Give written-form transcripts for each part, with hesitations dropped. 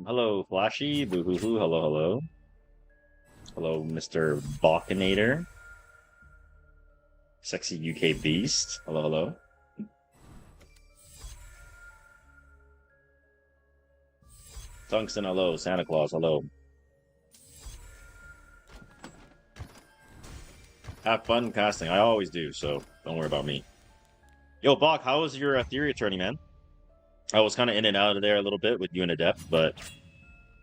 Hello, Flashy. Boo hoo hoo. Hello, hello. Hello, Mr. Balkanator. Sexy UK Beast. Hello, hello. Tungsten, hello. Santa Claus, hello. Have fun casting. I always do, so don't worry about me. Yo, Bach, how was your theory attorney, man? I was kind of in and out of there a little bit with you and Adept, but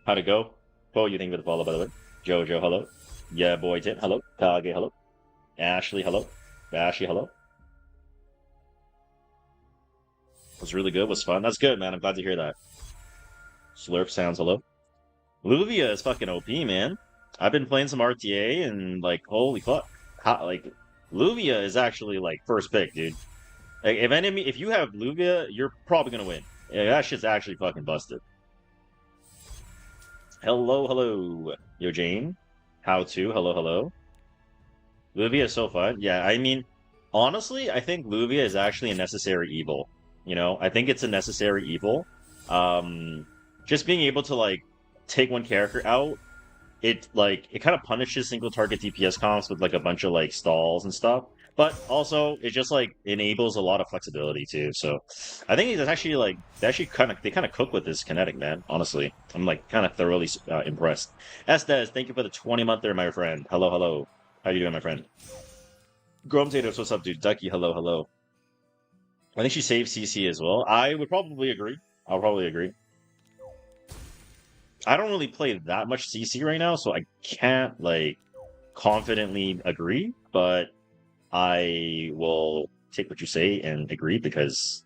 how'd it go? What you think of the follow, by the way? Jojo, hello. Yeah, boy, Tit, hello. Kage, hello. Ashley, hello. Ashy, hello. Was really good, was fun. That's good, man. I'm glad to hear that. Slurp sounds, hello. Luia is fucking OP, man. I've been playing some RTA and, like, holy fuck. Luia is actually, like, first pick, dude. Like, if you have Luia, you're probably gonna win. Yeah, that shit's actually fucking busted. Hello, hello. Yo, Jane. How to? Hello, hello. Luia is so fun. Yeah, I mean, honestly, I think Luia is actually a necessary evil. You know, I think it's a necessary evil. Just being able to, like, take one character out, it kind of punishes single target DPS comps with, like, a bunch of, like, stalls and stuff. But also, it just, like, enables a lot of flexibility, too. So, I think it's actually, like, they kind of cook with this kinetic, man, honestly. I'm, like, kind of thoroughly impressed. Estes, thank you for the 20-month there, my friend. Hello, hello. How you doing, my friend? Grumtators, what's up, dude? Ducky, hello, hello. I think she saved CC as well. I would probably agree. I'll probably agree. I don't really play that much CC right now, so I can't, like, confidently agree, but I will take what you say and agree because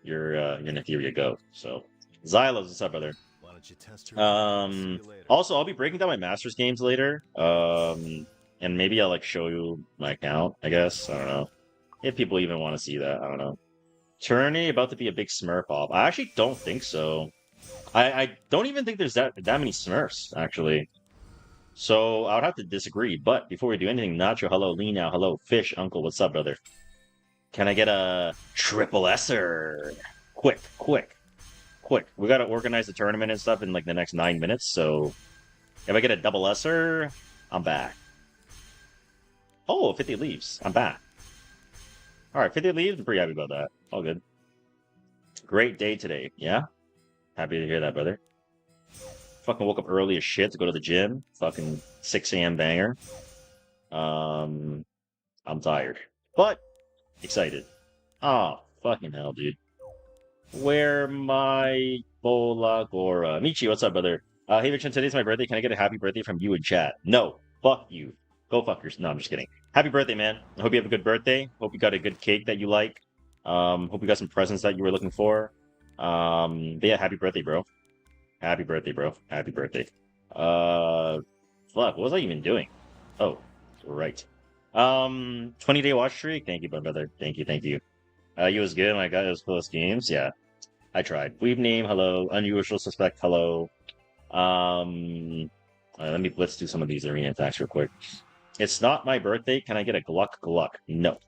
you're in Etheria Go. So, Xylos, what's up, brother? Why don't you test her? Also, I'll be breaking down my Masters games later. And maybe I'll, like, show you my account, I guess. I don't know. If people even want to see that, I don't know. TOURNEY about to be a big Smurf off. I actually don't think so. I don't even think there's that many Smurfs, actually. So I would have to disagree. But before we do anything, Nacho, hello. Lee now, hello. Fish, Uncle, what's up, brother? Can I get a triple S'er? Quick. We gotta organize the tournament and stuff in, like, the next 9 minutes, so if I get a double S'er, I'm back. Oh, 50 leaves. I'm back. Alright, 50 leaves, I'm pretty happy about that. All good. Great day today, yeah? Happy to hear that, brother. Fucking woke up early as shit to go to the gym. Fucking 6 a.m. banger. I'm tired. But excited. Oh, fucking hell, dude. Where my Bola Gora? Michi, what's up, brother? Hey, Richard, today's my birthday. Can I get a happy birthday from you in chat? No. Fuck you. Go fuck yourself. No, I'm just kidding. Happy birthday, man. I hope you have a good birthday. Hope you got a good cake that you like. Hope you got some presents that you were looking for. But yeah, happy birthday, bro. Happy birthday, bro. Happy birthday. Fuck, what was I even doing? Oh, right. 20-day watch streak. Thank you, my brother. Thank you. You was good. My God, it was close games. Yeah, I tried. Weeb name, hello. Unusual suspect, hello. Let me Blitz do some of these arena attacks real quick. It's not my birthday. Can I get a Gluck? No.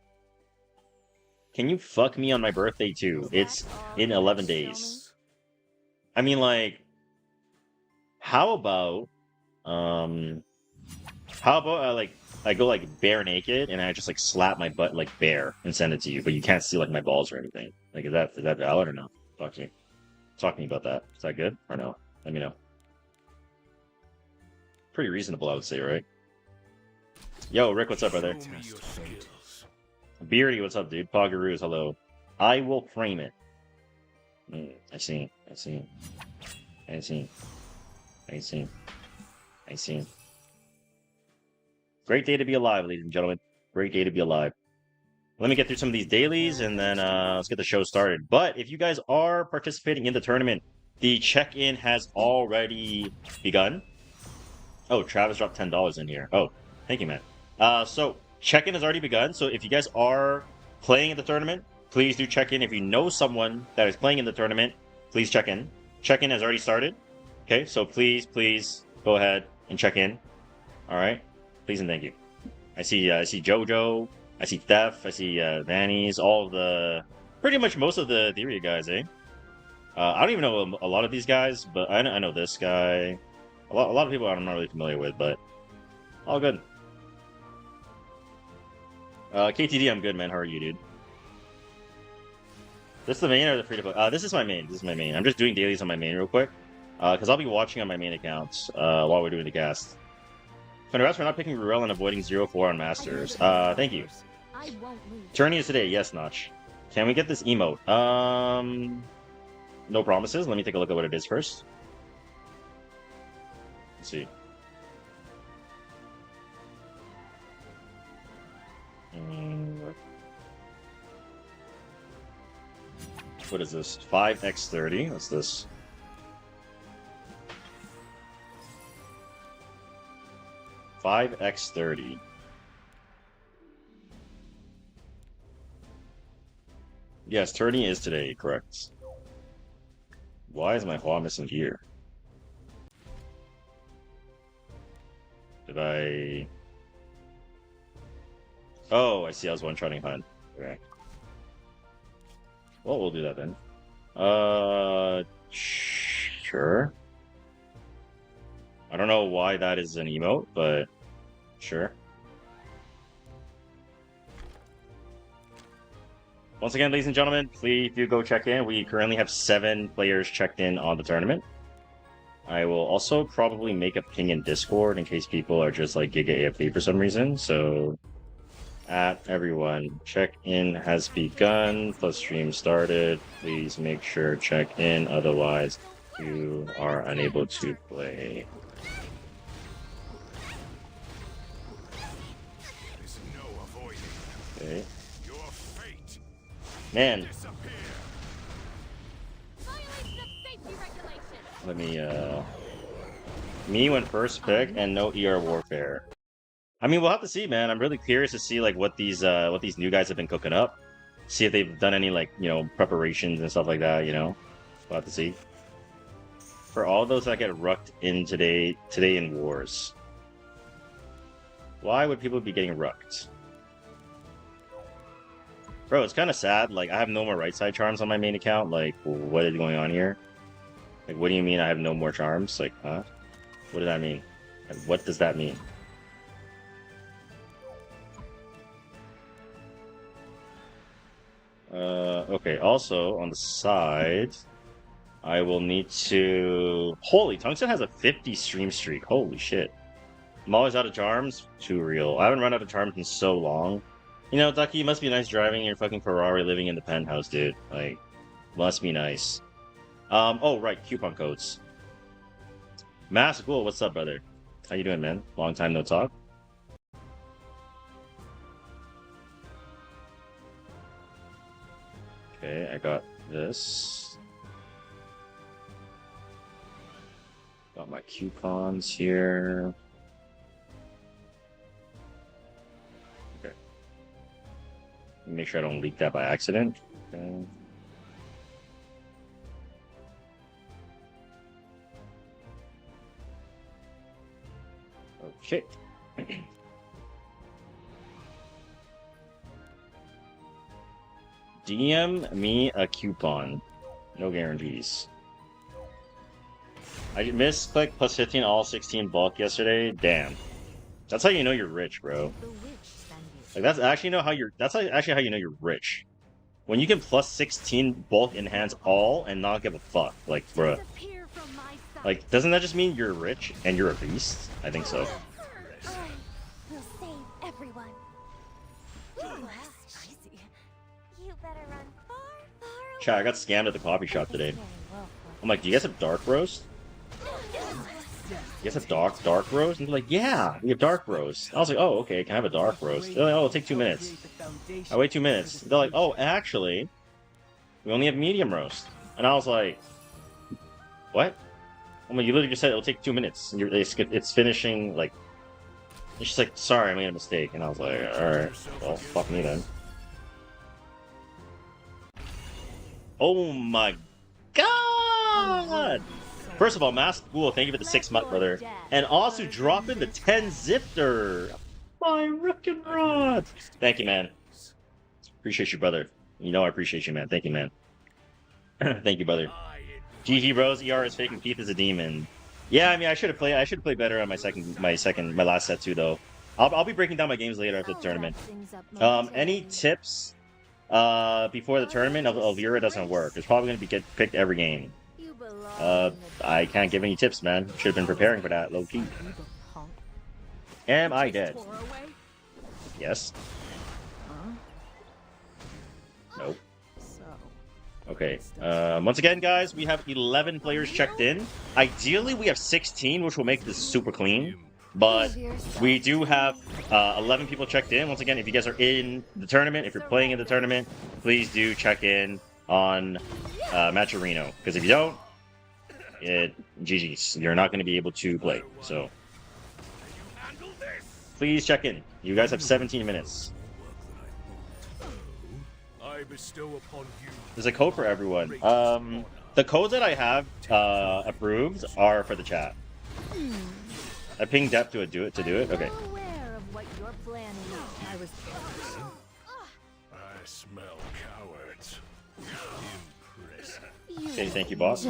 Can you fuck me on my birthday too? It's in 11 days. I mean, like, how about I go, like, bare naked and I just, like, slap my butt, like, bare and send it to you, but you can't see, like, my balls or anything. Like, is that valid or no? Talk to me about that. Is that good or no? Let me know. Pretty reasonable, I would say, right? Yo, Rick, what's up, brother? Beardy, what's up, dude? Pogaroos, hello. I will frame it. I see. Great day to be alive, ladies and gentlemen. Great day to be alive. Let me get through some of these dailies, and then let's get the show started. But if you guys are participating in the tournament, the check-in has already begun. Oh, Travis dropped $10 in here. Oh, thank you, man. So check-in has already begun. So if you guys are playing in the tournament, please do check in. If you know someone that is playing in the tournament, please check in. Check-in has already started. Okay, so please go ahead and check in. All right, please and thank you. I see Jojo. I see Thef. I see Vannies. Pretty much most of the Etheria guys, eh? I don't even know a lot of these guys, but I know this guy. A lot of people I'm not really familiar with, but all good. KTD, I'm good, man. How are you, dude? This is the main or the free to play? This is my main. This is my main. I'm just doing dailies on my main real quick. Because I'll be watching on my main accounts while we're doing the cast. Congrats for not picking Ruel and avoiding 0-4 on Masters. Thank you. Tourney is today. Yes, Notch. Can we get this emote? No promises. Let me take a look at what it is first. Let's see. What is this? 5x30. What's this? $5x30. Yes, tourney is today, correct. Why is my Hua missing here? Did I... Oh, I see. I was one-shotting Hunt. Okay. Well, we'll do that then. Sure. I don't know why that is an emote, but sure. Once again, ladies and gentlemen, please do go check in. We currently have 7 players checked in on the tournament. I will also probably make a ping in Discord in case people are just like Giga AFK for some reason. So, at everyone, check-in has begun. Plus stream started. Please make sure check in. Otherwise, you are unable to play. Okay. Man. Let me, me went first pick and no ER warfare. I mean, we'll have to see, man. I'm really curious to see, like, what these new guys have been cooking up. See if they've done any, like, you know, preparations and stuff like that, you know? We'll have to see. For all those that get rucked in today in wars. Why would people be getting rucked? Bro, it's kind of sad. Like, I have no more right side charms on my main account. Like, what is going on here? Like, what do you mean I have no more charms? Like, huh? What does that mean? Like, what does that mean? Okay, also, on the side, I will need to... Holy, Tungsten has a 50 stream streak. Holy shit. I'm always out of charms. Too real. I haven't run out of charms in so long. You know, Ducky, it must be nice driving your fucking Ferrari living in the penthouse, dude. Like, must be nice. Oh, right, coupon codes. Cool. What's up, brother? How you doing, man? Long time no talk. Okay, I got this. Got my coupons here. Okay. Make sure I don't leak that by accident. Okay. Okay. DM me a coupon. No guarantees. I misclicked plus 15 all 16 bulk yesterday. Damn. That's how you know you're rich, bro. Like that's actually how you know you're rich. When you can plus 16 bulk enhance all and not give a fuck. Like, bruh. Like, doesn't that just mean you're rich and you're a beast? I think so. Chat, I got scammed at the coffee shop today. I'm like, do you guys have dark roast? You guys have dark roast? And they're like, yeah, we have dark roast. I was like, oh, okay, can I have a dark roast? They're like, oh, it'll take 2 minutes. I wait 2 minutes. They're like, oh, actually, we only have medium roast. And I was like, what? I'm like, you literally just said it'll take 2 minutes. And it's finishing, like, it's just like, sorry, I made a mistake. And I was like, alright, well, fuck me then. Oh my god! First of all, Cool, thank you for the 6 month, brother. And also dropping the 10 zifter. My rickin' rod. Thank you, man. Appreciate you, brother. You know I appreciate you, man. Thank you, man. Thank you, brother. GG bros, ER is faking Keith is a demon. Yeah, I mean I should have played better on my last set too though. I'll be breaking down my games later after the tournament. Any tips before the tournament of Elvira doesn't work. It's probably gonna be get picked every game. I can't give any tips, man. Should have been preparing for that, low key. Am I dead? Yes. Nope. Okay. Once again, guys, we have 11 players checked in. Ideally, we have 16, which will make this super clean. But we do have 11 people checked in. Once again, if you guys are in the tournament, if you're playing in the tournament, please do check in on Matcherino. Because if you don't, GG's. You're not going to be able to play. So please check in. You guys have 17 minutes. There's a code for everyone. The codes that I have approved are for the chat. I pinged Depth to do it. Okay. I smell cowards. Okay, thank you, boss.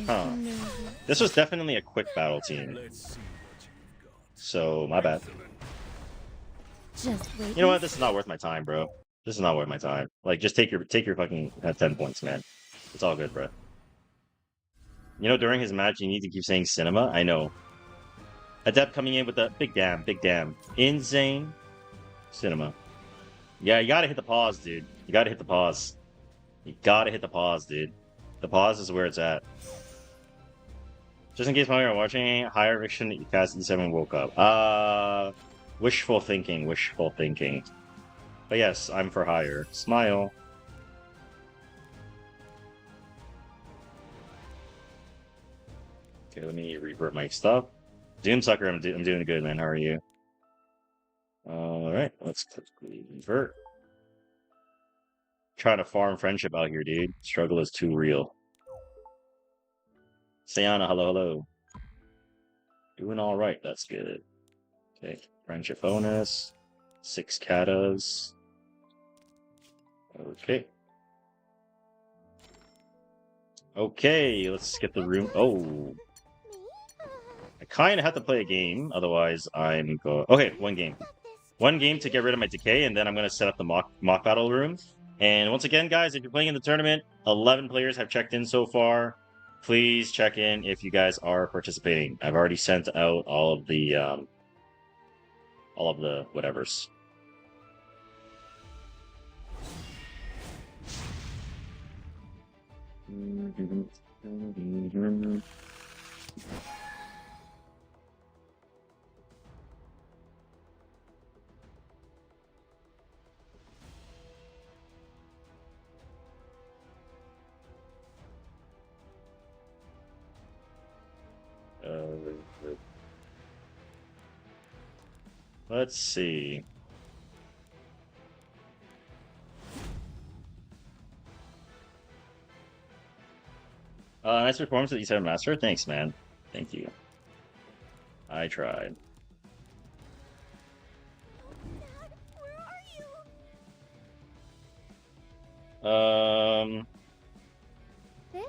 Huh. This was definitely a quick battle team. So, my bad. You know what? This is not worth my time, bro. This is not worth my time. Like, just take your fucking 10 points, man. It's all good, bro. You know, during his match, you need to keep saying cinema. I know. Adept coming in with the big damn. Insane cinema. Yeah, you gotta hit the pause, dude. You gotta hit the pause. You gotta hit the pause, dude. The pause is where it's at. Just in case while you're watching, higher eviction, you cast E7 woke up. Wishful thinking. But yes, I'm for higher. Smile. Okay, let me revert my stuff. Doomsucker, I'm doing good, man. How are you? Alright, let's quickly revert. Trying to farm friendship out here, dude. Struggle is too real. Sayana, hello. Doing alright, that's good. Okay, friendship bonus. 6 katas. Okay, let's get the room. Oh. I kind of have to play a game, otherwise I'm go. Okay, one game. One game to get rid of my decay, and then I'm going to set up the mock battle room. And once again, guys, if you're playing in the tournament, 11 players have checked in so far. Please check in if you guys are participating. I've already sent out all of the whatevers. Let's see. Nice performance at E7 Master. Thanks, man. Thank you. I tried.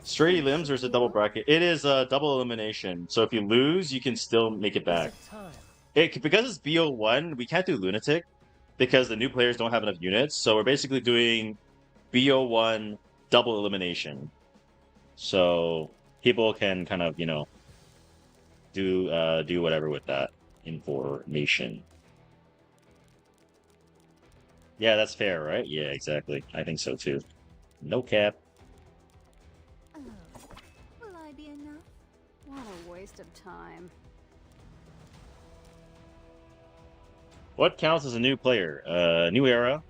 Straight elims versus a double bracket. It is a double elimination. So if you lose, you can still make it back. Because it's BO1, we can't do Lunatic because the new players don't have enough units. So we're basically doing BO1 double elimination. So people can kind of, you know, do whatever with that information. Yeah, that's fair, right? Yeah, exactly. I think so too. No cap. Oh, will I be enough? What a waste of time. What counts as a new player? New era.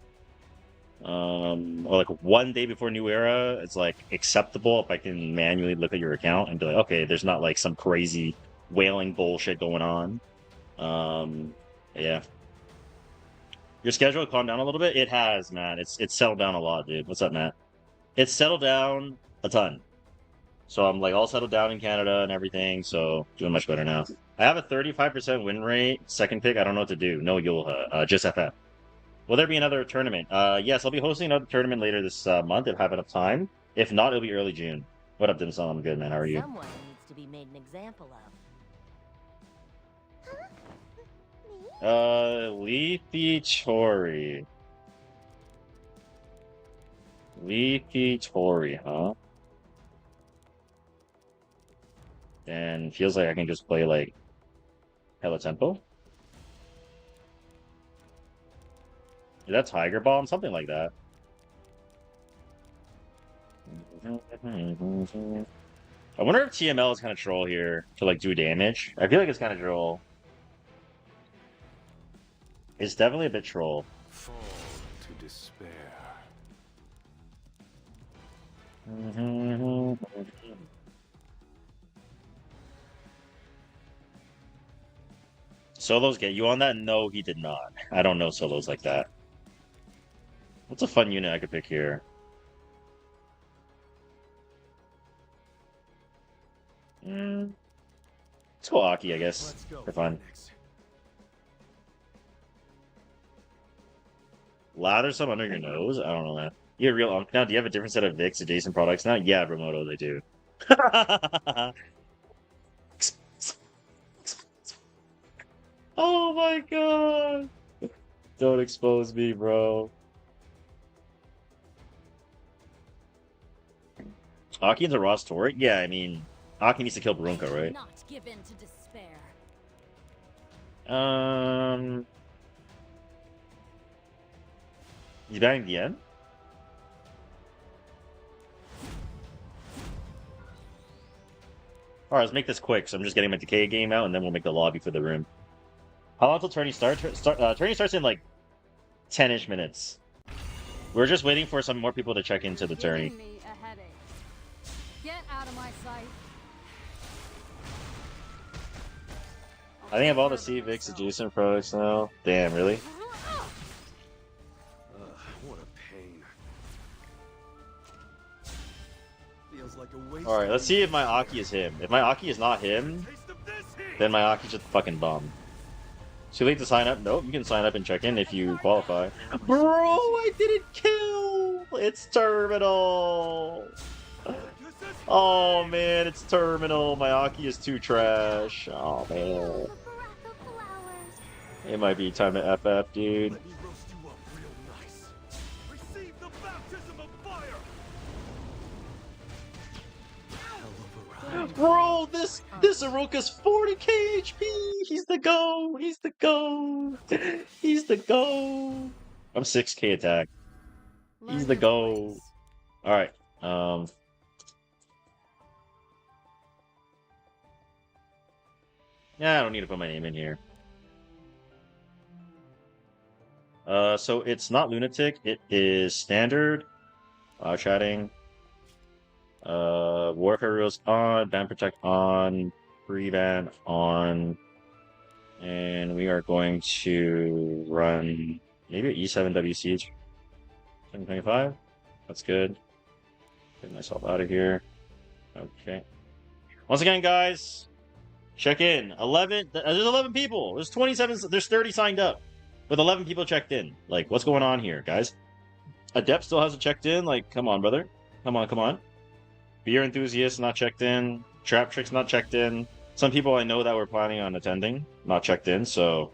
Or like 1 day before new era, it's like acceptable if I can manually look at your account and be like, okay, there's not like some crazy whaling bullshit going on. Yeah. Your schedule calmed down a little bit? It has, man. It's settled down a lot, dude. What's up, Matt? It's settled down a ton. So I'm like all settled down in Canada and everything, so doing much better now. I have a 35% win rate. Second pick, I don't know what to do. No Yulha, just FF. Will there be another tournament? Yes, I'll be hosting another tournament later this month if I have enough time. If not, it'll be early June. What up, Dim Sum? I'm good, man. How are you? Someone needs to be made an example of. Leafy Tory. Leafy Tory, huh? And feels like I can just play like hella tempo. Is that Tiger Bomb? Something like that. I wonder if TML is kind of troll here to like do damage. I feel like it's kind of troll. It's definitely a bit troll. Fall to despair. Solos get you on that? No, he did not. I don't know solos like that. What's a fun unit I could pick here? Let's go Aki, I guess, for fun. Lather some under your nose? I don't know, man. You a real unk now? Do you have a different set of Vix adjacent products now? Yeah, Remoto, they do. Oh my god! Don't expose me, bro. Aki into Ross Torrent? Yeah, I mean, Aki needs to kill Barunka, right? Not give in to despair. He's banning the end? Alright, let's make this quick. So I'm just getting my Decay game out, and then we'll make the lobby for the room. How long till tourney starts? Tourney starts in like 10-ish minutes. We're just waiting for some more people to check into the tourney. Giving me a headache. Get out of my sight. I think I have all the C-Vix adjacent products now. Damn, really? What a pain. Feels like a waste. Alright, let's see if my Aki is him. If my Aki is not him, Taste of this heat. then my Aki's just fucking bum. Too late to sign up? Nope, you can sign up and check in if you qualify. Bro, I didn't kill! It's Terminal! Oh man, it's Terminal. My Aki is too trash. Oh man. A breath of flowers. It might be time to FF, dude. Let me roast you up real nice. Receive the baptism of fire. Hell of a ride. Bro, this Aroka's 40k HP. He's the go. He's the go. He's the go. I'm 6k attack. He's Learn the your go. place. All right. Yeah, I don't need to put my name in here. So it's not Lunatic. It is standard. Chatting. Warfare rules on. Ban protect on. Pre-ban on. And we are going to run maybe E7W Siege. 725. That's good. Get myself out of here. Okay. Once again, guys, check in. 11. There's 11 people. There's 27. There's 30 signed up, with 11 people checked in. Like, what's going on here, guys? Adept still hasn't checked in. Like, come on, brother. Come on, come on. Beer enthusiast not checked in. Trap tricks not checked in. Some people I know that were planning on attending not checked in. So,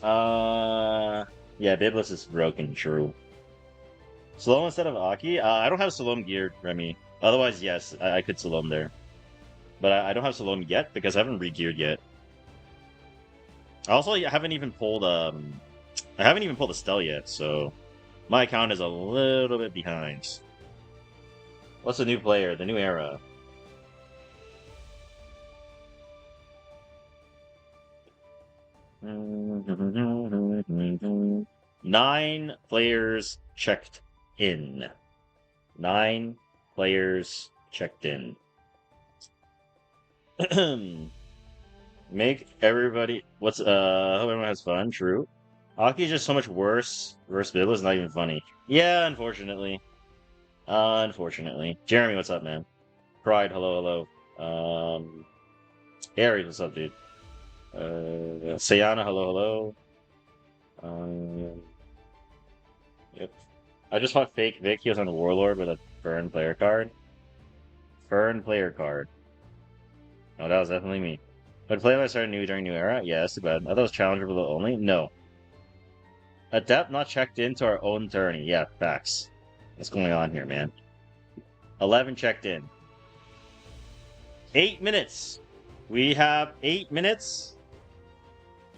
yeah, Biblis is broken. True. Salome instead of Aki? I don't have Salome geared, Remy. Otherwise, yes, I could Salome there. But I don't have Salome yet because I haven't re-geared yet. Also, I haven't even pulled a Stell yet, so my account is a little bit behind. What's the new player? The new era? Nine players checked in. 9 players checked in. Make everybody. Hope everyone has fun. True. Aki is just so much worse versus Bibble is not even funny. Yeah, unfortunately. Unfortunately. Jeremy, what's up, man? Pride, hello, hello. Aries, what's up, dude? Sayana, hello, hello. Yep. I just fought fake Vic. He was on Warlord with a Fern player card. Fern player card. Oh, that was definitely me. Would play if I started new during new era? Yeah, that's too bad. I thought it was challenger below only? No. Adept not checked into our own tourney. Yeah, facts. What's going on here, man? 11 checked in. 8 minutes. We have 8 minutes.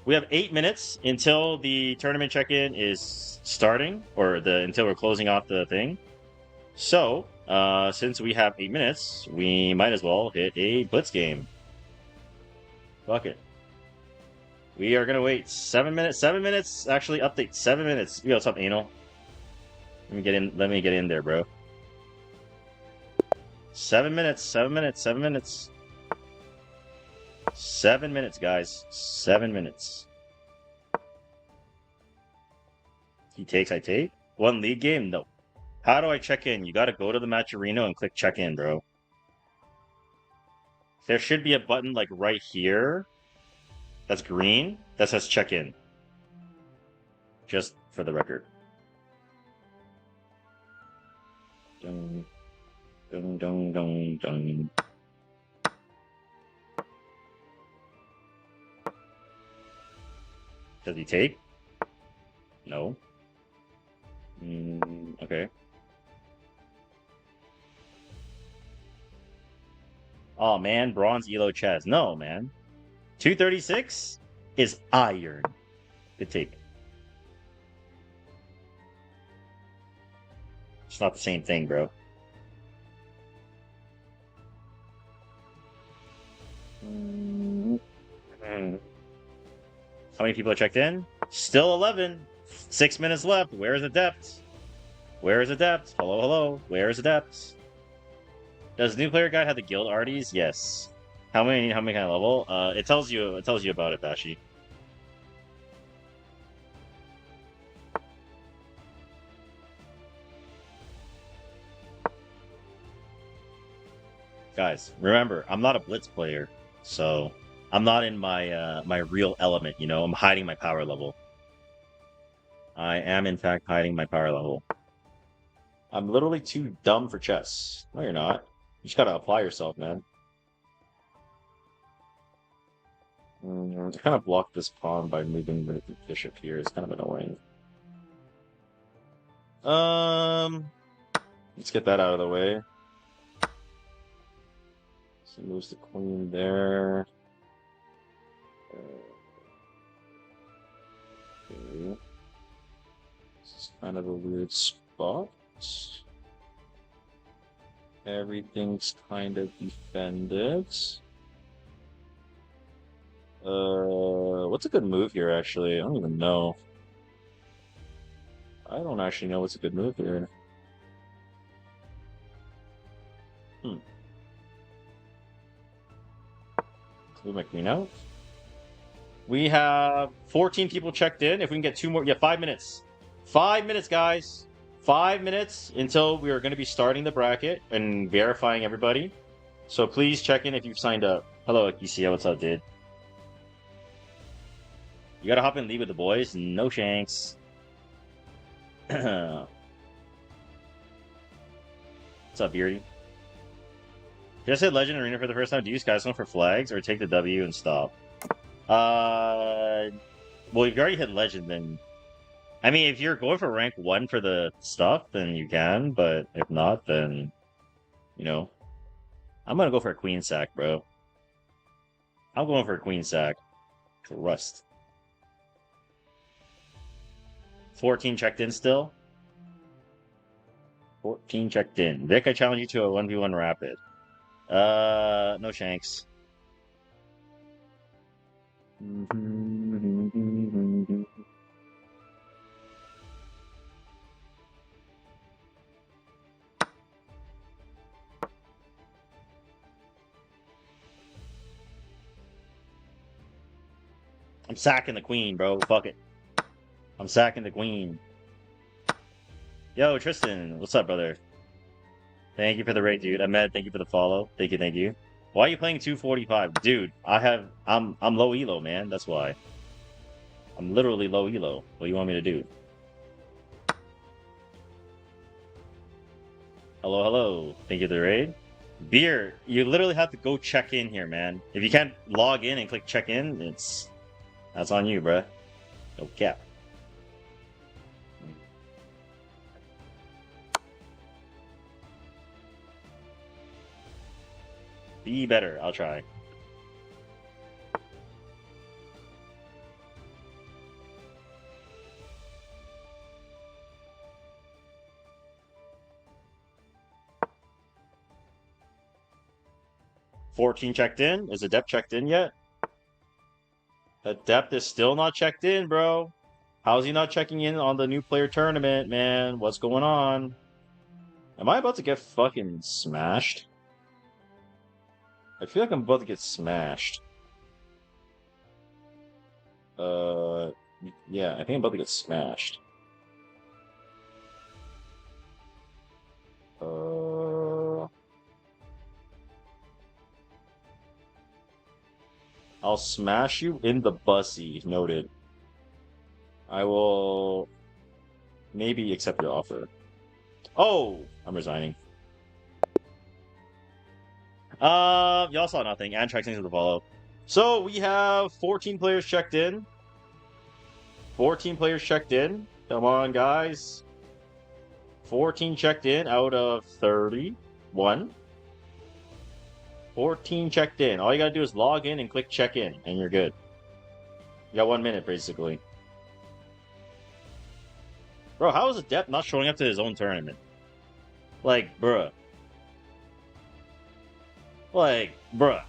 We have 8 minutes until the tournament check-in is starting, or until we're closing off the thing. So, since we have 8 minutes, we might as well hit a Blitz game. Fuck it. We are gonna wait 7 minutes. 7 minutes. Actually, update 7 minutes. Yo, what's up, Anal? Let me get in. Let me get in there, bro. 7 minutes. 7 minutes. 7 minutes. 7 minutes, guys. 7 minutes. He takes. I take. One league game? No. How do I check in? You gotta go to the match arena and click check in, bro. There should be a button like right here. That's green. That says check in. Just for the record. Dun, dun, dun, dun, dun. Does he take? No. Okay. Oh man, bronze elo Chaz. No, man. 236 is iron. Good take. It's not the same thing, bro. How many people are checked in? Still 11. 6 minutes left. Where is Adept? Where is Adept? Hello, hello. Where is Adept? Does new player guide have the guild arties? Yes. How many kind of level? It tells you about it, Bashi. Guys, remember, I'm not a Blitz player, so I'm not in my my real element, you know? I'm hiding my power level. I am, in fact, hiding my power level. I'm literally too dumb for chess. No, you're not. You just gotta apply yourself, man. I kind of blocked this pawn by moving the bishop here. It's kind of annoying. Let's get that out of the way. So moves the queen there. Okay. This is kind of a weird spot. Everything's kind of defended. What's a good move here, actually? I don't even know. I don't actually know what's a good move here. Move my queen out. We have 14 people checked in. If we can get 2 more... Yeah, 5 minutes. 5 minutes, guys. 5 minutes until we are going to be starting the bracket and verifying everybody. So please check in if you've signed up. Hello, Akisia. What's up, dude? You gotta hop in league with the boys? No shanks. What's up, Beardy? Just hit Legend Arena for the first time. Do you use Skystone for flags or take the W and stop? Well, if you already hit Legend, then... I mean, if you're going for rank 1 for the stuff, then you can, but if not, then... You know... I'm gonna go for a Queen Sack, bro. I'm going for a Queen Sack. Trust. 14 checked in still. 14 checked in. Vic, I challenge you to a 1v1 rapid. No shanks. I'm sacking the queen, bro. Fuck it. I'm sacking the queen. Yo, Tristan, what's up, brother? Thank you for the raid, dude. Ahmed, thank you for the follow. Thank you, thank you. Why are you playing 245? Dude, I'm low elo, man. That's why. I'm literally low elo. What do you want me to do? Hello, hello. Thank you for the raid. Beer, you literally have to go check in here, man. If you can't log in and click check in, that's on you, bruh. No cap. Be better. I'll try. $14 checked in. Is Adept checked in yet? Adept is still not checked in, bro. How's he not checking in on the new player tournament, man? What's going on? Am I about to get fucking smashed? I feel like I'm about to get smashed. Yeah, I think I'm about to get smashed. I'll smash you in the bussy. Noted. I will maybe accept your offer. Oh, I'm resigning. Y'all saw nothing. And check things with the follow. So we have 14 players checked in. 14 players checked in. Come on, guys. 14 checked in out of 31. 14 checked in. All you gotta do is log in and click check in, and you're good. You got 1 minute, basically. Bro, how is Adept not showing up to his own tournament? Like, bruh. Like, bruh.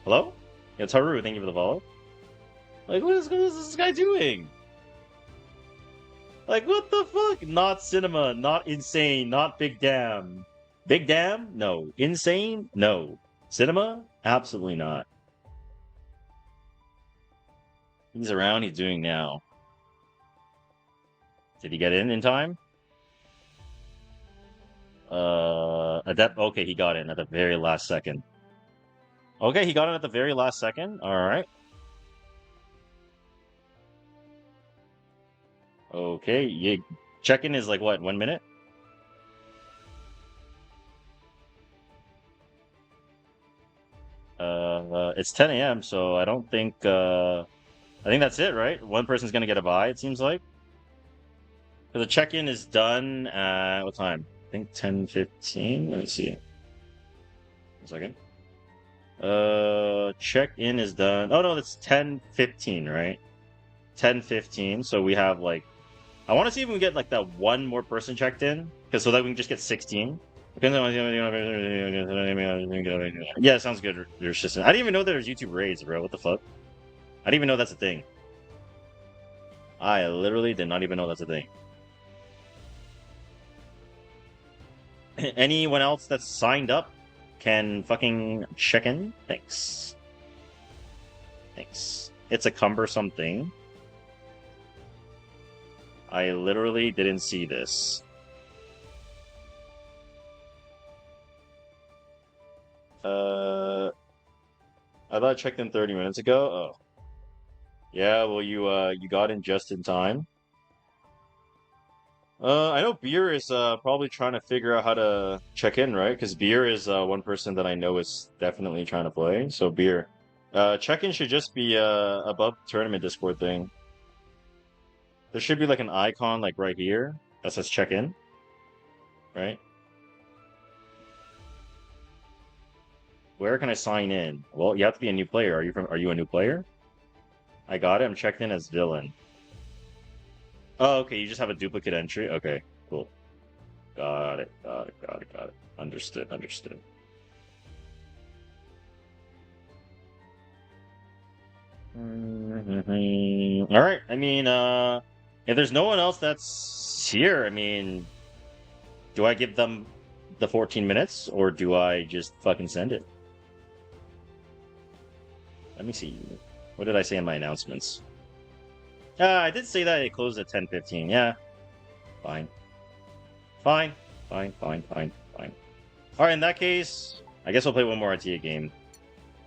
Hello? It's Haru, thank you for the follow. Like, what is this guy doing? Like, what the fuck? Not cinema, not insane, not big damn. Big damn? No. Insane? No. Cinema? Absolutely not. He's around, he's doing now. Did he get in time? Adept, okay, he got in at the very last second. Okay, he got in at the very last second. Alright. Okay, check-in is like what, 1 minute? It's 10 a.m., so I don't think, I think that's it, right? One person's gonna get a buy, it seems like. So the check-in is done at, what time? I think 10:15, let me see. 1 second. Check-in is done. Oh no, that's 10:15, right? 10:15, so we have like, I want to see if we can get like that one more person checked in, because so that we can just get 16. Yeah, sounds good. Your assistant. I didn't even know there was YouTube raids, bro. What the fuck? I didn't even know that's a thing. I literally did not even know that's a thing. Anyone else that's signed up can fucking check in? Thanks. Thanks. It's a cumbersome thing. I literally didn't see this. I thought I checked in 30 minutes ago. Oh. Yeah, well you got in just in time. I know Beer is probably trying to figure out how to check in, right? Because Beer is one person that I know is definitely trying to play. So Beer. Check-in should just be above tournament Discord thing. There should be like an icon like right here that says check-in. Right? Where can I sign in? Well, you have to be a new player. Are you a new player? I got it. I'm checked in as villain. Oh, okay. You just have a duplicate entry. Okay, cool. Got it. Understood. All right. I mean, if there's no one else that's here, I mean, do I give them the 14 minutes or do I just fucking send it? Let me see. What did I say in my announcements? I did say that it closed at 10:15. Yeah. Fine. All right, in that case, I guess we'll play one more RTA game.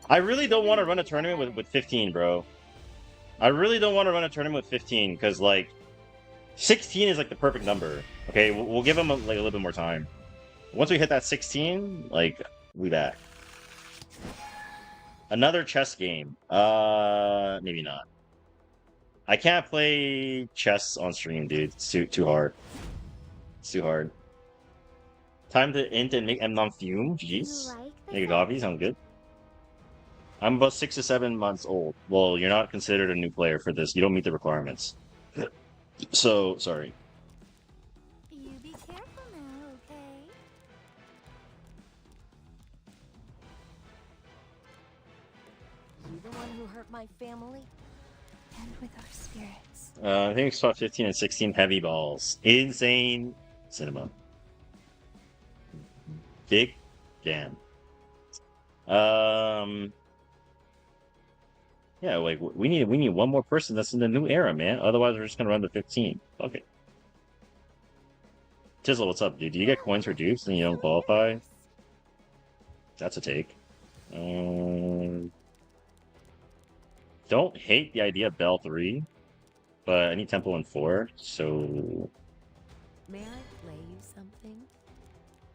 I really don't want to run a tournament with 15, bro. I really don't want to run a tournament with 15, because, like, 16 is, like, the perfect number. Okay, we'll give them, like, a little bit more time. Once we hit that 16, like, we back. Another chess game. Maybe not. I can't play chess on stream, dude. It's too hard. It's too hard. Time to int and make non fume. Jeez. Make a coffee. Sounds good. I'm about 6 to 7 months old. Well, you're not considered a new player for this. You don't meet the requirements. So, sorry. You be careful now, okay? You the one who hurt my family? And with our spirits. I think it's spot 15 and 16 heavy balls. Insane cinema. Big damn. Yeah, like we need one more person that's in the new era, man. Otherwise, we're just gonna run to 15. Fuck it. Tizzle, what's up, dude? Do you get coins for dupes and you don't qualify? That's a take. Don't hate the idea of Bell 3, but I need Tempo in 4, so... May I play you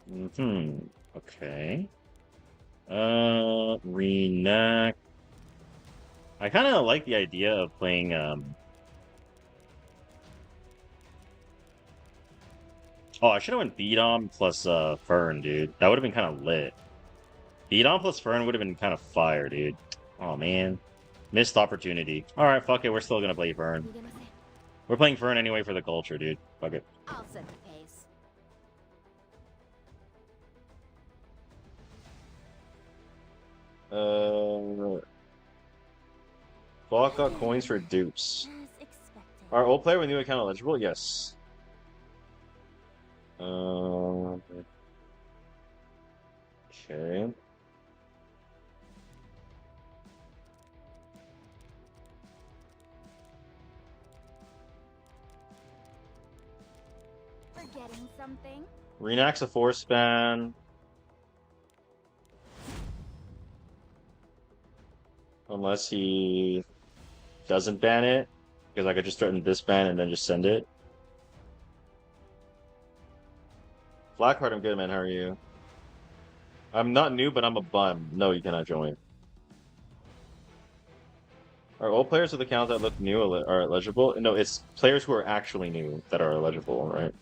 something? Okay. Reenact. I kind of like the idea of playing, Oh, I should have went Beat-On plus, Fern, dude. That would have been kind of lit. Beat-On plus Fern would have been kind of fire, dude. Oh, man. Missed opportunity. Alright, fuck it. We're still gonna play Fern. We're playing Fern anyway for the culture, dude. Fuck it. I'll set the pace. Block got coins for dupes. As expected. Our old player with new account eligible? Yes. Okay. Forgetting something? Reenact's a 4-span. Unless he doesn't ban it. Because I could just threaten this ban and then just send it. Blackheart, I'm good, man. How are you? I'm not new, but I'm a bum. No, you cannot join. Are old players with accounts that look new are eligible? No, it's players who are actually new that are eligible, right?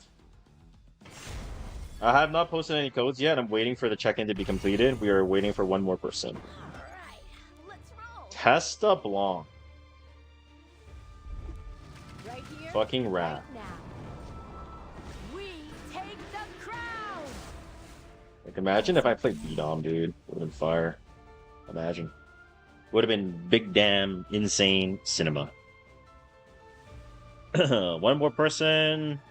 I have not posted any codes yet. I'm waiting for the check-in to be completed. We are waiting for one more person. Alright, let's roll. Testa Blanc. Right here. Fucking rat. Right now. We take the crown. Like, imagine if I played B-Dom, dude. Would have been fire. Imagine. Would have been big damn insane cinema. One more person.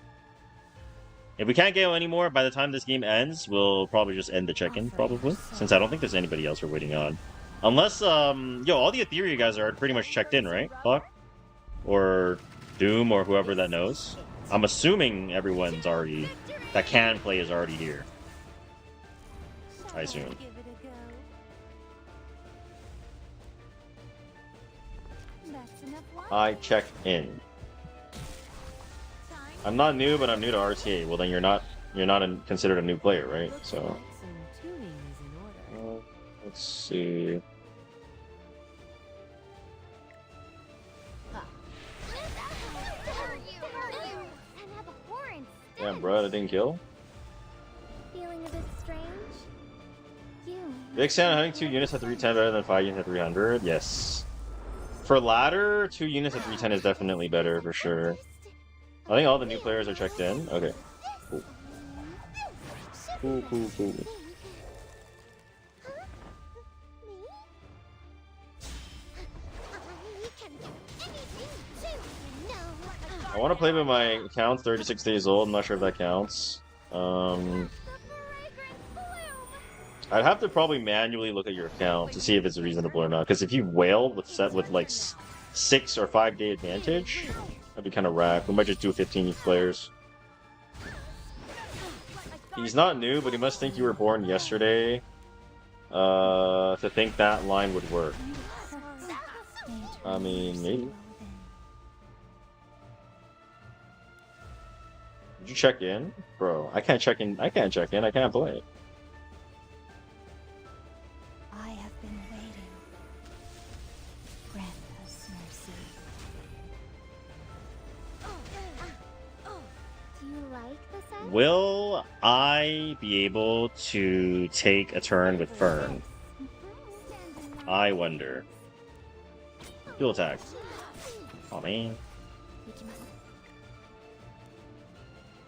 If we can't get any more by the time this game ends, we'll probably just end the check-in, probably. Since I don't think there's anybody else we're waiting on. Unless, yo, all the Ethereum guys are pretty much checked in, right? Fuck? Or Doom or whoever that knows. I'm assuming everyone's already... that can play is already here. I assume. Give it a go. That's enough wine. I checked in. I'm not new, but I'm new to RTA. Well, then you're not considered a new player, right? Looks So like some tuning is in order. let's see. Damn, bro, that didn't kill. Feeling a bit strange? You. Big Santa having 2 units at 310 better than 5 units at 300. Yes. For ladder, 2 units at 310 is definitely better for sure. I think all the new players are checked in. Okay. Cool. Cool. I want to play with my account 36 days old. I'm not sure if that counts. I'd have to probably manually look at your account to see if it's reasonable or not. Because if you whale with set with like 6 or 5 day advantage, that'd be kind of rack. We might just do 15 players. He's not new, but he must think you were born yesterday to think that line would work. I mean, maybe. Did you check in? Bro, I can't check in. I can't check in. I can't play. I have been waiting. Grant us mercy. Do you like the scent? Will I be able to take a turn with Fern? I wonder. Dual attack. Oh man.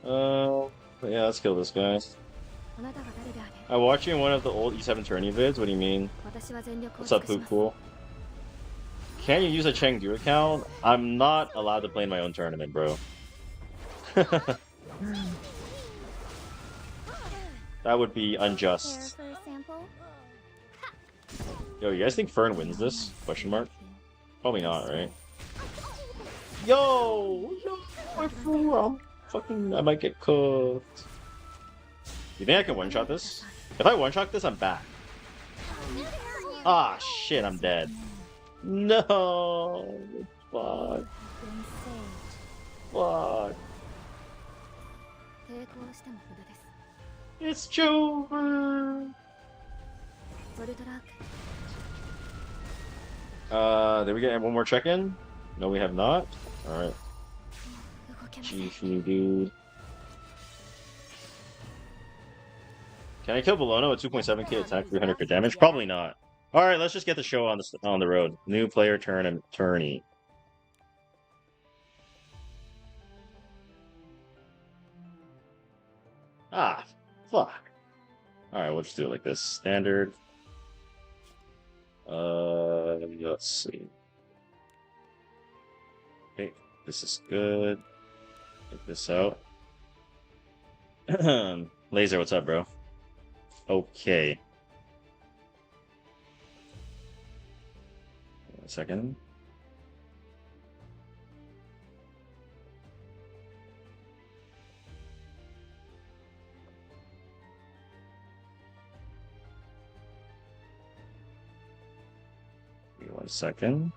Yeah, let's kill this guy. I watched you in one of the old E7 tourney vids. What do you mean? What's up, Poop Cool? Can you use a Chengdu account? I'm not allowed to play in my own tournament, bro. That would be unjust. Yo, you guys think Fern wins this? Question mark? Probably not, right? Yo, my fool, I might get cooked. You think I can one-shot this? If I one-shot this, I'm back. Ah, shit, I'm dead. No! Fuck. Fuck. It's Jover! Did we get one more check-in? No, we have not. Alright. Chiefy, dude. Can I kill Belono at 2.7k attack, 300k damage? Probably not. Alright, let's just get the show on the road. New player tourney. Ah, fuck. Alright, we'll just do it like this. Standard. Let's see. Okay, this is good. Get this out. Laser, what's up, bro? Okay. One second. Give me 1 second.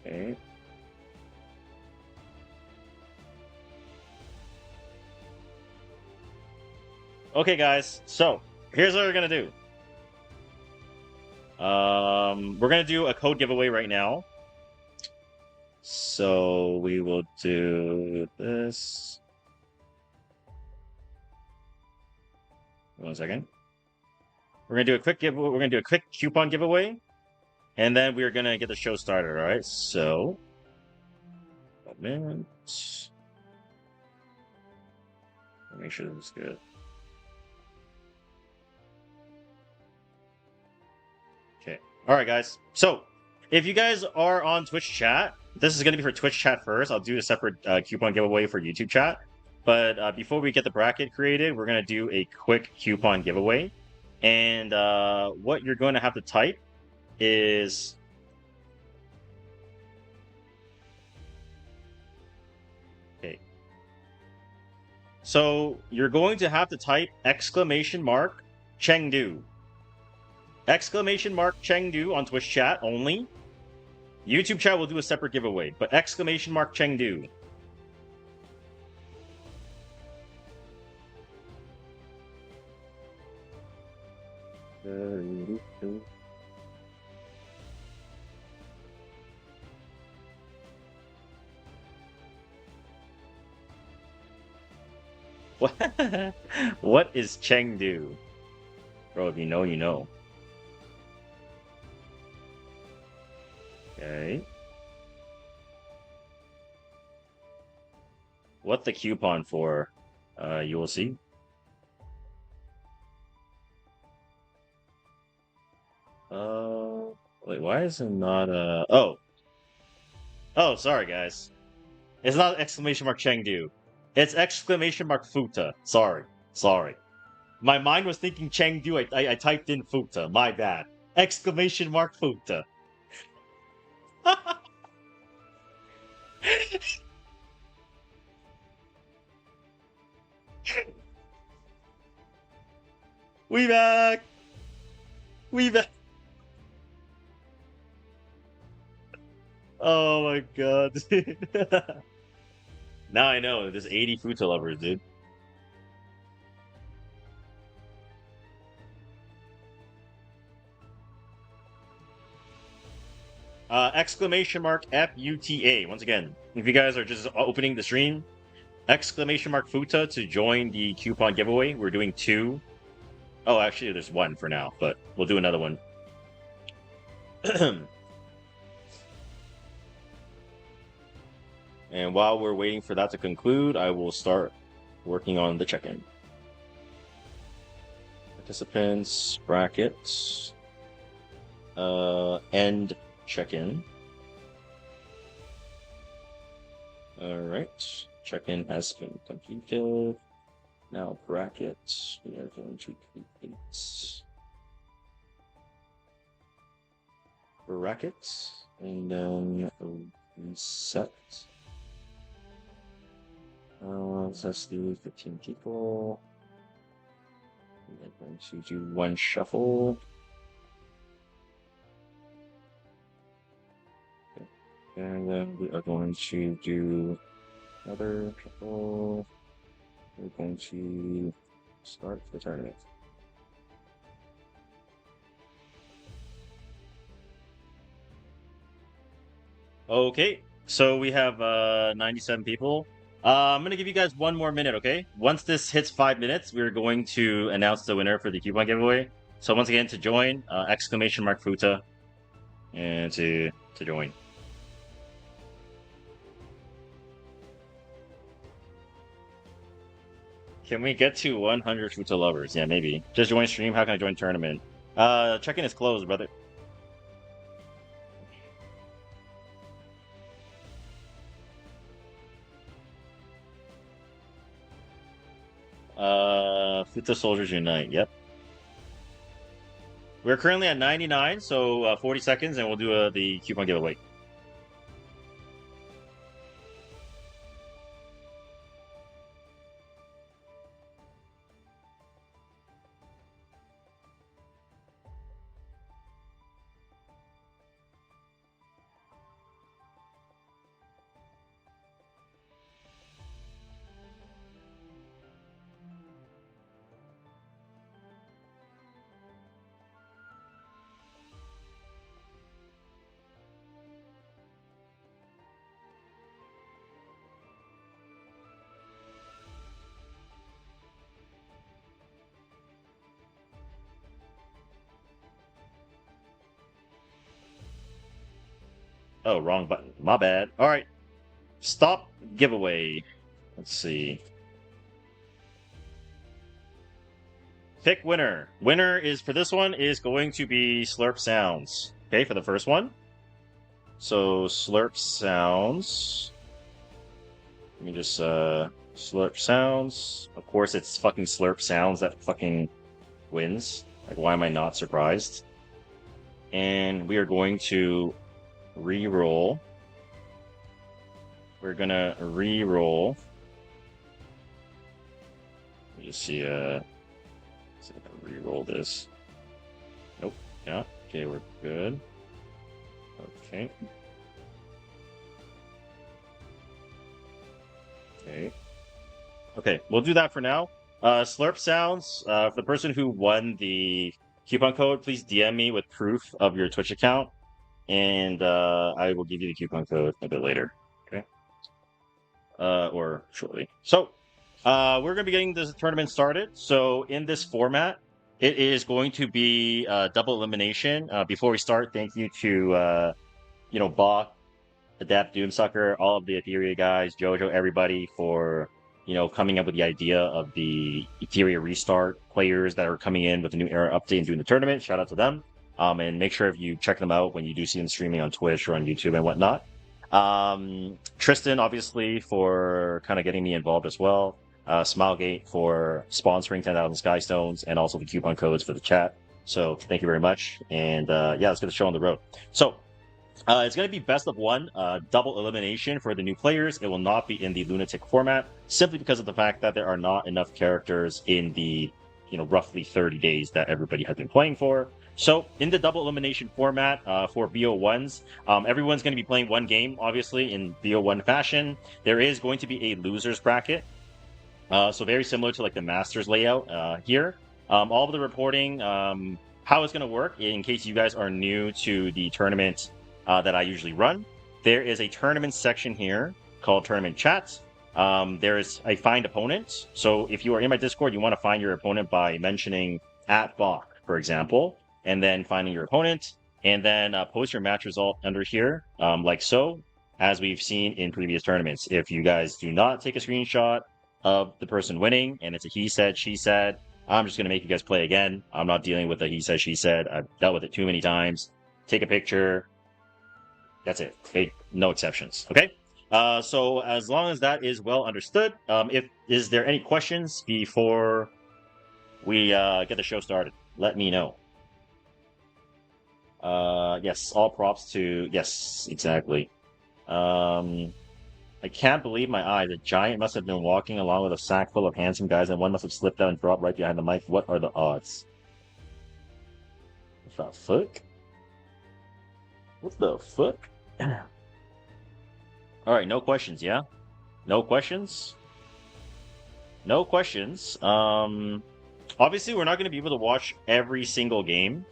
Okay. Okay, guys. So here's what we're gonna do. We're gonna do a code giveaway right now. So we will do this. 1 second. We're gonna do a quick giveaway. We're gonna do a quick coupon giveaway. And then we're gonna get the show started, alright? So, moment. Make sure this is good. Okay. Alright, guys. So, if you guys are on Twitch chat, this is gonna be for Twitch chat first. I'll do a separate coupon giveaway for YouTube chat. But before we get the bracket created, we're gonna do a quick coupon giveaway. And what you're going to have to type is okay. So you're going to have to type !Chengdu. !Chengdu on Twitch chat only. YouTube chat will do a separate giveaway, but !Chengdu. What is Chengdu? Bro, if you know, you know. Okay. What the coupon for? You will see. Wait, why is it not oh, sorry guys. It's not !Chengdu. It's !Futa. Sorry. My mind was thinking Chengdu. I typed in Futa. My bad. !Futa. We back. We back. Oh my god, dude. Now I know there's 80 Futa lovers, dude. Exclamation mark FUTA. Once again, if you guys are just opening the stream, exclamation mark Futa to join the coupon giveaway. We're doing 2. Oh, actually, there's 1 for now, but we'll do another one. And while we're waiting for that to conclude, I will start working on the check-in. Participants, brackets, end check-in. Alright, check-in has been completed. Now brackets, we are going to complete brackets, and then reset. Let's do 15 people. We're going to do 1 shuffle. Okay. And then we are going to do another shuffle. We're going to start the tournament. Okay, so we have 97 people. I'm going to give you guys 1 more minute, okay? Once this hits 5 minutes, we're going to announce the winner for the coupon giveaway. So once again, to join, exclamation mark Futa, and to join. Can we get to 100 Futa lovers? Yeah, maybe. Just join stream. How can I join tournament? Check-in is closed, brother. Futa Soldiers Unite. Yep. We're currently at 99, so 40 seconds, and we'll do the coupon giveaway. Oh, wrong button. My bad. All right. Stop giveaway. Let's see. Pick winner. Winner is for this one is going to be Slurp Sounds. Okay, for the first one. So Slurp Sounds. Let me just Slurp Sounds. Of course, it's fucking Slurp Sounds that fucking wins. Like, why am I not surprised? And we are going to re-roll. We're gonna re-roll. Let me just see, see if I can re-roll this. Nope, yeah. Okay, we're good. Okay. Okay, we'll do that for now. Slurp Sounds, for the person who won the coupon code, please DM me with proof of your Twitch account, and I will give you the coupon code a bit later. Okay. Or shortly. So, we're going to be getting this tournament started. So, in this format, it is going to be double elimination. Before we start, thank you to, Bach, Adapt, Doomsucker, all of the Etheria guys, Jojo, everybody for, coming up with the idea of the Etheria restart players that are coming in with the new era update and doing the tournament. Shout out to them. And make sure if you check them out when you do see them streaming on Twitch or on YouTube and whatnot. Tristan, obviously, for kind of getting me involved as well. Smilegate for sponsoring 10,000 Skystones and also the coupon codes for the chat. So thank you very much. And let's get the show on the road. So It's going to be best of one, double elimination for the new players. It will not be in the Lunatic format, simply because of the fact that there are not enough characters in the, roughly 30 days that everybody has been playing for. So in the double elimination format for BO1s, everyone's going to be playing one game, obviously, in BO1 fashion. There is going to be a losers bracket. So very similar to like the Masters layout here. All of the reporting, how it's going to work, in case you guys are new to the tournament that I usually run. There is a tournament section here called Tournament Chats. There is a find opponent. So if you are in my Discord, you want to find your opponent by mentioning @Bach, for example, and then finding your opponent, and then post your match result under here, like so, as we've seen in previous tournaments. If you guys do not take a screenshot of the person winning, and it's a he said, she said, I'm just going to make you guys play again. I'm not dealing with a he said, she said. I've dealt with it too many times. Take a picture. That's it. Okay? No exceptions. Okay? So as long as that is well understood, is there any questions before we get the show started? Let me know. Yes, all props to... Yes, exactly. I can't believe my eyes. A giant must have been walking along with a sack full of handsome guys, and one must have slipped out and dropped right behind the mic. What are the odds? What the fuck? What the fuck? Alright, no questions, yeah? No questions? No questions. Obviously, we're not going to be able to watch every single game.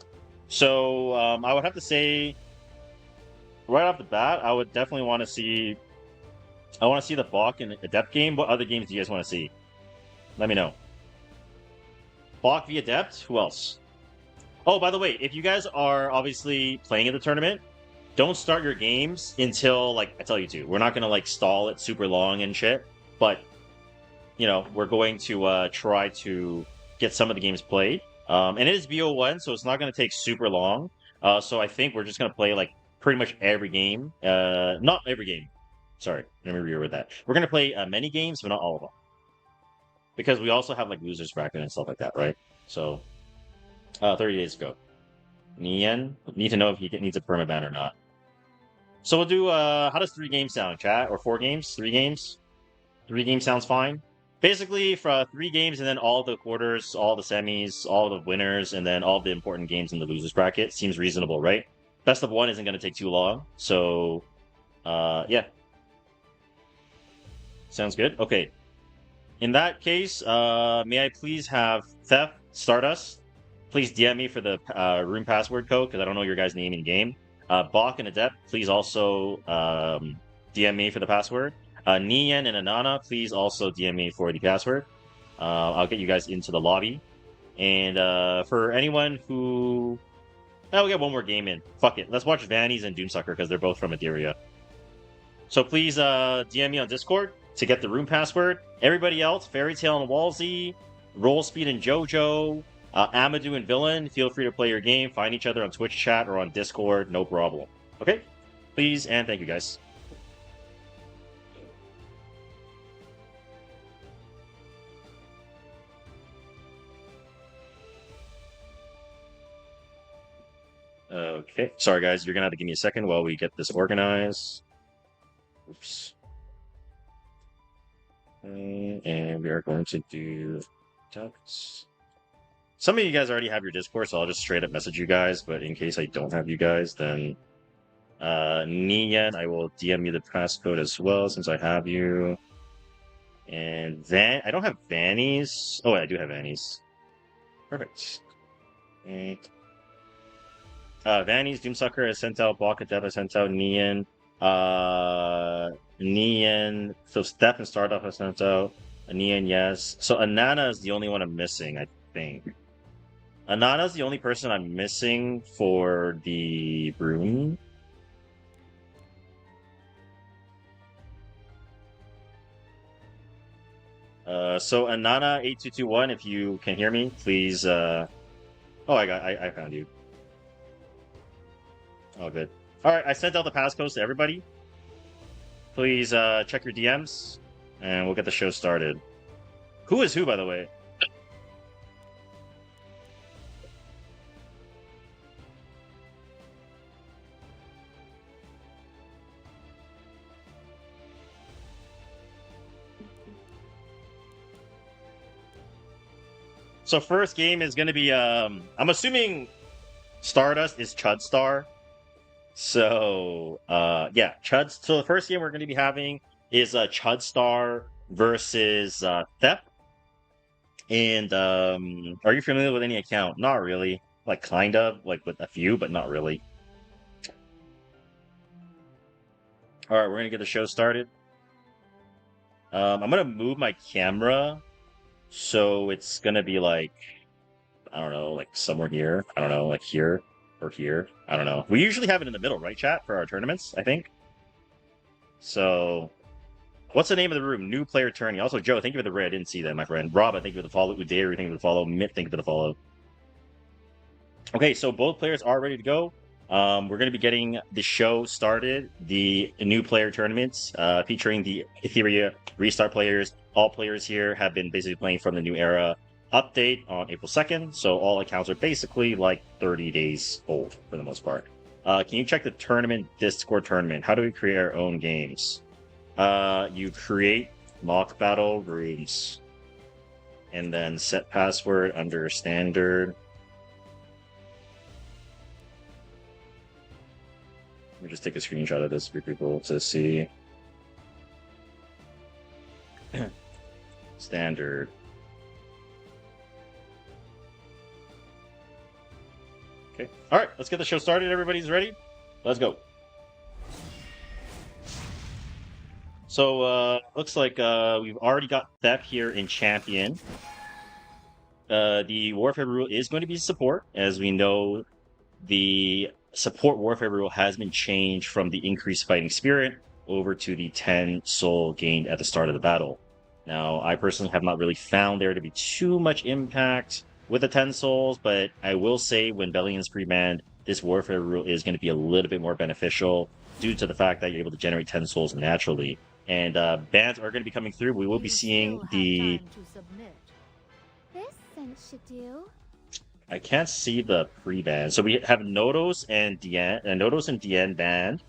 So, I would have to say, right off the bat, I would definitely want to see... I want to see the Bach and Adept game. What other games do you guys want to see? Let me know. Bach v Adept? Who else? Oh, by the way, if you guys are obviously playing in the tournament, don't start your games until, like, I tell you to. We're not going to, like, stall it super long and shit. But, we're going to try to get some of the games played. And it is BO1, so it's not going to take super long. So I think we're just going to play, like, pretty much every game. Not every game. Sorry, let me reword that. We're going to play many games, but not all of them. Because we also have, like, losers bracket and stuff like that, right? So, 30 days ago. Nian, need to know if he needs a permaban or not. So we'll do, how does 3 games sound, chat? Or 4 games? 3 games? 3 games sounds fine. Basically, for 3 games, and then all the quarters, all the semis, all the winners, and then all the important games in the losers bracket. Seems reasonable, right? Best of 1 isn't going to take too long. So, yeah. Sounds good? Okay. In that case, may I please have Theft, Stardust? Please DM me for the room password code, because I don't know your guys' name in game. Bach and Adept, please also DM me for the password. Nian and Anana, please also DM me for the password. I'll get you guys into the lobby. And for anyone who... we'll get one more game in. Fuck it. Let's watch Vannies and Doomsucker, because they're both from Etheria. So please DM me on Discord to get the room password. Everybody else, Fairy Tail and Walsey, Roll Speed and Jojo, Amadou and Villain, feel free to play your game. Find each other on Twitch chat or on Discord, no problem. Okay? Please, and thank you guys. Okay, sorry guys, you're gonna have to give me a second while we get this organized. Oops. And we are going to do ducts. Some of you guys already have your Discord, so I'll just straight up message you guys, but in case I don't have you guys, then Nian, I will DM you the passcode as well, since I have you. And then I don't have Vannies. Oh, I do have Vannies. Perfect. Okay. Vannies, Doomsucker has sent out, Bakadev has sent out, Nian. Nian, so Steph and Stardust has sent out. Nian, yes. So Anana is the only one I'm missing, I think. Anana's the only person I'm missing for the room. So Anana 8221, if you can hear me, please. Oh, I found you. Oh, good. All right, I sent out the passcodes to everybody. Please check your DMs, and we'll get the show started. Who is who, by the way? So first game is gonna be I'm assuming Stardust is Chud Star. So yeah, Chud. So the first game we're gonna be having is Chud Star versus Theft. And are you familiar with any account? Not really. Like kind of, like with a few, but not really. Alright, we're gonna get the show started. I'm gonna move my camera so it's gonna be like, I don't know, like somewhere here. I don't know, like here or here. I don't know. We usually have it in the middle, right, chat, for our tournaments, I think. So, what's the name of the room? New player tourney. Also, Joe, thank you for the raid. I didn't see that, my friend. Rob, I thank you for the follow. Udair, thank you for the follow. Mitt, thank you for the follow. Okay, so both players are ready to go. We're going to be getting the show started, the new player tournaments, featuring the Etheria restart players. All players here have been basically playing from the new era update on April 2nd, so all accounts are basically like 30 days old for the most part. Can you check the tournament Discord tournament? How do we create our own games? You create mock battle rooms, and then set password under standard. Let me just take a screenshot of this for people to see. Standard. Okay. All right, let's get the show started. Everybody's ready? Let's go. So, looks like we've already got Theft here in champion. The Warfare rule is going to be support. As we know, the support Warfare rule has been changed from the increased fighting spirit over to the 10 soul gained at the start of the battle. Now, I personally have not really found there to be too much impact with the 10 souls, but I will say when Bellion's pre-banned, this Warfare rule is going to be a little bit more beneficial due to the fact that you're able to generate 10 souls naturally. And bans are going to be coming through. We will be seeing the... This scent should do. I can't see the pre-ban. So we have Nodos and Dien banned.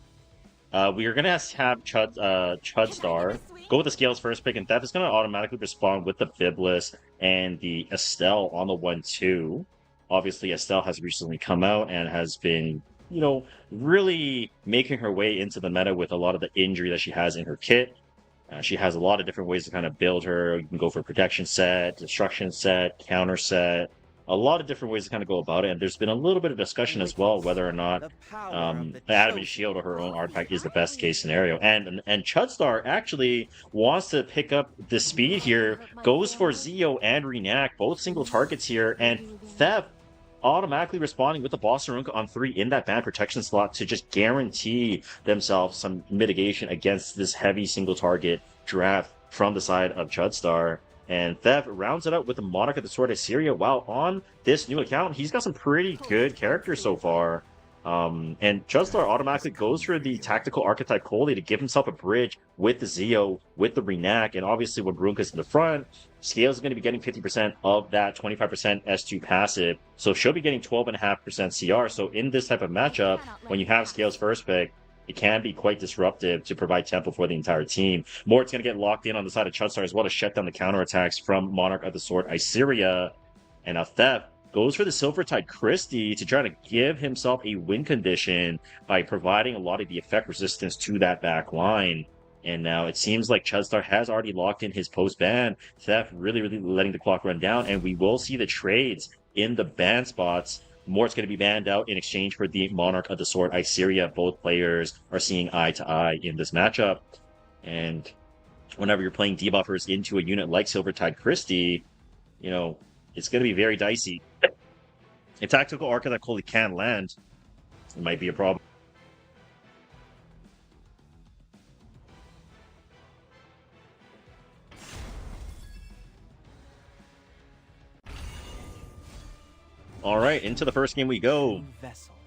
We are gonna have Chud Star go with the Scales first pick, and Theft is gonna automatically respond with the Fibless and the Estelle on the 1-2. Obviously, Estelle has recently come out and has been, you know, really making her way into the meta with a lot of the injury that she has in her kit. She has a lot of different ways to kind of build her. You can go for protection set, destruction set, counter set. A lot of different ways to kind of go about it, and there's been a little bit of discussion as well whether or not Adamant Shield or her own artifact is the best case scenario. And Chudstar actually wants to pick up the speed here, goes for Zeo and Renac, both single targets here, and Theft automatically responding with the Boss Arunca on 3 in that band protection slot to just guarantee themselves some mitigation against this heavy single target draft from the side of Chudstar. And Theft rounds it out with the Monarch of the Sword Assyria. Wow, on this new account, he's got some pretty good characters so far. And Chudstar automatically goes for the Tactical Archetype Coley to give himself a bridge with the Zeo, with the Renac, and obviously when Brunka's in the front, Scales is going to be getting 50% of that 25% S2 passive, so she'll be getting 12.5% CR. So in this type of matchup, when you have Scales first pick, it can be quite disruptive to provide tempo for the entire team. Mort's going to get locked in on the side of Chudstar as well to shut down the counterattacks from Monarch of the Sword Assyria. And now Theft goes for the Silvertide Christie to try to give himself a win condition by providing a lot of the effect resistance to that back line. And now it seems like Chudstar has already locked in his post-ban. Theft really letting the clock run down, and we will see the trades in the ban spots. Mort's going to be banned out in exchange for the Monarch of the Sword Assyria. Both players are seeing eye to eye in this matchup. And whenever you're playing debuffers into a unit like Silvertide Christie, you know, it's going to be very dicey. If Tactical Archetype Coley can land, it might be a problem. Alright, into the first game we go.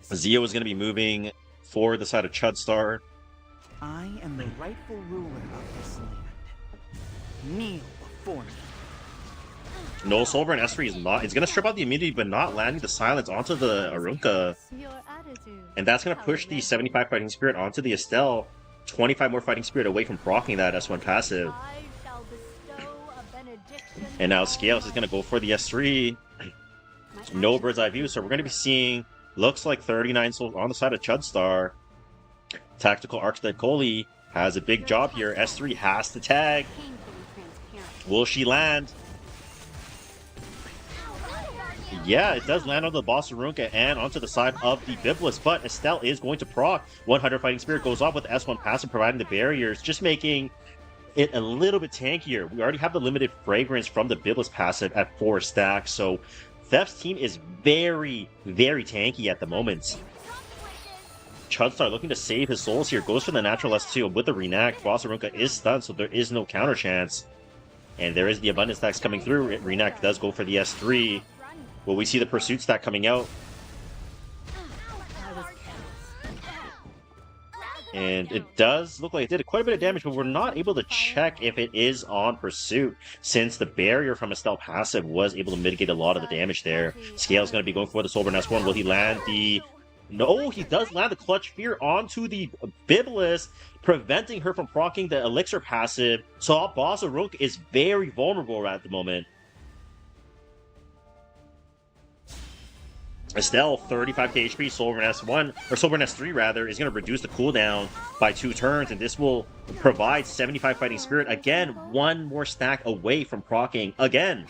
Zeo is going to be moving for the side of Chudstar. I am the rightful ruler of this land. Kneel before me. No, Solver and S3 is not. It's going to strip out the immunity, but not landing the silence onto the Arunca. And that's going to push the 75 Fighting Spirit onto the Estelle. 25 more Fighting Spirit away from proccing that S1 passive. I shall bestow a benediction And now Scales is going to go for the S3. No bird's eye view, so we're going to be seeing, looks like 39 souls on the side of Chudstar. Tactical Architect Coley has a big job here. S3 has to tag. Will she land? Yeah, it does land on the Boss Arunca and onto the side of the Biblis, but Estelle is going to proc. 100 Fighting Spirit goes off with S1 passive, providing the barriers, just making it a little bit tankier. We already have the limited fragrance from the Biblis passive at 4 stacks, so Theft's team is very, very tanky at the moment. Chudstar looking to save his souls here, goes for the natural S2 with the Reenact. Boss Arunca is stunned, so there is no counter chance. And there is the abundance stacks coming through. Reenact does go for the S3. Will we see the pursuit stack coming out? And it does look like it did quite a bit of damage, but we're not able to check if it is on pursuit, since the barrier from Estelle passive was able to mitigate a lot of the damage there. Scale's going to be going for the Soulburn S1. Will he land the... No, he does land the Clutch Fear onto the Biblis, preventing her from proccing the Elixir passive. So Boss Arunca is very vulnerable at the moment. Estelle, 35k HP, Soulburn S1, or Soulburn S3 rather, is going to reduce the cooldown by 2 turns, and this will provide 75 Fighting Spirit. Again, 1 more stack away from proccing again.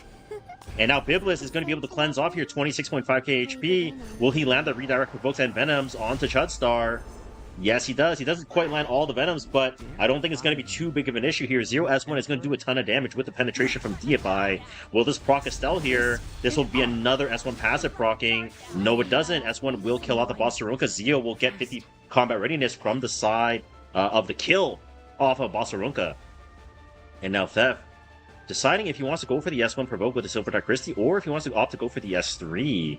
And now Biblis is going to be able to cleanse off here, 26.5k HP. Will he land the redirect provokes and venoms onto Chudstar? Yes, he does. He doesn't quite land all the venoms, but I don't think it's going to be too big of an issue here. 0 S1 is going to do a ton of damage with the penetration from DFI. Will this proc Estelle here? This will be another S1 passive procking. No, it doesn't. S1 will kill out the Boss Arunca. Zio will get 50 combat readiness from the side of the kill off of Boss Arunca. And now Theft deciding if he wants to go for the S1 provoke with the Silver Dark Christie, or if he wants to opt to go for the S3.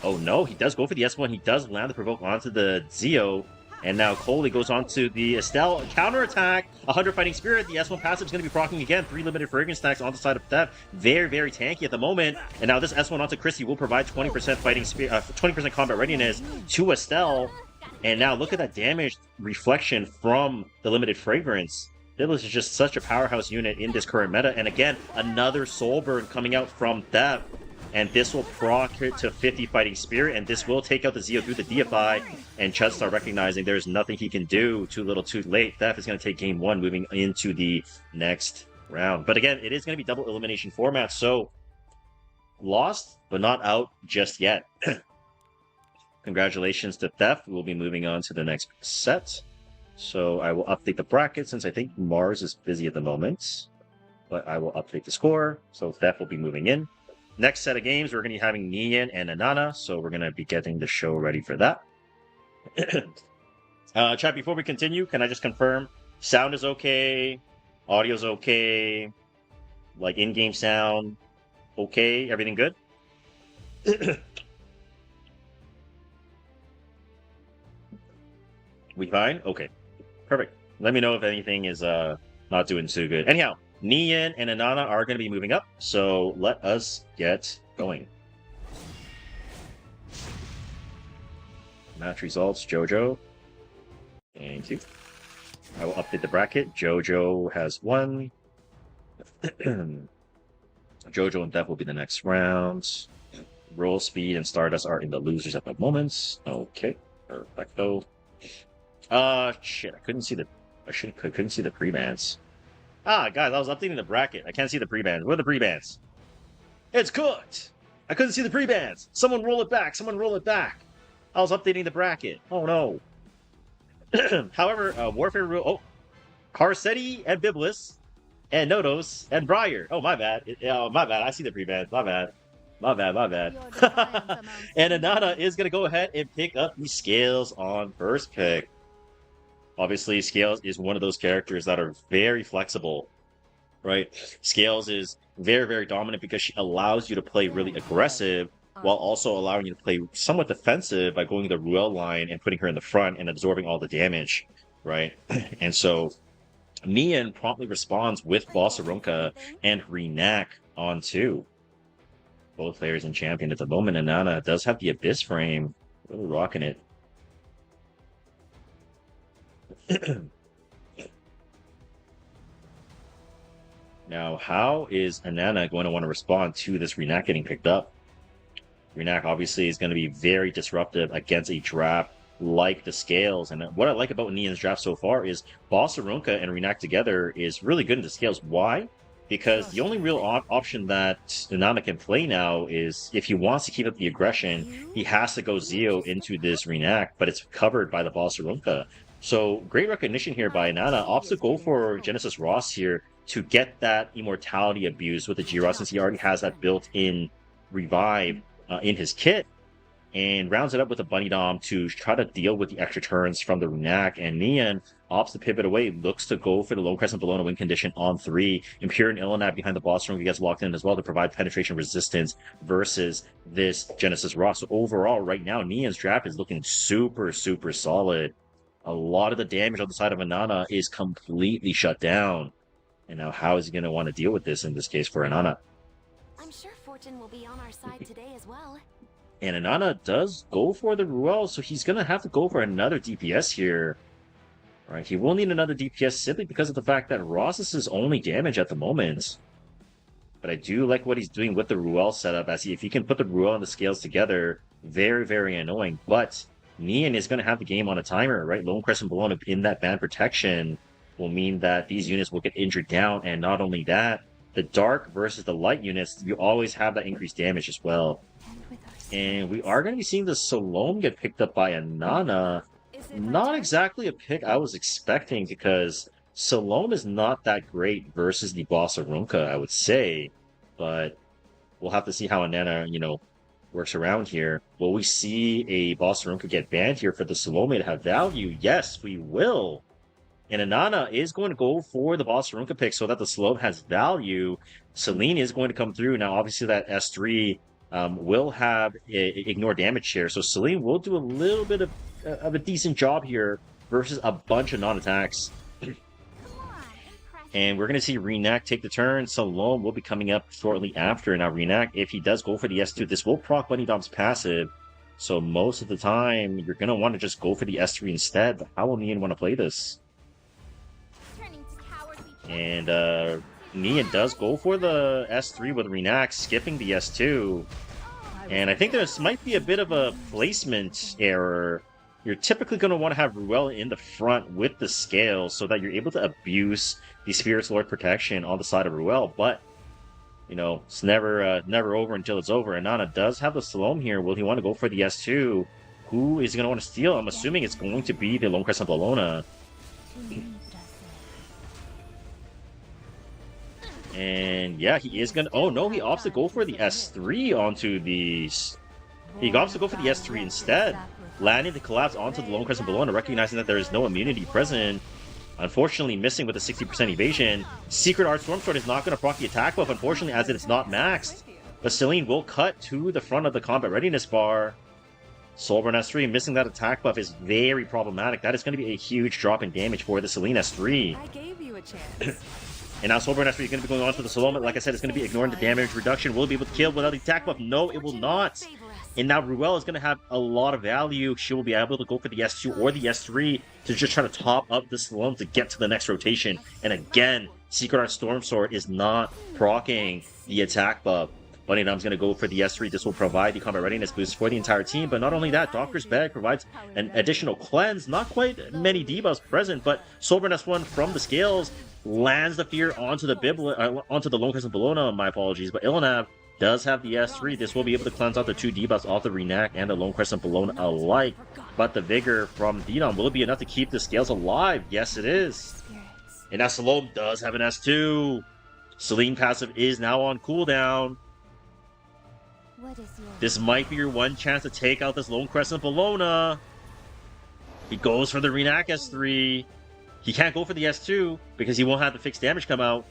Oh no, he does go for the S1. He does land the provoke onto the Zio. And now Coley goes on to the Estelle counterattack. 100 Fighting Spirit. The S1 passive is going to be proccing again. 3 limited fragrance stacks on the side of Theft. Very, very tanky at the moment. And now this S1 onto Christie will provide 20% fighting spirit, 20% combat readiness to Estelle. And now look at that damage reflection from the limited fragrance. Biblis is just such a powerhouse unit in this current meta. And again, another Soul Burn coming out from Theft. And this will proc it to 50 Fighting Spirit, and this will take out the Zio through the DFI, and Chudstar recognizing there's nothing he can do. Too little, too late. Theft is going to take game 1, moving into the next round. But again, it is going to be double elimination format, so lost, but not out just yet. Congratulations to Theft. We'll be moving on to the next set. So I will update the bracket, since I think Mars is busy at the moment. But I will update the score, so Theft will be moving in. Next set of games, we're going to be having Nian and Anana, so we're going to be getting the show ready for that. Chat, before we continue, can I just confirm sound is okay, audio's okay, like in-game sound, okay, everything good? We fine? Okay, perfect. Let me know if anything is not doing too good. Anyhow, Nian and Anana are going to be moving up, so let us get going. Match results, Jojo. Thank you. I will update the bracket. Jojo has 1. Jojo and Death will be the next round. Roll Speed and Stardust are in the losers at the moment. Okay, perfecto. Shit, I couldn't see the pre-bans. Ah, guys, I was updating the bracket. I can't see the pre-bans. Where are the pre-bans? It's cooked! I couldn't see the pre-bans. Someone roll it back. Someone roll it back. I was updating the bracket. Oh, no. However, Warfare Rule... Oh. Carcetti and Biblis and Nodos and Briar. Oh, my bad. My bad. I see the pre-bans. My bad. My bad. And Anana is going to go ahead and pick up the Scales on first pick. Obviously, Scales is one of those characters that are very flexible, right? Scales is very, very dominant because she allows you to play really aggressive while also allowing you to play somewhat defensive by going the Ruel line and putting her in the front and absorbing all the damage, right? And so Nian promptly responds with Boss Arunca and Reenact on 2. Both players in champion at the moment, and Nana does have the Abyss frame. Really rocking it. Now, how is Anana going to want to respond to this Renak getting picked up? Renak obviously is going to be very disruptive against a draft like the Scales. And what I like about Nian's draft so far is Bossarunka and Renak together is really good in the Scales. Why? Because the only real option that Anana can play now is if he wants to keep up the aggression, he has to go Zeo into this Renak, but it's covered by the Bossarunka. So great recognition here by Anana. Opts to go for Genesis Ross here to get that immortality abuse with the G-Ross, since he already has that built-in revive in his kit, and rounds it up with a Bunny Dom to try to deal with the extra turns from the Renak. And Nian opts to pivot away, looks to go for the Lone Crescent Bellona win condition on 3. Impure and Illinab behind the boss room gets locked in as well to provide penetration resistance versus this Genesis Ross. So overall, right now, Nian's draft is looking super, super solid. A lot of the damage on the side of Anana is completely shut down. And now how is he going to want to deal with this in this case for Anana? I'm sure fortune will be on our side today as well. And Anana does go for the Ruel, so he's going to have to go for another DPS here. All right, he will need another DPS simply because of the fact that Ross is his only damage at the moment. But I do like what he's doing with the Ruel setup, as if he can put the Ruel and the Scales together, very, very annoying. But Nian is going to have the game on a timer, right? Lone Crescent Bellona in that band protection will mean that these units will get injured down, and not only that, the dark versus the light units, you always have that increased damage as well. And we are going to be seeing the Salome get picked up by Anana. Not exactly a pick I was expecting, because Salome is not that great versus the Bossarunka, I would say. But we'll have to see how Anana, works around here. Will we see a Bossarunka get banned here for the Salome to have value? Yes, we will. And Anana is going to go for the Bossarunka pick so that the Salome has value. Celine is going to come through. Now, obviously, that S3 will have ignore damage share. So Celine will do a little bit of a decent job here versus a bunch of non-attacks. And we're going to see Renak take the turn. Salome will be coming up shortly after. Now, Renak, if he does go for the S2, this will proc Bunny Dom's passive. So most of the time, you're going to want to just go for the S3 instead. But how will Nian want to play this? And Nian does go for the S3 with Renak, skipping the S2. And I think this might be a bit of a placement error. You're typically going to want to have Ruel in the front with the Scales so that you're able to abuse the Spirit's Lord protection on the side of Ruel. But, it's never over until it's over. And Anana does have the Salome here. Will he want to go for the S2? Who is he going to want to steal? I'm assuming it's going to be the Lone Crescent Bellona. And yeah, he is going to... Oh, no, he opts to go for the S3 onto the... He opts to go for the S3 instead, landing the collapse onto the Lone Crescent Bellona, recognizing that there is no immunity present. Unfortunately, missing with a 60% evasion. Secret Art Stormsword is not going to proc the attack buff, unfortunately, as it is not maxed. But Celine will cut to the front of the combat readiness bar. Soulburn S3 missing that attack buff is very problematic. That is going to be a huge drop in damage for the Celine S3. I gave you a chance. And now Soulburn S3 is going to be going on for the Salome. Like I said, it's going to be ignoring the damage reduction. Will it be able to kill without the attack buff? No, it will not. And now Ruel is going to have a lot of value. She will be able to go for the S2 or the S3 to just try to top up the Salome to get to the next rotation. And again, Secret Art Stormsword is not proccing the attack buff. Bunny Dom's going to go for the S3. This will provide the combat readiness boost for the entire team. But not only that, Doctor's Bag provides an additional cleanse. Not quite many debuffs present, but Soulburn S1 from the Scales lands the fear onto the onto the Lone Crescent Bellona. My apologies, but Illinab does have the S3. This will be able to cleanse out the 2 debuffs off the Renak and the Lone Crescent Bellona alike. But the Vigor from D-Dom, will it be enough to keep the Scales alive? Yes, it is. And now Salome does have an S2. Celine passive is now on cooldown. This might be your one chance to take out this Lone Crescent Bellona. He goes for the Renak S3. He can't go for the S2 because he won't have the fixed damage come out.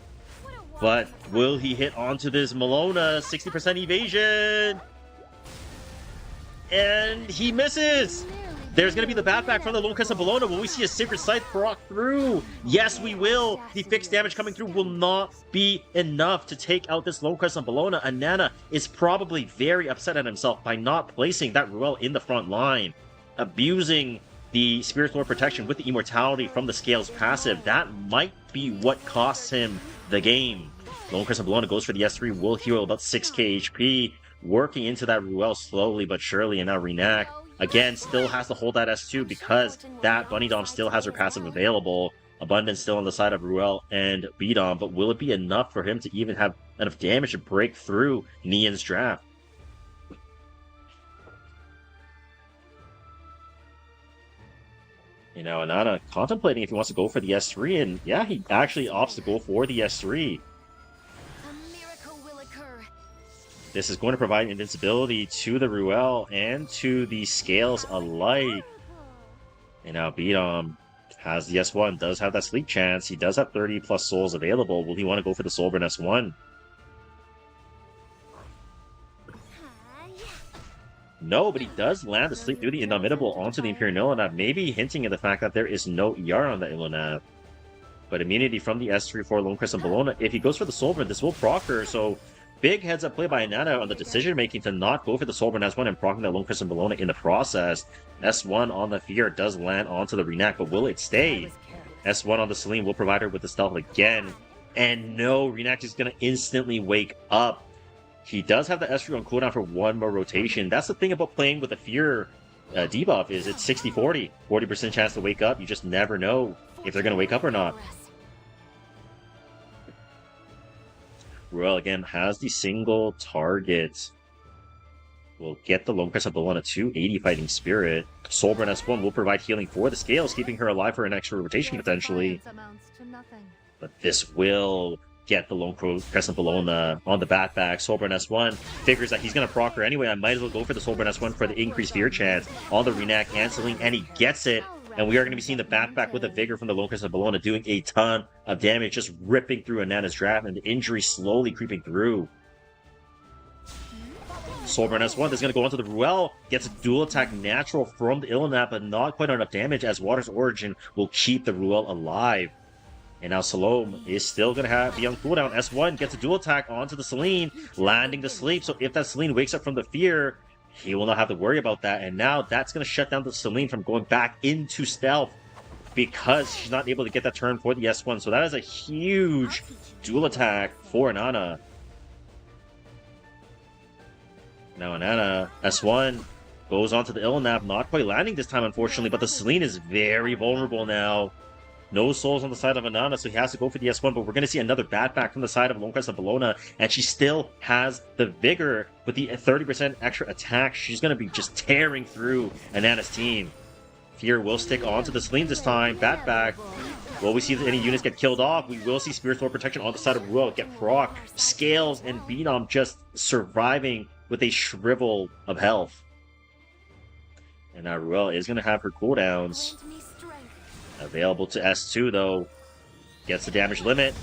But will he hit onto this Bellona? 60% evasion! And he misses! There's going to be the batback from the Lone Crescent Bellona. Will we see a Sacred Scythe proc through? Yes, we will. The fixed damage coming through will not be enough to take out this Lone Crescent Bellona. Anana is probably very upset at himself by not placing that Ruel in the front line. Abusing the Spirit Lord protection with the immortality from the Scales passive. That might be what costs him the game. Lone Crescent Bologna goes for the S3, will heal about 6k HP, working into that Ruel slowly but surely, and now Renak, again, still has to hold that S2 because that Bunny Dom still has her passive available. Abundance still on the side of Ruel and Beedom, but will it be enough for him to even have enough damage to break through Nian's draft? You know, Anana contemplating if he wants to go for the S3, and yeah, he actually opts to go for the S3. A miracle will occur. This is going to provide invincibility to the Ruel and to the Scales alike. And now Beedom has the S1, does have that sleep chance. He does have 30 plus souls available. Will he want to go for the Soulburn S1? No, but he does land the Sleep through the Indomitable onto the Imperial Ilonav, maybe hinting at the fact that there is no ER on the Ilonav. But immunity from the S3 for Lone Crescent Bologna. If he goes for the Soulburn, this will proc her, so big heads up play by Nana on the decision-making to not go for the Soulburn S1 and procking that Lone Crescent Bologna in the process. S1 on the Fear does land onto the Renak, but will it stay? S1 on the Celine will provide her with the Stealth again. And no, Renak is going to instantly wake up. He does have the S3 on cooldown for one more rotation. That's the thing about playing with the Fear debuff, is it's 60-40. 40% chance to wake up. You just never know if they're going to wake up or not. Ruel again has the single target. Will get the Lone Crescent Bologna to 80 Fighting Spirit. Soulburn S1 will provide healing for the Scales, keeping her alive for an extra rotation potentially. But this will get the Lone Crescent Bologna on the back. Soulburn S1 figures that he's going to proc her anyway. I might as well go for the Soulburn S1 for the increased fear chance on the Renak and Celine, and he gets it. And we are going to be seeing the backpack with a Vigor from the Lone Crescent Bologna doing a ton of damage, just ripping through Anana's draft, and the injury slowly creeping through. Soulburn S1 is going to go onto the Ruel, gets a dual attack natural from the Ilonav, but not quite enough damage as Water's Origin will keep the Ruel alive. And now Salome is still going to be on cooldown. S1 gets a dual attack onto the Celine, landing to sleep. So if that Celine wakes up from the Fear, he will not have to worry about that. And now that's going to shut down the Celine from going back into stealth because she's not able to get that turn for the S1. So that is a huge dual attack for Anana. Now Anana, S1, goes onto the Ilonav, not quite landing this time, unfortunately, but the Celine is very vulnerable now. No souls on the side of Anana, so he has to go for the S1, but we're going to see another back from the side of Lone Crescent Bologna, and she still has the Vigor with the 30% extra attack. She's going to be just tearing through Anana's team. Fear will stick onto the Celine this time. Back. Will we see any units get killed off? We will see Spirit Sword Protection on the side of Ruel get proc. Scales and Beedom just surviving with a shrivel of health. And now Ruel is going to have her cooldowns available to S2, though. Gets the damage limit.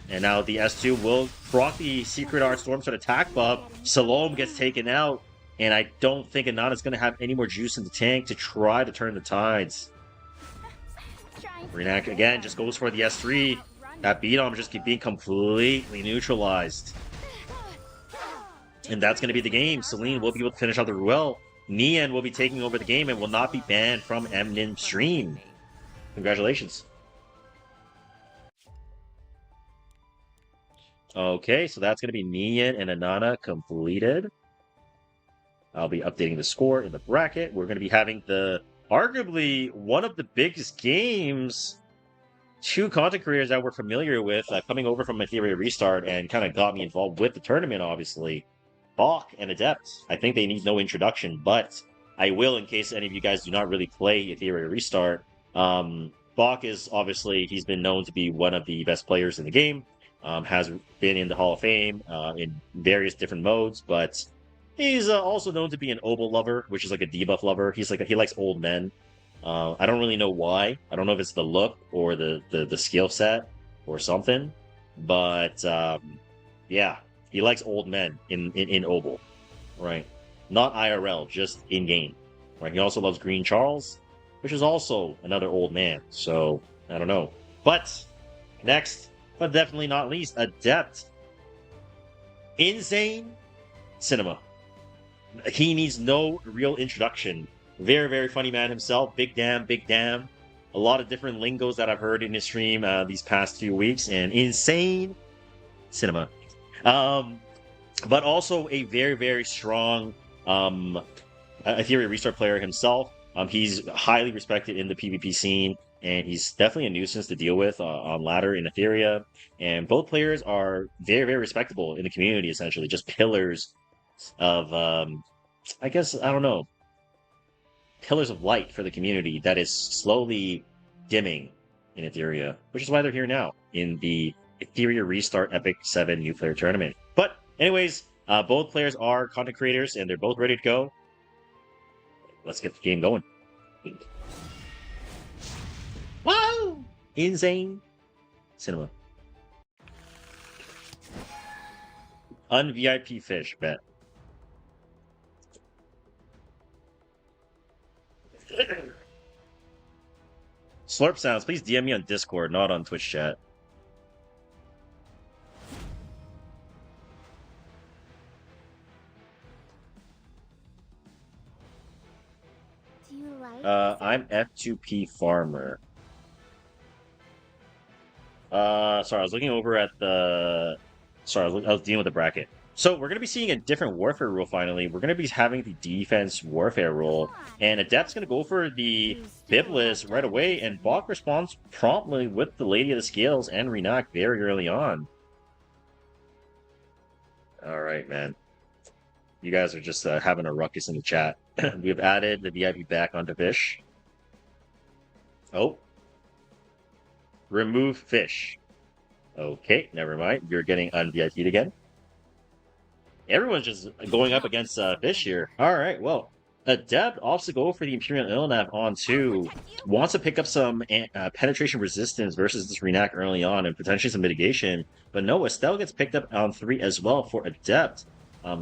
And now the S2 will proc the Secret Art Stormsword attack buff. Salome gets taken out. And I don't think Anana's going to have any more juice in the tank to try to turn the tides. Renak again just goes for the S3. That Beedom just keep being completely neutralized. And that's going to be the game. Celine will be able to finish out the Ruel. Nian will be taking over the game and will not be banned from MNIM stream. Congratulations. Okay, so that's going to be Nian and Anana completed. I'll be updating the score in the bracket. We're going to be having arguably one of the biggest games. Two content creators that we're familiar with coming over from Ethereum Restart and kind of got me involved with the tournament, obviously. Bach and Adept. I think they need no introduction, but I will in case any of you guys do not really play Ethereum Restart. Bach is obviously, he's been known to be one of the best players in the game. Has been in the Hall of Fame in various different modes, but he's also known to be an Obel lover, which is like a debuff lover. He likes old men. I don't really know why. I don't know if it's the look or the skill set or something, but yeah, he likes old men in Obel, right? Not IRL, just in game, right? He also loves Green Charles, which is also another old man. So I don't know. But next, but definitely not least, Adept. Insane cinema. He needs no real introduction. Very, very funny man himself. Big damn, big damn. A lot of different lingos that I've heard in his stream these past few weeks. And insane cinema. But also a very, very strong Ethereal Restart player himself. He's highly respected in the PvP scene, and he's definitely a nuisance to deal with on ladder in Etheria. And both players are very, very respectable in the community, essentially. Just pillars of, I guess, I don't know, pillars of light for the community that is slowly dimming in Etheria, which is why they're here now in the Etheria Restart Epic 7 New Player Tournament. But anyways, both players are content creators, and they're both ready to go. Let's get the game going. Wow! Insane cinema. Un-VIP fish, bet. Slurp sounds, please DM me on Discord, not on Twitch chat. Do you like I'm F2P farmer. Sorry, I was looking over at the... Sorry, I was dealing with the bracket. So we're going to be seeing a different warfare rule finally. We're going to be having the defense warfare rule. And Adept's going to go for the Biblis right away. And Bach responds promptly with the Lady of the Scales and Renak very early on. Alright, man. You guys are just having a ruckus in the chat. We've added the VIP back onto fish. Oh. Remove fish. Okay, never mind. You're getting un-VIP'd again. Everyone's just going up against fish here. Alright, well. Adept opts to go for the Imperial Ilnap on 2. Wants to pick up some penetration resistance versus this Renak early on and potentially some mitigation. But no, Estelle gets picked up on 3 as well for Adept.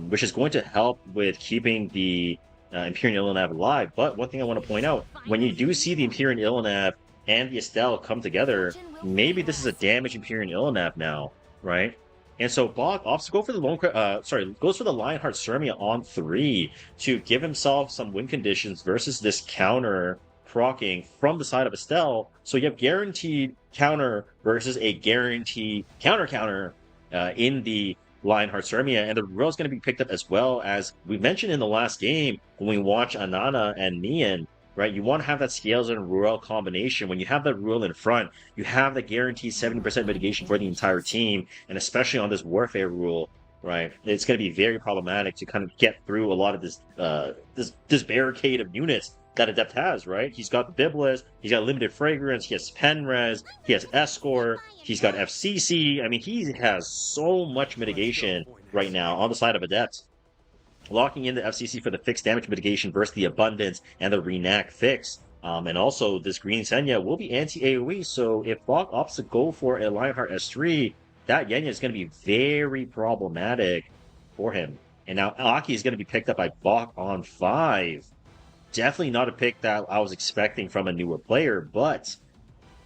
Which is going to help with keeping the Imperial Ilnap alive. But one thing I want to point out, when you do see the Imperial Ilnap and the Estelle come together, maybe this is a damaged Imperial Ilnap now, right? And so Bach opts to go for the goes for the Lionheart Sermia on 3 to give himself some win conditions versus this counter proccing from the side of Estelle. So you have guaranteed counter versus a guaranteed counter in the Lionheart Sermia, and the Ruel is going to be picked up as well. As we mentioned in the last game when we watch Anana and Nian, right? You want to have that Scales and Ruel combination. When you have that Ruel in front, you have the guaranteed 70% mitigation for the entire team, and especially on this Warfare rule, right? It's going to be very problematic to kind of get through a lot of this this barricade of units that Adept has, right? He's got the Biblis, he's got Limited Fragrance, he has Penres, he has Escort, he's got FCC. I mean, he has so much mitigation right now on the side of Adept. Locking in the FCC for the fixed damage mitigation versus the Abundance and the Renak fix. And also, this Green Senya will be anti-AoE, so if Bach opts to go for a Lionheart S3, that Yenya is going to be very problematic for him. And now Aki is going to be picked up by Bach on 5. Definitely not a pick that I was expecting from a newer player, but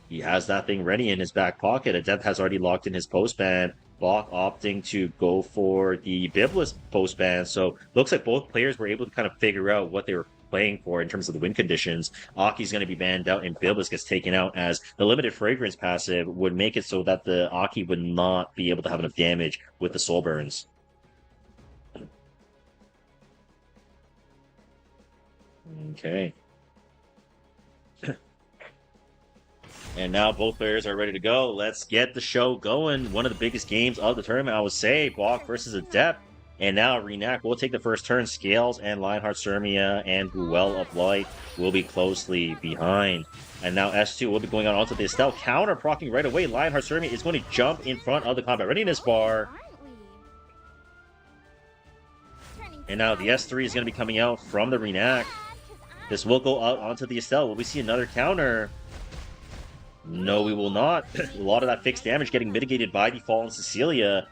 he has that thing ready in his back pocket. Adept has already locked in his post-ban. Bach opting to go for the Biblis post-ban, so looks like both players were able to kind of figure out what they were playing for in terms of the win conditions. Aki's going to be banned out and Biblis gets taken out, as the Limited Fragrance passive would make it so that the Aki would not be able to have enough damage with the Soul Burns. Okay. And now both players are ready to go. Let's get the show going. One of the biggest games of the tournament, I would say. Bach versus Adept. And now Renak will take the first turn. Scales and Lionheart Sermia and Ruel of Light will be closely behind. And now S2 will be going on onto the Estelle. Counter proccing right away. Lionheart Sermia is going to jump in front of the combat readiness bar. And now the S3 is going to be coming out from the Renak. This will go out onto the Estelle. Will we see another counter? No, we will not. A lot of that fixed damage getting mitigated by the Fallen Cecilia.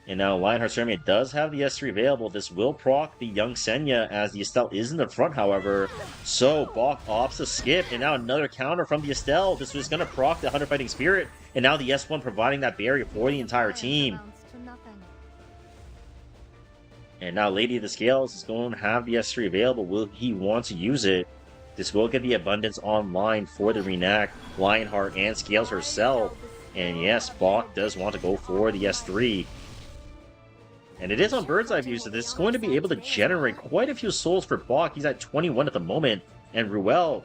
And now Lionheart Sermia does have the S3 available. This will proc the Young Senya as the Estelle is in the front, however. So Bach opts to skip, and now another counter from the Estelle. This was going to proc the Hunter Fighting Spirit, and now the S1 providing that barrier for the entire team. And now Lady of the Scales is going to have the S3 available. Will he want to use it? This will get the Abundance online for the Renak, Lionheart, and Scales herself. And yes, Bach does want to go for the S3. And it is on bird's eye view, so this is going to be able to generate quite a few souls for Bach. He's at 21 at the moment, and Ruel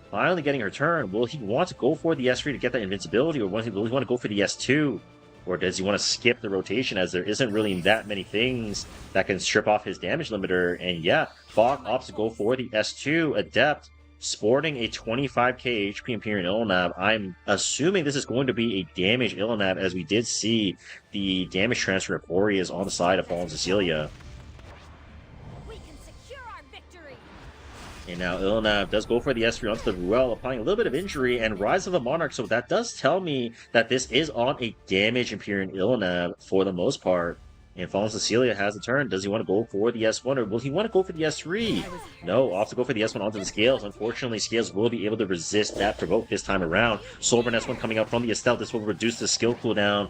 finally getting her turn. Will he want to go for the S3 to get that invincibility, or will he want to go for the S2? Or does he want to skip the rotation, as there isn't really that many things that can strip off his damage limiter? And yeah, Bach opts to go for the S2 Adept, sporting a 25k HP Imperial Illinab. I'm assuming this is going to be a damage Illinab, as we did see the damage transfer of Boreas on the side of Fallen Cecilia. We can secure our victory. And now Illinab does go for the S3 onto the Ruel, applying a little bit of injury, and Rise of the Monarch, so that does tell me that this is on a damage Imperial Illinab for the most part. And Fallen Cecilia has a turn. Does he want to go for the S1, or will he want to go for the S3? No, off to go for the S1 onto the Scales. Unfortunately, Scales will be able to resist that provoke this time around. Soulburn S1 coming out from the Estelle. This will reduce the skill cooldown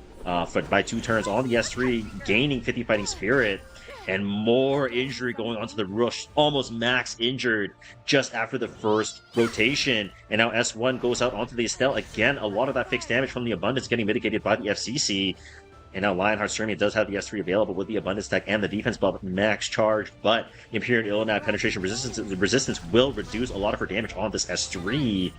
by 2 turns on the S3, gaining 50 Fighting Spirit. And more injury going onto the Rush, almost max injured just after the first rotation. And now S1 goes out onto the Estelle. Again, a lot of that fixed damage from the Abundance getting mitigated by the FCC. And now Lionheart Sturmia does have the S3 available with the Abundance deck and the defense buff max charge, but Imperial Illinab penetration resistance will reduce a lot of her damage on this S3.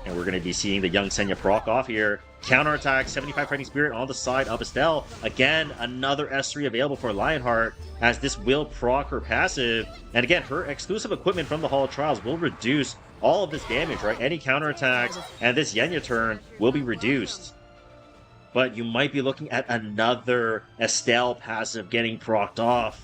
And we're going to be seeing the young Senya proc off here. Counterattack, 75 Fighting Spirit on the side of Estelle. Again, another S3 available for Lionheart, as this will proc her passive. And again, her exclusive equipment from the Hall of Trials will reduce all of this damage, right? Any counterattacks and this Yenya turn will be reduced. But you might be looking at another Estelle passive getting procced off.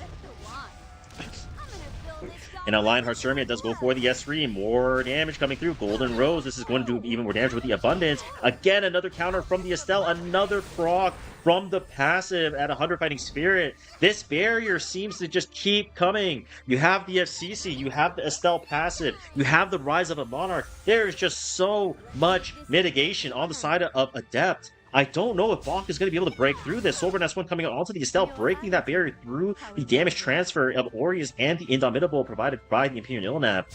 And now Lionheart Sturmia does go for the S3. More damage coming through. Golden Rose. This is going to do even more damage with the Abundance. Again, another counter from the Estelle. Another proc from the passive at 100 Fighting Spirit. This barrier seems to just keep coming. You have the FCC. You have the Estelle passive. You have the Rise of a Monarch. There is just so much mitigation on the side of Adept. I don't know if Bach is going to be able to break through this. Soulburn S1 coming out onto the Estelle, breaking that barrier through the damage transfer of Aureus and the Indomitable provided by the Imperial Illinab.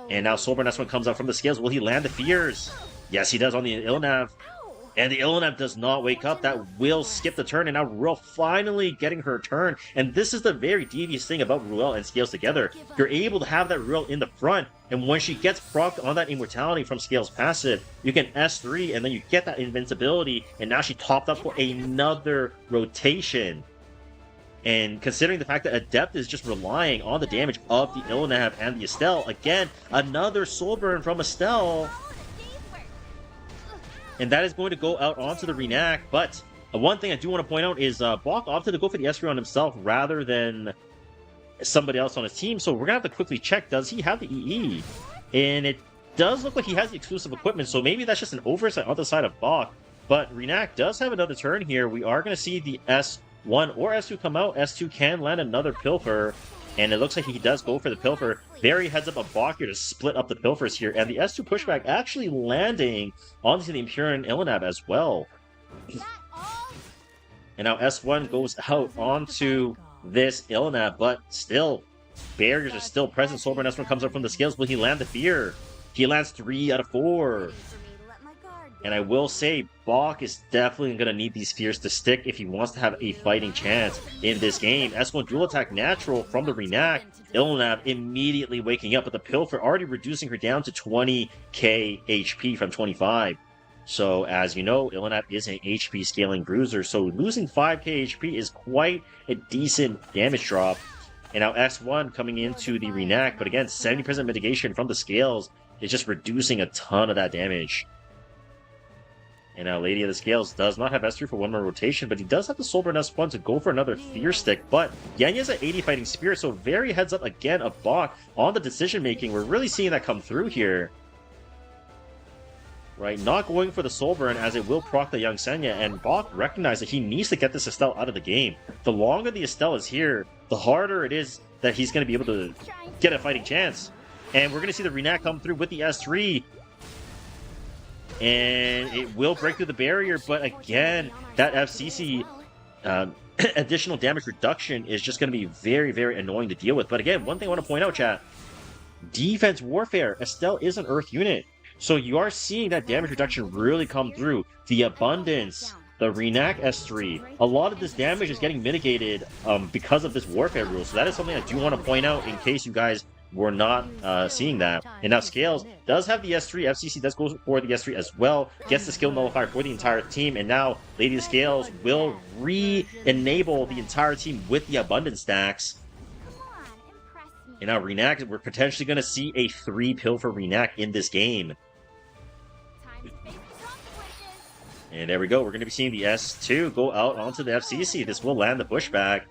And now Soulburn S1 comes out from the Scales. Will he land the Fears? Yes, he does on the Illinab. And the Illinab does not wake up. That will skip the turn. And now Ruel finally getting her turn. And this is the very devious thing about Ruel and Scales together. You're able to have that Ruel in the front. And when she gets procced on that Immortality from Scales passive, you can S3 and then you get that invincibility. And now she topped up for another rotation. And considering the fact that Adept is just relying on the damage of the Illinab and the Estelle, again, another Soul Burn from Estelle. And that is going to go out onto the Renac. But one thing I do want to point out is Bach opted to go for the S3 on himself rather than somebody else on his team. So we're going to have to quickly check, does he have the EE? And it does look like he has the exclusive equipment. So maybe that's just an oversight on the side of Bach. But Renac does have another turn here. We are going to see the S1 or S2 come out. S2 can land another Pilfer. And it looks like he does go for the Pilfer. Very heads up of Bach here to split up the Pilfers here. And the S2 pushback actually landing onto the Imperial Illinab as well. And now S1 goes out onto this Illinab, but still, barriers are still present. Soulburn S1 comes up from the Scales. Will he land the Fear? He lands 3 out of 4. And I will say, Bach is definitely going to need these Fears to stick if he wants to have a fighting chance in this game. S1 dual attack natural from the Renac. Illinab immediately waking up, but the Pilfer already reducing her down to 20k HP from 25. So, as you know, Illinab is an HP scaling bruiser, so losing 5k HP is quite a decent damage drop. And now S1 coming into the Renac, but again, 70% mitigation from the Scales is just reducing a ton of that damage. And now Lady of the Scales does not have S3 for one more rotation, but he does have the Soulburn S1 to go for another Fear Stick. But Yenya's at 80 Fighting Spirit, so very heads up again of Bach on the decision making. We're really seeing that come through here. Right, not going for the Soulburn as it will proc the young Senya, and Bach recognized that he needs to get this Estelle out of the game. The longer the Estelle is here, the harder it is that he's going to be able to get a fighting chance. And we're going to see the Renac come through with the S3. And it will break through the barrier, but again, that FCC additional damage reduction is just going to be very, very annoying to deal with. But again, one thing I want to point out, chat, defense warfare, Estelle is an Earth unit. So you are seeing that damage reduction really come through. The Abundance the Reenact S3. A lot of this damage is getting mitigated because of this warfare rule. So that is something I do want to point out in case you guys were not seeing that. And now Scales does have the S3. FCC does go for the S3 as well. Gets the skill nullifier for the entire team. And now Lady of Scales will re-enable the entire team with the abundance stacks. And now Reenact, we're potentially going to see a 3-pill for Reenact in this game. And there we go. We're going to be seeing the S2 go out onto the FCC. This will land the pushback.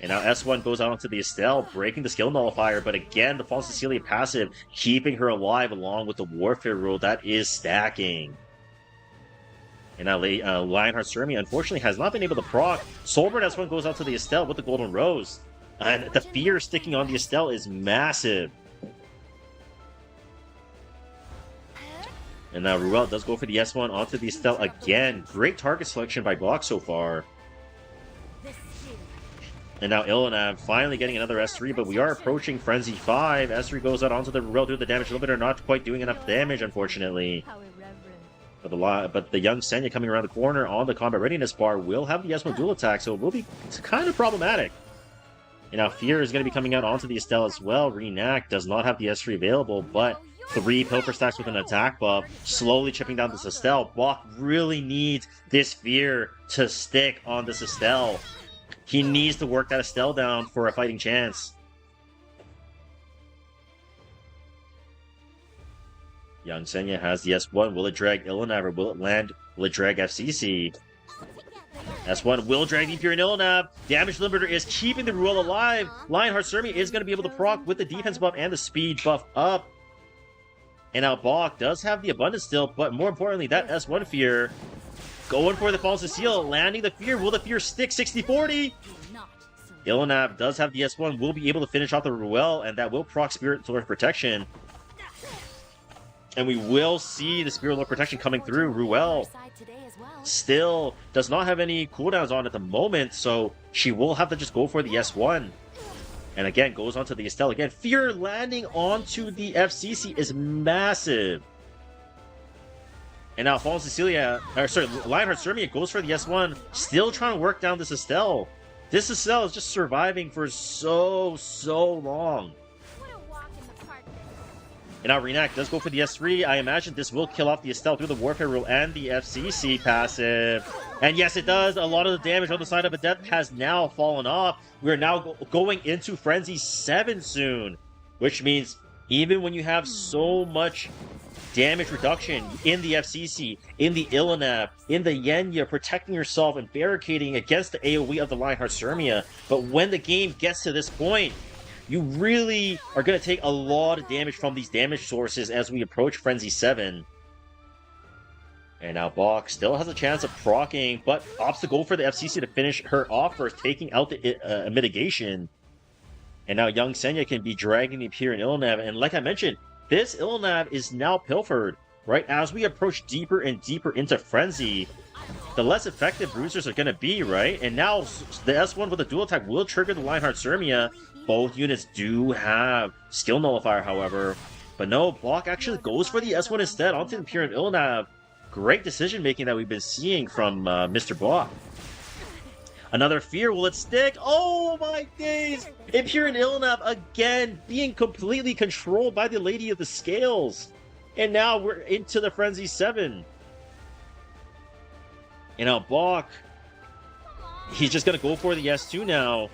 And now S1 goes out onto the Estelle, breaking the skill nullifier. But again, the False Cecilia passive, keeping her alive along with the Warfare rule. That is stacking. And now Lionheart Ceremony, unfortunately, has not been able to proc. Soulburn S1 goes out to the Estelle with the Golden Rose. And the fear sticking on the Estelle is massive. And now Ruel does go for the S1 onto the Estelle again. Great target selection by Block so far. And now Ilanav finally getting another S3, but we are approaching Frenzy 5. S3 goes out onto the Ruel, doing the damage limiter, not quite doing enough damage, unfortunately. But the young Senya coming around the corner on the combat readiness bar will have the S1 dual attack, so it will be kind of problematic. And now Fear is going to be coming out onto the Estelle as well. Reenact does not have the S3 available, but 3 Pilfer stacks with an attack buff, slowly chipping down this Estelle. Block really needs this Fear to stick on this Estelle. He needs to work that Estelle down for a fighting chance. Young Senya has the S1. Will it drag Ilanav or will it land? Will it drag FCC? S1 will drag the Imperial Ilanav. Damage limiter is keeping the Ruel alive. Lionheart Ceremony is going to be able to proc with the defense buff and the speed buff up. And now Bach does have the abundance still, but more importantly, that S1 Fear going for the False Cecile, landing the Fear. Will the Fear stick 60-40? Ilanav does have the S1, will be able to finish off the Ruel, and that will proc Spirit Lord Protection. And we will see the Spirit Lord Protection coming through. Ruel still does not have any cooldowns on at the moment, so she will have to just go for the S1. And again, goes onto the Estelle again. Fear landing onto the FCC is massive. And now Fallen Cecilia, Lionheart Ceremony goes for the S1, still trying to work down this Estelle. This Estelle is just surviving for so long. And now Reenact does go for the S3. I imagine this will kill off the Estelle through the Warfare rule and the FCC passive. And yes, it does. A lot of the damage on the side of Adept has now fallen off. We're now going into Frenzy 7 soon. Which means even when you have so much damage reduction in the FCC, in the Ilanav, in the Yenya, protecting yourself and barricading against the AoE of the Lionheart Ceremia, but when the game gets to this point, you really are going to take a lot of damage from these damage sources as we approach Frenzy 7. And now Bach still has a chance of proccing, but opts to go for the FCC to finish her off first, taking out the mitigation. And now young Senya can be dragging the Imperial Ilanav, and like I mentioned, this Ilanav is now pilfered, right? As we approach deeper and deeper into Frenzy, the less effective bruisers are going to be, right? And now the S1 with the dual attack will trigger the Lionheart Ceremia. Both units do have skill nullifier, however. But no, Block actually goes for the S1 instead onto the Imperial Ilanav. Great decision making that we've been seeing from Mr. Block. Another Fear, will it stick? Oh my days! Imperial Ilanav again being completely controlled by the Lady of the Scales. And now we're into the Frenzy 7. And now Block, he's just going to go for the S2 now.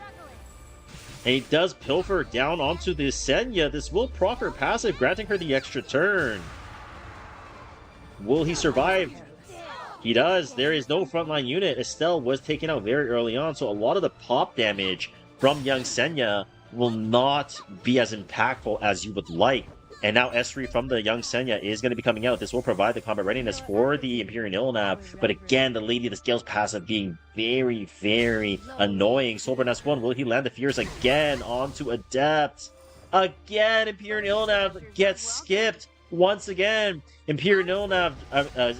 And he does pilfer down onto the Senya. This will proc her passive, granting her the extra turn. Will he survive? He does. There is no frontline unit. Estelle was taken out very early on, so a lot of the pop damage from young Senya will not be as impactful as you would like. And now S3 from the young Senya is going to be coming out. This will provide the combat readiness for the Imperial Ilanav. But again, the Lady of the Scales passive being very annoying. Soulburn S1, will he land the Fears again onto Adept? Again, Imperial Ilanav gets skipped. Once again, Imperial Ilanav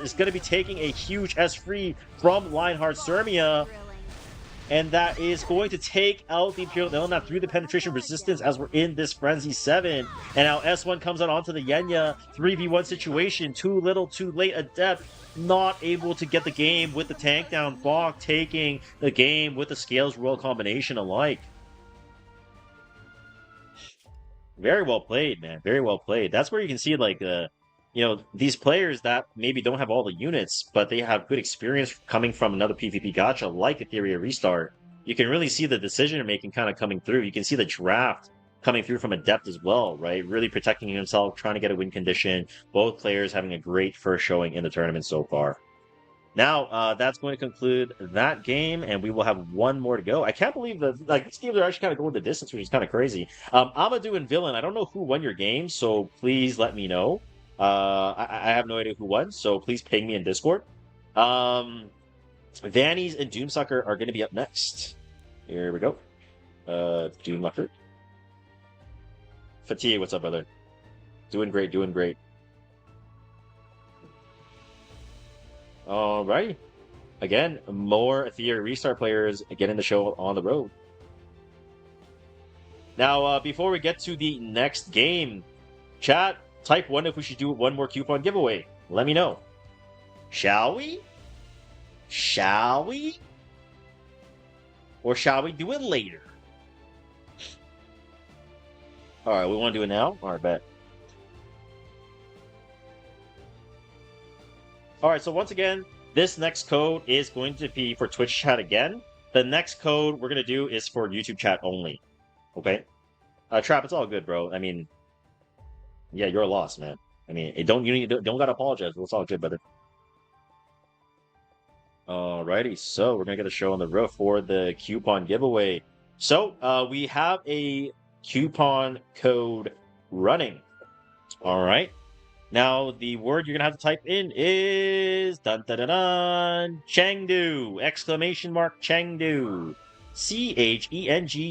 is going to be taking a huge S3 from Lionheart Ceremia. and that is going to take out the Imperial Nelnap through the penetration resistance as we're in this Frenzy 7. And now S1 comes out onto the Yenya 3v1 situation. Too little, too late. Adept not able to get the game with the tank down. Bach taking the game with the Scales Royal combination alike. Very well played, man. Very well played. That's where you can see, like, these players that maybe don't have all the units, but they have good experience coming from another PvP gacha like Etheria Restart. You can really see the decision-making kind of coming through. You can see the draft coming through from Adept as well, right? Really protecting himself, trying to get a win condition. Both players having a great first showing in the tournament so far. Now, that's going to conclude that game, and we will have one more to go. I can't believe that, like, these games are actually kind of going the distance, which is kind of crazy. Amadou and Villain, I don't know who won your game, so please let me know. I have no idea who won, so please ping me in Discord. Vannies and Doomsucker are going to be up next. Here we go. Doomsucker. Fatigue, what's up, brother? Doing great, doing great. Alrighty. Again, more Etheria Restart players getting the show on the road. Now, before we get to the next game, chat, type 1 if we should do one more coupon giveaway. Let me know. Shall we? Shall we? Or shall we do it later? Alright, we want to do it now? Alright, bet. Alright, so once again, this next code is going to be for Twitch chat again. The next code we're going to do is for YouTube chat only. Okay? Trap, it's all good, bro. I mean, yeah, you're a loss, man. I mean, don't gotta apologize. It's all good, brother. Alrighty, so we're gonna get a show on the road for the coupon giveaway. So we have a coupon code running. All right. Now the word you're gonna have to type in is dun dun dun dun Chengdu! Exclamation mark Chengdu! CHENGDU.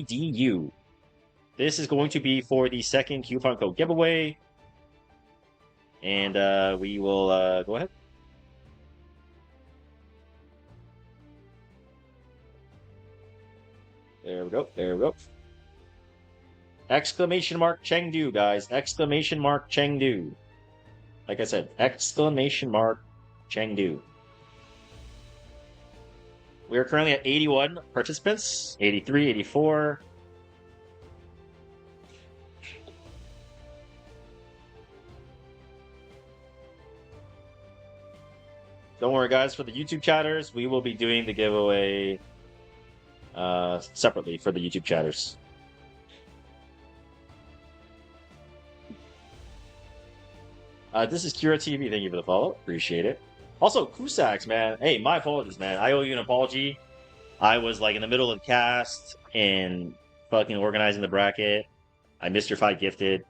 This is going to be for the second coupon code giveaway. And we will go ahead. There we go. There we go. Exclamation mark Chengdu, guys. Exclamation mark Chengdu. Like I said, exclamation mark Chengdu. We are currently at 81 participants. 83, 84. Don't worry, guys. For the YouTube chatters, we will be doing the giveaway separately for the YouTube chatters. This is Kira TV. Thank you for the follow. Appreciate it. Also, Kusaks, man. Hey, my apologies, man. I owe you an apology. I was like in the middle of the cast and fucking organizing the bracket. I missed your 5 gifted.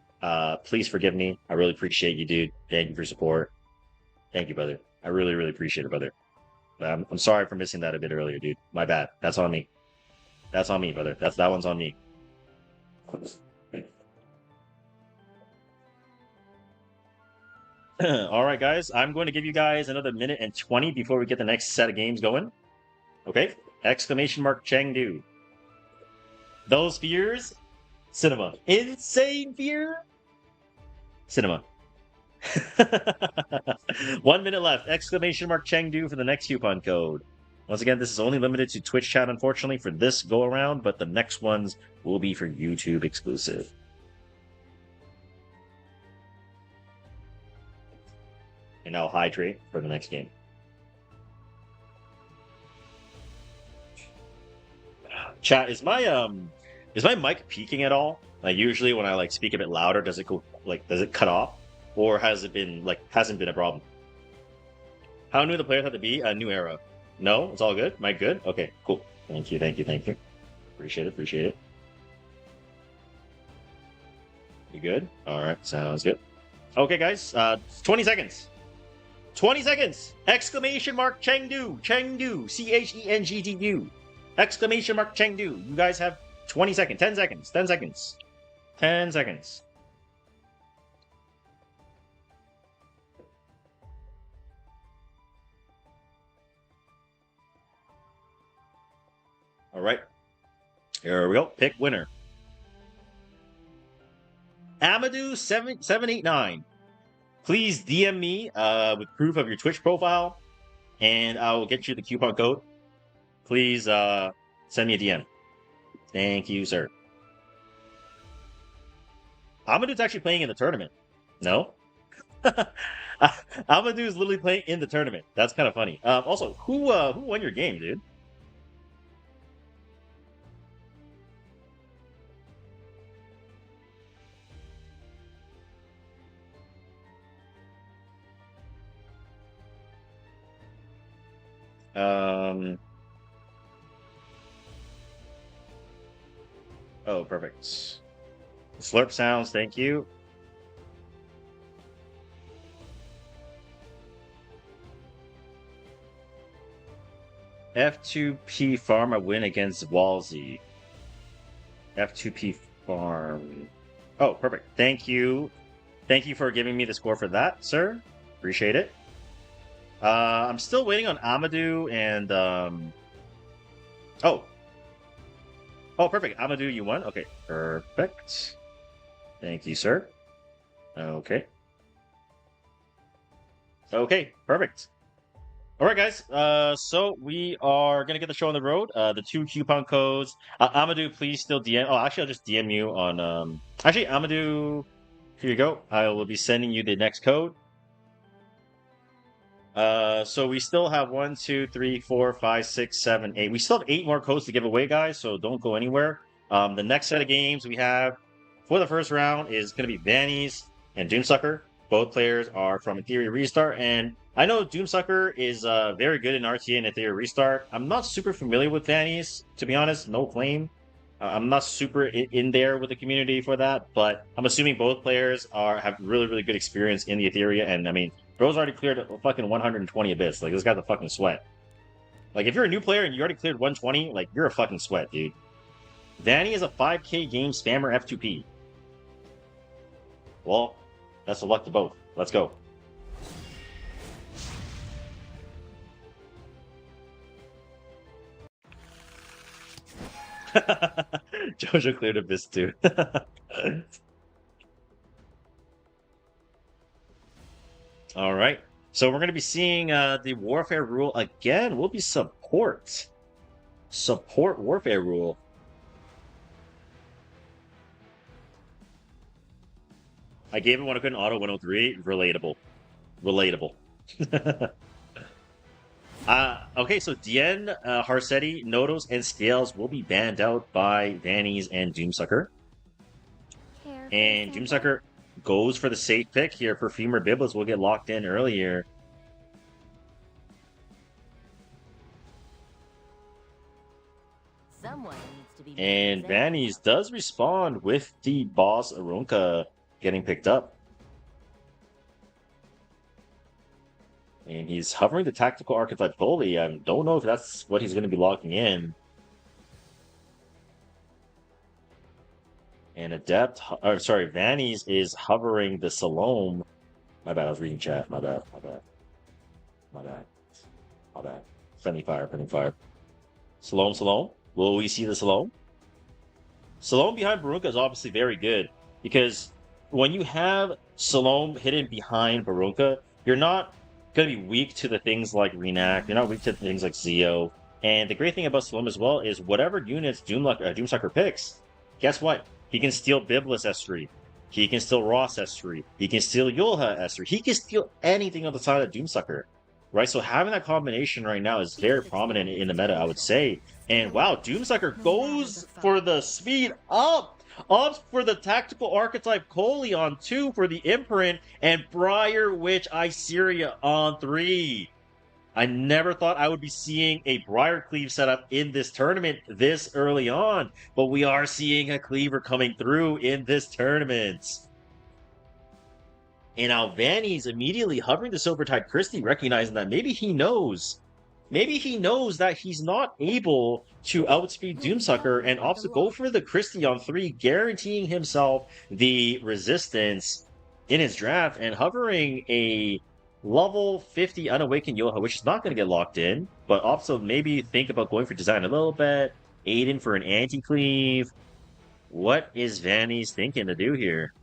Please forgive me. I really appreciate you, dude. Thank you for your support. Thank you, brother. I really, really appreciate it, brother. I'm sorry for missing that a bit earlier, dude. My bad. That's on me. That's on me, brother. That one's on me. All right, guys. I'm going to give you guys another minute and 20 before we get the next set of games going. Okay? Exclamation mark Chengdu. Those fears? Cinema. Insane fear? Cinema. 1 minute left. Exclamation mark Chengdu for the next coupon code. Once again, this is only limited to Twitch chat, unfortunately, for this go around, but the next ones will be for YouTube exclusive. And now hydrate for the next game. Chat, is my mic peaking at all? Like usually when I like speak a bit louder, does it cut off? Or has it been hasn't been a problem? How new the players have to be? A new era. No, it's all good. Am I good? Okay, cool. Thank you. Appreciate it. You good? All right, sounds good. Okay, guys. 20 seconds. 20 seconds. Exclamation mark Chengdu. Chengdu. CHENGDU. Exclamation mark Chengdu. You guys have 20 seconds. 10 seconds. 10 seconds. 10 seconds. All right. Here we go. Pick winner. Amadou789. Please DM me with proof of your Twitch profile, and I will get you the coupon code. Please send me a DM. Thank you, sir. Amadou's actually playing in the tournament. No? Amadou is literally playing in the tournament. That's kind of funny. Also, who won your game, dude? Oh, perfect. Slurp sounds, thank you. F2P farm, I win against Walsey. F2P farm. Oh, perfect. Thank you. Thank you for giving me the score for that, sir. Appreciate it. I'm still waiting on Amadou and oh, perfect. Amadou, you won. Okay, perfect. Thank you, sir. Okay. Okay, perfect. All right, guys. So we are gonna get the show on the road. The 2 coupon codes. Amadou, please still DM. Oh, actually, I'll just DM you on. Actually, Amadou, here you go. I will be sending you the next code. So we still have 1, 2, 3, 4, 5, 6, 7, 8. We still have 8 more codes to give away, guys. So don't go anywhere. The next set of games we have for the first round is going to be Vannies and Doomsucker. Both players are from Ethereum Restart, and I know Doomsucker is very good in RTA and Ethereum Restart. I'm not super familiar with Vannies, to be honest. No claim. I'm not super in there with the community for that, but I'm assuming both players have really good experience in the Ethereum, and I mean, Bro's already cleared fucking 120 abyss. Like, this guy's a fucking sweat. Like, if you're a new player and you already cleared 120, like, you're a fucking sweat, dude. Vanny is a 5k game spammer F2P. Well, best of luck to both. Let's go. Jojo cleared abyss too. All right. So we're going to be seeing the warfare rule again. Will be support. Support warfare rule. I gave him one I couldn't auto 103. Relatable. Relatable. Okay, so Dien, Harsetti, Nodos, and Scales will be banned out by Vannies and Doomsucker. And Doomsucker goes for the safe pick here. Perfumer Biblis will get locked in earlier. Someone needs to be And Vannies does respond with the boss Aronka getting picked up. And he's hovering the tactical archetype fully. I don't know if that's what he's going to be locking in. And Adept, or sorry, Vannies is hovering the Salome. My bad, I was reading chat. My bad. Friendly fire. Salome. Will we see the Salome? Salome behind Barunka is obviously very good, because when you have Salome hidden behind Barunka, you're not going to be weak to the things like Renac. You're not weak to things like Zeo. And the great thing about Salome as well is whatever units Doomsucker picks, guess what? He can steal Biblis S3. He can steal Ross S3. He can steal Yulha S3. He can steal anything on the side of Doomsucker. Right? So having that combination right now is very prominent in the meta, I would say. And wow, Doomsucker goes for the speed up. Opts for the tactical archetype Coley on 2 for the imprint, and Briar Witch Iseria on 3. I never thought I would be seeing a Briar Cleave setup in this tournament this early on, but we are seeing a Cleaver coming through in this tournament. And now Vanny's immediately hovering the Silvertide Christie, recognizing that maybe he knows that he's not able to outspeed Doomsucker, and opts to go for the Christie on 3, guaranteeing himself the resistance in his draft, and hovering a level 50 Unawakened Yoha, which is not going to get locked in, but also maybe think about going for design a little bit, Aiden for an anti-cleave. What is Vanny's thinking to do here?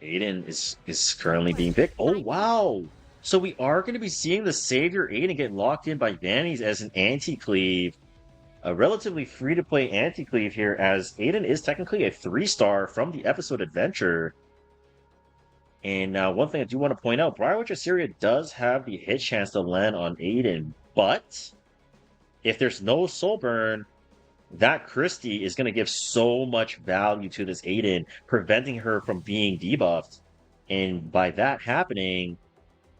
Aiden is currently being picked. Oh, wow. So we are going to be seeing the Savior Aiden get locked in by Vanny's as an anti-cleave. A relatively free-to-play anti-cleave here, as Aiden is technically a 3-star from the episode Adventure. And one thing I do want to point out, Briarwitch Assyria does have the hit chance to land on Aiden, but if there's no soul burn, that Christie is going to give so much value to this Aiden, preventing her from being debuffed. And by that happening,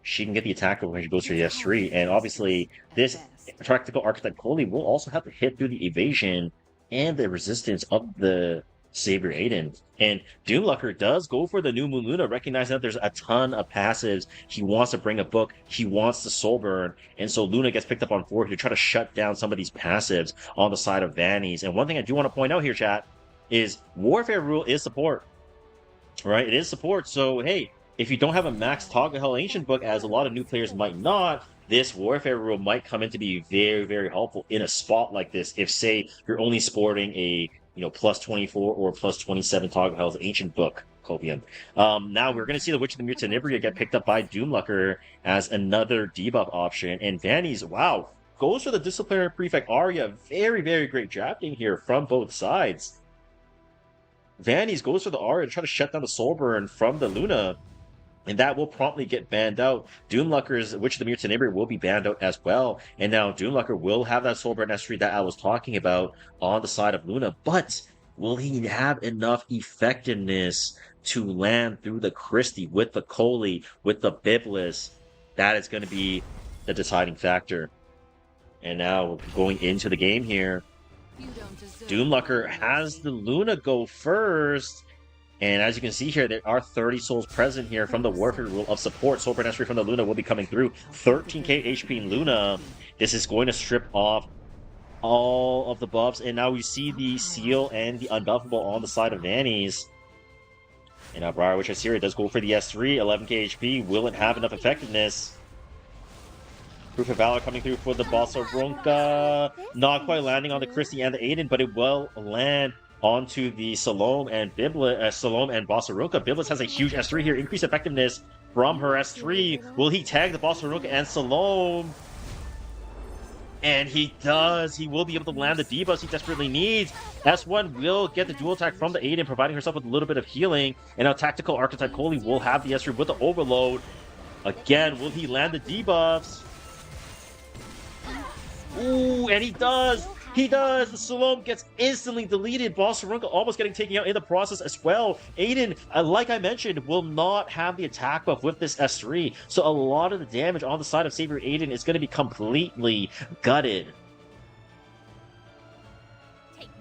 she can get the attack when she goes for the S3. And obviously, this Tactical Archetype Coley will also have to hit through the evasion and the resistance of the Savior Aiden. And Doomlucker does go for the New Moon Luna, recognizing that there's a ton of passives. He wants to bring a book. He wants to soul burn. And so Luna gets picked up on 4 to try to shut down some of these passives on the side of Vanny's. And one thing I do want to point out here, chat, is Warfare Rule is support. Right? It is support. So, hey, if you don't have a max Toggle Hell Ancient book, as a lot of new players might not, this Warfare Rule might come in to be very, very helpful in a spot like this. If, say, you're only sporting a plus 24 or plus 27 Toggle Hell's Ancient Book, Copium. Now we're going to see the Witch of the Mutanibria get picked up by Doomlucker as another debuff option. And Vanny's, wow, goes for the Disciplinary Prefect Arya. Very, very great drafting here from both sides. Vanny's goes for the Arya to try to shut down the Soul Burn from the Luna. And that will promptly get banned out. Doomlucker's Witch of the Mutanibria will be banned out as well. And now Doomlucker will have that Soul Burn S3 that I was talking about on the side of Luna. But will he have enough effectiveness to land through the Christie with the Coley, with the Biblis? That is going to be the deciding factor. And now going into the game here, Doomlucker has the Luna go first. And as you can see here, there are 30 souls present here from the Warfare Rule of support. Soul Burn S3 from the Luna will be coming through. 13k HP in Luna. This is going to strip off all of the buffs. And now we see the Seal and the Unbuffable on the side of Vanny's. And now Briarwitch Assyria does go for the S3. 11k HP. Will it have enough effectiveness? Proof of Valor coming through for the Bossa Ronka. Not quite landing on the Christie and the Aiden, but it will land onto the Salome and Salome and Bossa Ronka. Biblis has a huge S3 here. Increased effectiveness from her S3. Will he tag the Bossa Ronka and Salome? And he does. He will be able to land the debuffs he desperately needs. S1 will get the dual attack from the Aiden, providing herself with a little bit of healing. And now Tactical Archetype Coley will have the S3 with the Overload. Again, will he land the debuffs? Ooh, and he does! He does! The Salome gets instantly deleted. Bossa Ronka almost getting taken out in the process as well. Aiden, like I mentioned, will not have the attack buff with this S3. So a lot of the damage on the side of Savior Aiden is going to be completely gutted.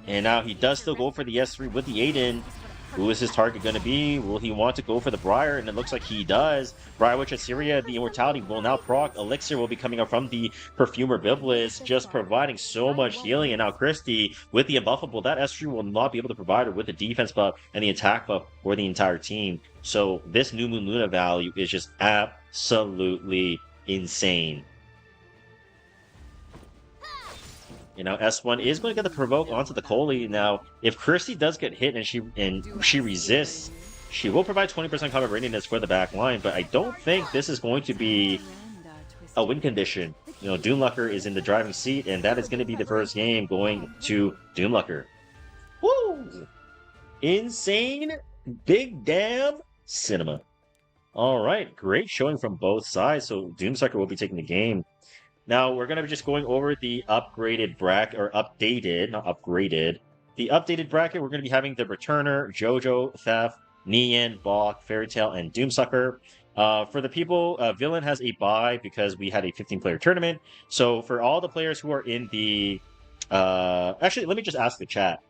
And now he does still go for the S3 with the Aiden. Who is his target going to be? Will he want to go for the Briar? And it looks like he does. Briarwitch Assyria, the Immortality will now proc. Elixir will be coming up from the Perfumer Biblis, just providing so much healing. And now Christie, with the Unbuffable, that S3 will not be able to provide her with the defense buff and the attack buff for the entire team. So this New Moon Luna value is just absolutely insane. You know, S1 is going to get the provoke onto the Coley. Now, if Christie does get hit and she resists, she will provide 20% combat readiness for the back line, but I don't think this is going to be a win condition. You know, Doomlucker is in the driving seat, and that is going to be the first game going to Doomlucker. Woo! Insane, big damn cinema. All right, great showing from both sides. So Doomsucker will be taking the game. Now, we're going to be just going over the upgraded bracket, or updated, not upgraded. The updated bracket, we're going to be having the Returner, Jojo, Theft, Nian, Bach, Fairy Tail, and Doomsucker. For the people, Villain has a bye because we had a 15-player tournament. So for all the players who are in the... actually, let me just ask the chat.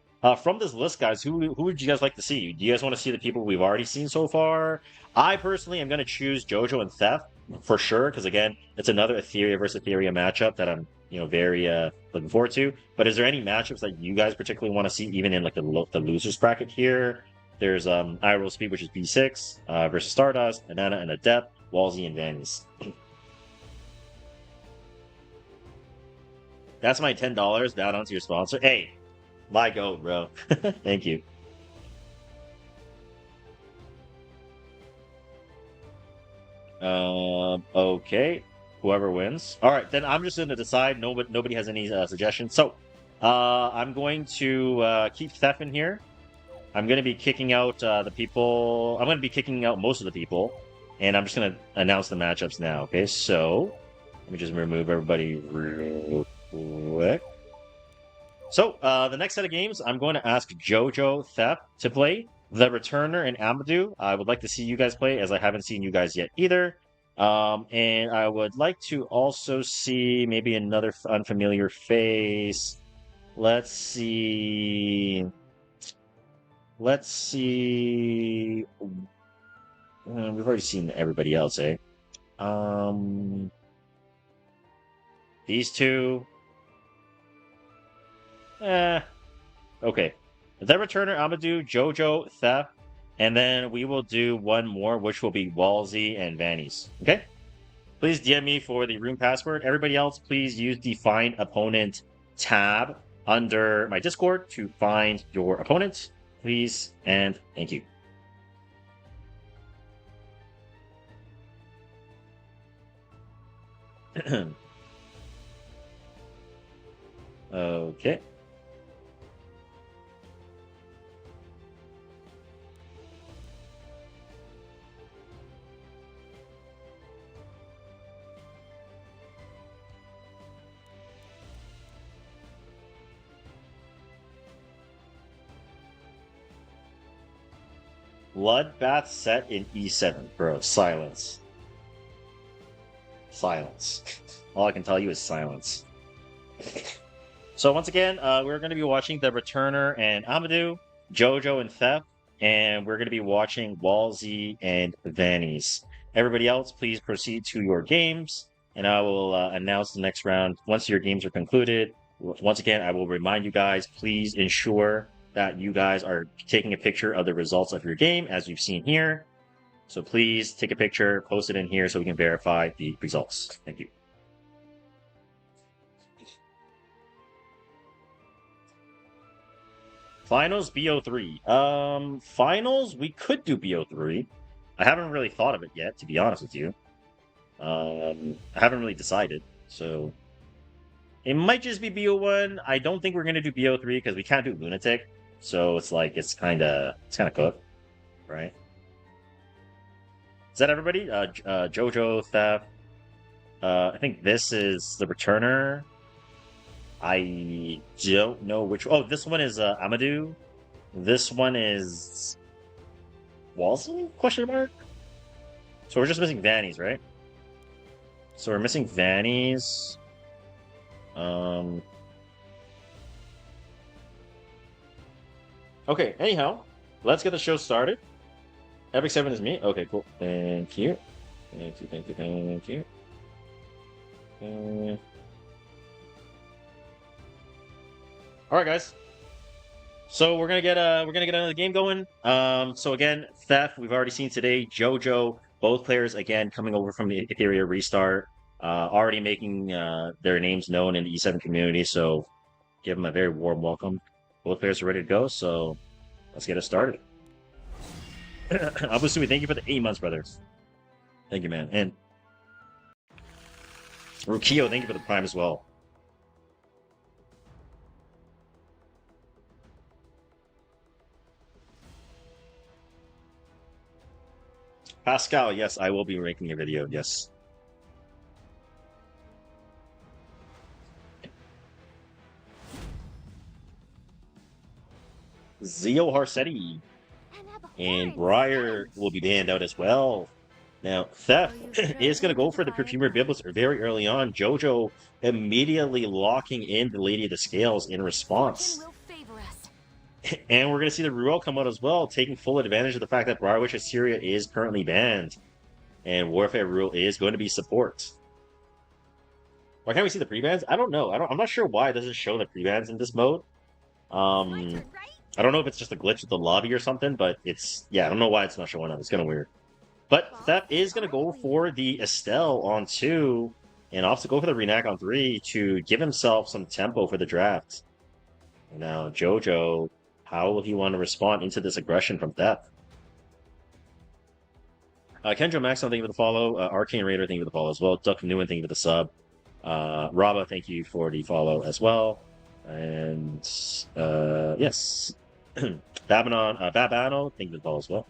From this list, guys, who would you guys like to see? Do you guys want to see the people we've already seen so far? I personally am going to choose Jojo and Theft for sure, because again, it's another Etheria versus Etheria matchup that I'm, very looking forward to. But is there any matchups that you guys particularly want to see, even in like the losers bracket here? There's Iroh Speed, which is B6 versus Stardust, Banana, and Adept. Walsey and Vannies. That's my $10 down onto your sponsor. Hey, my goat, bro. Thank you. Okay. Whoever wins. All right, then I'm just going to decide. Nobody has any suggestions. So, I'm going to keep Theft in here. I'm going to be kicking out the people. I'm going to be kicking out most of the people, and I'm just going to announce the matchups now. Okay, so let me just remove everybody real quick. So, the next set of games, I'm going to ask JoJo Theft to play. The Returner and Amadou, I would like to see you guys play, as I haven't seen you guys yet either. And I would like to also see maybe another unfamiliar face. Let's see. We've already seen everybody else, eh? These two. Okay. The Returner, Amadou, JoJo, Theft, and then we will do one more, which will be Walsey and Vannies. Okay? Please DM me for the room password. Everybody else, please use the Find Opponent tab under my Discord to find your opponent. Please and thank you. Okay. Bloodbath set in E7. Bro, silence. Silence. All I can tell you is silence. So once again, we're going to be watching The Returner and Amadou, JoJo and Theft, and we're going to be watching Walsey and Vannies. Everybody else, please proceed to your games, and I will announce the next round once your games are concluded. Once again, I will remind you guys, please ensure that you guys are taking a picture of the results of your game, as you've seen here. So please take a picture, post it in here so we can verify the results. Thank you. Finals BO3. Finals, we could do BO3. I haven't really thought of it yet, to be honest with you. I haven't really decided, so it might just be BO1. I don't think we're gonna do BO3 because we can't do Lunatic. So it's like it's kind of cooked, right? Is that everybody? JoJo, Theft. I think this is the Returner. I don't know which. Oh, this one is Amadou. This one is Walsey? Question mark. So we're just missing Vannies, right? So we're missing Vannies. Okay, anyhow, let's get the show started. Epic 7 is me. Okay, cool. Thank you. Thank you, thank you, thank you. Alright, guys. So we're gonna get another game going. So again, Theft, we've already seen today. JoJo, both players again coming over from the Ethereum restart. Already making their names known in the E7 community, so give them a very warm welcome. Both players are ready to go, so let's get it started. Abusumi, thank you for the 8 months, brother. Thank you, man. And Rukio, thank you for the Prime as well. Pascal, yes, I will be making a video, yes. Zio Harsetti and Briar will be banned out as well. Now, Theft is going to go for the Perfumer Biblis very early on. JoJo immediately locking in the Lady of the Scales in response. And we're going to see the Ruel come out as well, taking full advantage of the fact that Briar Witch Assyria is currently banned. And Warfare Ruel is going to be support. Why can't we see the pre-bans? I don't know. I'm not sure why it doesn't show the pre-bans in this mode. I don't know if it's just a glitch with the lobby or something, but it's... Yeah, I don't know why it's not showing up. It's kind of weird. But Theft is going to go for the Estelle on 2, and opts to go for the Renac on 3 to give himself some tempo for the draft. Now, Jojo, how will he want to respond into this aggression from Theft? Kendra Maxon, thank you for the follow. Arcane Raider, thank you for the follow as well. Duck Newen, thank you for the sub. Raba, thank you for the follow as well. And yes, Babano, thank you for the follow as well.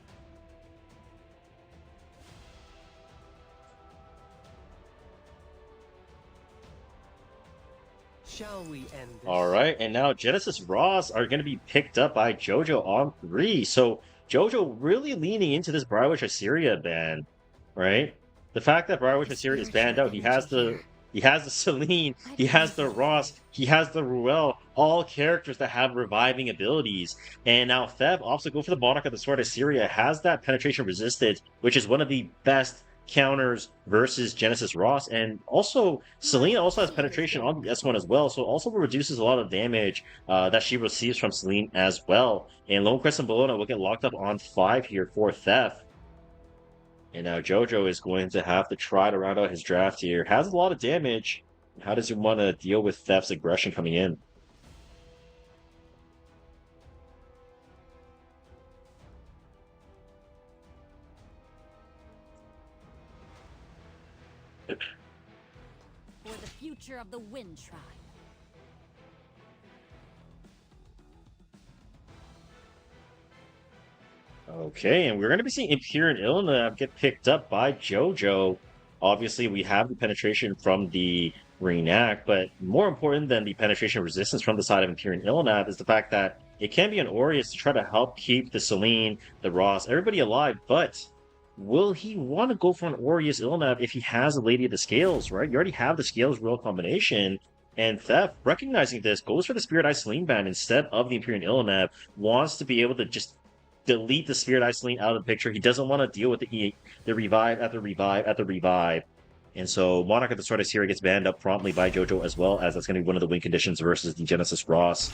Shall we end this? All right, and now Genesis Ross are going to be picked up by Jojo on 3. So Jojo really leaning into this Briarwitch Assyria ban, right? The fact that Briarwitch Assyria is banned out, he has the Celine, he has the Ross, he has the Ruel, all characters that have reviving abilities. And now Theb opts to go for the Monarch of the Sword Assyria, has that penetration resisted, which is one of the best counters versus Genesis Ross. And also, Celine also has penetration on the S1 as well, so also reduces a lot of damage that she receives from Celine as well. And Lone Crescent Bologna will get locked up on 5 here for Theft. And now Jojo is going to have to try to round out his draft here. Has a lot of damage. How does he want to deal with Theft's aggression coming in? For the future of the Wind Tribe. Okay, and we're going to be seeing Imperial Ilna get picked up by Jojo. Obviously, we have the penetration from the Renac, but more important than the penetration resistance from the side of Imperial Ilna is the fact that it can be an Aureus to try to help keep the Celine, the Ross, everybody alive, but will he want to go for an Aureus Ilnav if he has a Lady of the Scales, right? You already have the Scales Real combination, and Theft, recognizing this, goes for the Spirit Eye Celine ban instead of the Imperial Ilnav, wants to be able to just delete the Spirit Eye Celine out of the picture. He doesn't want to deal with the revive after revive after revive. And so Monarch of the Sword Assyria gets banned up promptly by Jojo as well, as that's going to be one of the win conditions versus the Genesis Ross.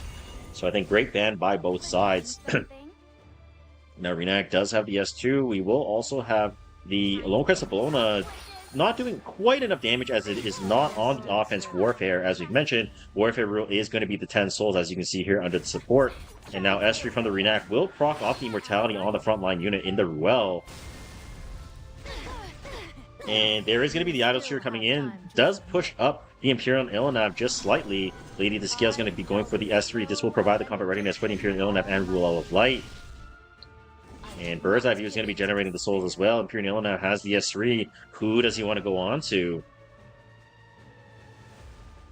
So I think great ban by both sides. Now Renac does have the S2. We will also have the Lone Crescent Bologna not doing quite enough damage as it is not on the offense Warfare. As we've mentioned, Warfare rule is going to be the 10 souls, as you can see here under the support. And now S3 from the Renac will proc off the Immortality on the frontline unit in the Ruel. And there is going to be the Idol Sphere coming in. Does push up the Imperial Ilnav just slightly. Lady of the Scale is going to be going for the S3. This will provide the combat readiness for the Imperial Ilnav and Ruel of Light. And Bird's Eye View is going to be generating the souls as well. Imperial now has the S3. Who does he want to go on to?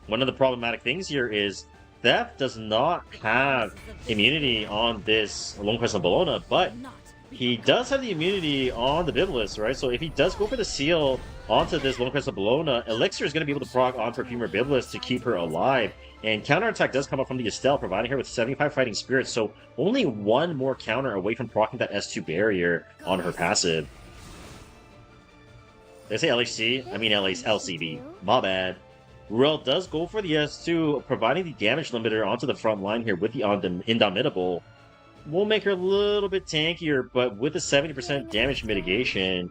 One of the problematic things here is Theft does not have immunity on this Lone Crescent Bologna, but he does have the immunity on the Biblis, right? So if he does go for the seal onto this Lone Crescent Bologna, Elixir is going to be able to proc on Perfumer Biblis to keep her alive. And counterattack does come up from the Estelle, providing her with 75 fighting spirits, so only one more counter away from proccing that S2 barrier on her passive. Did I say LHC? I mean LCV. My bad. Ruel does go for the S2, providing the damage limiter onto the front line here with the Indomitable. Will make her a little bit tankier, but with a 70% damage mitigation,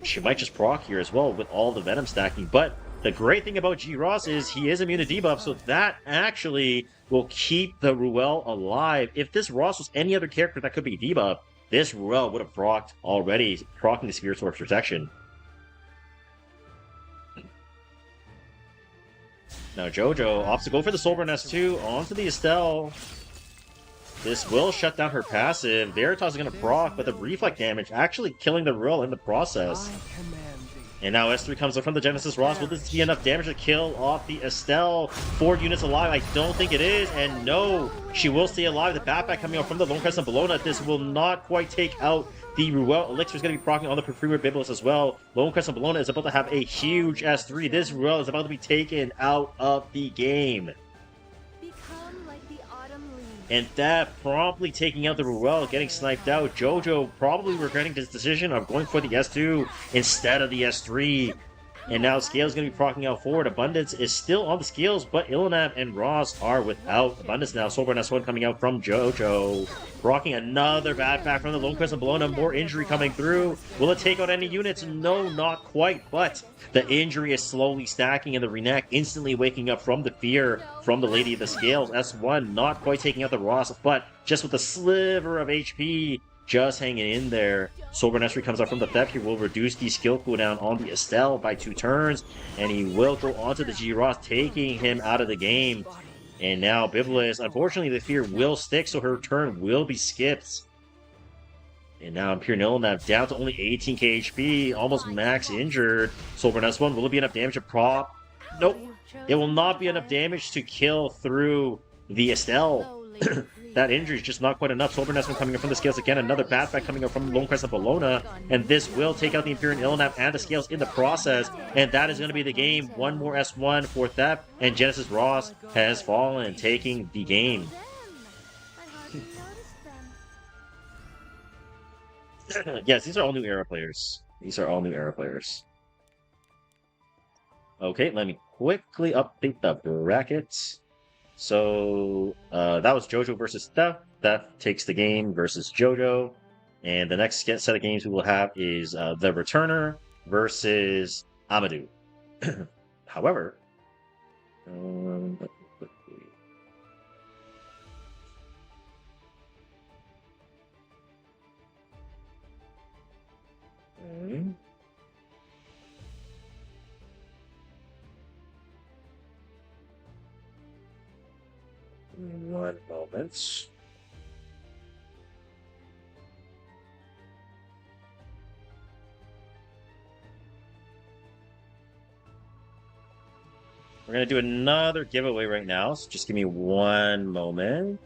she might just proc here as well with all the Venom stacking. But the great thing about G-Ross is he is immune to debuff, so that actually will keep the Ruel alive. If this Ross was any other character that could be debuff, this Ruel would have procced already, proccing the Spirit Sword's protection. Now Jojo opts to go for the Soulburn S2 onto the Estelle. This will shut down her passive. Veritas is going to proc, but the reflect damage actually killing the Ruel in the process. And now S3 comes up from the Genesis Ross. Will this be enough damage to kill off the Estelle? 4 units alive? I don't think it is. And no, she will stay alive. The backpack coming out from the Lone Crescent Bologna. This will not quite take out the Ruel. Elixir is going to be proccing on the Perfumer Biblis as well. Lone Crescent Bologna is about to have a huge S3. This Ruel is about to be taken out of the game. And that promptly taking out the Ruel, getting sniped out. Jojo probably regretting his decision of going for the S2 instead of the S3. And now Scales going to be procking out forward. Abundance is still on the Scales, but Ilinab and Ross are without Abundance now. Soulborn S1 coming out from JoJo. Rocking another bad pack from the Lone Crescent Bologna. More injury coming through. Will it take out any units? No, not quite. But the injury is slowly stacking, and the Renek instantly waking up from the fear from the Lady of the Scales. S1 not quite taking out the Ross, but just with a sliver of HP. Just hanging in there. Soulborn S3 comes out from the theft. He will reduce the skill cooldown on the Estelle by 2 turns. And he will go onto the G-Ross, taking him out of the game. And now Biblis, unfortunately, the fear will stick, so her turn will be skipped. And now Imperial Nilnab down to only 18k HP, almost max injured. Soulborn S1, will it be enough damage to prop? Nope. It will not be enough damage to kill through the Estelle. That injury is just not quite enough. Soulborn S1 coming in from the Scales again. Another bad back coming up from Lone Crescent Bologna. And this will take out the Imperial Ilinab and the Scales in the process. And that is going to be the game. One more S1 for theft. And Genesis Ross has fallen, taking the game. Yes, these are all new era players. These are all new era players. Okay, let me quickly update the brackets. So, that was JoJo versus Theft. Theft takes the game versus JoJo. And the next set of games we will have is The Returner versus Amadou. However, one moment. We're going to do another giveaway right now, so just give me one moment.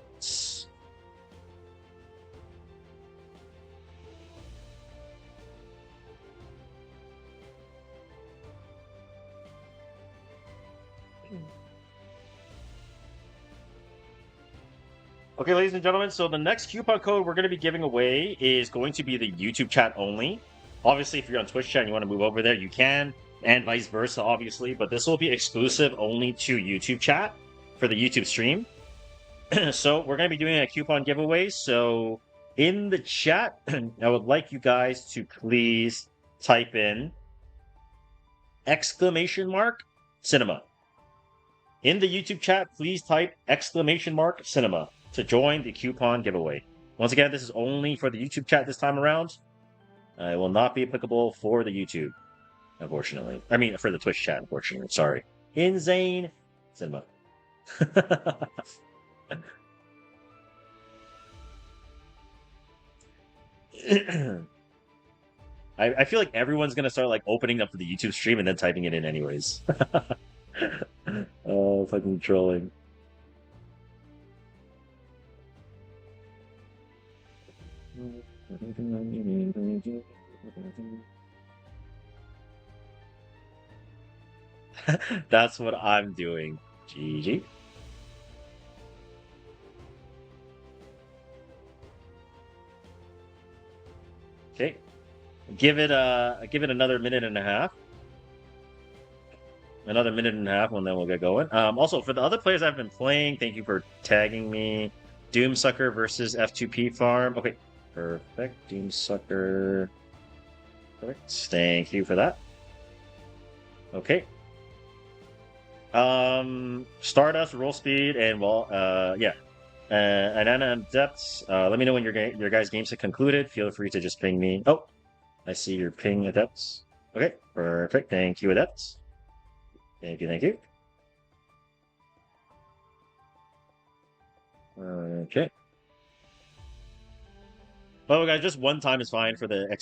Okay, ladies and gentlemen, so the next coupon code we're going to be giving away is going to be the YouTube chat only. Obviously, if you're on Twitch chat and you want to move over there, you can, and vice versa, obviously, but this will be exclusive only to YouTube chat for the YouTube stream. So we're going to be doing a coupon giveaway, so in the chat, I would like you guys to please type in !cinema. In the YouTube chat, please type !cinema to join the coupon giveaway. Once again, this is only for the YouTube chat this time around. It will not be applicable for the YouTube, unfortunately. I mean, for the Twitch chat, unfortunately. Sorry. Insane Cinema. I feel like everyone's gonna start like opening up for the YouTube stream and then typing it in anyways. Oh, fucking trolling. That's what I'm doing. GG. Okay. Give it another minute and a half. Another minute and a half, and then we'll get going. Also, for the other players I've been playing, thank you for tagging me. Doomsucker versus F2P Farm. Okay, perfect. Doomsucker. Perfect. Thank you for that. Okay. Stardust, roll speed, and yeah. And depths. Let me know when your guys' games have concluded. Feel free to just ping me. Oh, I see your ping, Adepts. Okay, perfect. Thank you, Adepts. Thank you, thank you. Okay. Oh, guys, just one time is fine for the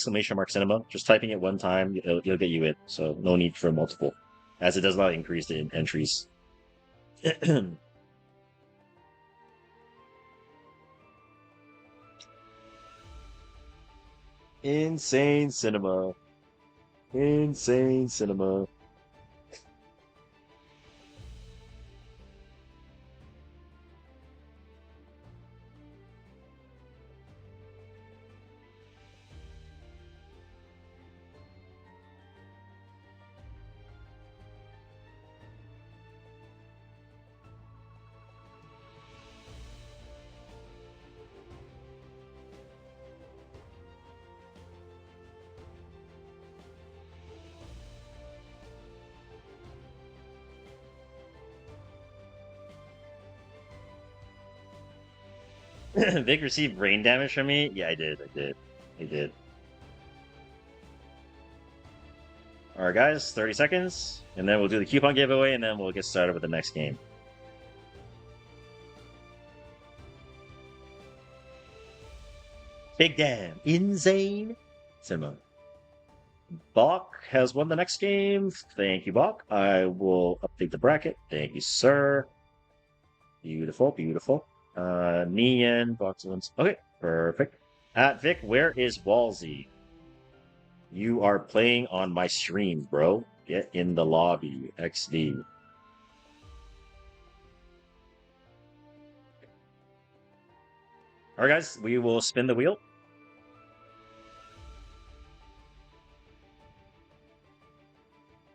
!cinema. Just typing it one time, it'll get you in. So no need for multiple, as it does not increase the entries. Insane Cinema. Insane Cinema. Vic received brain damage from me? Yeah, I did. I did. Alright, guys, 30 seconds. And then we'll do the coupon giveaway, and then we'll get started with the next game. Big damn. Insane. Cinema. Bach has won the next game. Thank you, Bach. I will update the bracket. Thank you, sir. Beautiful, beautiful. Nian, Bach wins. Okay, perfect. At Vic, where is Walsey? You are playing on my stream, bro. Get in the lobby. XD. Alright, guys, we will spin the wheel.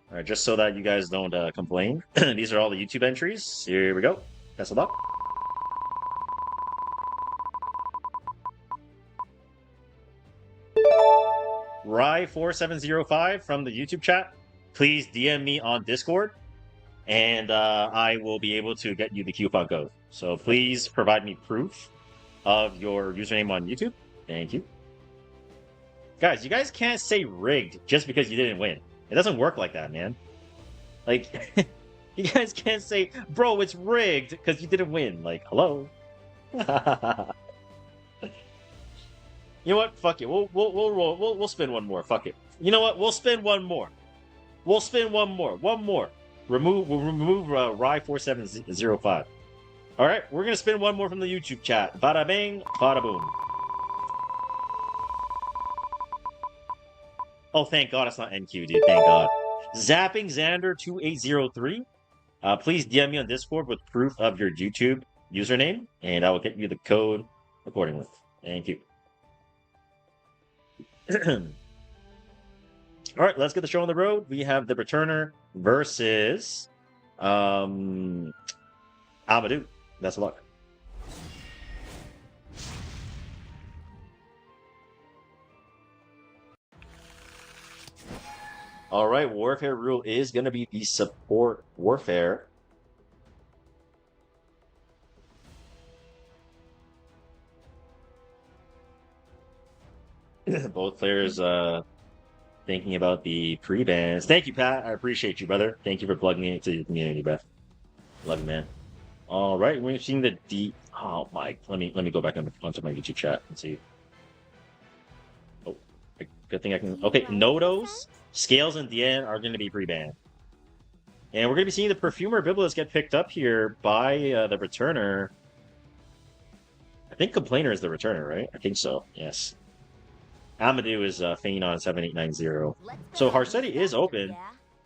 Alright, just so that you guys don't complain. These are all the YouTube entries. Here we go. Best of luck. Rye4705 from the YouTube chat. Please DM me on Discord, and I will be able to get you the coupon code. So please provide me proof of your username on YouTube. Thank you. Guys, you guys can't say rigged just because you didn't win. It doesn't work like that, man. Like, you guys can't say, bro, it's rigged because you didn't win. Like, hello? You know what? Fuck it. We'll spin one more. Fuck it. You know what? We'll spin one more. We'll spin one more. One more. We'll remove Rye4705. All right, we're gonna spin one more from the YouTube chat. Bada bing, bada boom. Oh, thank God it's not NQ, dude. Thank God. Zapping Xander 2803. Please DM me on Discord with proof of your YouTube username, and I will get you the code accordingly. Thank you. All right, let's get the show on the road. We have the returner versus Amadou. Best of luck. All right, warfare rule is going to be the support warfare. Both players thinking about the pre-bans. Thank you, Pat. I appreciate you, brother. Thank you for plugging me into the community, Beth. Love you, man. All right, we're seeing the D. Oh my! Let me go back onto my YouTube chat and see. Oh, good thing I can. Okay, Nodos, Scales, and Dien are going to be pre-banned, and we're going to be seeing the Perfumer Biblis get picked up here by the returner. I think Complainer is the returner, right? I think so. Yes. Amadou is Phanon 7890. So Harsetti is open.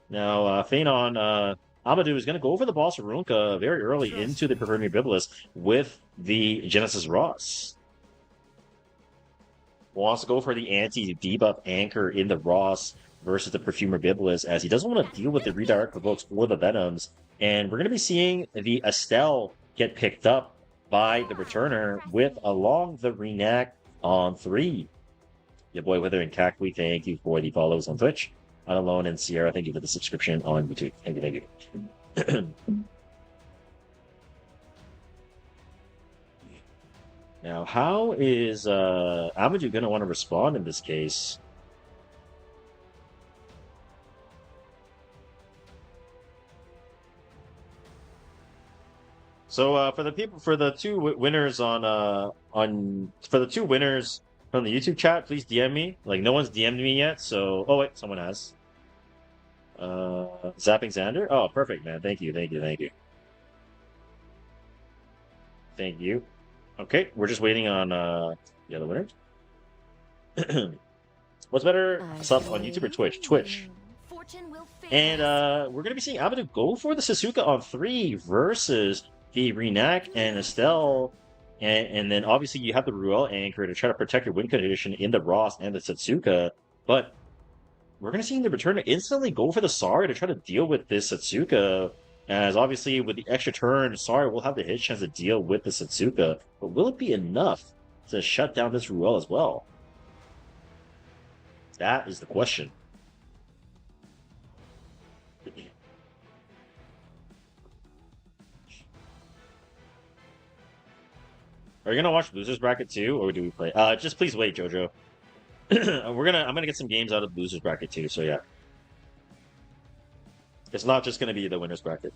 Now, Phanon, Amadou is going to go for the boss Runka very early into the Perfumer Biblis with the Genesis Ross. Wants to go for the anti-debuff anchor in the Ross versus the Perfumer Biblis, as he doesn't want to deal with the redirect provokes or the Venoms. And we're going to be seeing the Estelle get picked up by the returner with along the Renac on 3. Your boy Wither and Cackley, thank you for the follows on Twitch. Unalone and Sierra, thank you for the subscription on YouTube. Thank you, thank you. Now, how is Amadou going to want to respond in this case? So for the two winners for the two winners from the YouTube chat, please DM me. Like, no one's DM'd me yet, so... Oh, wait, someone has. Zapping Xander? Oh, perfect, man. Thank you, thank you, thank you. Thank you. Okay, we're just waiting on the other winners. What's better, sub on YouTube or Twitch? Twitch. And we're going to be seeing Amadou go for the Sasuke on 3 versus the Renac and Estelle. And then obviously you have the Ruel anchor to try to protect your win condition in the Ross and the Satsuka. But we're going to see the returner instantly go for the Sari to try to deal with this Satsuka. As obviously with the extra turn, Sari will have the hit chance to deal with the Satsuka. But will it be enough to shut down this Ruel as well? That is the question. Are you gonna watch Losers Bracket too, or do we play? Just please wait, Jojo. I'm gonna get some games out of Losers Bracket too, so yeah. It's not just gonna be the Winners Bracket.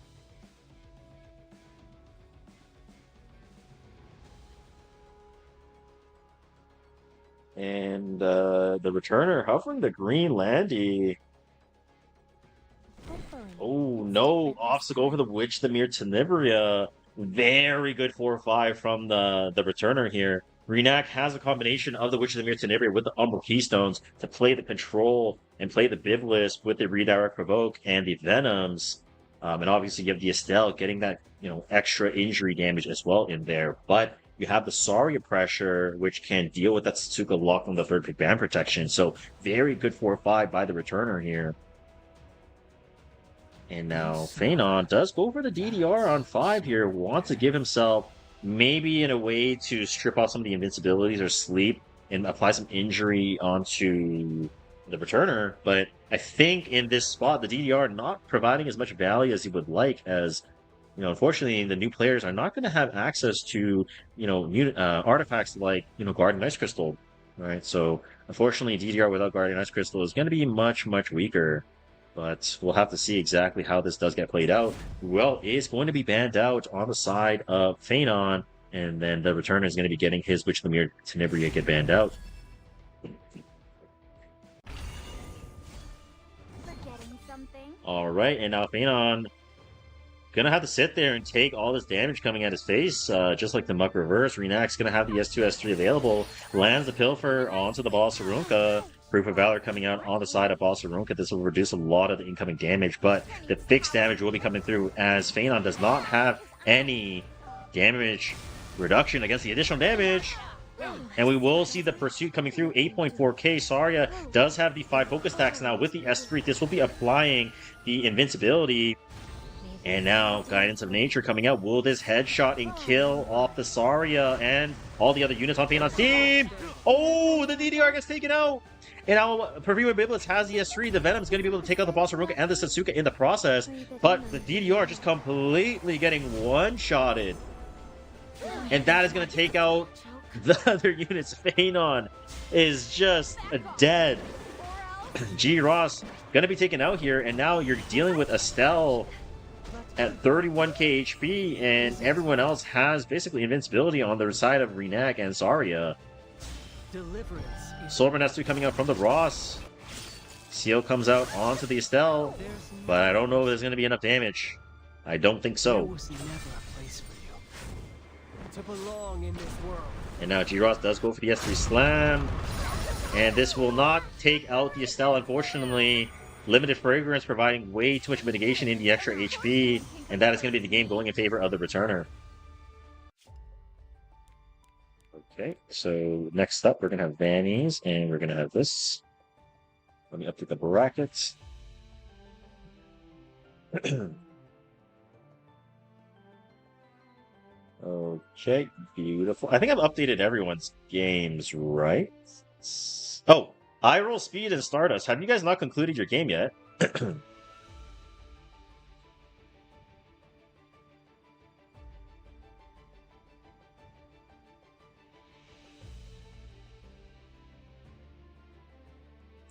And the returner hovering the green Landy. Oh no, off to go for the Witch, the Mere Tenebria. Very good 4-5 from the returner here. Renak has a combination of the Witch of the Mere Tenebria with the Umbral Keystones to play the control and play the Biblis with the Redirect Provoke and the Venoms. And obviously you have the Estelle getting that, extra injury damage as well in there. But you have the Saria pressure, which can deal with that Satsuka lock on the third pick ban protection. So very good 4-5 by the returner here. And now Phenon does go for the DDR on 5 here. Wants to give himself maybe in a way to strip off some of the invincibilities or sleep and apply some injury onto the returner. But I think in this spot, the DDR not providing as much value as he would like, as unfortunately, the new players are not going to have access to, artifacts like, Guardian Ice Crystal, right? So, unfortunately, DDR without Guardian Ice Crystal is going to be much, much weaker. But we'll have to see exactly how this does get played out. Ruel is going to be banned out on the side of Phenon, and then the returner is going to be getting his Witch of the Mere Tenebria get banned out. Forgetting something? Alright, and now Phenon gonna have to sit there and take all this damage coming at his face, just like the Muck Reverse. Renak's gonna have the S2, S3 available. Lands the Pilfer onto the Boss Arunca. Proof of Valor coming out on the side of Boss Arunca. This will reduce a lot of the incoming damage, but the fixed damage will be coming through as Phenon does not have any damage reduction against the additional damage. And we will see the Pursuit coming through, 8.4k. Saria does have the 5 focus stacks now with the S3. This will be applying the invincibility. And now, Guidance of Nature coming out. Will this headshot and kill off the Saria and all the other units on Phenon's team? Oh, the DDR gets taken out! And now, Perfumer Biblis has the S3. The Venom's going to be able to take out the Boss Arunca and the Satsuka in the process. But the DDR just completely getting one-shotted. And that is going to take out the other units. Phenon is just dead. G. Ross going to be taken out here. And now you're dealing with Estelle at 31k HP, and everyone else has basically invincibility on the side of Renak and Saria. Soulburn has to be coming out from the Ross. Seal comes out onto the Estelle, but I don't know if there's going to be enough damage. I don't think so. And now G-Ross does go for the S3 Slam, and this will not take out the Estelle, unfortunately. Limited Fragrance providing way too much mitigation in the extra HP, and that is going to be the game going in favor of the returner. Okay, so next up we're going to have Vannies, and we're going to have this. Let me update the brackets. Okay, beautiful. I think I've updated everyone's games, right? Oh! I Roll Speed and Stardust. Have you guys not concluded your game yet?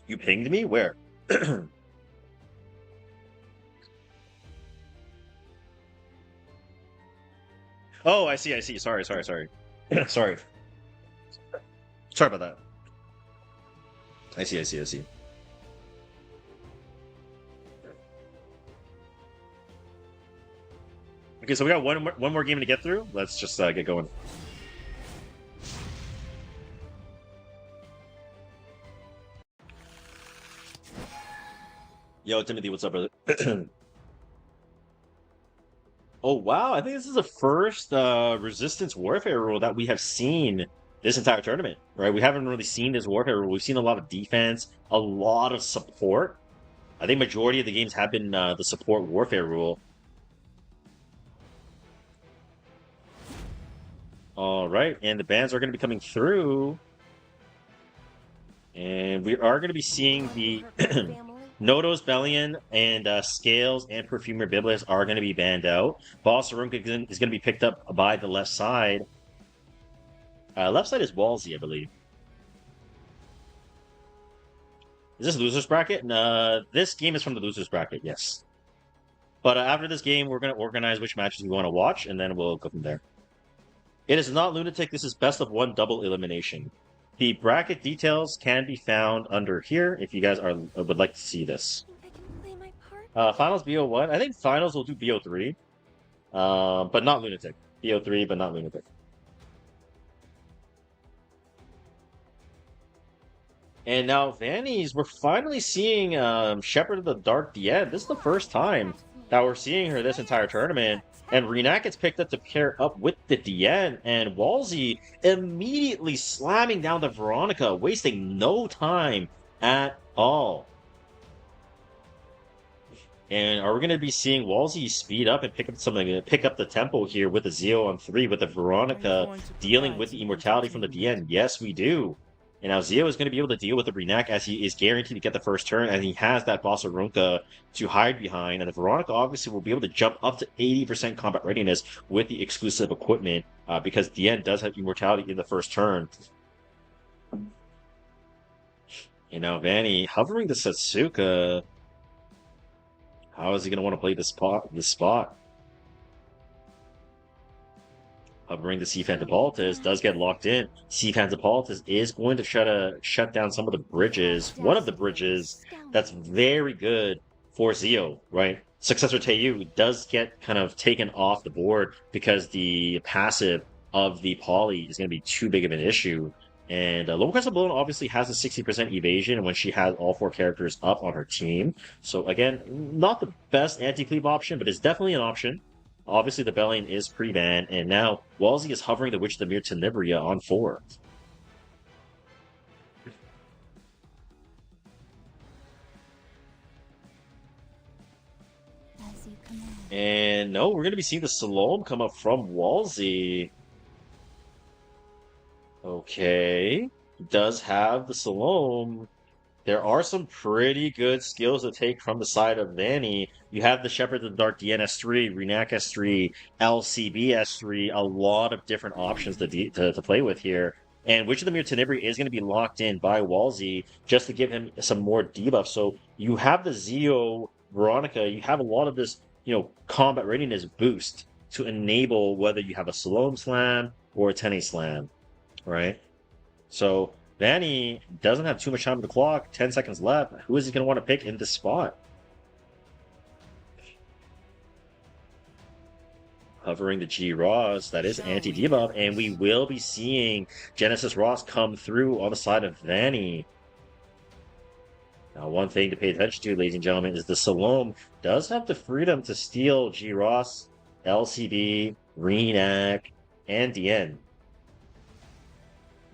You pinged me? Where? Oh, I see. Sorry. Sorry about that. I see. Okay, so we got one more game to get through. Let's just get going. Yo, Timothy, what's up, brother? Oh, wow. I think this is the first Resistance Warfare rule that we have seen this entire tournament, right? We haven't really seen this Warfare rule. We've seen a lot of defense, a lot of support. I think majority of the games have been the support Warfare rule. All right, and the bans are going to be coming through. And we are going to be seeing the Nodo's Bellion and Scales and Perfumer Biblis are going to be banned out. Boss Arunca is going to be picked up by the left side. Left side is Walsey, I believe. Is this losers bracket? This game is from the losers bracket, yes. But after this game, we're going to organize which matches we want to watch, and then we'll go from there. It is not Lunatic. This is best of one double elimination. The bracket details can be found under here if you guys would like to see this. Think I can play my part? Finals BO1. I think finals will do BO3, but not Lunatic. BO3, but not Lunatic. And now, Vanny's, we're finally seeing Shepherd of the Dark Diet. This is the first time that we're seeing her this entire tournament. And Renak gets picked up to pair up with the Diet. And Walsey immediately slamming down the Veronica, wasting no time at all. And are we going to be seeing Walsey speed up and pick up the tempo here with the Zeo on 3 with the Veronica dealing with the immortality from the Diet? Yes, we do. And now Zeo is going to be able to deal with the Renak as he is guaranteed to get the first turn, and he has that Bossa Runka to hide behind. And the Veronica obviously will be able to jump up to 80% combat readiness with the exclusive equipment, because Dien does have immortality in the first turn. And now Vanny hovering the Satsuka. How is he going to want to play this spot? Hovering the Phantopolitus does get locked in. Phantopolitus is going to shut down some of the bridges. One of the bridges that's very good for Zeo, right? Successor Teiyu does get kind of taken off the board because the passive of the Poly is going to be too big of an issue. And Lone Crest Balloon obviously has a 60% evasion when she has all 4 characters up on her team. So again, not the best anti-cleave option, but it's definitely an option. Obviously, the Bellion is pre-banned, and now Walsey is hovering the Witch of the Mere Tenebria on 4. As you command. And no, we're going to be seeing the Salome come up from Walsey. Okay. Does have the Salome. There are some pretty good skills to take from the side of Vanny. You have the Shepherd of the Dark DNS3, Renak S3, LCB S3, a lot of different options to play with here. And Witch of the Mere Tenebria is going to be locked in by Walsey just to give him some more debuff. So you have the Zeo Veronica, you have a lot of this, combat readiness boost to enable whether you have a Salome Slam or a Tene Slam, right? So Vanny doesn't have too much time on the clock. 10 seconds left. Who is he going to want to pick in this spot? Hovering the G Ross, that is anti-debuff, and we will be seeing Genesis Ross come through on the side of Vanny. Now, one thing to pay attention to, ladies and gentlemen, is the Salome does have the freedom to steal G Ross, LCB, Renak, and Dien.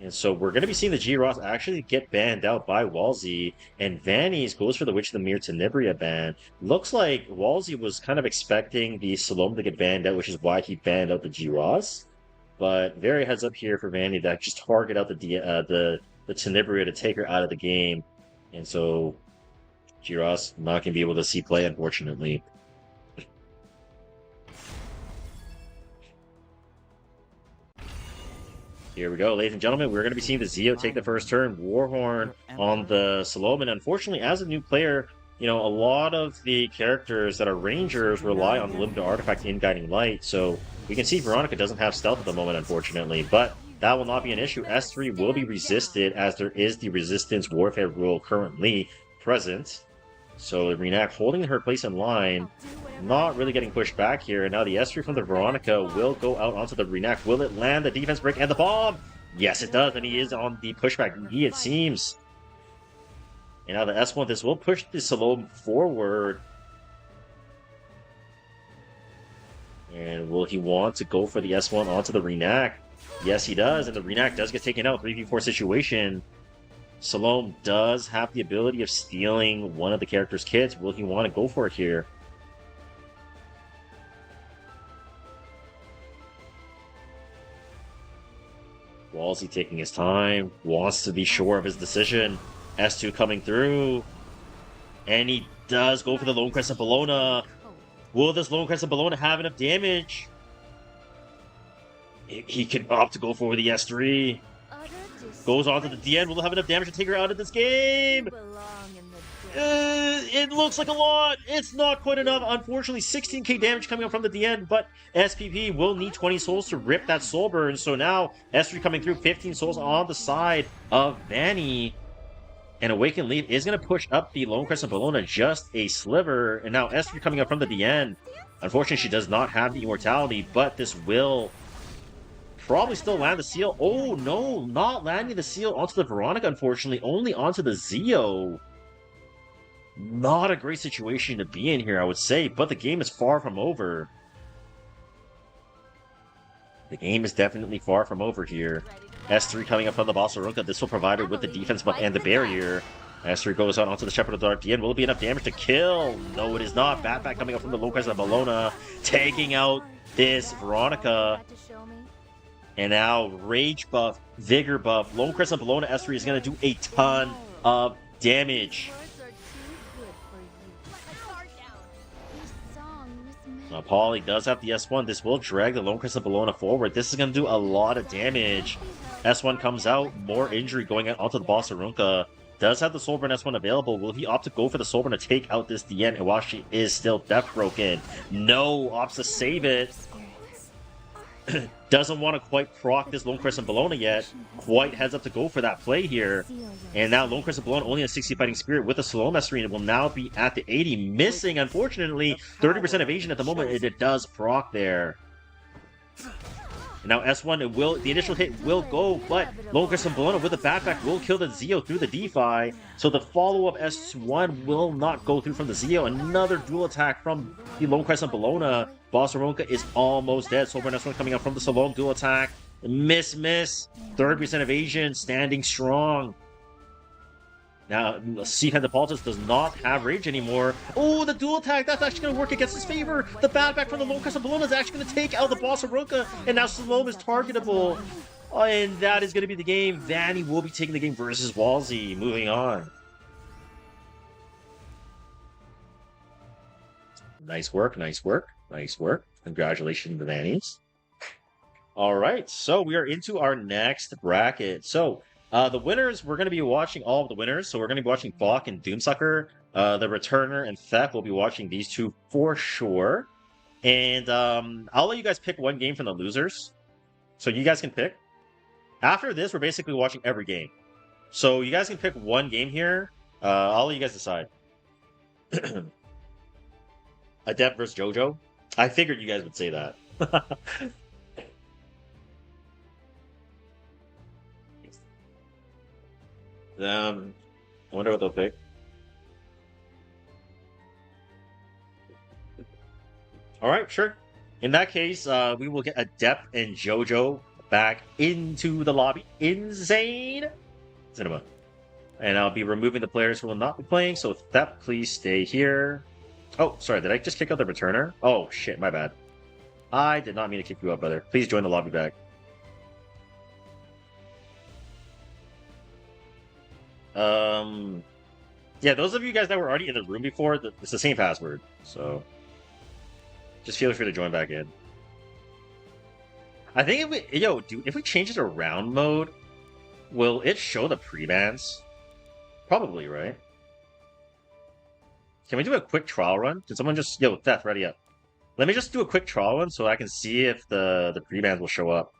And so we're going to be seeing the G-Ross actually get banned out by Walsey, and Vanny's goes for the Witch of the Mere Tenebria ban. Looks like Walsey was kind of expecting the Salome to get banned out, which is why he banned out the G-Ross. But very heads up here for Vanny that just target out the Tenebria to take her out of the game. And so G-Ross not going to be able to see play, unfortunately. Here we go, ladies and gentlemen. We're going to be seeing the Zeo take the first turn. Warhorn on the Salome. And unfortunately, as a new player, a lot of the characters that are Rangers rely on the limited artifact in Guiding Light. So we can see Veronica doesn't have stealth at the moment, unfortunately. But that will not be an issue. S3 will be resisted as there is the Resistance Warfare rule currently present. So Renak holding her place in line, not really getting pushed back here. And now the S3 from the Veronica will go out onto the Renak. Will it land the defense break and the bomb? Yes, it does. And he is on the pushback. It seems. And now the S1, this will push the Salome forward. And will he want to go for the S1 onto the Renak? Yes, he does. And the Renak does get taken out. 3v4 situation. Salome does have the ability of stealing one of the character's kits. Will he want to go for it here? Walsey taking his time. Wants to be sure of his decision. S2 coming through. And he does go for the Lone Crescent Bologna. Will this Lone Crescent Bologna have enough damage? He could opt to go for the S3. Goes on to the DN. Will have enough damage to take her out of this game. It looks like a lot. It's not quite enough. Unfortunately, 16k damage coming up from the DN, but SPP will need 20 souls to rip that soul burn. So now S3 coming through, 15 souls on the side of Vanny. And Awakened Leaf is going to push up the Lone Crest of Bologna just a sliver. And now S3 coming up from the DN. Unfortunately, she does not have the immortality, but this will probably still land the seal. Oh, no, not landing the seal onto the Veronica, unfortunately. Only onto the Zeo. Not a great situation to be in here, I would say, but the game is far from over. The game is definitely far from over here. S3 coming up from the Boss Arunca. This will provide her with the defense buff and the barrier. S3 goes out onto the Shepherd of the Dark. The end will it be enough damage to kill. No, it is not. Batback coming up from the Lone Crest of Bologna, taking out this Veronica. And now Rage buff, Vigor buff. Lone Crest of Bologna S3 is going to do a ton of damage. Now, Polly does have the S1. This will drag the Lone Crest of Bologna forward. This is going to do a lot of damage. S1 comes out. More injury going out onto the Boss Arunca. Does have the Soulburn S1 available. Will he opt to go for the Soulburn to take out this DN? And while she is still death broken, no, opts to save it. Doesn't want to quite proc this Lone Crest of Bologna yet. Quite heads up to go for that play here. And now Lone Crest of Bologna only has 60 Fighting Spirit with the Salome Serene. It will now be at the 80. Missing, unfortunately. 30% evasion at the moment. It does proc there. And now S1, the initial hit will go, but Lone Crest of Bologna with the Batback will kill the Zeo through the DeFi. So the follow-up S1 will not go through from the Zeo. Another dual attack from the Lone Crest of Bologna. Boss Arunca is almost dead. Soulburn S1 coming out from the Salome dual attack. Miss. 30% evasion, standing strong. Now, Seahead Depolitus does not have rage anymore. Oh, the dual attack, that's actually going to work against his favor. The Batback from the Lone Crest of Bologna is actually going to take out the Boss Arunca, and now Salome is targetable. And that is going to be the game. Vanny will be taking the game versus Walsey. Moving on. Nice work. Congratulations to the Vannies. All right, so we are into our next bracket. So, the winners, we're going to be watching all of the winners. So we're going to be watching Bach and Doomsucker. The Returner and Theft will be watching these two for sure. And I'll let you guys pick one game from the losers. So you guys can pick. After this, we're basically watching every game. So you guys can pick one game here. I'll let you guys decide. Adept versus JoJo. I figured you guys would say that. I wonder what they'll pick. Alright, sure. In that case, we will get Adept and JoJo back into the lobby. Insane Cinema. And I'll be removing the players who will not be playing, so Theft, please stay here. Oh, sorry, did I just kick out the Returner? Oh, shit, my bad. I did not mean to kick you out, brother. Please join the lobby back. Yeah, those of you guys that were already in the room before, it's the same password, so just feel free to join back in. I think if we change it to round mode, will it show the pre-bans? Probably, right? Can we do a quick trial run? Can someone just... Yo, Theft, ready up. Let me just do a quick trial run so I can see if the pre-bans will show up.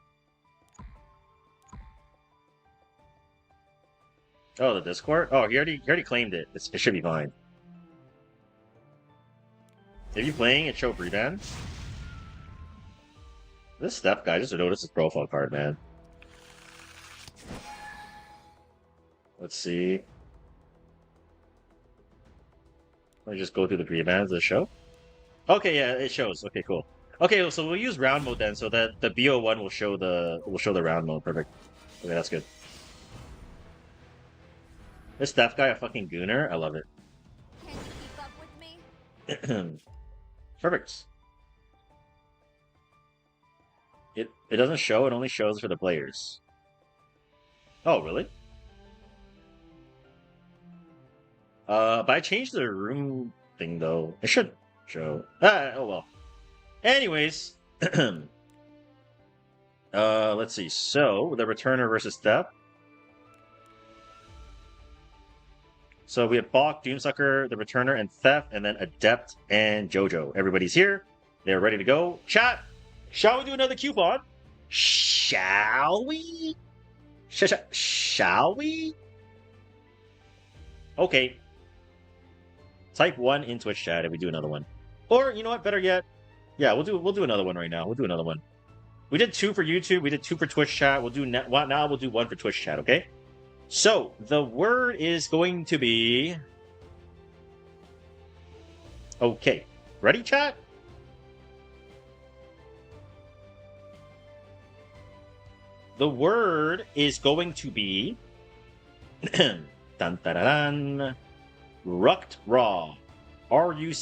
Oh, the Discord? Oh, he already claimed it. It should be fine. If you playing, it show pre-ban. This Steph guy, just noticed his profile card, man. Let's see. Let me just go through the pre-bans of the show. Okay, yeah, it shows. Okay, cool. Okay, so we'll use round mode then, so that the BO1 will show the round mode. Perfect. Okay, that's good. This Steph guy a fucking gooner. I love it. Can you keep up with me? Perfect. It doesn't show. It only shows for the players. Oh, really? But I changed the room thing though. It should show. Oh well. Anyways, Let's see. So the returner versus Theft. So we have Bach, Doomsucker, the returner, and Theft, and then Adept and Jojo. Everybody's here. They're ready to go. Chat, shall we do another coupon? Shall we? Shall we? Okay. Type 1 in Twitch chat if we do another one. Or, you know what, better yet, yeah, we'll do another one right now. We'll do another one. We did 2 for YouTube, we did 2 for Twitch chat. We'll do now we'll do 1 for Twitch chat, okay? So, the word is going to be... Okay. Ready, chat? The word is going to be... dun, dun, dun, dun. Rucked Raw. R-U-C-K-E-D-R-A-W.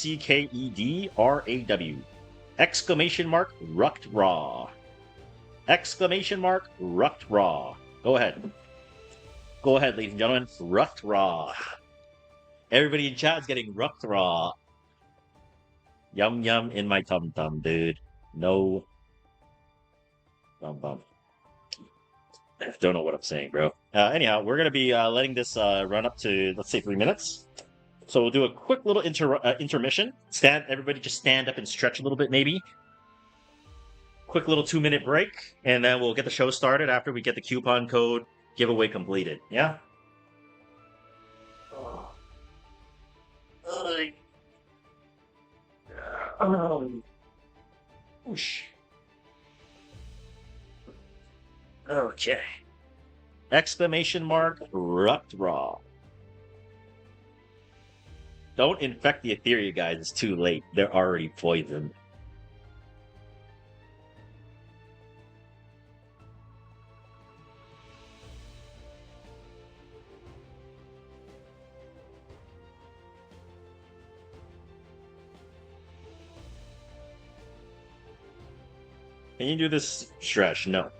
Exclamation mark, Rucked Raw. Exclamation mark, Rucked Raw. Go ahead. Go ahead, ladies and gentlemen. Rucked Raw. Everybody in chat is getting Rucked Raw. Yum yum in my tum tum, dude. No. Bum bum. Don't know what I'm saying, bro. Anyhow, we're going to be letting this run up to, let's say, 3 minutes. So we'll do a quick little intermission. Everybody just stand up and stretch a little bit, maybe. Quick little 2-minute break, and then we'll get the show started after we get the coupon code giveaway completed. Yeah? Whoosh. Okay. Exclamation mark, Rucked Raw. Don't infect the Etheria, guys. It's too late. They're already poisoned. Can you do this stretch? No.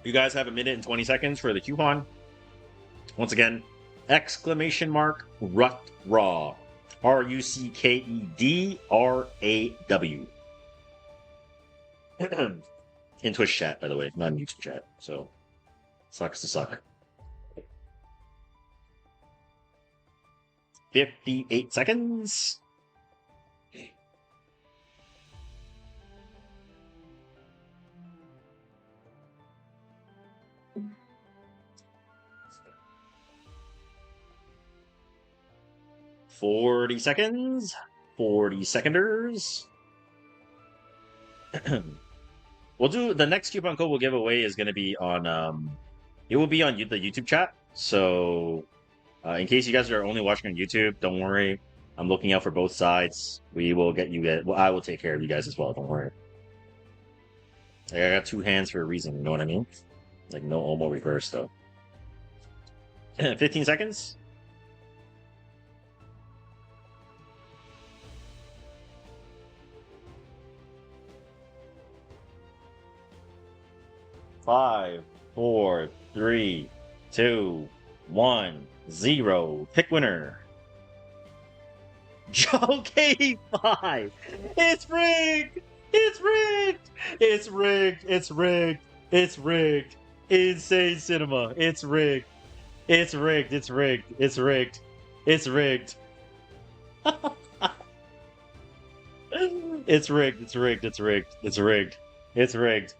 You guys have 1 minute and 20 seconds for the coupon. Once again, exclamation mark, Rucked Raw. R-U-C-K-E-D-R-A-W. In Twitch chat, by the way, not in YouTube chat. So, sucks to suck. 58 seconds. $40 seconds. 40 seconders. We'll do the next coupon code we'll give away is going to be on it will be on the YouTube chat. So in case you guys are only watching on YouTube, don't worry. I'm looking out for both sides. We will get you guys. Well, I will take care of you guys as well. Don't worry. I got 2 hands for a reason. You know what I mean? Like no Omo reverse though. 15 seconds. Five, 4, 3, 2, 1, 0. Pick winner. Okay, 5. It's rigged. It's rigged. It's rigged. It's rigged. It's rigged. Insane cinema. It's rigged. It's rigged. It's rigged. It's rigged. It's rigged. It's rigged. It's rigged. It's rigged. It's rigged. It's rigged.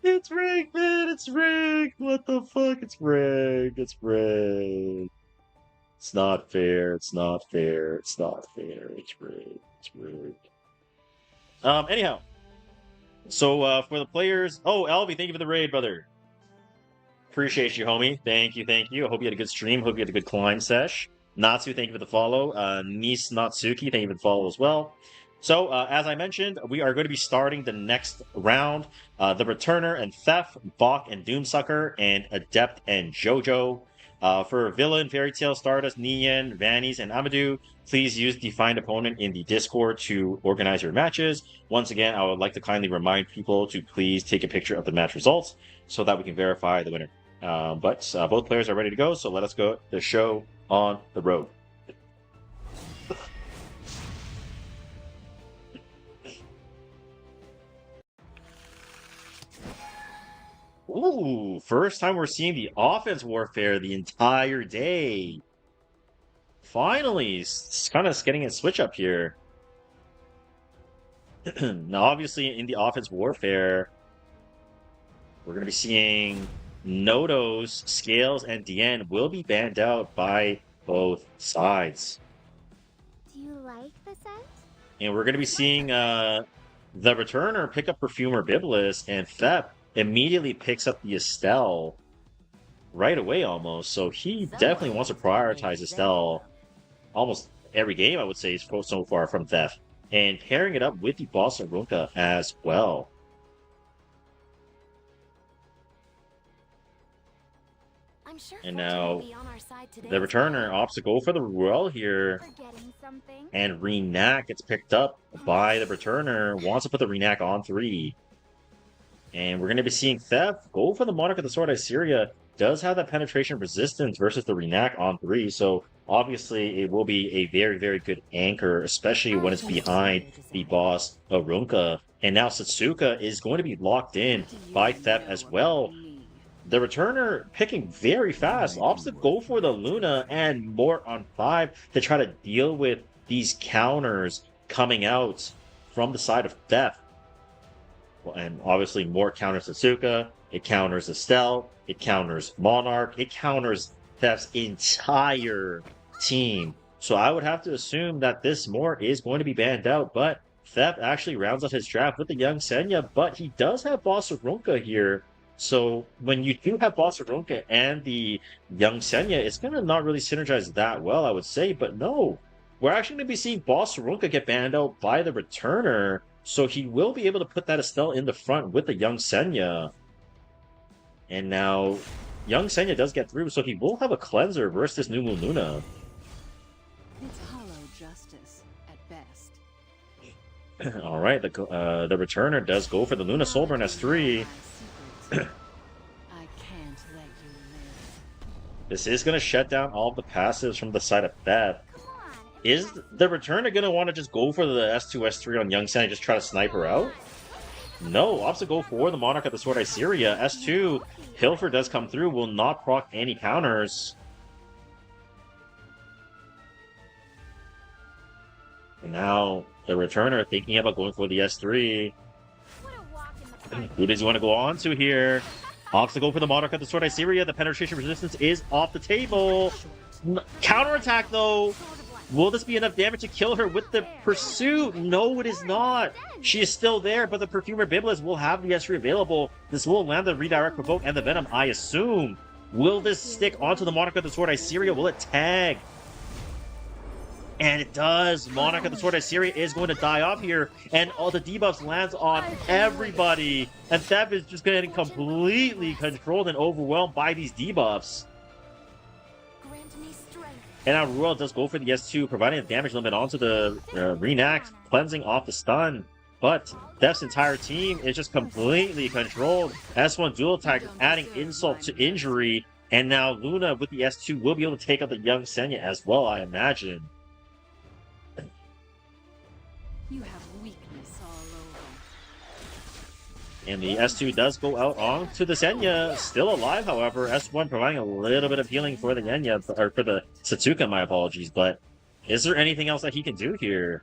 It's rigged, man. It's rigged. What the fuck? It's rigged. It's rigged. It's not fair. It's not fair. It's not fair. It's rigged. It's rigged. Anyhow. So, for the players... Oh, Alvy, thank you for the raid, brother. Appreciate you, homie. Thank you, thank you. I hope you had a good stream. Hope you had a good climb sesh. Natsu, thank you for the follow. Nis Natsuki, thank you for the follow as well. So, as I mentioned, we are going to be starting the next round. The Returner and Theft, Bach and Doomsucker, and Adept and Jojo. For Villain, Fairy Tail, Stardust, Nian, Vannies, and Amadou, please use the Find Opponent in the Discord to organize your matches. Once again, I would like to kindly remind people to please take a picture of the match results so that we can verify the winner. But both players are ready to go, so let us go the show on the road. Ooh, first time we're seeing the offense warfare the entire day. Finally, it's kind of getting a switch up here. Now, obviously, in the offense warfare, we're going to be seeing Nodos, Scales, and Dien will be banned out by both sides. Do you like the scent? And we're going to be seeing the returner pick up Perfumer Biblis, and Thep immediately picks up the Estelle right away almost. So he definitely wants to prioritize Estelle almost every game, I would say, so far from Thef. And pairing it up with the Boss Arunca as well. I'm sure And fortune now, will be on our side today the as returner well. opts to go for the Ruel here. Forgetting something? And Renac gets picked up by the returner. Wants to put the Renac on 3. And we're going to be seeing Theft go for the Monarch of the Sword Assyria. Does have that penetration resistance versus the Renac on 3. So obviously it will be a very, very good anchor, especially when it's behind the boss Arunca. And now Satsuka is going to be locked in by Theft as well. The returner picking very fast. Opts to go for the Luna and Mort on 5 to try to deal with these counters coming out from the side of Theft. And obviously Mort counters Satsuka, it counters Estelle, it counters Monarch, it counters Theft's entire team. So I would have to assume that this Mort is going to be banned out, but Theft actually rounds out his draft with the young Senya, but he does have Boss Arunca here. So when you do have Boss Arunca and the young Senya, it's going to not really synergize that well, I would say, but no. We're actually going to be seeing Boss Arunca get banned out by the returner. So he will be able to put that Estelle in the front with the young Senya. And now, young Senya does get through, so he will have a cleanser versus this New Moon Luna. It's hollow justice at best. Alright, the returner does go for the Luna Soulburn S3. I can't let you live. This is going to shut down all of the passives from the side of Theft. Come on. Is the returner going to want to just go for the S2, S3 on young Senya and just try to snipe her out? No, opts to go for the Monarch of the Sword Assyria. S2, Hilfer does come through, will not proc any counters. And now, the returner thinking about going for the S3. What a walk in the park. Who does he want to go on to here? Opts to go for the Monarch of the Sword Assyria. The penetration resistance is off the table. Counterattack, though. Will this be enough damage to kill her with the pursuit? No, it is not. She is still there, but the Perfumer Biblis will have the S3 available. This will land the Redirect Provoke and the Venom, I assume. Will this stick onto the Monarch of the Sword Assyria? Will it tag? And it does. Monarch of the Sword Assyria is going to die off here, and all the debuffs lands on everybody. And Theft is just getting completely controlled and overwhelmed by these debuffs. Grant me strength. And now Ruel does go for the S2, providing a damage limit onto the Renact, cleansing off the stun. But Theft's entire team is just completely controlled. S1 dual attack, adding insult to injury. And now Luna with the S2 will be able to take out the young Senya as well, I imagine. You have weakness all over. And the S2 does go out onto the Senya, still alive, however. S1 providing a little bit of healing for the Enya, or for the Satsuka, my apologies. But is there anything else that he can do here?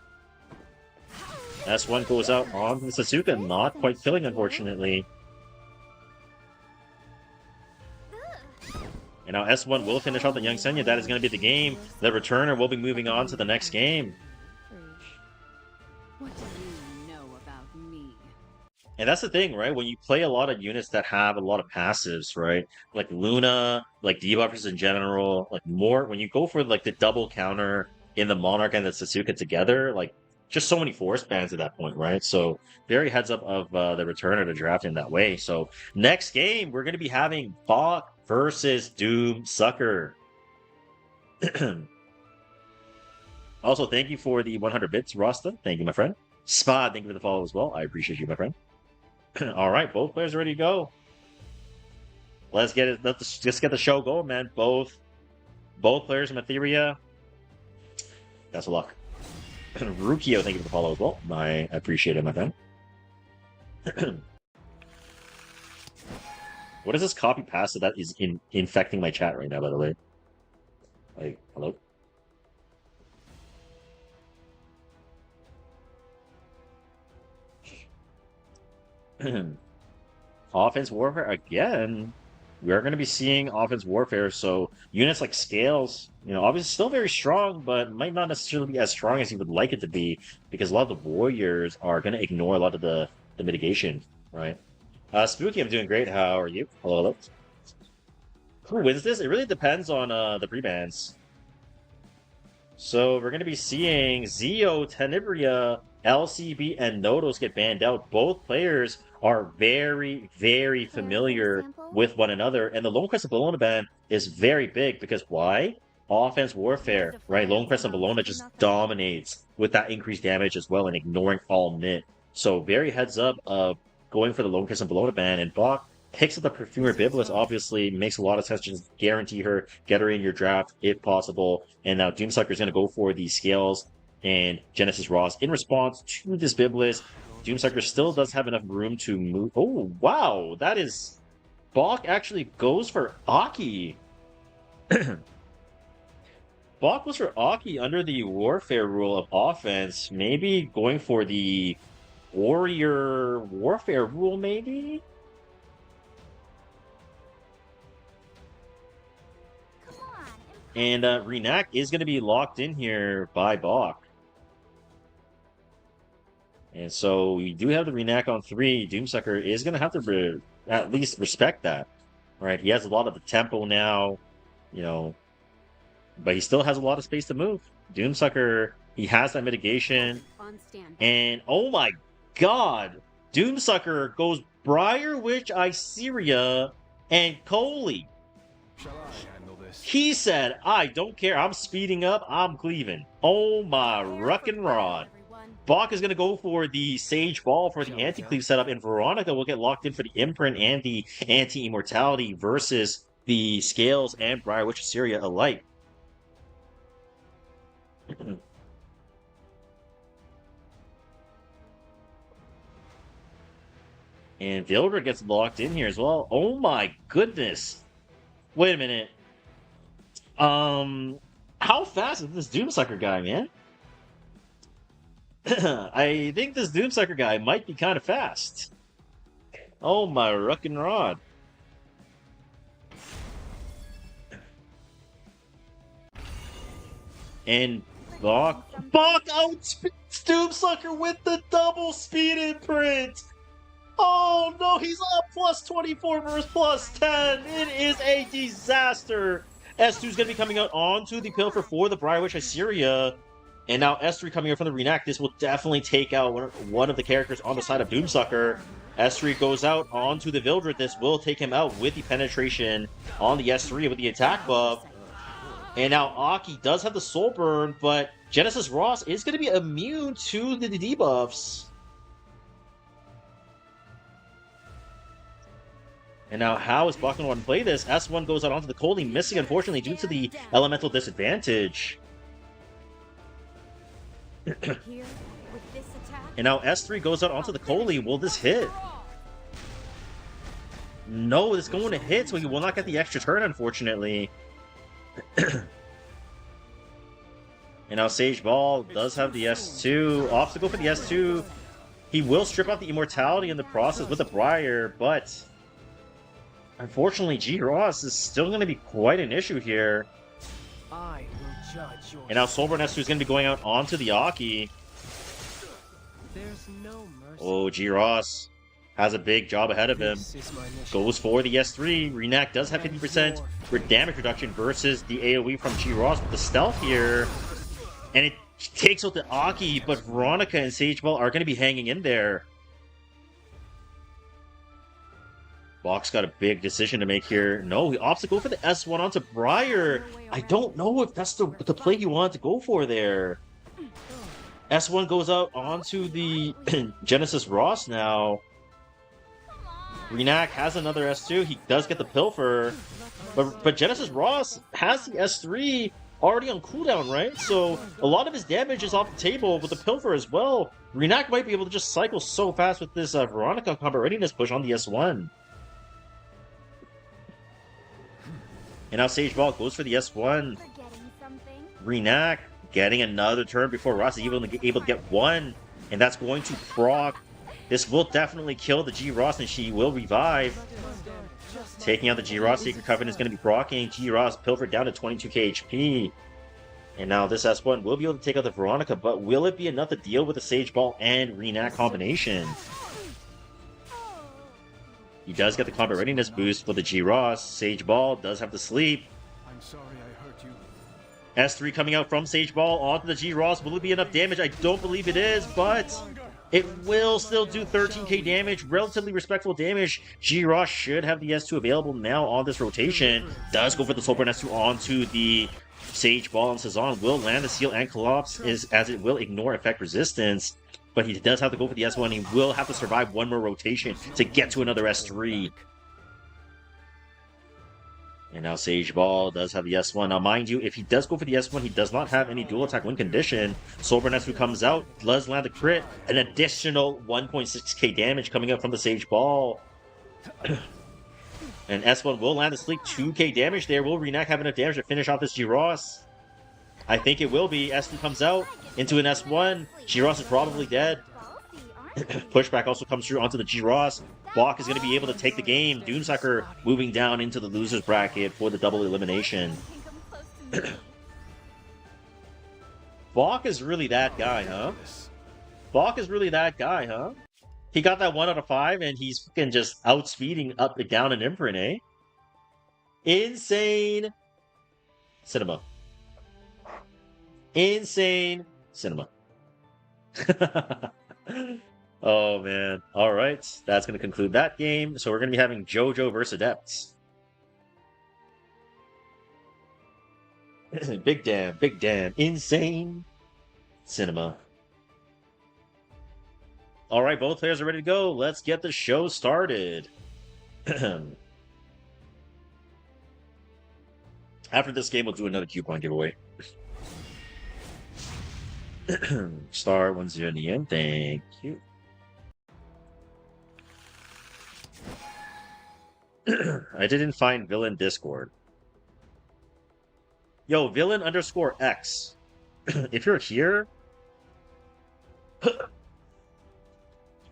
S1 goes out on the Satsuka, not quite killing, unfortunately. And now S1 will finish off the young Senya. That is going to be the game. The returner will be moving on to the next game. What do you know about me? And that's the thing, right? When you play a lot of units that have a lot of passives, right? Like Luna, like debuffers in general, like more, when you go for like the double counter in the Monarch and the Satsuka together, like just so many force bans at that point, right? So very heads up of the returner to draft in that way. So next game, we're going to be having Bach versus Doom Sucker. Also, thank you for the 100 bits, Rasta. Thank you, my friend. Spad, thank you for the follow as well. I appreciate you, my friend. All right, both players are ready to go. let's get it. Let's get the show going, man. Both players from Etheria. Best of luck. Rukio, thank you for the follow as well. I appreciate it, my friend. What is this copy pasta that is infecting my chat right now, by the way? Like, hello? Offense warfare again. We are going to be seeing offense warfare, so units like Scales, you know, obviously still very strong, but might not necessarily be as strong as you would like it to be, because a lot of the warriors are going to ignore a lot of the mitigation, right? Spooky, I'm doing great. How are you? Hello, hello. Who wins this? It really depends on the pre-bans. So we're going to be seeing Zeo, Tenebria, LCB, and Nodos get banned out. Both players are very, very familiar with one another, and the Lone Crest and Bologna ban is very big because why? Offense warfare, right? Lone Crest and Bologna just dominates with that increased damage as well and ignoring all nit. So very heads up of going for the Lone Crest and Bologna ban, and Bach picks up the Perfumer Biblis, obviously makes a lot of sense. Just guarantee her, get her in your draft if possible. And now Doomsucker is going to go for the Scales and Genesis Ross in response to this Biblis. Doomsucker still does have enough room to move. Oh, wow. That is... Bach actually goes for Aki. Bach was for Aki under the Warfare rule of offense. Maybe going for the Warrior Warfare rule, maybe? And Renak is going to be locked in here by Bach. And so we do have the Renak on 3. Doomsucker is going to have to at least respect that. Right? He has a lot of the tempo now, you know, but he still has a lot of space to move. Doomsucker, he has that mitigation. And oh my god! Doomsucker goes Briar Witch, Iseria, and Coley. Shall I handle this? He said, I don't care. I'm speeding up. I'm cleaving. Oh my ruckin' rod. Bach is going to go for the Sage Ball for the anti-cleave setup, and Veronica will get locked in for the Imprint and the Anti-Immortality versus the Scales and Briar Witch Assyria alike. And Vildred gets locked in here as well. Oh my goodness. Wait a minute. How fast is this Doomsucker guy, man? I think this Doomsucker guy might be kind of fast. Oh my ruckin' rod. And Bach outspeeds Doomsucker with the double speed imprint! Oh no, he's up plus 24 versus plus 10! It is a disaster! S2's gonna be coming out onto the Pilfer for the Briar Witch Assyria. And now S3 coming out from the Renak. This will definitely take out one of the characters on the side of Doomsucker. S3 goes out onto the Vildred. This will take him out with the penetration on the S3 with the attack buff. And now Aki does have the Soul Burn, but Genesis Ross is going to be immune to the debuffs. And now how is Bach going to play this? S1 goes out onto the Coley, missing unfortunately due to the elemental disadvantage. And now S3 goes out onto the Coley. Will this hit? No, it's going to hit, so he will not get the extra turn, unfortunately. And now Sage Ball does have the S2. Off to go for the S2. He will strip out the Immortality in the process with the Briar, but unfortunately G. Ross is still going to be quite an issue here. And now Soulburn S2 is going to be going out onto the Aki. Oh, G. Ross has a big job ahead of him. Goes for the S3. Renak does have 50% for damage reduction versus the AoE from G. Ross with the stealth here. And it takes out the Aki, but Veronica and Sage Ball are going to be hanging in there. Bach's got a big decision to make here. No, he opts to go for the S1 onto Briar. I don't know if that's the play he wanted to go for there. S1 goes out onto the Genesis Ross now. Renak has another S2. He does get the Pilfer. But Genesis Ross has the S3 already on cooldown, right? So a lot of his damage is off the table with the Pilfer as well. Renak might be able to just cycle so fast with this Veronica combat readiness push on the S1. And now Sage Ball goes for the S1. Forgetting something? Renak getting another turn before Ross is able to get one. And that's going to proc. This will definitely kill the G-Ross and she will revive. Taking out the G-Ross, Secret Covenant is going to be proccing. G-Ross pilfered down to 22k HP. And now this S1 will be able to take out the Veronica, but will it be enough to deal with the Sage Ball and Renak combination? He does get the combat readiness boost for the G-Ross. Sage Ball does have to sleep. I'm sorry I hurt you. S3 coming out from Sage Ball onto the G-Ross. Will it be enough damage? I don't believe it is, but it will still do 13k damage. Relatively respectful damage. G-Ross should have the S2 available now on this rotation. Does go for the Soulburn S2 onto the Sage Ball, and Sazon will land the Seal and Collapse as it will ignore effect resistance. But he does have to go for the S1. He will have to survive one more rotation to get to another S3. And now Sage Ball does have the S1. Now, mind you, if he does go for the S1, he does not have any dual attack win condition. Soulburn S2 comes out, does land a crit, an additional 1.6k damage coming up from the Sage Ball. And S1 will land a sleep, 2k damage there. Will Renak have enough damage to finish off this G-Ross? I think it will be. S2 comes out into an S1. G-Ross is probably dead. Pushback also comes through onto the G-Ross. Bach is going to be able to take the game. Doomsucker moving down into the loser's bracket for the double elimination. Bach is really that guy, huh? Bach is really that guy, huh? He got that 1 out of 5 and he's fucking just outspeeding up and down an imprint, eh? Insane cinema. Insane cinema. Oh man. Alright. That's going to conclude that game. So we're going to be having JoJo versus Adepts. Big damn. Big damn. Insane cinema. Alright, both players are ready to go. Let's get the show started. After this game, we'll do another coupon giveaway. Star 10 in the end. Thank you. I didn't find villain Discord. Yo, villain _X. If you're here,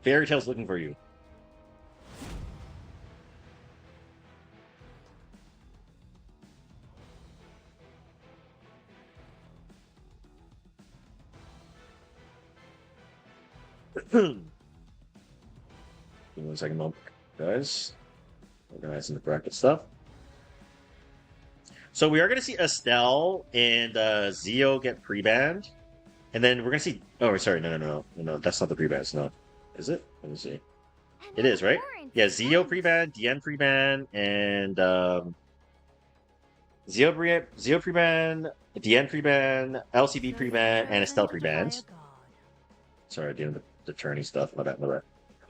Fairy Tail's looking for you. Give me 1 second, moment, guys. Organizing the bracket stuff. So we are going to see Estelle and Zio get pre-banned. And then we're going to see... Oh, sorry. No. That's not the pre-bans. No. Is it? Let me see. It is, right? Yeah, Zio pre-ban, DN pre-ban, and Zio pre-ban, DN pre-ban, LCB pre-ban, and Estelle pre-bans. Sorry, doing the tourney stuff. My bad.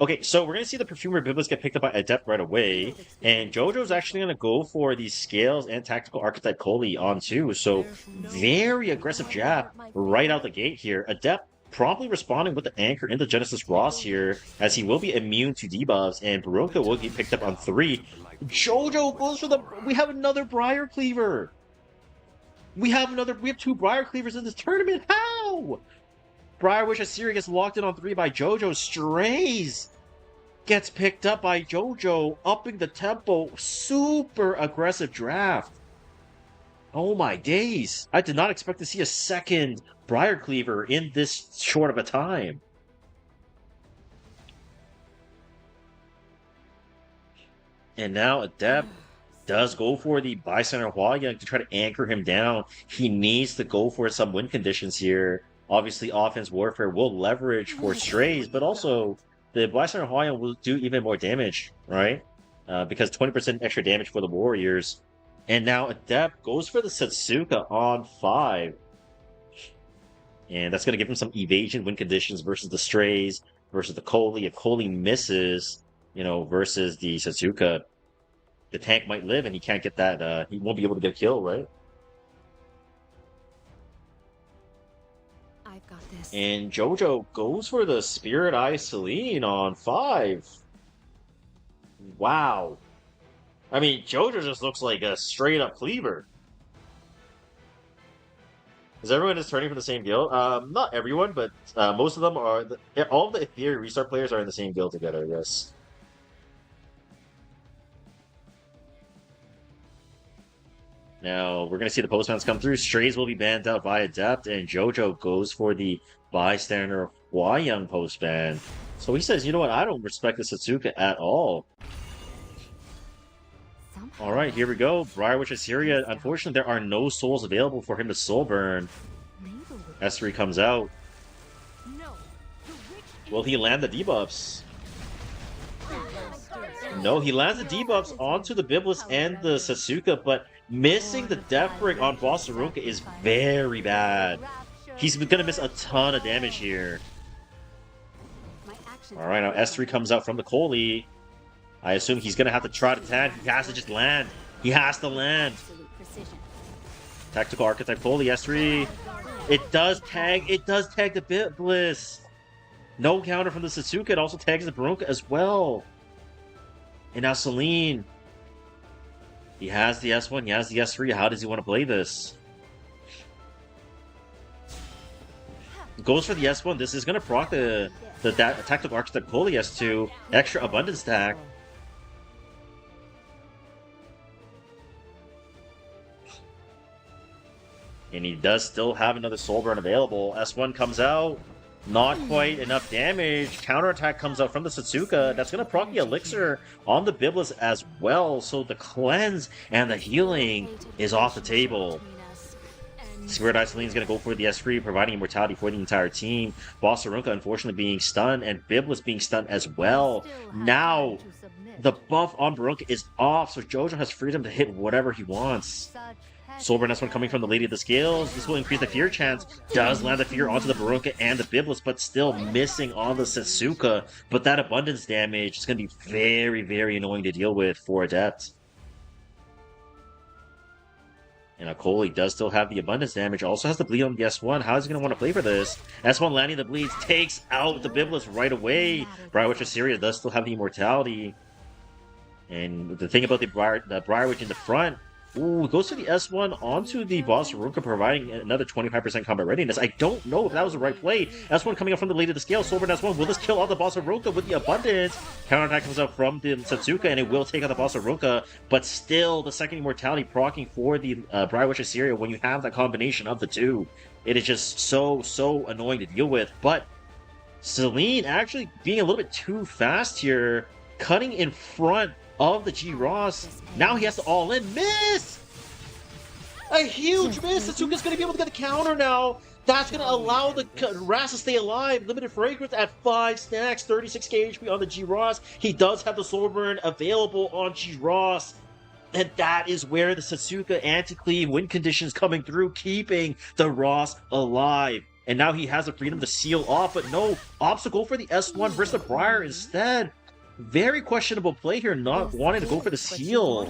Okay, so we're going to see the Perfumer Biblis get picked up by Adept right away, and JoJo's actually going to go for these Scales and Tactical Archetype Koli on too, so very aggressive jab right out the gate here. Adept promptly responding with the anchor into Genesis Ross here, as he will be immune to debuffs, and Baroka will get picked up on 3. JoJo goes for the... We have another Briar Cleaver! We have 2 Briar Cleavers in this tournament! How?! Briar Wish Assyria gets locked in on 3 by JoJo. Strays gets picked up by JoJo, upping the tempo. Super aggressive draft. Oh my days. I did not expect to see a second Briar Cleaver in this short of a time. And now Adept does go for the Bystander Huaya to try to anchor him down. He needs to go for some win conditions here. Obviously, Offense Warfare will leverage for Strays, but also the Bystander Huaya will do even more damage, right? Because 20% extra damage for the Warriors. And now Adept goes for the Setsuka on 5. And that's going to give him some evasion win conditions versus the Strays, versus the Koli. If Koli misses, versus the Satsuka, the tank might live and he can't get that, he won't be able to get a kill, right? I've got this. And Jojo goes for the Spirit Eye Celine on 5. Wow. I mean, Jojo just looks like a straight up cleaver. Is everyone just turning from the same guild? Not everyone, but most of them are. All of the Ethereal Restart players are in the same guild together, yes. Now, we're going to see the postmans come through. Strays will be banned out by Adept, and Jojo goes for the Bystander Hwa-Young postban. So he says, you know what, I don't respect the Satsuka at all. Alright, here we go. Briar Witch Assyria. Unfortunately, there are no souls available for him to soul burn. S3 comes out. Will he land the debuffs? No, he lands the debuffs onto the Biblis and the Satsuka, but missing the Death Brick on Bossarunka is very bad. He's going to miss a ton of damage here. Alright, now S3 comes out from the Koli. I assume he's going to have to try to tag. He has to just land. He has to land. Tactical Archetype Koli, S3. It does tag. It does tag the Biblis. No counter from the Satsuka. It also tags the Barunka as well. And now Celine. He has the S1. He has the S3. How does he want to play this? Goes for the S1. This is going to proc the Tactical Archetype Koli S2. Extra Abundance stack. And he does still have another Soul Burn available. S1 comes out. Not quite enough damage. Counterattack comes out from the Satsuka. That's going to proc the Elixir on the Biblis as well. So the cleanse and the healing is off the table. Spirit Eye Celine is going to go for the S3, providing immortality for the entire team. Bossarunka, unfortunately, being stunned, and Biblis being stunned as well. Now, the buff on Barunka is off, so Jojo has freedom to hit whatever he wants. Soulburn S1 coming from the Lady of the Scales. This will increase the fear chance. Does land the fear onto the Barunka and the Biblis, but still missing on the Satsuka. But that abundance damage is going to be very, very annoying to deal with for Adept. And Akoli does still have the abundance damage. Also has the bleed on the S1. How is he going to want to play for this? S1 landing the bleeds takes out the Biblis right away. Briar Witch Assyria does still have the immortality. And the thing about the Briar Witch in the front, ooh, goes to the S1 onto the Bossarunka, providing another 25% combat readiness. I don't know if that was the right play. S1 coming up from the Lady of the Scale. Soulburn S1. Will this kill out the Bossarunka with the abundance? Counterattack comes out from the Satsuka, and it will take out the Bossarunka. But still, the second immortality proccing for the Briar Witch Assyria when you have that combination of the two. It is just so annoying to deal with. But Celine actually being a little bit too fast here, cutting in front of the G-Ross. Now he has to all-in. Miss! A huge miss! Satsuka's going to be able to get the counter now. That's going to allow the Ras to stay alive. Limited Fragrance at 5 stacks, 36k HP on the G-Ross. He does have the Soul Burn available on G-Ross. And that is where the Satsuka anti-cleave win conditions coming through, keeping the Ross alive. And now he has the freedom to seal off, but no, obstacle for the S1 versus the Briar instead. Very questionable play here, not wanting to go for the seal.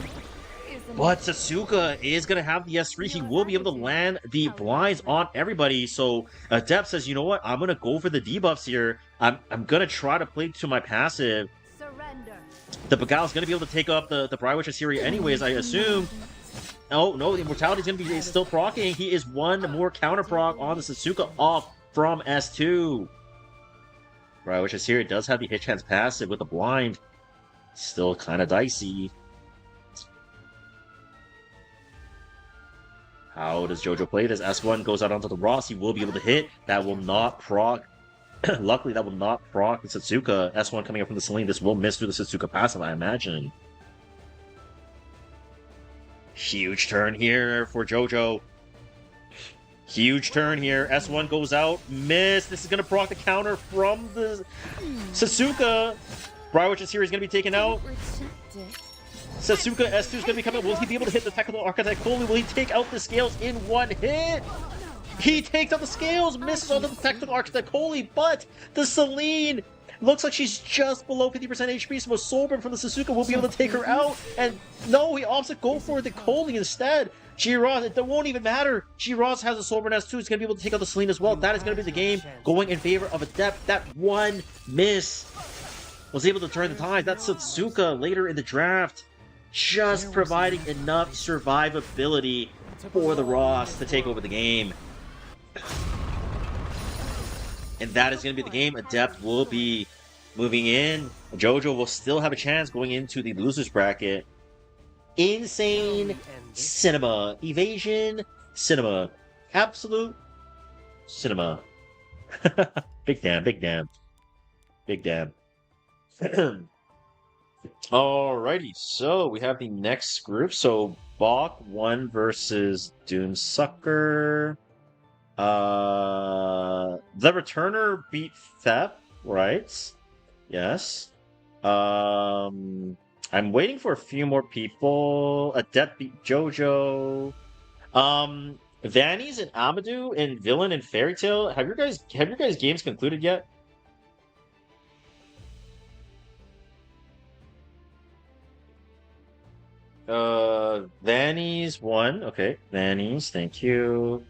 But Satsuka is going to have the S3. He will be able to land the blinds on everybody. So Adept says, you know what? I'm going to go for the debuffs here. I'm going to try to play to my passive. The Beguile is going to be able to take up the Briar Witch Assyria anyways, I assume. Oh, no, the Immortality is going to be still proccing. He is one more counter proc on the Satsuka off from S2. Briar Witch Assyria does have the hit chance passive with the blind. Still kind of dicey. How does Jojo play this? S1 goes out onto the Ross. He will be able to hit. That will not proc. Luckily, that will not proc the Satsuka. S1 coming up from the Celine. This will miss through the Satsuka passive, I imagine. Huge turn here for Jojo. Huge turn here. S1 goes out. Miss. This is going to proc the counter from the Satsuka. Briar Witch Assyria is going to be taken out. Satsuka S2 is going to be coming. Will he be able to hit the Tactical Archetype fully? Will he take out the Scales in one hit? He takes out the Scales. Misses onto the Tactical Archetype Holy, but the Celine Looks like she's just below 50% HP, so Soulburn from the Suzuka will be able to take her out. And no, he opts to go for the Colding instead. G-Ross, it won't even matter. G-Ross has a Soulburn S2. He's going to be able to take out the Celine as well. That is going to be the game going in favor of Adept. That one miss was able to turn the tide. That's Suzuka later in the draft. Just providing enough survivability for the Ross to take over the game. And that is going to be the game. Adept will be moving in. JoJo will still have a chance going into the losers bracket. Insane cinema. Evasion cinema. Absolute cinema. Big damn, big damn. Big damn. Alrighty, so we have the next group. So BO1 versus Doomsucker. The Returner beat Thep, right? Yes. I'm waiting for a few more people. Adept beat JoJo. Vanny's and Amadou and Villain and Fairy Tail. Have your guys games concluded yet? Vanny's won. Okay, Vanny's, thank you.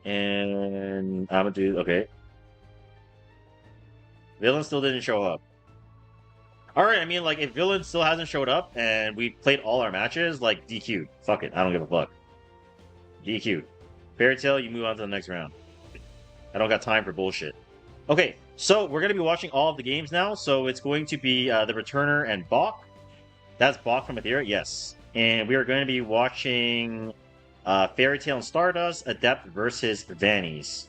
And Amadou, okay. Villain still didn't show up. Alright, I mean, like, if Villain still hasn't showed up and we played all our matches, like, DQ'd. Fuck it, I don't give a fuck. DQ'd. Fairy Tail, you move on to the next round. I don't got time for bullshit. Okay, so we're going to be watching all of the games now, so it's going to be the Returner and Bok. That's Bok from Aethera, yes. And we are going to be watching Fairy Tail and Stardust, Adept versus Vanny's.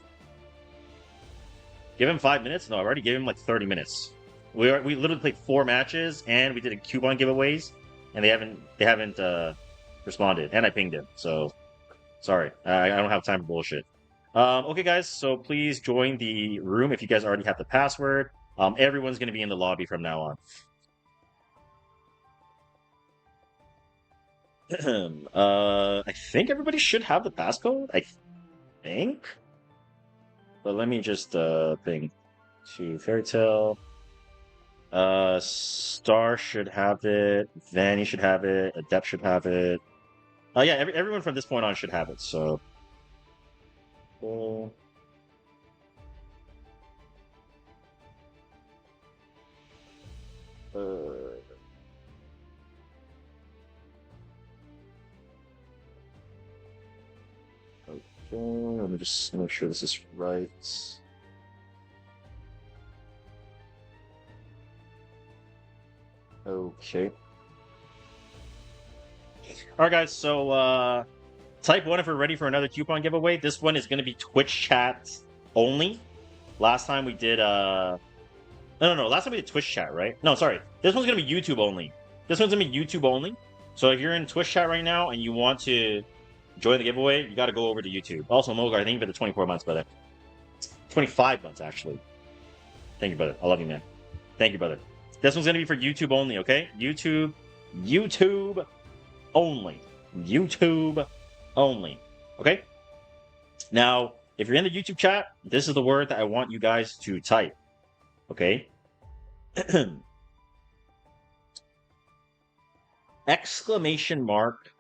Give him 5 minutes? No, I already gave him like 30 minutes. We literally played 4 matches, and we did a coupon giveaways, and they haven't responded, and I pinged him. So sorry, I don't have time for bullshit. Okay, guys, so please join the room if you guys already have the password. Everyone's going to be in the lobby from now on. I think everybody should have the passcode. I think, but let me just ping to Fairy Tail. Star should have it. Vanny should have it. Adept should have it. Yeah, everyone from this point on should have it. So. Okay, let me just make sure this is right. Okay. Alright guys, so type 1 if we're ready for another coupon giveaway. This one is going to be Twitch chat only. Last time we did no, last time we did Twitch chat, right? No, sorry. This one's going to be YouTube only. This one's going to be YouTube only. So if you're in Twitch chat right now and you want to join the giveaway, you got to go over to YouTube. Also, Mogar, thank you for the 24 months, brother. 25 months, actually. Thank you, brother. I love you, man. Thank you, brother. This one's going to be for YouTube only, okay? YouTube only. YouTube only. Okay? Now, if you're in the YouTube chat, this is the word that I want you guys to type. Okay? Exclamation mark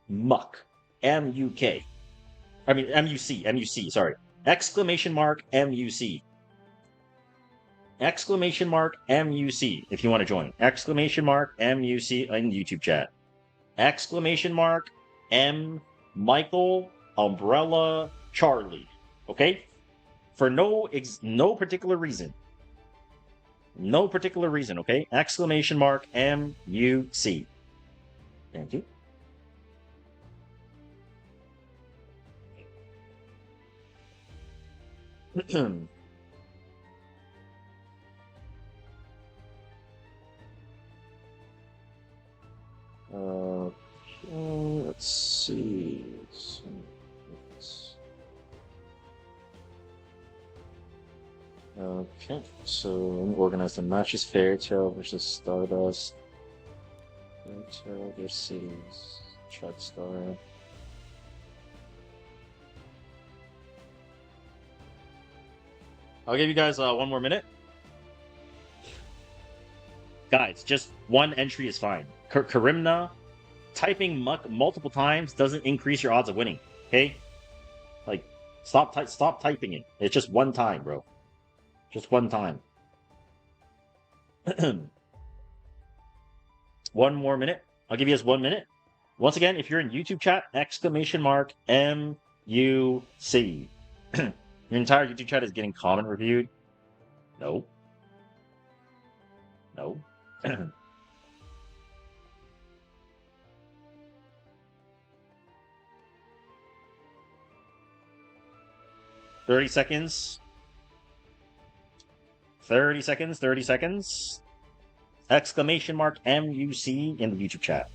muck. M-U-K. I mean, M-U-C. M-U-C, sorry. Exclamation mark M-U-C. Exclamation mark M-U-C if you want to join. Exclamation mark M-U-C in YouTube chat. Exclamation mark M Michael Umbrella Charlie. Okay? For no particular reason. No particular reason, okay? Exclamation mark M-U-C. Thank you. Let's see. Okay, so let me organize the matches. Fairy Tail versus Stardust. Fairy Tail versus Chat Star. I'll give you guys 1 more minute. Guys, just one entry is fine. Karimna, typing muck multiple times doesn't increase your odds of winning. Okay, like stop typing it. It's just one time, bro. Just one time. 1 more minute. I'll give you guys 1 minute. Once again, if you're in YouTube chat, !MUC. Your entire YouTube chat is getting comment reviewed. No. No. 30 seconds. 30 seconds. 30 seconds. !MUC in the YouTube chat.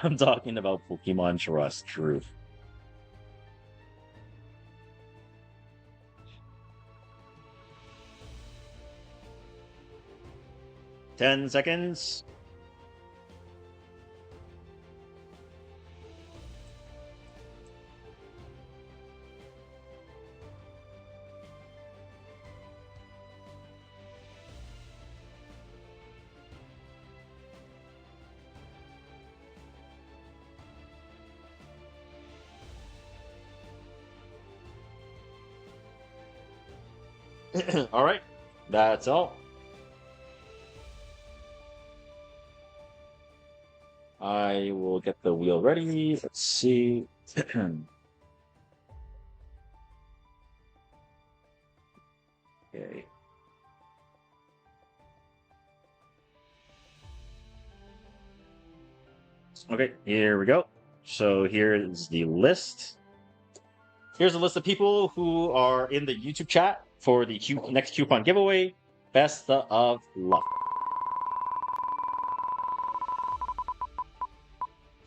I'm talking about Pokemon Trust Truth. Ten seconds. All right, that's all. I will get the wheel ready. Let's see. Okay. Okay, here we go. So here is the list. Here's a list of people who are in the YouTube chat for the next coupon giveaway. Best of luck.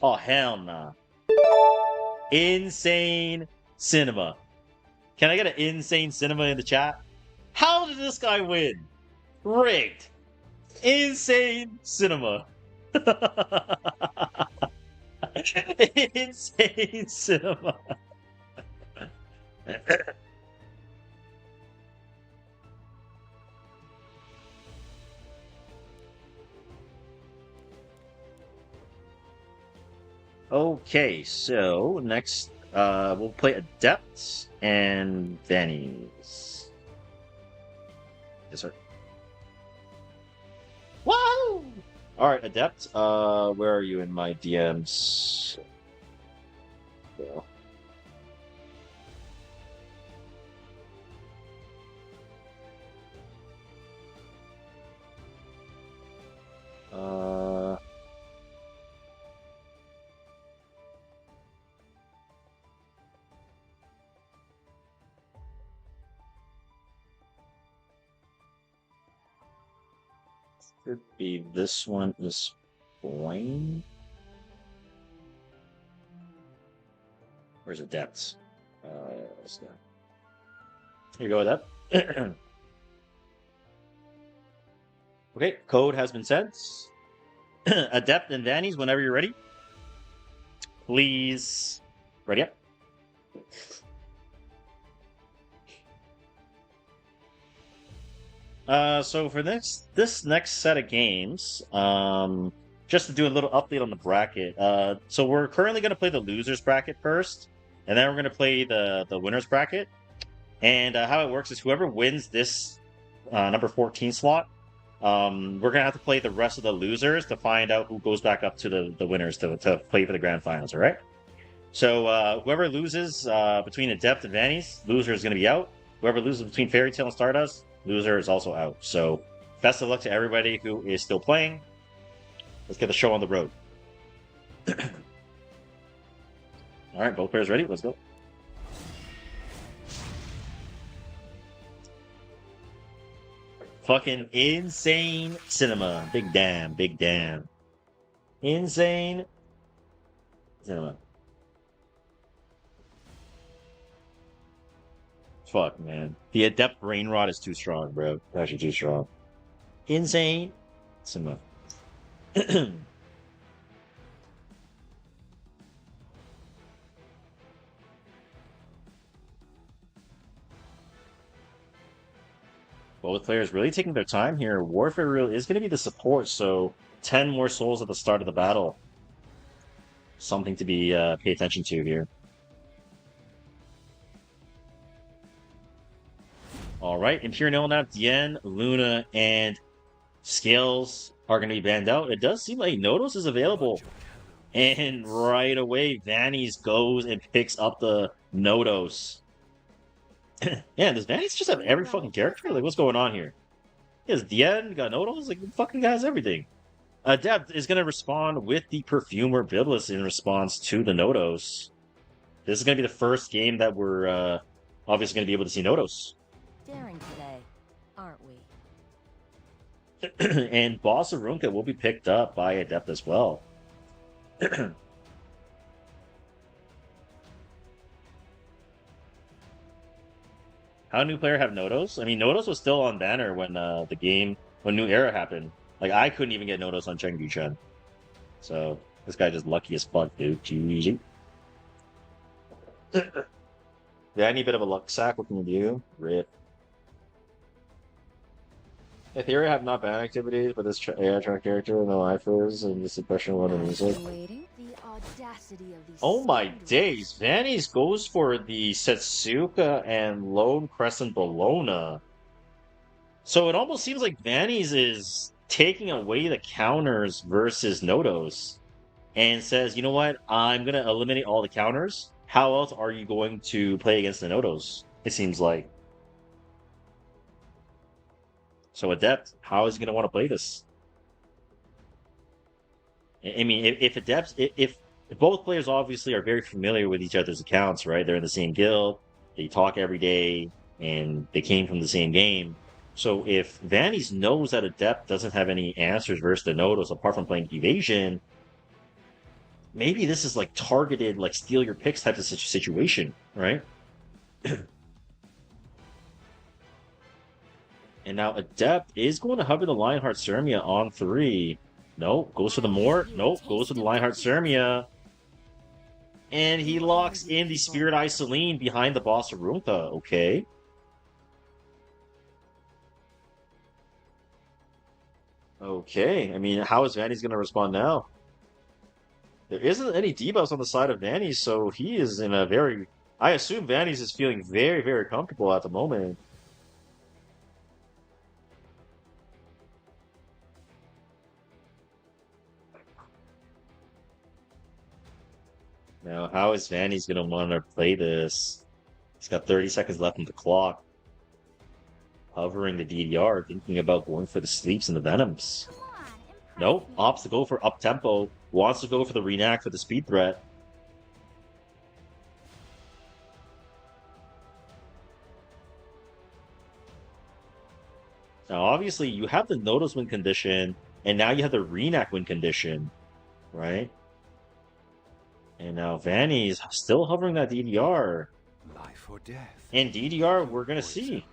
Oh, hell nah. Insane Cinema. Can I get an Insane Cinema in the chat? How did this guy win? Rigged. Insane Cinema. Insane Cinema. Okay, so next we'll play Adepts and Vannies. Yes, sir. Woo! Alright, Adept, where are you in my DMs? Yeah. Could be this one is Blaine. Where's Adepts? Let's go. Here you go, Adept. Okay, code has been sent. Adept and Vannies, whenever you're ready. Please. Ready up. So for this next set of games, just to do a little update on the bracket. So we're currently going to play the losers bracket first, and then we're going to play the winners bracket. And how it works is whoever wins this number 14 slot, we're going to have to play the rest of the losers to find out who goes back up to the winners to play for the grand finals, all right? So whoever loses between Adept and Vannies, loser is going to be out. Whoever loses between Fairy Tail and Stardust, loser is also out. So best of luck to everybody who is still playing. Let's get the show on the road. All right, both players ready? Let's go. Fucking Insane Cinema. Big damn, big damn. Insane Cinema. Fuck, man. The Adept Brain Rot is too strong, bro. It's actually too strong. Insane Cinema. Both players really taking their time here. Warfare Reel is going to be the support, so 10 more souls at the start of the battle. Something to be pay attention to here. Alright, Imperial now, Dien, Luna, and Scales are going to be banned out. It does seem like Nodos is available. And right away, Vanny's goes and picks up the Nodos. Yeah, does Vanny's just have every fucking character? Like, what's going on here? He has Dien, got Nodos, like, fucking has everything. Adept is going to respond with the Perfumer Biblis in response to the Nodos. This is going to be the first game that we're obviously going to be able to see Nodos. Daring today, aren't we? And Boss Arunca will be picked up by Adept as well. How new player have Nodos? I mean, Nodos was still on banner when when New Era happened. Like, I couldn't even get Nodos on Chengdu Chen. So, this guy just lucky as fuck, dude. GG. Yeah, any bit of a luck sack, what can you do? Rip. Etheria have not ban activities, but this AI track character, no IFers, and this suppression one and music. The audacity of these Oh my scoundrels. days, Vanny's goes for the Setsuka and Lone Crescent Bologna. So it almost seems like Vanny's is taking away the counters versus Nodos. And says, you know what, I'm going to eliminate all the counters. How else are you going to play against the Nodos? It seems like. So Adept, how is he going to want to play this? I mean, if Adept, if both players obviously are very familiar with each other's accounts, right? They're in the same guild, they talk every day, and they came from the same game. So if Vanny's knows that Adept doesn't have any answers versus the Nodos apart from playing Evasion, maybe this is like targeted, like steal your picks type of situation, right? And now Adept is going to hover the Lionheart Sermia on 3. Nope, goes for the Mort. Nope, goes for the Lionheart Sermia. And he locks in the Spirit Eye Celine behind the Boss Arunca. Okay. Okay, I mean, how is Vanny's going to respond now? There isn't any debuffs on the side of Vanny, so he is in a very... I assume Vanny's is feeling very, very comfortable at the moment. Now, how is Vanny's going to want to play this? He's got 30 seconds left on the clock. Hovering the DDR, thinking about going for the sleeps and the venoms. Come on, impress Nope, me. opts to go for up-tempo. Wants to go for the Renact for the speed threat. Now, obviously, you have the Nodos win condition, and now you have the Renact win condition, right? And now Vanny's still hovering that DDR. Life or death. And DDR, we're going to see.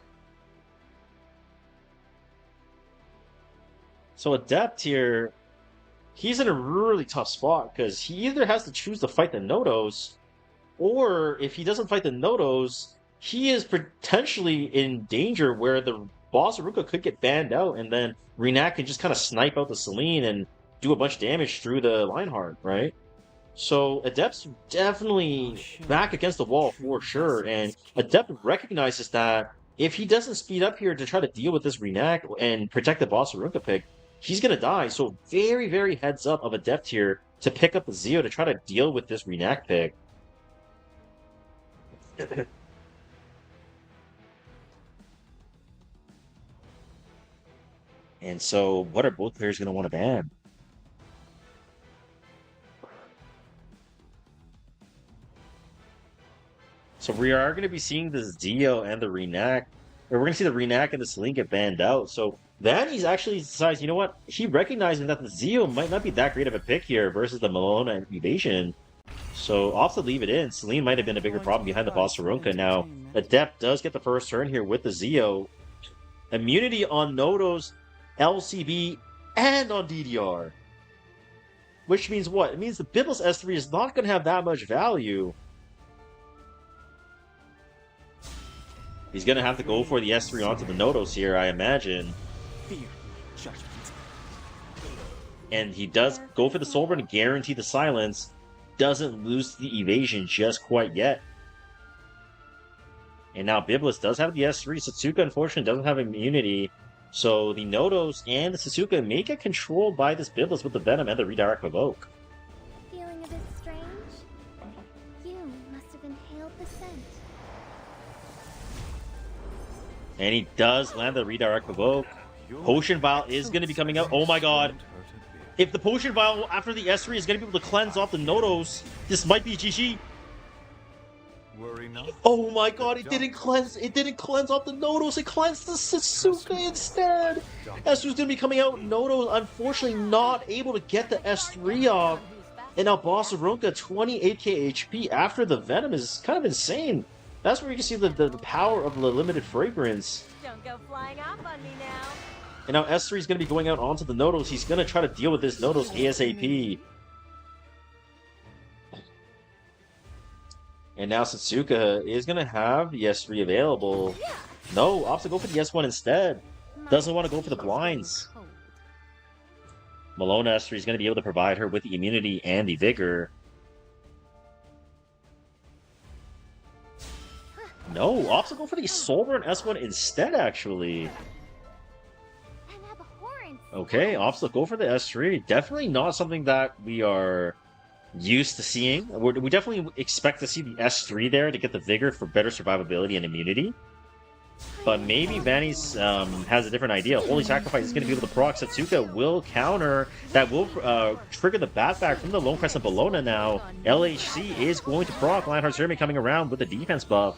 So Adept here, he's in a really tough spot because he either has to choose to fight the Nodos, or if he doesn't fight the Nodos, he is potentially in danger where the Boss Arunca could get banned out, and then Renact can just kind of snipe out the Celine and do a bunch of damage through the Lionheart, right? So Adept's definitely back against the wall for sure, and Adept recognizes that if he doesn't speed up here to try to deal with this Renact and protect the Boss Arunca pick, he's going to die. So very, very heads up of Adept here to pick up the Zeo to try to deal with this Renact pick. And so what are both players going to want to ban? So we are going to be seeing the Zeo and the Renact, or we're going to see the Renact and the Celine get banned out. So Vanny's actually decides, you know what? He recognizes that the Zeo might not be that great of a pick here versus the Malone and Evasion. So opts to leave it in. Celine might have been a bigger problem behind the Boss Arunca. Now, Adept does get the first turn here with the Zeo. Immunity on Nodos, LCB, and on DDR. Which means what? It means the Biblis S3 is not going to have that much value. He's gonna have to go for the S3 onto the Nodos here, I imagine. Fear my judgment. And he does go for the Soulburn to guarantee the silence. Doesn't lose the evasion just quite yet. And now Biblis does have the S3. Satsuka, unfortunately, doesn't have immunity. So the Nodos and the Satsuka may get controlled by this Biblis with the Venom and the Redirect Provoke. Feeling a bit strange? You must have inhaled the scent. And he does land the Redirect Provoke. Potion Vial is going to be coming out. Oh my god. If the Potion Vial after the S3 is going to be able to cleanse off the Nodos, this might be GG. Worry not. Oh my god, it didn't cleanse off the Nodos, it cleansed the Satsuka instead! S3's gonna be coming out, Nodos unfortunately not able to get the S3 off. And now Boss Aronka 28k HP after the Venom is kind of insane. That's where you can see the power of the limited fragrance. Don't go flying off on me now. And now S3 is gonna be going out onto the Nodos, he's gonna try to deal with this Nodos ASAP. And now Satsuka is going to have the S3 available. No, opts to go for the S1 instead. Doesn't want to go for the blinds. Malona S3 is going to be able to provide her with the immunity and the vigor. No, opts to go for the Soulburn S1 instead, actually. Okay, opts to go for the S3. Definitely not something that we are used to seeing. We definitely expect to see the S3 there to get the vigor for better survivability and immunity. But maybe Vanny's has a different idea. Holy Sacrifice is going to be able to proc. Satsuka will counter. That will trigger the Batback from the Lone Crescent Bologna now. LHC is going to proc. Lionheart's Journey coming around with the defense buff.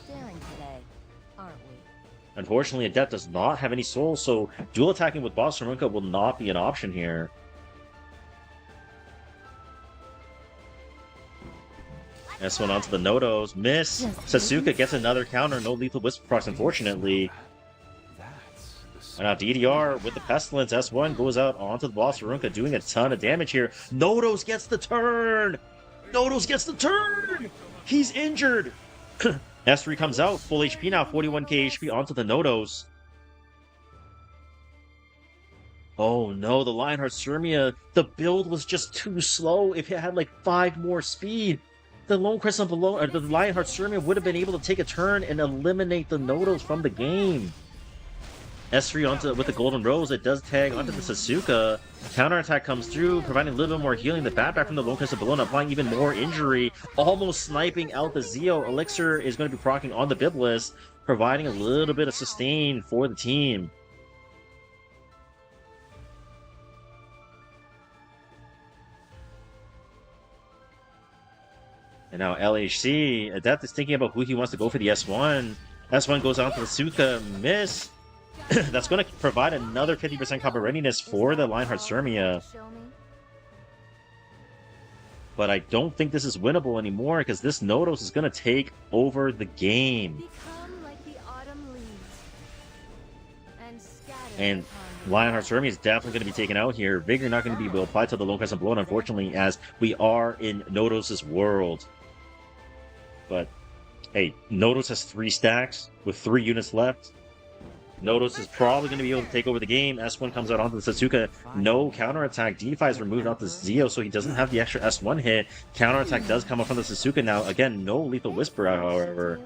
Unfortunately, Adept does not have any souls, so dual attacking with Boss Ramunka will not be an option here. S1 onto the Nodos. Miss! Satsuka gets another counter. No lethal Whisper procs, unfortunately. And now DDR with the Pestilence. S1 goes out onto the Boss Arunka, doing a ton of damage here. Nodos gets the turn! Nodos gets the turn! He's injured! S3 comes out, full HP now, 41k HP onto the Nodos. Oh no, the Lionheart Surmia, the build was just too slow. If it had like 5 more speed, the Lone Crescent below, or the Lionheart Surmia would have been able to take a turn and eliminate the Nodos from the game. S3 onto with the Golden Rose, it does tag onto the Satsuka. Counterattack comes through, providing a little bit more healing. The Batback from the Lone Crescent below, applying even more injury. Almost sniping out the Zeo. Elixir is going to be proccing on the Biblis, providing a little bit of sustain for the team. And now LHC, Adept is thinking about who he wants to go for the S1. S1 goes on to the Suka, miss. That's going to provide another 50% combat readiness for the Lionheart Surmia. But I don't think this is winnable anymore, because this Nodos is going to take over the game. And Lionheart Surmia is definitely going to be taken out here. Vigor not going to be applied to the Lone Crescent Blown, unfortunately, as we are in Nodos' world. But, hey, Nodos has 3 stacks with 3 units left. Nodos is probably going to be able to take over the game. S1 comes out onto the Satsuka. No counterattack. D5 is removed off the Zeo, so he doesn't have the extra S1 hit. Counterattack does come up from the Satsuka now. Again, no Lethal Whisper, however.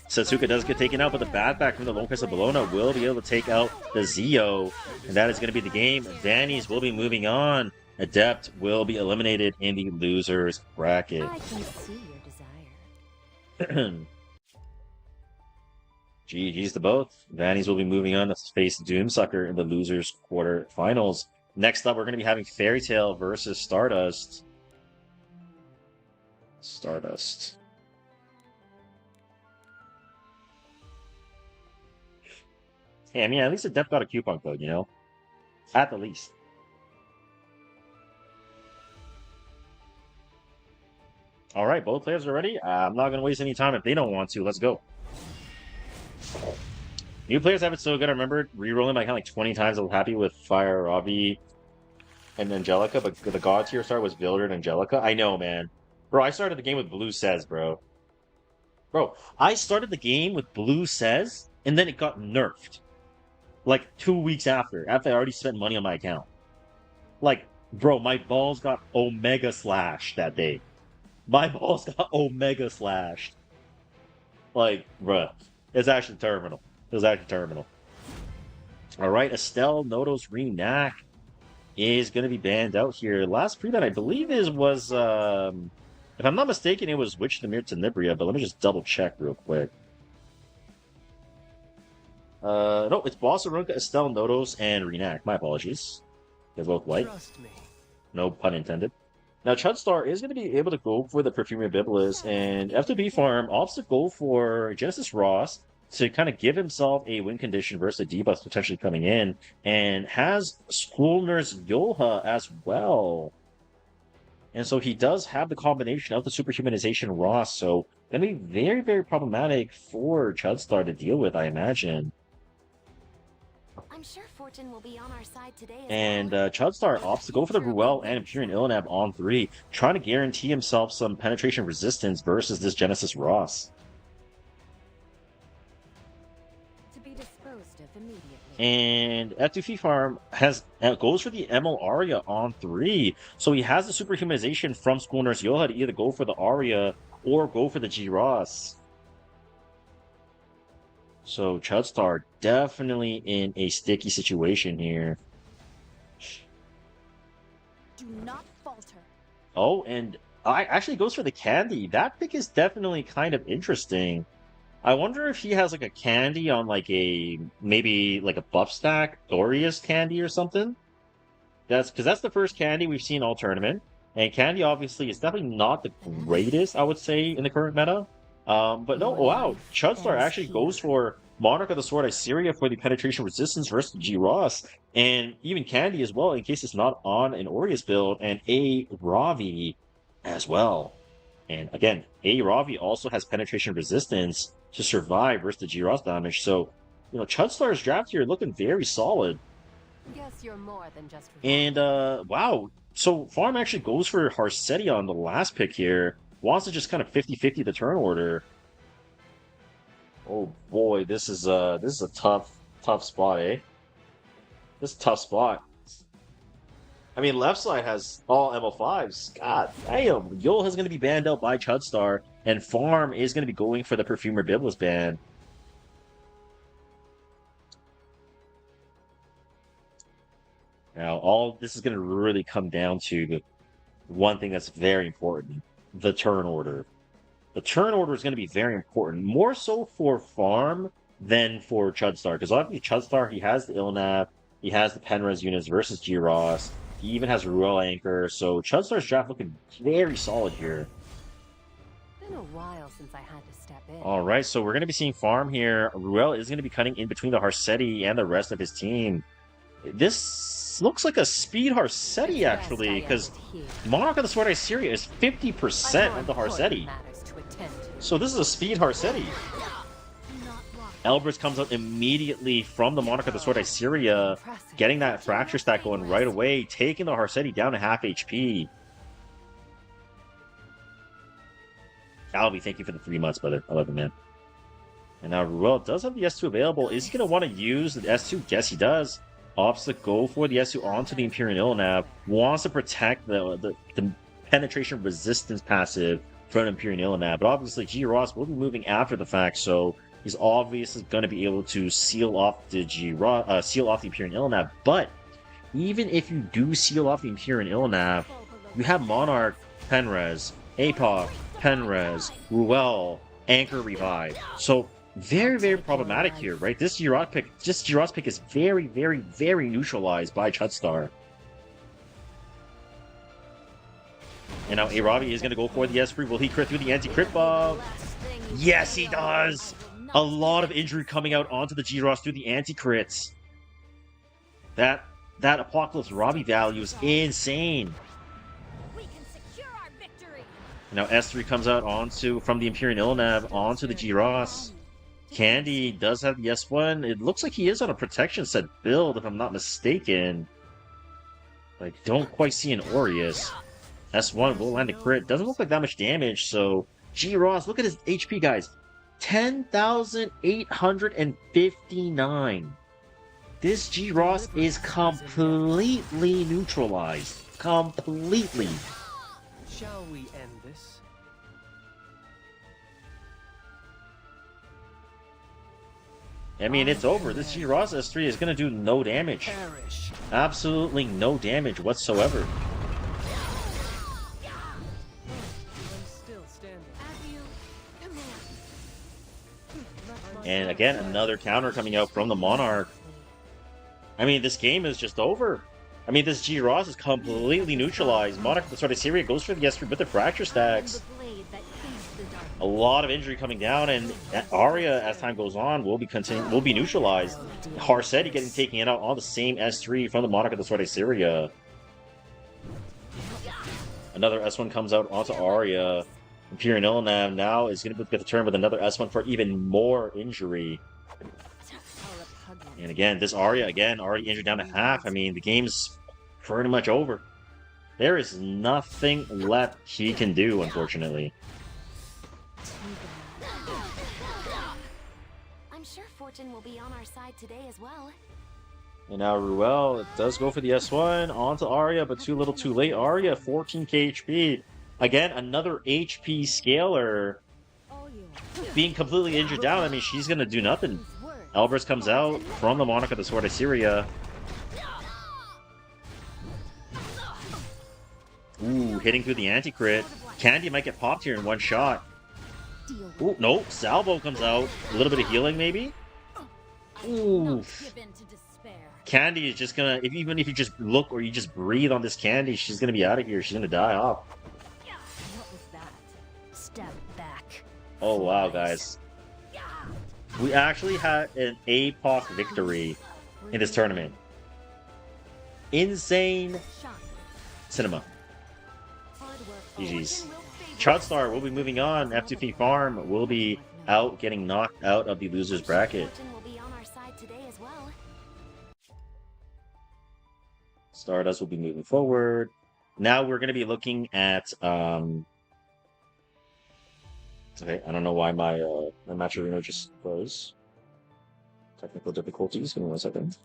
Satsuka does get taken out, but the Batback from the Lone Crescent Bologna will be able to take out the Zeo. And that is going to be the game. Vanny's will be moving on. Adept will be eliminated in the losers bracket. I can see your desire. GG's to both. Vanny's will be moving on to face Doomsucker in the losers quarterfinals. Next up, we're going to be having Fairy Tail versus Stardust. Stardust. Hey, I mean, at least Adept got a coupon code, you know? At the least. Alright, both players are ready. I'm not going to waste any time if they don't want to. Let's go. New players have it so good. I remember re-rolling my account like 20 times. I was happy with Fire, Ravi, and Angelica, but the God tier start was Vilder and Angelica. I know, man. Bro, I started the game with blue says, bro. Bro, I started the game with blue says, and then it got nerfed. Like 2 weeks after I already spent money on my account. Like, bro, my balls got omega slashed that day. My balls got omega slashed. Like, bruh, it's actually terminal. It was actually terminal. Alright, Estelle Notos Renac is going to be banned out here. Last pre that I believe was, if I'm not mistaken, it was Witch the Mirror Tenebria, but let me just double check real quick. No, it's Boss Arunca, Estelle Notos, and Renac. My apologies. They're both white. Trust me. No pun intended. Now, Chudstar is going to be able to go for the Perfumery Biblis, and F2B Farm opts to go for Genesis Ross to kind of give himself a win condition versus the debuffs potentially coming in, and has School Nurse Yoha as well. And so he does have the combination of the Superhumanization Ross, so going to be very, very problematic for Chudstar to deal with, I imagine. I'm sure fortune will be on our side today. And Chudstar opts to go for the Ruel and Imperial Ilinab on 3, trying to guarantee himself some penetration resistance versus this Genesis Ross. To be disposed of immediately. And F2 Farm goes for the ML Aria on 3, so he has the Superhumanization from School Nurse Yoha to either go for the Aria or go for the G Ross. So Chudstar definitely in a sticky situation here. Do not falter. Oh, and I actually goes for the candy. That pick is definitely kind of interesting. I wonder if he has like a candy on like maybe like a buff stack, Doria's candy or something. That's because that's the first candy we've seen all tournament. And candy obviously is definitely not the greatest, I would say, in the current meta. But no, wow, Chudstar actually goes for Monarch of the Sword Iseria for the penetration resistance versus G Ross, and even Candy as well, in case it's not on an Aureus build, and A Ravi as well. And again, A Ravi also has penetration resistance to survive versus the G Ross damage, so, you know, Chudstar's draft here looking very solid. Guess you're more than just. And, wow, so Farm actually goes for Harsetti on the last pick here. Wants to just kind of 50-50 the turn order. Oh boy, this is a tough spot, eh? This is a tough spot. I mean, left side has all ML5s. God damn, Yoha is going to be banned out by Chudstar, and Farm is going to be going for the Perfumer Biblis ban. Now, all this is going to really come down to the one thing that's very important. The turn order. The turn order is going to be very important, more so for Farm than for Chudstar, because obviously Chudstar, he has the Ilnap, he has the Penres units versus G Ross, he even has Ruel Anchor, so Chudstar's draft looking very solid here. Been a while since I had to step in. Alright, so we're going to be seeing Farm here. Ruel is going to be cutting in between the Harsetti and the rest of his team. This looks like a speed Harsetti, actually, because Monarch of the Sword Iseria is 50% of the Harsetti. So this is a speed Harsetti. Elbrus comes out immediately from the Monarch of the Sword Iseria, getting that Fracture stack going right away, taking the Harsetti down to half HP. Albie, thank you for the 3 months, brother. I love it, man. And now Ruel does have the S2 available. Is he going to want to use the S2? Yes, he does. Opts to go for the S2 onto the Imperial Ilinab. Wants to protect the penetration resistance passive from Imperial Ilinab. But obviously, G Ross will be moving after the fact, so he's obviously going to be able to seal off the Imperial Ilinab. But even if you do seal off the Imperial Ilinab, you have Monarch, Penres, APOC, Penres, Ruel, Anchor Revive. So very, very problematic here, right? This G Ross pick is very, very, very neutralized by Chudstar. And now Aravi is going to go for the S3. Will he crit through the anti-crit buff? Yes, he does! A lot of injury coming out onto the G Ross through the anti-crits. That Apocalypse Ravi value is insane. We can secure our victory. Now S3 comes out from the Imperial Ilinab onto the G Ross. Candy does have the S1. It looks like he is on a protection set build, if I'm not mistaken. I don't quite see an Aureus. S1 will land a crit. Doesn't look like that much damage, so G Ross, look at his HP, guys. 10,859. This G Ross is completely neutralized. Completely. Shall we end this? I mean, it's over. This G Ross S3 is going to do no damage. Perish. Absolutely no damage whatsoever. I'm still standing. And again, another counter coming out from the Monarch. I mean, this game is just over. I mean, this G Ross is completely neutralized. Monarch at the start of Syria goes for the S3 with the fracture stacks. A lot of injury coming down, and Arya, as time goes on, will be neutralized. Harsetti getting taken out on the same S3 from the Monarch at the start of Syria. Another S1 comes out onto Arya. Imperial Illinim now is going to get the turn with another S1 for even more injury. And again, this Arya, again, already injured down to half. I mean, the game's pretty much over. There is nothing left he can do, unfortunately. I'm sure Fortune will be on our side today as well. And now Ruel does go for the S1 onto Arya, but too little too late. Arya, 14k HP. Again, another HP scaler being completely injured down. I mean, she's going to do nothing. Elbrus comes out from the Monarch of the Sword of Syria. Ooh, hitting through the anti-crit. Candy might get popped here in one shot. Ooh, nope. Salvo comes out. A little bit of healing, maybe? Ooh. Candy is just gonna... even if you just look or you just breathe on this Candy, she's gonna be out of here. She's gonna die off. What was that? Step back. Oh, wow, guys. We actually had an APOC victory in this tournament. Insane cinema. GG's. Chodstar will be moving on. F2P Farm will be out, getting knocked out of the loser's bracket. Stardust will be moving forward. Now we're going to be looking at... Okay, I don't know why my match arena just froze. Technical difficulties. Give me 1 second.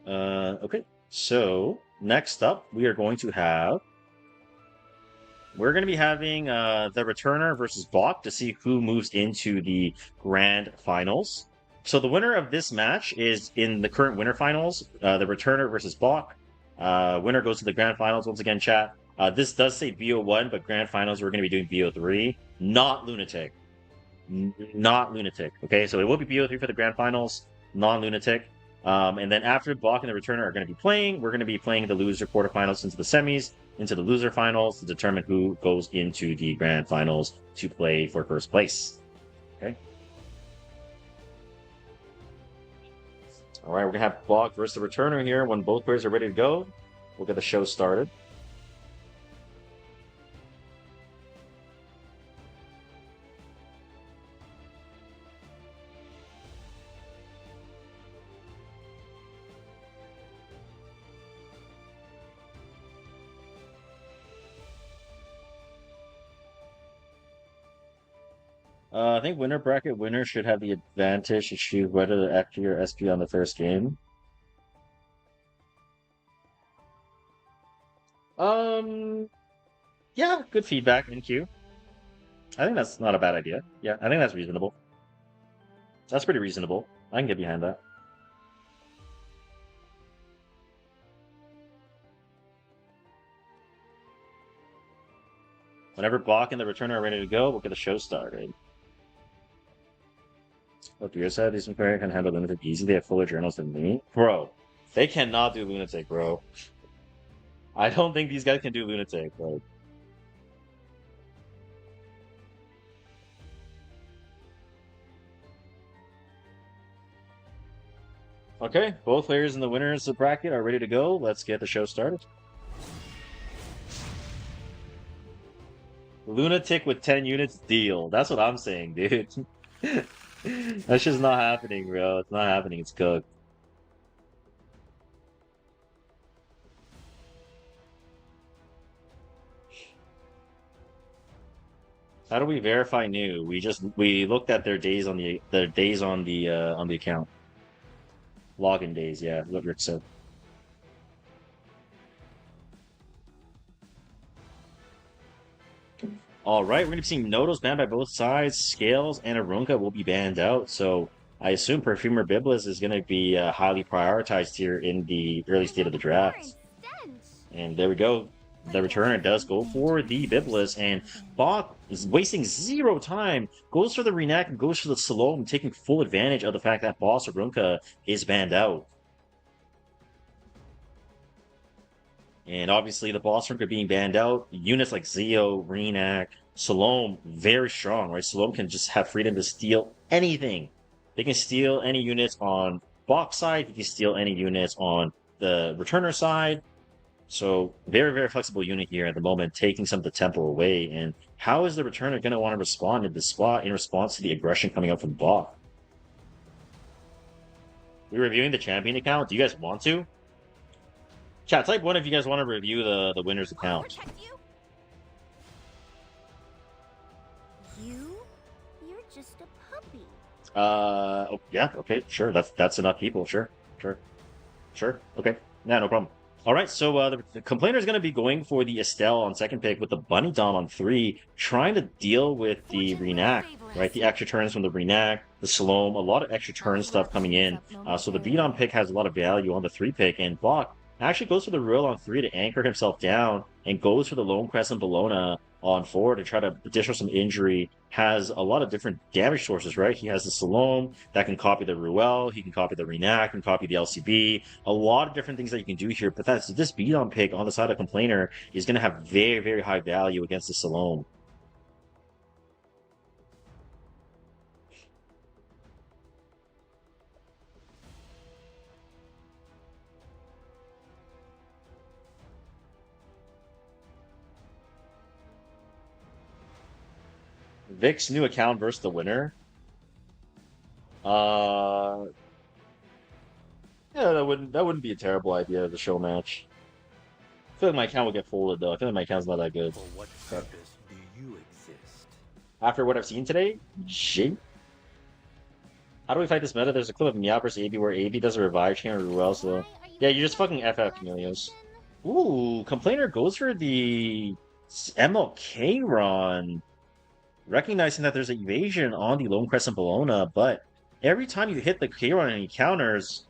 Okay, so next up we are going to have... We're going to be having the Returner versus Bach to see who moves into the Grand Finals. So the winner of this match is in the current winner finals, the Returner versus Bach. Winner goes to the Grand Finals once again, chat. This does say BO1, but Grand Finals, we're going to be doing BO3, not Lunatic. Not Lunatic, okay? So it will be BO3 for the Grand Finals, non-Lunatic. And then after Bach and the Returner are going to be playing, we're going to be playing the loser quarterfinals into the semis, into the loser finals to determine who goes into the Grand Finals to play for first place, okay? All right, we're going to have Bach versus the Returner here. When both players are ready to go, we'll get the show started. I think winner bracket winner should have the advantage to choose whether the FP or SP on the first game. Yeah, good feedback in queue. I think that's not a bad idea. Yeah, I think that's reasonable. That's pretty reasonable. I can get behind that. Whenever Bach and the Returner are ready to go, we'll get the show started. Look, your side, these player can handle Lunatic easy. They have fuller journals than me. Bro, they cannot do Lunatic, bro. I don't think these guys can do Lunatic, bro. Okay, both players in the winners bracket are ready to go. Let's get the show started. Lunatic with 10 units deal. That's what I'm saying, dude. That's just not happening, bro. It's not happening. It's cooked. How do we verify new? We looked at their days on the account. Login days, yeah, what Rick said. All right, we're going to be seeing Nodos banned by both sides. Scales and Arunca will be banned out. So I assume Perfumer Biblis is going to be highly prioritized here in the early state of the draft. And there we go. The returner does go for the Biblis, and Bach is wasting zero time. Goes for the Renac and goes for the Salome, taking full advantage of the fact that Boss Arunca is banned out. And obviously, the boss Arunca being banned out, units like Zeo, Renac, Salome, very strong, right? Salome can just have freedom to steal anything. They can steal any units on box side, you can steal any units on the returner side. So, very, very flexible unit here at the moment, taking some of the tempo away. And how is the returner going to want to respond in this spot in response to the aggression coming up from Bach? We're reviewing the champion account. Do you guys want to? Chat, type 1 if you guys want to review the winner's account. You're just a puppy. Oh, yeah, okay, sure. That's enough people. Sure. Okay, yeah, no problem. All right, so the complainer is going to be going for the Estelle on second pick with the Bunny Dom on 3, trying to deal with the Renac, right? The extra turns from the Renac, the Salome, a lot of extra turn stuff coming in. So the B-Dom pick has a lot of value on the 3 pick, and Bach actually goes for the Ruel on 3 to anchor himself down, and goes for the Lone Crescent Bologna on 4 to try to dish some injury. Has a lot of different damage sources, right? He has the Salome that can copy the Ruel, he can copy the Renac, can copy the LCB, a lot of different things that you can do here, but this beat-on pick on the side of Complainer is going to have very, very high value against the Salome. Vic's new account versus the winner. Yeah, that wouldn't be a terrible idea, the show match. I feel like my account will get folded though. I feel like my account's not that good. For what purpose do you exist? After what I've seen today, shit. How do we fight this meta? There's a clip of Meow versus AB where AB does a revive chain or Ruel, so yeah, you're just fucking FF Camelios. Ooh, Complainer goes for the MLK run. Recognizing that there's an evasion on the Lone Crescent Bologna, but every time you hit the K-Run and he counters,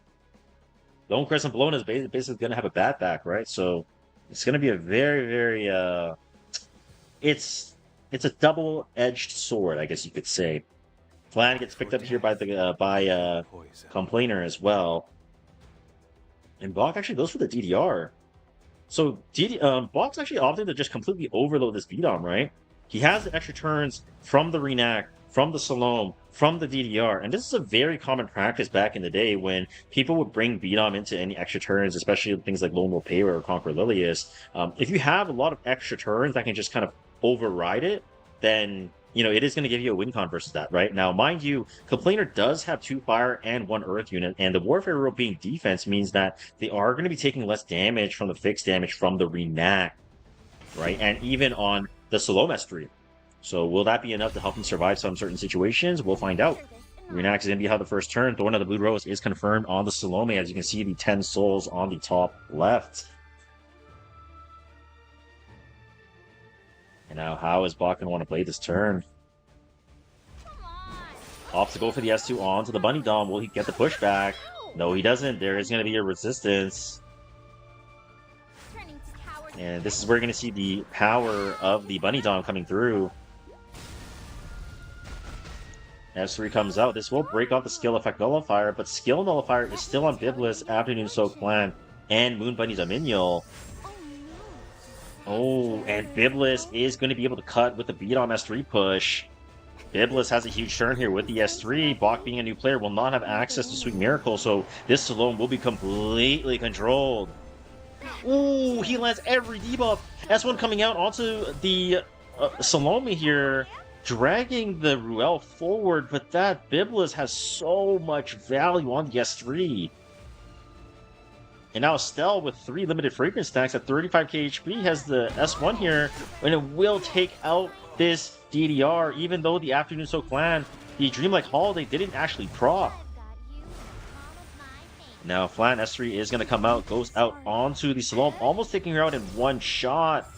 Lone Crescent Bologna is basically going to have a bat back, right? So it's going to be a very, very, it's a double-edged sword, I guess you could say. Flan gets picked up here by the Complainer as well, and Bach actually goes for the DDR. So Bach's actually opting to just completely overload this beat-on, right? He has the extra turns from the Renac, from the Salome, from the DDR, and this is a very common practice back in the day when people would bring Beatom into any extra turns, especially things like Lone Wolf Payware or Conquer Lilius. If you have a lot of extra turns that can just kind of override it, then it is going to give you a win con versus that, right? Now, mind you, Complainer does have 2 fire and 1 earth unit, and the Warfare rule being defense means that they are going to be taking less damage from the fixed damage from the Renac, right? And even on the Salome S3. So will that be enough to help him survive some certain situations? We'll find out. Renac is going to be how the first turn. Thorn of the Blue Rose is confirmed on the Salome. As you can see, the 10 souls on the top left. And now, how is Bach going to want to play this turn? Opts to go for the S2 onto the Bunny Dom. Will he get the pushback? No, he doesn't. There is going to be a resistance. And this is where you're going to see the power of the Bunny Dom coming through. S3 comes out. This will break off the skill effect nullifier, but skill nullifier is still on Biblis, Afternoon Soak Plan, and Moon Bunny Dominion. Oh, and Biblis is going to be able to cut with the beat on S3 push. Biblis has a huge turn here with the S3. Bach, being a new player, will not have access to Sweet Miracle, so this Salome will be completely controlled. Ooh, he lands every debuff. S1 coming out onto the Salome here, dragging the Ruel forward, but that Biblis has so much value on the S3. And now Estelle with 3 limited fragrance stacks at 35k HP has the S1 here, and it will take out this DDR, even though the Afternoon So clan, the Dreamlike Holiday didn't actually proc. Now Flan S3 is going to come out, goes out onto the Salome, almost taking her out in one shot.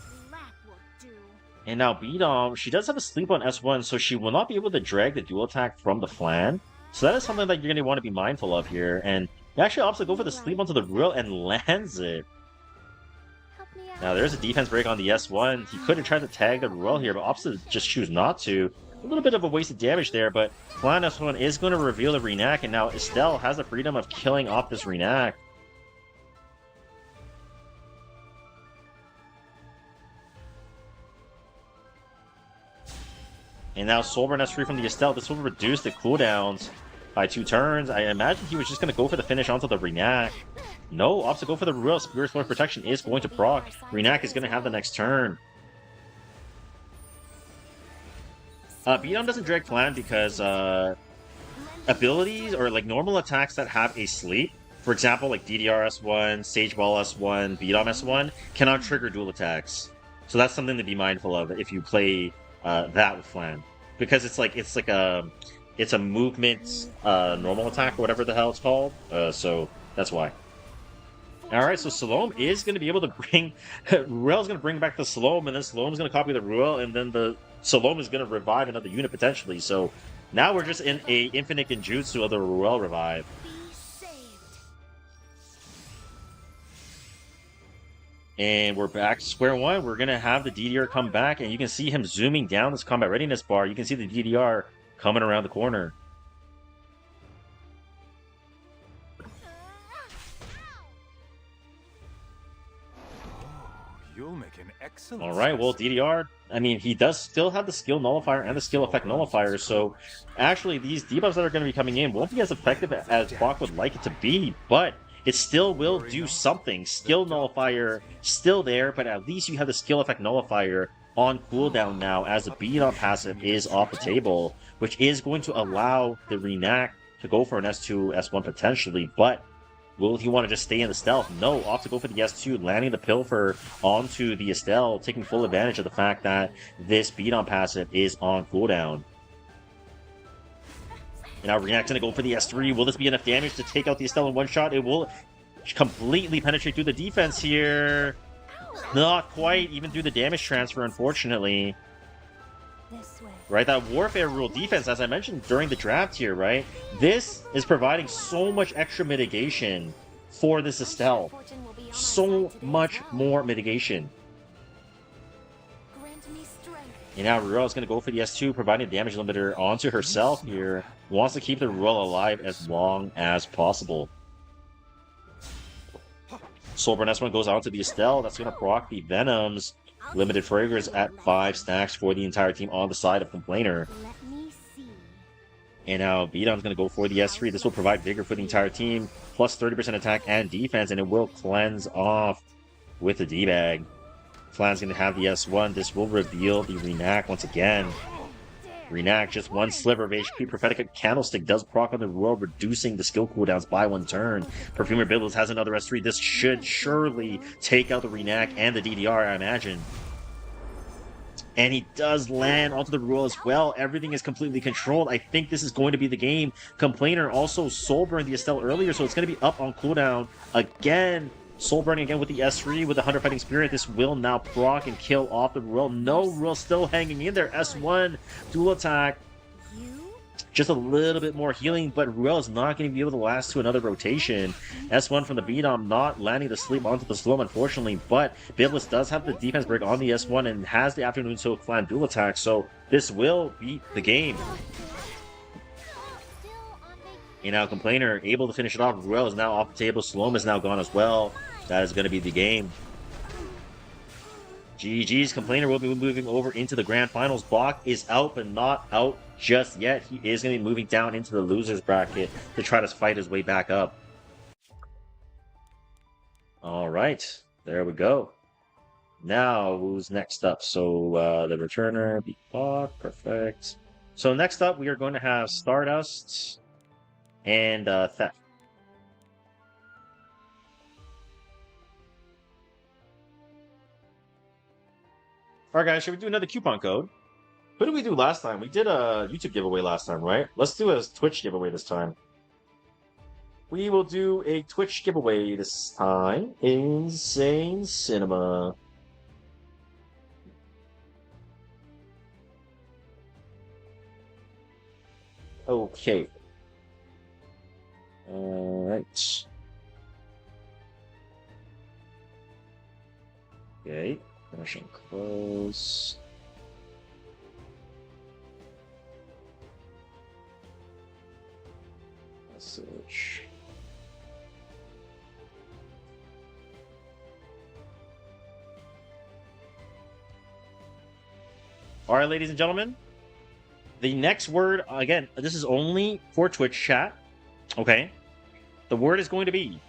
And now B-Dom, she does have a sleep on S1, so she will not be able to drag the dual attack from the Flan. So that is something that you're going to want to be mindful of here. And he actually opts to go for the sleep onto the Ruel and lands it. Now there's a defense break on the S1. He could have tried to tag the Ruel here, but opts to just choose not to. A little bit of a wasted damage there, but Flan S1 is going to reveal the Renac, and now Estelle has the freedom of killing off this Renac. And now Soulburn S3 from the Estelle. This will reduce the cooldowns by 2 turns. I imagine he was just going to go for the finish onto the Renac. No, opts to go for the Ruel. Spirit Sword Protection is going to proc. Renac is going to have the next turn. B-Dom doesn't drag Flan because abilities or like normal attacks that have a sleep, for example, like DDR S1, Sage Ball S1, B-Dom S1, cannot trigger dual attacks. So that's something to be mindful of if you play that with Flan, because it's a movement normal attack or whatever the hell it's called. So that's why. Alright, so Salome is going to be able to bring... Ruel's going to bring back the Salome, and then Salome's going to copy the Ruel, and then the Salome is going to revive another unit potentially. So now we're just in a infinite genjutsu of the Ruel revive. And we're back to square one. We're going to have the DDR come back, and you can see him zooming down this combat readiness bar. You can see the DDR coming around the corner. You'll make an excellent. All right, well, DDR, I mean, he does still have the skill nullifier and the skill effect nullifier, so actually these debuffs that are going to be coming in won't be as effective as Brock would like it to be, but it still will do something. Skill nullifier still there, but at least you have the skill effect nullifier on cooldown now as the beat-up passive is off the table, which is going to allow the Renac to go for an S2, S1 potentially, but will he want to just stay in the stealth? No, off to go for the S2, landing the Pilfer onto the Estelle, taking full advantage of the fact that this beat-on passive is on cooldown. And now Renac's going to go for the S3. Will this be enough damage to take out the Estelle in one shot? It will completely penetrate through the defense here. Not quite, even through the damage transfer, unfortunately. Right, that Warfare Rule defense, as I mentioned during the draft here, right? This is providing so much extra mitigation for this Estelle. So much more mitigation. And now Ruel is going to go for the S2, providing a damage limiter onto herself here. Wants to keep the Ruel alive as long as possible. Soulburn S1 goes on to the Estelle. That's going to proc the Venoms. Limited Fragrance at 5 stacks for the entire team on the side of Complainer. And now B-Dom's going to go for the S3. This will provide vigor for the entire team, plus 30% attack and defense, and it will cleanse off with the D-Bag. Flan's going to have the S1. This will reveal the Renac once again. Renac, just one sliver of HP. Prophetic Candlestick does proc on the Ruel, reducing the skill cooldowns by 1 turn. Perfumer Bibbles has another S3. This should surely take out the Renac and the DDR, I imagine. And he does land onto the Ruel as well. Everything is completely controlled. I think this is going to be the game. Complainer also Soulburn the Estelle earlier, so it's going to be up on cooldown again. Soulburning again with the S3 with the 100 Fighting Spirit. This will now proc and kill off the Ruel. No, Ruel still hanging in there. S1 dual attack. Just a little bit more healing, but Ruel is not going to be able to last to another rotation. S1 from the B-Dom not landing the sleep onto the Salome, unfortunately, but Biblis does have the defense break on the S1 and has the Afternoon So clan dual attack, so this will beat the game. And now Complainer able to finish it off. Ruel is now off the table. Salome is now gone as well. That is going to be the game. GG's. Complainer will be moving over into the grand finals. Bach is out, but not out just yet. He is going to be moving down into the losers bracket to try to fight his way back up. All right, there we go. Now, who's next up? So the returner, beat Bach, perfect. So next up, we are going to have Stardust and Theft. Alright guys, should we do another coupon code? What did we do last time? We did a YouTube giveaway last time, right? Let's do a Twitch giveaway this time. We will do a Twitch giveaway this time. Insane Cinema. Okay. Alright. Okay. Finishing close. Message. All right, ladies and gentlemen. The next word, again, this is only for Twitch chat. Okay. The word is going to be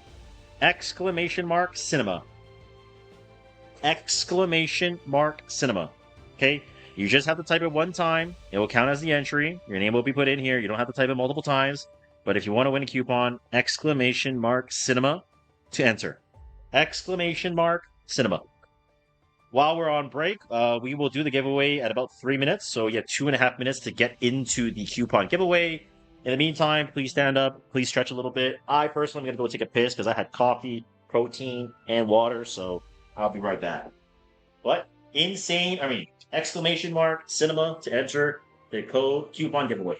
exclamation mark cinema. Exclamation mark cinema. Okay. You just have to type it one time. It will count as the entry. Your name will be put in here. You don't have to type it multiple times. But if you want to win a coupon, exclamation mark cinema to enter. Exclamation mark cinema. While we're on break, we will do the giveaway at about 3 minutes. So you have 2.5 minutes to get into the coupon giveaway. In the meantime, please stand up. Please stretch a little bit. I personally am going to go take a piss because I had coffee, protein, and water. So I'll be right back. What? Exclamation mark cinema to enter the code coupon giveaway.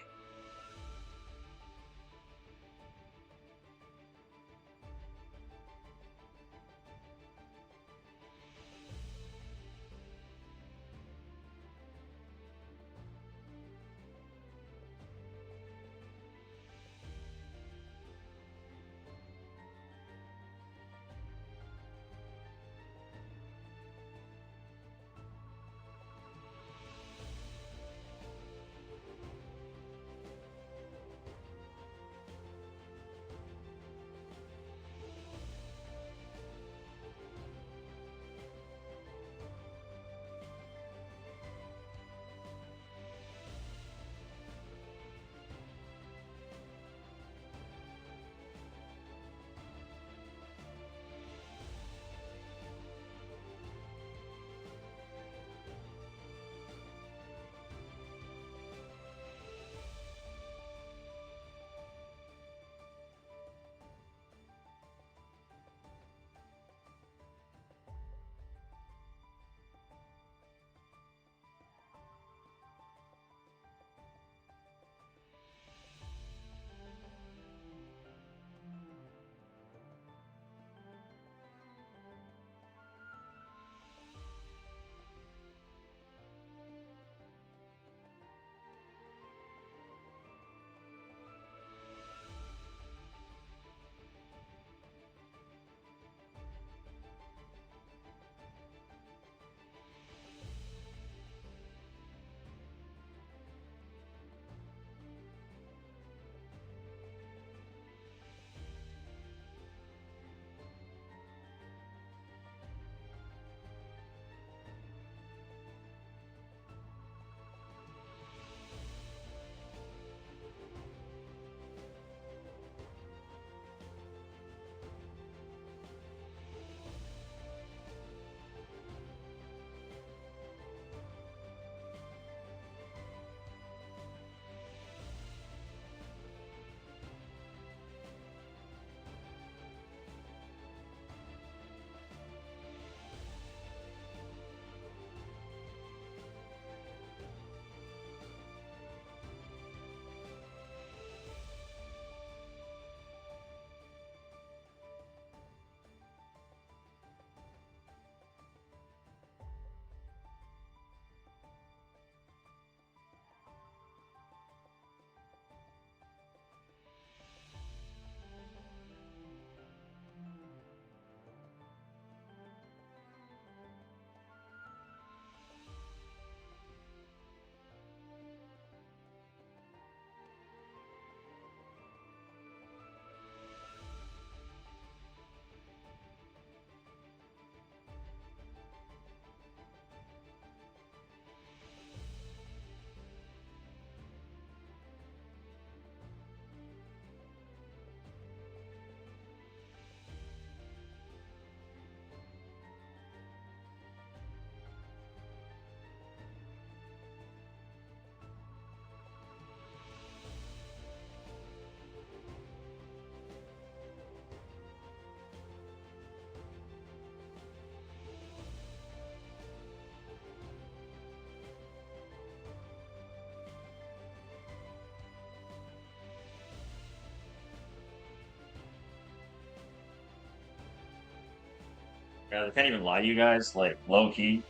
Guys, I can't even lie to you guys. Like, low key,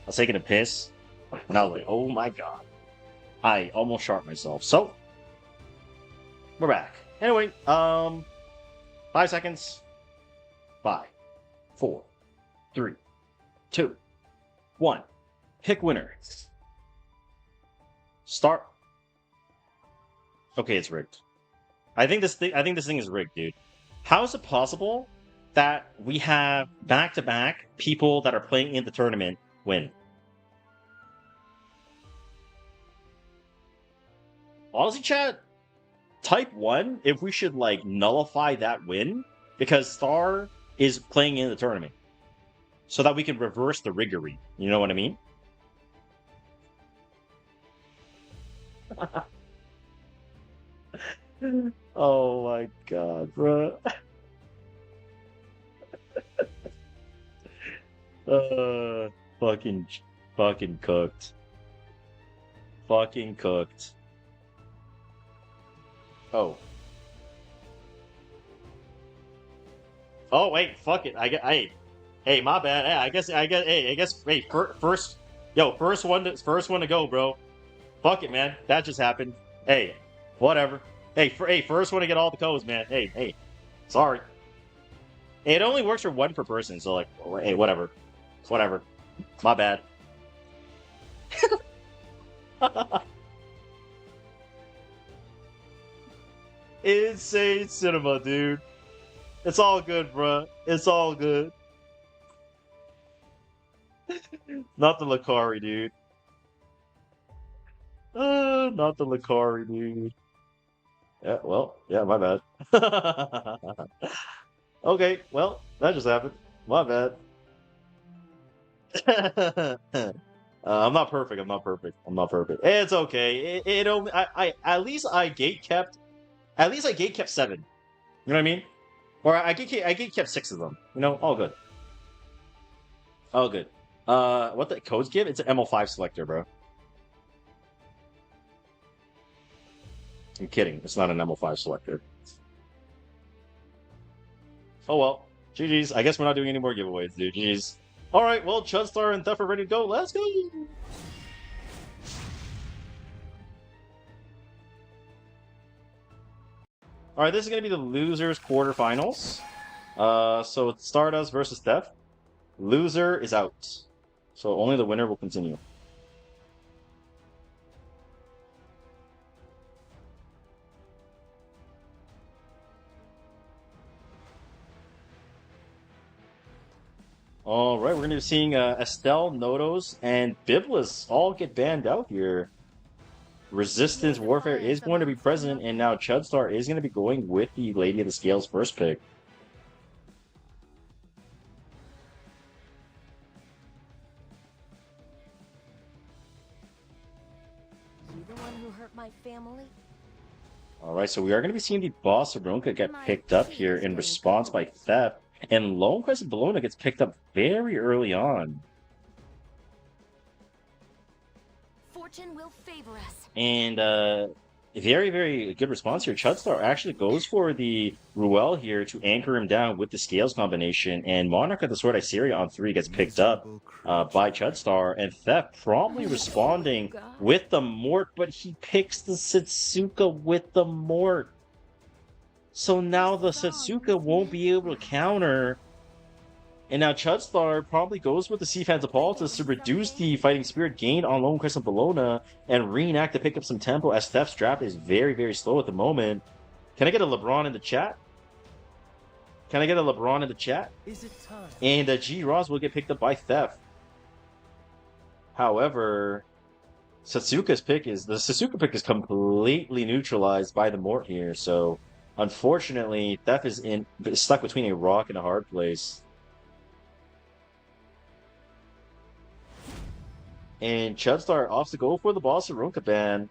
I was taking a piss, and I was like, "Oh my god!" I almost shot myself. So, we're back. Anyway, 5 seconds. 5, 4, 3, 2, 1. Pick winner. Start. Okay, it's rigged. I think this thing is rigged, dude. How is it possible that we have back-to-back people that are playing in the tournament win? Honestly, chat, type 1 if we should, like, nullify that win, because Star is playing in the tournament. So that we can reverse the riggery. You know what I mean? Oh my god, bro. Fucking cooked. Fucking cooked. Oh. Oh wait, fuck it. Hey, my bad. Hey, first one to go, bro. Fuck it, man. That just happened. Hey, whatever. Hey, first one to get all the codes, man. Hey, sorry. It only works for one per person, so like, hey, whatever. My bad. Insane cinema, dude. It's all good, bruh. It's all good. Not the Lakari, dude. Not the Lakari, dude. Yeah, well, yeah, my bad. Okay, well, that just happened. My bad. I'm not perfect. It's okay. It only I at least I gate kept 7. You know what I mean? Or I gate kept 6 of them. You know, all good. All good. What the codes give? It's an ML5 selector, bro. I'm kidding. It's not an ML5 selector. Oh well. GG's. I guess we're not doing any more giveaways, dude. GG's. Alright, well, Chudstar and Theft are ready to go. Let's go! Alright, this is going to be the losers quarterfinals. So it's Stardust versus Theft. Loser is out. So only the winner will continue. Alright, we're going to be seeing Estelle, Nodos, and Biblis all get banned out here. Resistance Warfare is going to be present, and now Chudstar is going to be going with the Lady of the Scales first pick. You the one who hurt my family? Alright, so we are going to be seeing the Boss of Ronka get picked up here in response by Theft. And Lone Crescent Bologna gets picked up very early on. Fortune will favor us. And very, very good response here. Chudstar actually goes for the Ruel here to anchor him down with the Scales combination. And Monarch of the Sword Iseria on 3 gets picked up by Chudstar. And Theft promptly responding with the Mort, but he picks the Setsuka with the Mort. So now the Setsuka won't be able to counter. And now Chudstar probably goes with the Sea Phantopolitus to reduce the fighting spirit gained on Lone Crescent Bologna and reenact to pick up some tempo as Theft's draft is very, very slow at the moment. Can I get a LeBron in the chat? Is it time? And G. Ross will get picked up by Theft. However, the Setsuka pick is completely neutralized by the Mort here, so unfortunately, Theft is stuck between a rock and a hard place. And Chudstar opts to go for the Boss of Ronka ban.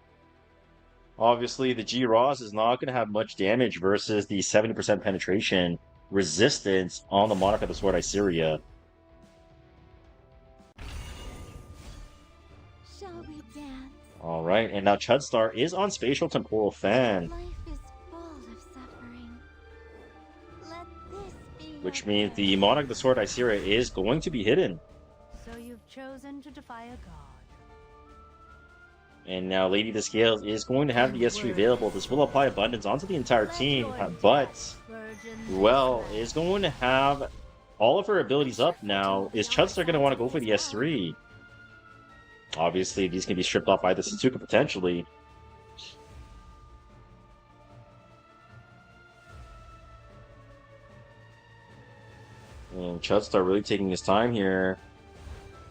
Obviously, the G. Ross is not going to have much damage versus the 70% penetration resistance on the Monarch of the Sword Iseria. Shall we dance? Alright, and now Chudstar is on Spatial Temporal Fan. Life is full of suffering. Let this be which means the Monarch of the Sword Isira is going to be hidden. So you've chosen to defy a god. And now Lady of the Scales is going to have the S3 available. This will apply abundance onto the entire team, but Ruel is going to have all of her abilities up now. Is Chudstar going to want to go for the S3? Obviously, these can be stripped off by the Satsuka potentially. And Chudstar really taking his time here.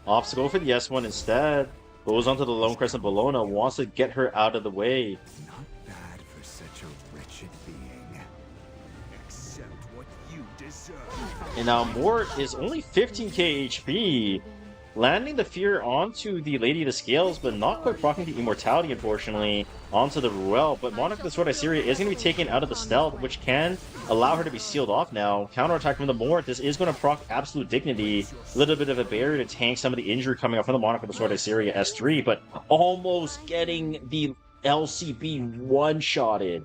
Opts to go for the S1 instead. Goes onto the Lone Crescent Bologna, wants to get her out of the way. Not bad for such a wretched being. Accept what you deserve. And now Mort is only 15k HP, landing the fear onto the Lady of the Scales, but not quite proccing the immortality, unfortunately, onto the Ruel. But Monarch of the Sword Isira is going to be taken out of the stealth, which can allow her to be sealed off now. Counterattack from the Mort. This is going to proc absolute dignity. A little bit of a barrier to tank some of the injury coming up from the Monarch of the Sword Isira S3, but almost getting the LCB one-shotted.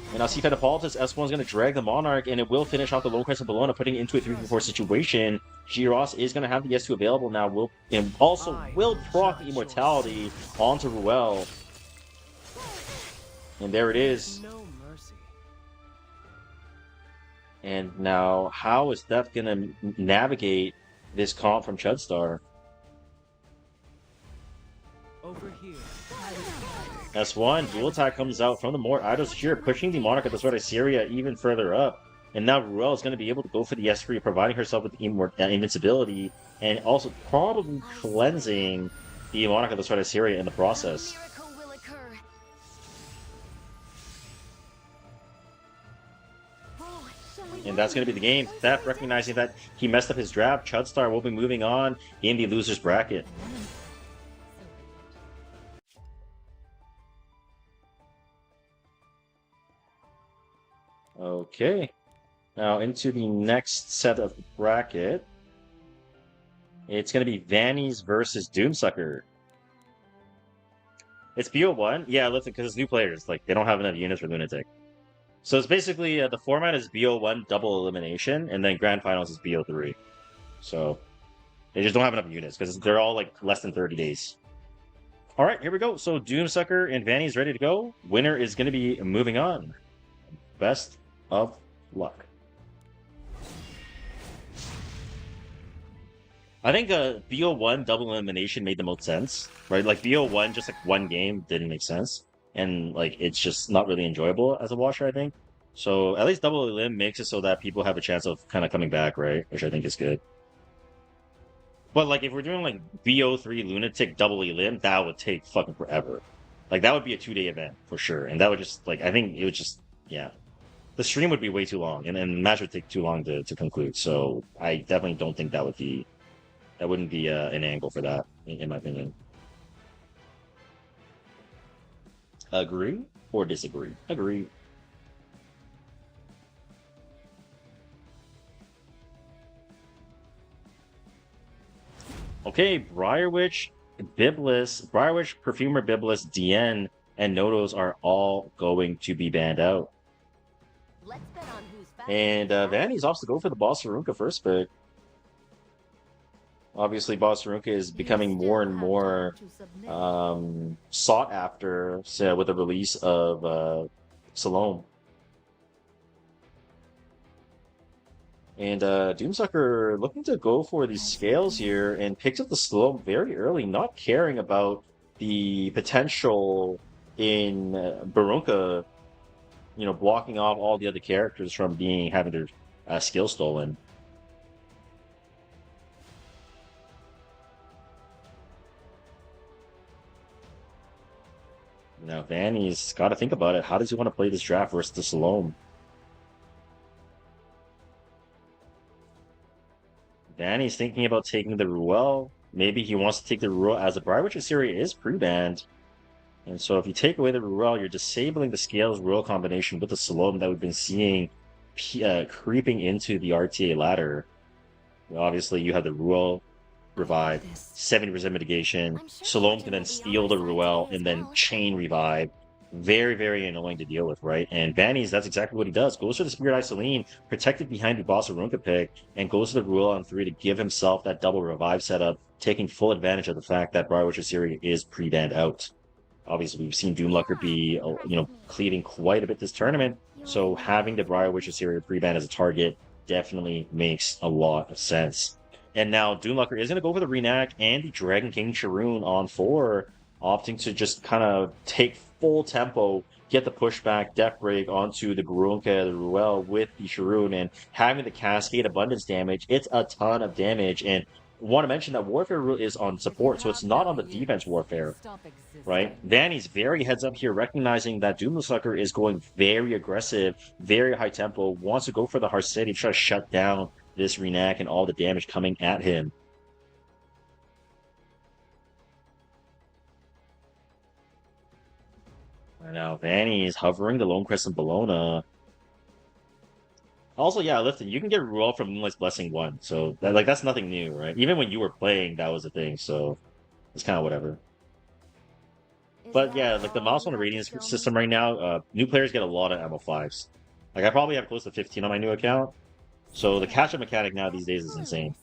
And now Seafied Hippolytus S1 is going to drag the Monarch, and it will finish off the Lone Crescent Bologna, putting it into a 3v4 situation. Giros is going to have the S2 available now, and also will proc the Immortality onto Ruel. And there it is. No mercy. And now, how is Death going to navigate this comp from Chudstar? Over here. S1, dual attack comes out from the Mort Idol here, pushing the Monarch of the Sword Isira even further up. And now Ruel is going to be able to go for the S3, providing herself with invincibility, and also probably cleansing the Monarch of the Sword Isira in the process. Miracle will occur. And that's going to be the game. Theft, recognizing that he messed up his draft, Chudstar will be moving on in the loser's bracket. Okay, now into the next set of bracket. It's going to be Vannies versus Doomsucker. It's BO1? Yeah, listen, because it's new players. Like, they don't have enough units for Lunatic. So it's basically, the format is BO1 double elimination, and then Grand Finals is BO3. So, they just don't have enough units, because they're all, like, less than 30 days. Alright, here we go. So, Doomsucker and Vannies ready to go. Winner is going to be moving on. Best of luck. I think BO1 double elimination made the most sense, right? Like BO1, just like one game didn't make sense, and like it's just not really enjoyable as a watcher, I think. So at least double elim makes it so that people have a chance of kind of coming back, right? Which I think is good. But like if we're doing like BO3 Lunatic double elim, that would take fucking forever. Like that would be a 2-day event for sure, and that would just like I think it would just yeah. The stream would be way too long, and the match would take too long to conclude. So I definitely don't think that wouldn't be an angle for that, in my opinion. Agree or disagree? Agree. Okay, Briarwitch, Perfumer, Biblis, DN, and Nodos are all going to be banned out. Let's bet on who's fast. And Vanny's opts to go for the Boss Sarunka first pick. Obviously, Boss Sarunka is becoming more and more sought after with the release of Salome. And Doomsucker looking to go for these scales here and picks up the Salome very early, not caring about the potential in Barunka, you know, blocking off all the other characters from having their skill stolen. Now Vanny's got to think about it. How does he want to play this draft versus the Salome? Vanny's thinking about taking the Ruel. Maybe he wants to take the Ruel as the Briarwitch Isira is pre-banned. And so if you take away the Ruel, you're disabling the Scales Ruel combination with the Salome that we've been seeing creeping into the RTA ladder. Obviously, you have the Ruel revive, 70% mitigation. Salome can then steal the Ruel and then chain revive Very, very annoying to deal with, right? And Vanny's, that's exactly what he does. Goes for the Spirit Eye Celine, protected behind the Boss Arunca pick, and goes to the Ruel on 3 to give himself that double revive setup, taking full advantage of the fact that Briar Witcher Siri is pre-banned out. Obviously, we've seen Doomlucker be, cleaving quite a bit this tournament, so having the Briar Witcher Siri pre-ban as a target definitely makes a lot of sense. And now Doomlucker is going to go for the Renac and the Dragon King Sharoon on 4, opting to just kind of take full tempo, get the pushback, Death Break onto the Garunka, the Ruel with the Sharoon, and having the Cascade Abundance damage. It's a ton of damage, and I want to mention that Warfare is on support, so it's not on the defense Warfare, right? Vanny's very heads up here, recognizing that Doomsucker is going very aggressive, very high tempo, wants to go for the Harceti to try to shut down this Renac and all the damage coming at him. And now Vanny is hovering the Lone Crescent Bologna. Also, yeah, listen, you can get Ruel from Moonlight's Blessing 1, so that's nothing new, right? Even when you were playing, that was a thing, so it's kind of whatever. But yeah, like the milestone rating system right now, new players get a lot of MO5s. Like I probably have close to 15 on my new account, so the catch-up mechanic now these days is insane.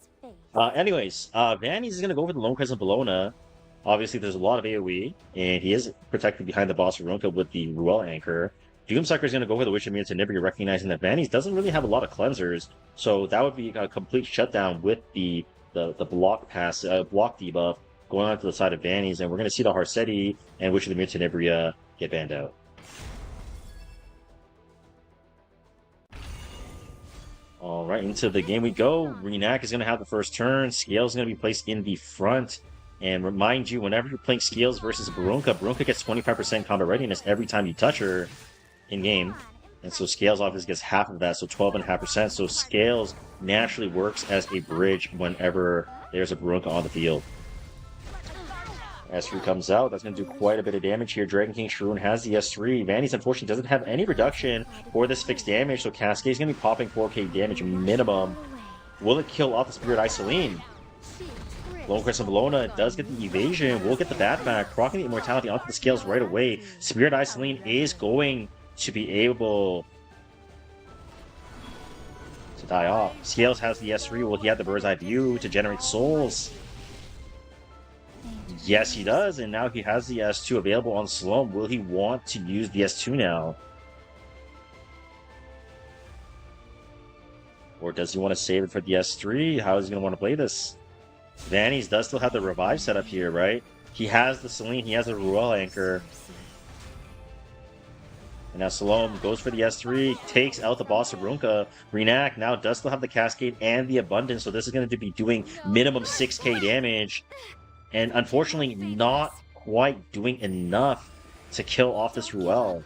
Anyways, Vanny's is going to go for the Lone Crescent Bologna. Obviously, there's a lot of AoE, and he is protected behind the Boss Arunca with the Ruel Anchor. Doomsucker is going to go for the Witch of Tenebria, recognizing that Vanny's doesn't really have a lot of cleansers, so that would be a complete shutdown with the block debuff going on to the side of Vanny's, and we're going to see the Harceti and Witch of the Tenebria get banned out. All right, into the game we go. Renac is going to have the first turn. Scales is going to be placed in the front. And remind you, whenever you're playing Scales versus Barunka, Barunka gets 25% combat readiness every time you touch her in-game. And so Scales obviously gets half of that, so 12.5%. So Scales naturally works as a bridge whenever there's a Barunka on the field. S3 comes out. That's going to do quite a bit of damage here. Dragon King Sharoon has the S3. Vanny's unfortunately doesn't have any reduction for this fixed damage, so Cascade's going to be popping 4k damage minimum. Will it kill off the Spirit Eye Celine? Lone Crescent Bologna does get the evasion. We'll get the bat back, proccing the immortality onto the Scales right away. Spirit Eye Celine is going to be able to die off. Scales has the S3. Will he have the bird's eye view to generate souls? Yes, he does, and now he has the S2 available on Sloan. Will he want to use the S2 now? Or does he want to save it for the S3? How is he going to want to play this? Vanny's does still have the revive setup here, right? He has the Celine, he has the Ruel Anchor. And now Salome goes for the S3, takes out the Boss of Runka. Renac now does still have the Cascade and the Abundance, so this is going to be doing minimum 6k damage. And unfortunately, not quite doing enough to kill off this Ruel.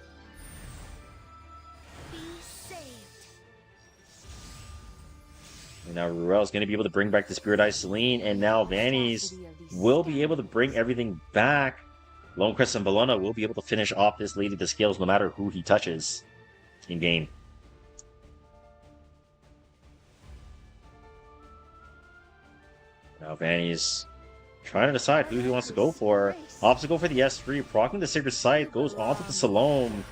And now Ruel's going to be able to bring back the Spirit Eye Celine, and now Vanny's will be able to bring everything back. Lone Crescent Bologna will be able to finish off this Lady of the Scales no matter who he touches in game. Now Vanny's trying to decide who he wants to go for. Opts to go for the S3, proccing the Sacred Scythe, goes onto the Salome,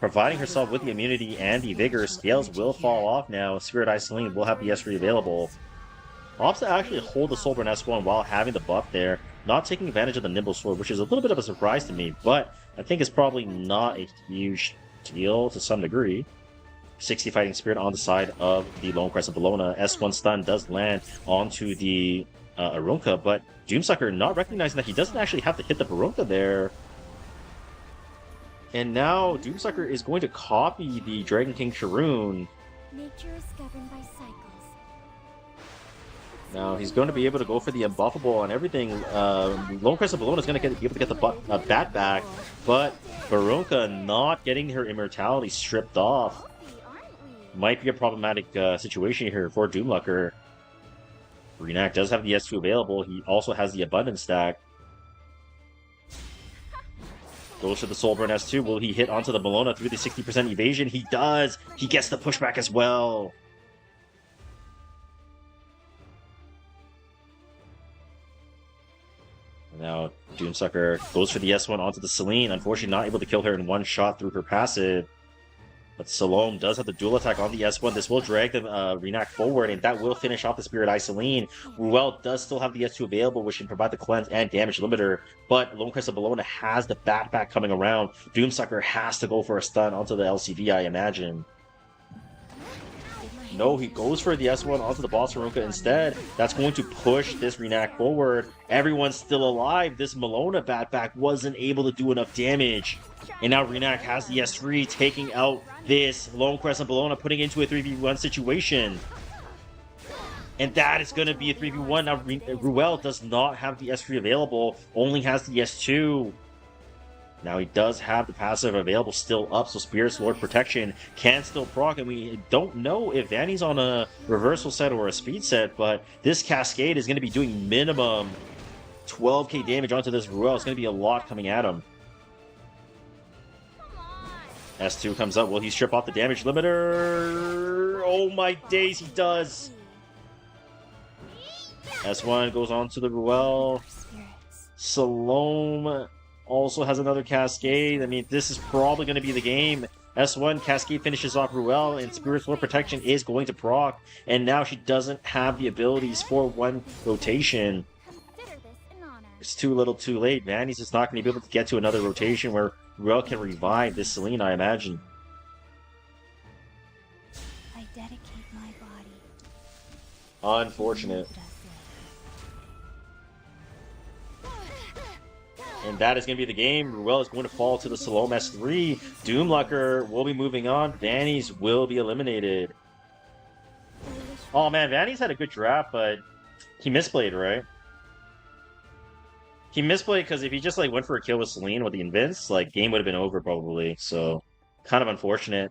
providing herself with the immunity and the vigor. Scales will fall off now. Spirit Eye Celine will have the S3 available. Opts to actually hold the Soulburn S1 while having the buff there, not taking advantage of the Nimble Sword, which is a little bit of a surprise to me, but I think it's probably not a huge deal to some degree. 60 Fighting Spirit on the side of the Lone Crescent Bologna. S1 stun does land onto the Arunka, but Doomsucker not recognizing that he doesn't actually have to hit the Barunka there. And now Doomsucker is going to copy the Dragon King Sharoon. Nature is governed by cycles. Now he's going to be able to go for the unbuffable and everything. Lone Crescent Bologna is going to be able to get the bat back, but Barunka not getting her immortality stripped off might be a problematic situation here for Doomlucker. Renac does have the S2 available. He also has the Abundance stack. Goes to the Soulburn S2. Will he hit onto the Bologna through the 60% evasion? He does! He gets the pushback as well! Now Doomsucker goes for the S1 onto the Celine. Unfortunately, not able to kill her in one shot through her passive. But Salome does have the dual attack on the S1. This will drag the Renac forward, and that will finish off the Spirit Eye Celine. Ruel does still have the S2 available, which can provide the cleanse and damage limiter. But Lone Crest of Bologna has the backpack coming around. Doomsucker has to go for a stun onto the LCV, I imagine. No, he goes for the S1 onto the Boss Haruka instead. That's going to push this Renac forward. Everyone's still alive. This Malona backpack wasn't able to do enough damage. And now Renac has the S3, taking out this Lone Crescent Bologna, putting it into a 3v1 situation. And that is going to be a 3v1. Now Ruel does not have the S3 available, only has the S2. Now he does have the passive available still up, so Spirit's Lord Protection can still proc, and we don't know if Vanny's on a reversal set or a speed set, but this Cascade is going to be doing minimum 12k damage onto this Ruel. It's going to be a lot coming at him. S2 comes up. Will he strip off the damage limiter? Oh my days, he does! S1 goes on to the Ruel. Salome also has another Cascade. I mean, this is probably going to be the game. S1, Cascade finishes off Ruel, and Spirit's Lord Protection is going to proc. And now she doesn't have the abilities for one rotation. It's too little too late. Vanny's just not going to be able to get to another rotation where Ruel can revive this Celine, I imagine. I dedicate my body. Unfortunate. And that is going to be the game. Ruel is going to fall to the Salome S3. Doomlucker will be moving on. Vanny's will be eliminated. Oh man, Vanny's had a good draft, but he misplayed, right? He misplayed because if he just like went for a kill with Celine with the Invince, like game would have been over probably. So kind of unfortunate.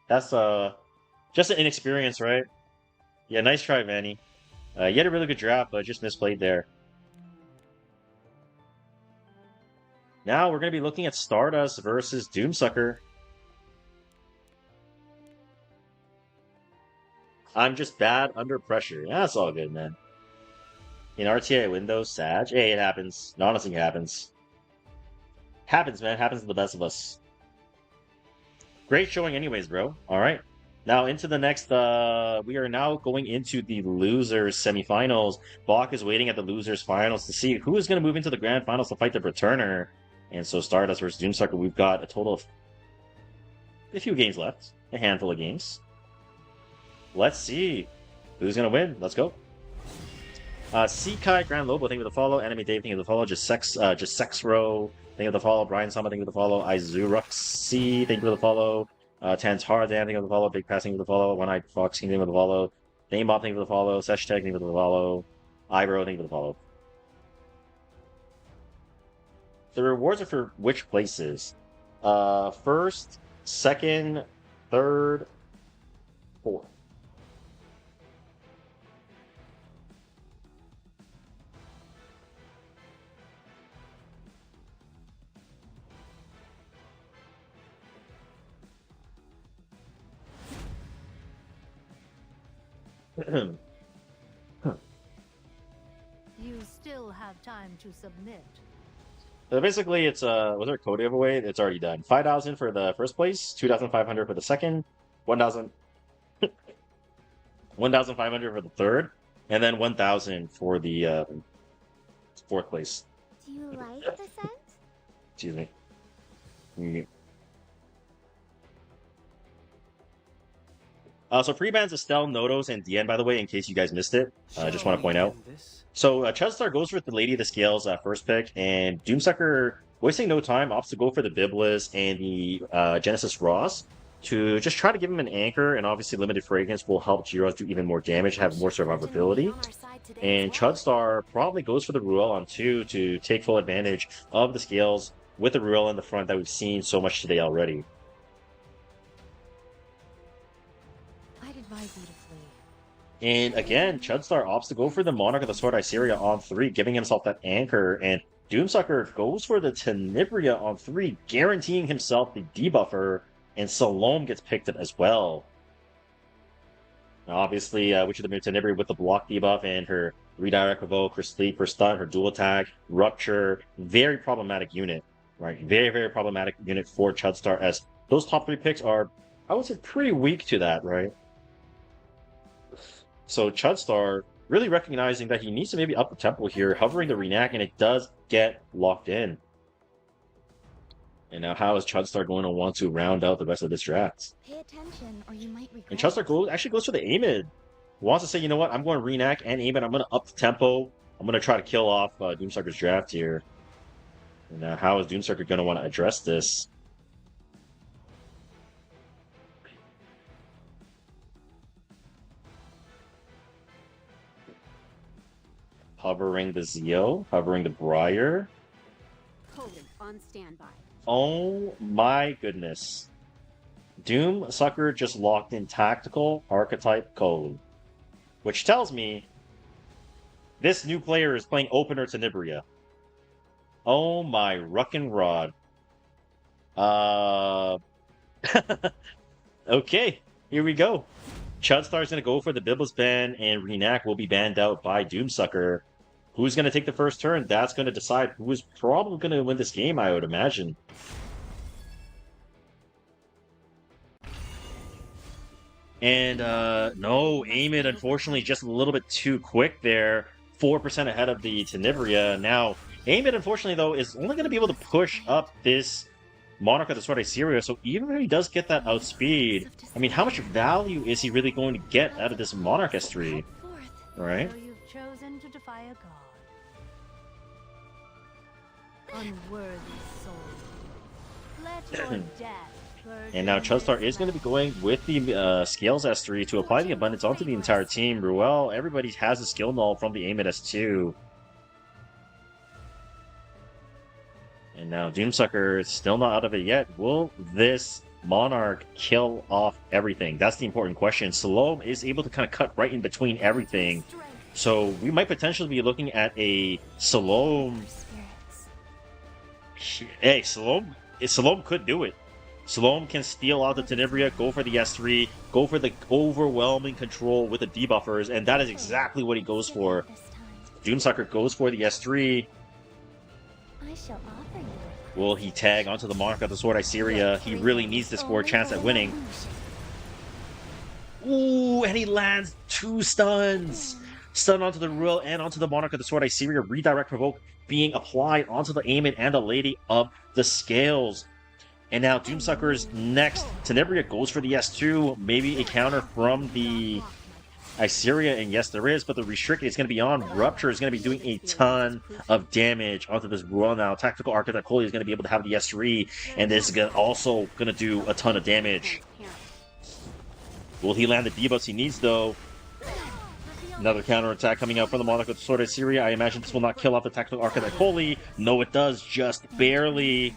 That's just an inexperience, right? Yeah, nice try, Vanny. You had a really good draft, but just misplayed there. Now we're going to be looking at Stardust versus Doomsucker. I'm just bad under pressure. Yeah, that's all good, man. In RTA Windows, Sag. Hey, it happens. Honestly, it happens. Happens, man. Happens to the best of us. Great showing anyways, bro. All right. Now into the next, we are now going into the losers semifinals. Bach is waiting at the losers finals to see who is going to move into the grand finals to fight the returner. And so Stardust versus Doomsucker, we've got a total of a few games left. A handful of games. Let's see who's going to win. Let's go. Sekai Grand Lobo, thank you for the follow. Anime Dave, thank you for the follow. Just Sexro, thank you for the follow. Brian Sama, thank you for the follow. Izuruxi, thank you for the follow. Tantar Dan, thank you for the follow. Big Pass, thank you for the follow. One-Eyed Fox, thank you for the follow. Namemob, thank you for the follow. Seshtag, thank you for the follow. Ibro, thank you for the follow. The rewards are for which places? First, second, third, fourth. You still have time to submit. So basically, it's was there a code giveaway? It's already done. 5,000 for the first place, 2,500 for the second, 1,000, 1,500 for the third, and then 1,000 for the fourth place. Do you like the scent? Excuse me. Mm. So pre-bans Estelle, Nodos, and Dien, by the way, in case you guys missed it. I just want to point out. So Chudstar goes with the Lady of the Scales first pick, and Doomsucker, wasting no time, opts to go for the Biblis and the Genesis Ross to just try to give him an anchor, and obviously Limited Fragrance will help Giros do even more damage, have more survivability. And Chudstar probably goes for the Ruel on 2 to take full advantage of the Scales with the Ruel in the front that we've seen so much today already. I'd advise you to flee. And again, Chudstar opts to go for the Monarch of the Sword Iseria on 3, giving himself that anchor, and Doomsucker goes for the Tenebria on 3, guaranteeing himself the debuffer, and Salome gets picked up as well. Obviously, Witch of the Moon Tenebria with the block debuff and her redirect provoke, her sleep, her stun, her dual attack, rupture. Very problematic unit, right? Very, very problematic unit for Chudstar, as those top 3 picks are, I would say, pretty weak to that, right? So Chudstar really recognizing that he needs to maybe up the tempo here, hovering the Renac, and it does get locked in. And now how is Chudstar going to want to round out the rest of this draft? Pay attention, or you might regret And Chudstar actually goes for the Amid. Wants to say, you know what, I'm going Renac and Amid. I'm going to up the tempo. I'm going to try to kill off Doomsucker's draft here. And now how is Doomsucker going to want to address this? Hovering the Zeo, hovering the Briar. Colin on standby. Oh my goodness. Doomsucker just locked in Tactical Archetype Code, which tells me this new player is playing Opener Tenebria. Oh my ruckin' rod. Okay, here we go. Chudstar's going to go for the Biblis ban, and Renac will be banned out by Doomsucker. Who's going to take the first turn? That's going to decide who is probably going to win this game, I would imagine. And, no, Amid, unfortunately, just a little bit too quick there. 4% ahead of the Tenebria. Now, Amid, unfortunately, though, is only going to be able to push up this Monarch of the Sword Iceria, so even if he does get that outspeed, I mean, how much value is he really going to get out of this Monarch S3? Right? So you've chosen to defy a god. Unworthy soul. Let your death burden And now Chudstar is going to be going with the Scales S3 to apply the Abundance onto the entire team. Ruel, everybody has a skill null from the Amid S2. And now Doomsucker is still not out of it yet. Will this Monarch kill off everything? That's the important question. Salome is able to kind of cut right in between everything. So we might potentially be looking at a Salome. Hey, Salome could do it. Salome can steal out the Tenebria, go for the S3, go for the overwhelming control with the debuffers, and that is exactly what he goes for. Doomsucker goes for the S3. I shall offer you. Will he tag onto the Monarch of the Sword Iceria? He really needs this for a chance at winning. Ooh, and he lands 2 stuns. Stun onto the Ruel and onto the Monarch of the Sword Iceria. Redirect provoke being applied onto the Amid and the Lady of the Scales. And now Doomsucker's next Tenebria goes for the S2. Maybe a counter from the Iceria, and yes, there is, but the Restrict is going to be on. Rupture is going to be doing a ton of damage onto this Ruel now. Tactical Archetype Holy is going to be able to have the S3, and this is also going to do a ton of damage. Will he land the debuffs he needs, though? Another counterattack coming out from the Monarch of the Sword Iceria. I imagine this will not kill off the Tactical Archetype Holy. No, it does, just barely.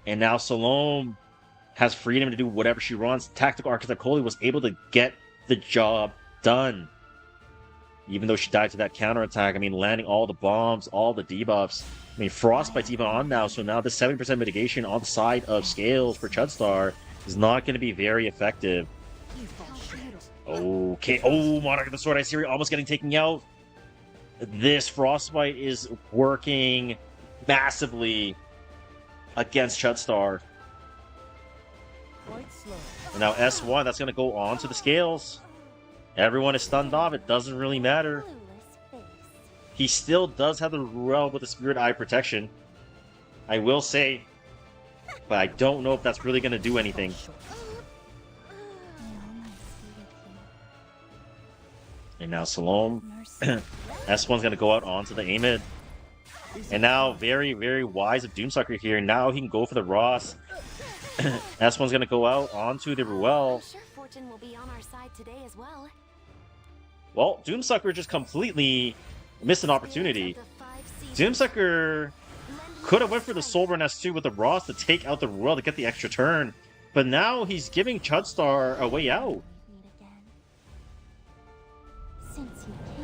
And now Salome has freedom to do whatever she wants. Tactical Archetype Holy was able to get the job done. Even though she died to that counterattack, I mean, landing all the bombs, all the debuffs. I mean, Frostbite's even on now, so now the 70% mitigation on the side of Scales for Chudstar is not going to be very effective. Okay, oh, Monarch of the Sword Iceria almost getting taken out. This Frostbite is working massively against Chudstar. And now S1, that's going to go on to the Scales. Everyone is stunned off. It doesn't really matter. He still does have the Ruel with the Spirit Eye protection, I will say, but I don't know if that's really going to do anything. And now Salome. S1's going to go out onto the Amid. And now, very, very wise of Doomsucker here. Now he can go for the Ross. S1's going to go out onto the Ruel. I'm sure fortune will be on our side today as well. Well, Doomsucker just completely missed an opportunity. Doomsucker could have went for the Soulburn S2 with the Ross to take out the Ruel to get the extra turn. But now he's giving Chudstar a way out.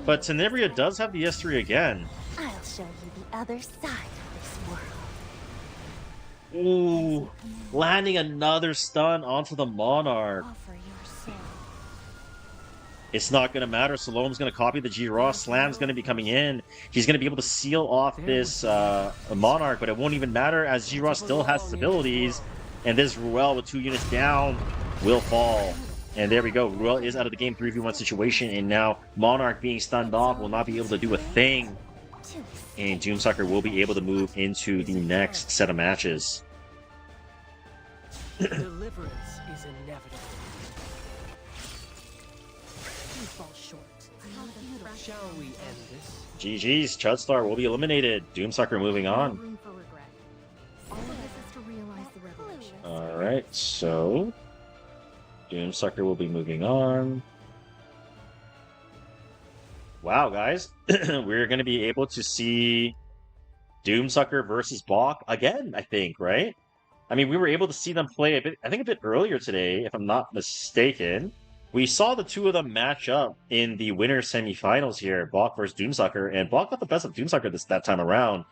But Tenebria does have the S3 again. I'll show you the other side of this world. Ooh, landing another stun onto the Monarch. offer your soul. It's not going to matter. Salome's going to copy the G-Ross. Slam's going to be coming in. He's going to be able to seal off this Monarch, but it won't even matter as G-Ross still has his abilities. And this Ruel with 2 units down will fall. And there we go. Ruel is out of the game 3v1 situation. And now Monarch being stunned off will not be able to do a thing. And Doomsucker will be able to move into the next set of matches. Deliverance is inevitable. You fall short. Shall we end this? GG's. Chudstar will be eliminated. Doomsucker moving on. Room for regret. All of this is to realize the revelation. Alright, so Doomsucker will be moving on. Wow, guys. We're going to be able to see Doomsucker versus Bach again, I think, right? I mean, we were able to see them play a bit earlier today, if I'm not mistaken. We saw the two of them match up in the winner's semifinals here, Bach versus Doomsucker, and Bach got the best of Doomsucker that time around.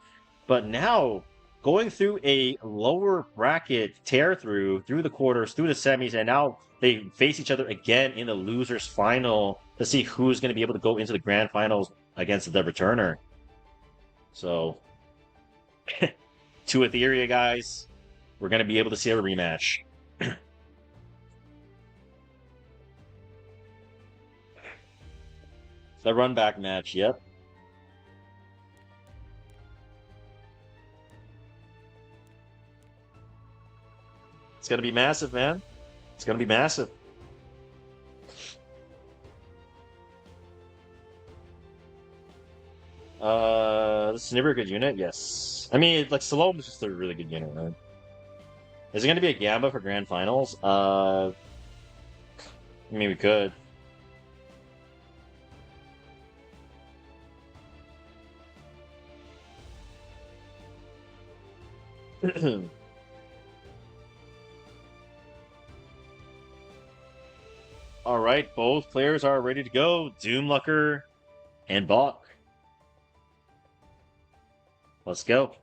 But now, going through a lower bracket tear through the quarters, through the semis, and now they face each other again in the loser's final to see who's going to be able to go into the grand finals against the returner. So, to Etheria, guys, we're going to be able to see a rematch. The run back match, yep. It's going to be massive, man. It's going to be massive. This is never a good unit, yes. I mean, like, Salome is just a really good unit, right? Is it going to be a Gamba for Grand Finals? I mean, we could. Alright, both players are ready to go. Doomlucker and Bach. Let's go.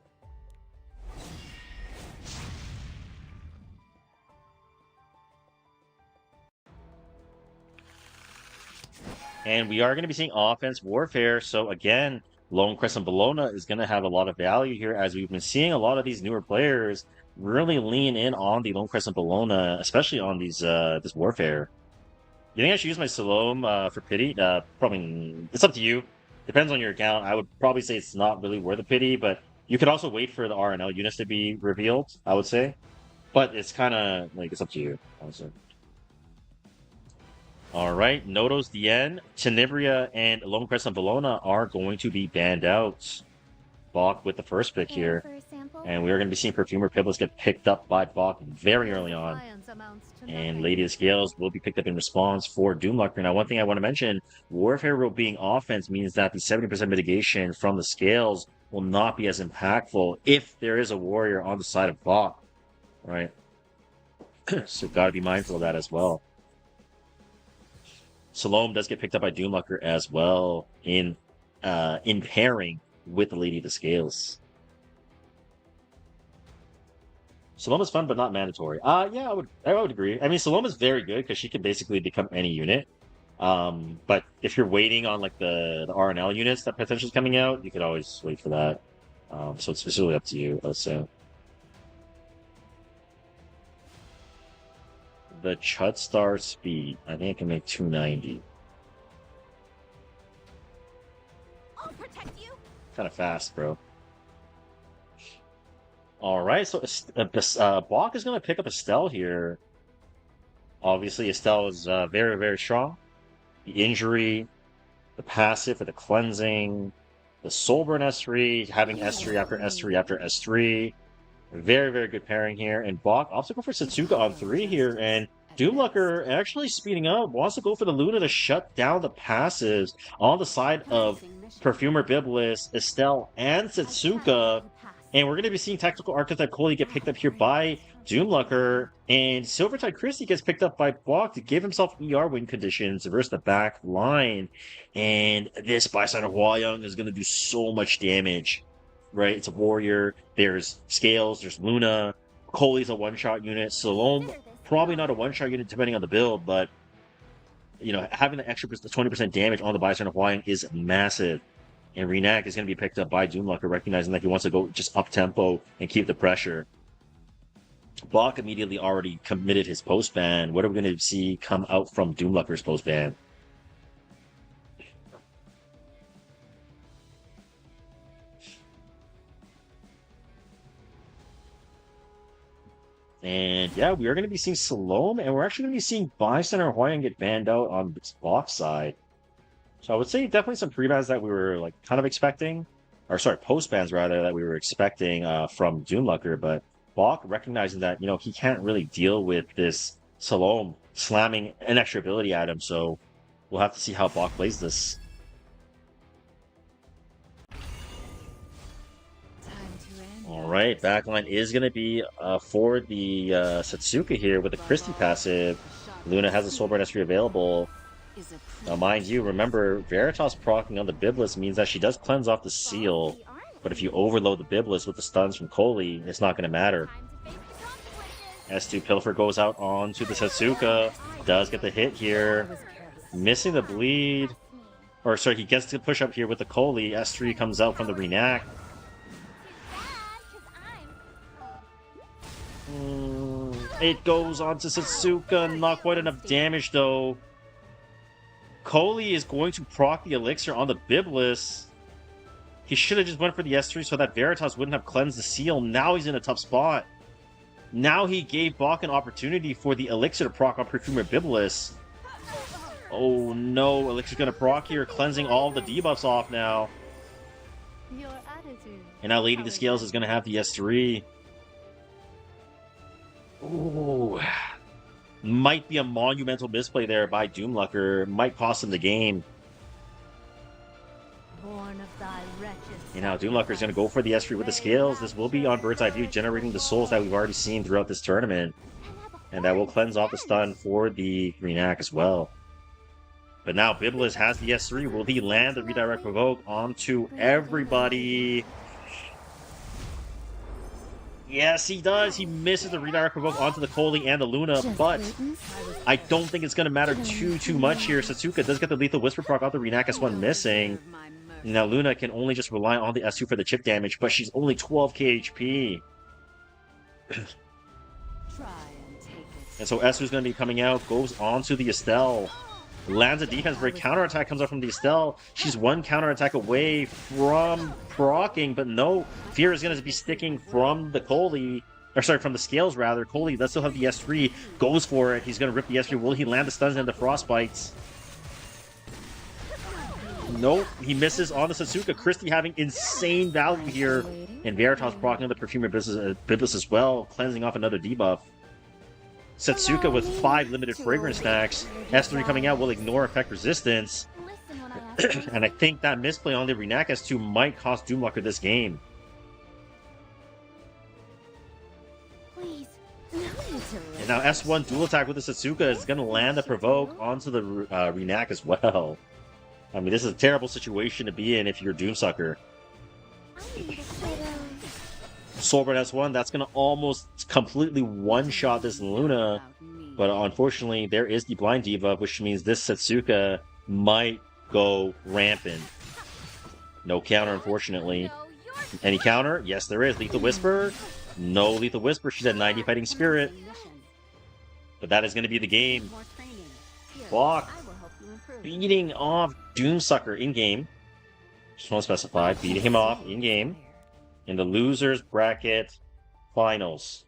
And we are going to be seeing offense warfare. So again, Lone Crescent Bologna is going to have a lot of value here, as we've been seeing a lot of these newer players really lean in on the Lone Crescent Bologna, especially on these this warfare. You think I should use my Salome for pity? Probably. It's up to you. Depends on your account. I would probably say it's not really worth a pity, but you could also wait for the RNL units to be revealed, I would say. But it's kind of like, it's up to you, honestly. Alright, Nodos Dien, Tenebria, and Lone Crescent Bologna are going to be banned out. Bach with the first pick here. And we are going to be seeing Perfumer Pibbles get picked up by Bach very early on. And Lady of Scales will be picked up in response for Doomlucker. Now, one thing I want to mention, Warfare Rule being offense means that the 70% mitigation from the Scales will not be as impactful if there is a warrior on the side of Bach. Right? So gotta be mindful of that as well. Salome does get picked up by Doomlucker as well in pairing with the Lady of the Scales. Salome is fun, but not mandatory. Yeah, I would agree. I mean, Salome is very good because she can basically become any unit. But if you're waiting on like the RNL units that potentially coming out, you could always wait for that. So it's really up to you, let's say. The Chudstar speed, I think I can make 290. I'll protect you. Kind of fast, bro. Alright, so Bach is going to pick up Estelle here. Obviously, Estelle is very, very strong. The injury, the passive for the cleansing, the Soulburn S3, having S3 after S3 after S3. Very, very good pairing here. And Bach also go for Setsuka on 3 here. And Doomlucker actually speeding up, wants to go for the Luna to shut down the passives on the side of Perfumer Biblis, Estelle, and Setsuka. And we're going to be seeing Tactical Archetype Coley get picked up here by Doomlucker. And Silvertide Christie gets picked up by Bach to give himself ER win conditions versus the back line. And this Bystander Hwayoung is going to do so much damage. Right? It's a warrior. There's Scales. There's Luna. Coley's a one-shot unit. Salome, probably not a one-shot unit depending on the build, but you know, having the extra 20% damage on the bystander Hawaiian is massive. And Renak is going to be picked up by Doomlucker, recognizing that he wants to go just up tempo and keep the pressure. Bach immediately already committed his post ban. What are we going to see come out from Doomlucker's post ban? And yeah, we are going to be seeing Salome, and we're actually going to be seeing Bystander Hawaiian get banned out on Bach's side. So I would say definitely some pre-bans that we were like kind of expecting, or sorry, post-bans rather, that we were expecting from Doomlucker, but Bach recognizing that, you know, he can't really deal with this Salome slamming an extra ability at him, so we'll have to see how Bach plays this. Alright, backline is going to be for the Setsuka here with the Christie passive. Luna has a Soulburn S3 available. Now, mind you, remember, Veritas proccing on the Biblis means that she does cleanse off the seal, but if you overload the Biblis with the stuns from Koli, it's not going to matter. S2 Pilfer goes out onto the Setsuka, does get the hit here, missing the bleed. Or, sorry, he gets to push up here with the Koli. S3 comes out from the Renak. It goes on to Setsuka, not quite enough damage though. Koli is going to proc the Elixir on the Biblis. He should have just went for the S3 so that Veritas wouldn't have cleansed the seal. Now he's in a tough spot. Now he gave Bach an opportunity for the Elixir to proc on Perfumer Biblis. Oh no, Elixir's gonna proc here, cleansing all the debuffs off now. And now Lady of the Scales is gonna have the S3. Ooh. Might be a monumental misplay there by Doomlucker. Might cost him the game. And now Doomlucker is going to go for the S3 with the scales. This will be on Bird's Eye View, generating the souls that we've already seen throughout this tournament. And that will cleanse off the stun for the Greenack as well. But now Biblis has the S3. Will he land the redirect provoke onto everybody? Yes, he does. He misses the redirect provoke onto the Koli and the Luna, but I don't think it's going to matter too much here. Setsuka does get the Lethal Whisper proc off the Renak S1 missing. Now Luna can only just rely on the S2 for the chip damage, but she's only 12k HP. And so S2's going to be coming out, goes onto the Estelle. Lands a defense break, counterattack comes out from the Estelle. She's one counterattack away from proccing, but no, Fear is going to be sticking from the Koli, or sorry, from the Scales rather. Koli does still have the S3, goes for it. He's going to rip the S3. Will he land the stuns and the frostbites? Nope, he misses on the Setsuka. Christie having insane value here, and Veritas proccing on the Perfumer Biblis as well, cleansing off another debuff. Setsuka with 5 limited fragrance stacks. S3 coming out will ignore effect resistance. And I think that misplay on the Renak S2 might cost Doomlucker this game. And now S1 dual attack with the Setsuka is going to land a provoke onto the Renak as well. I mean, this is a terrible situation to be in if you're Doomsucker. Soulburn S1, that's going to almost completely one-shot this Luna, but unfortunately there is the blind debuff, which means this Setsuka might go rampant. No counter, unfortunately. Any counter? Yes, there is. Lethal Whisper? No Lethal Whisper. She's at 90 Fighting Spirit. But that is going to be the game. Bach beating off Doomsucker in-game. Just want to specify, beating him off in-game. In the losers bracket finals.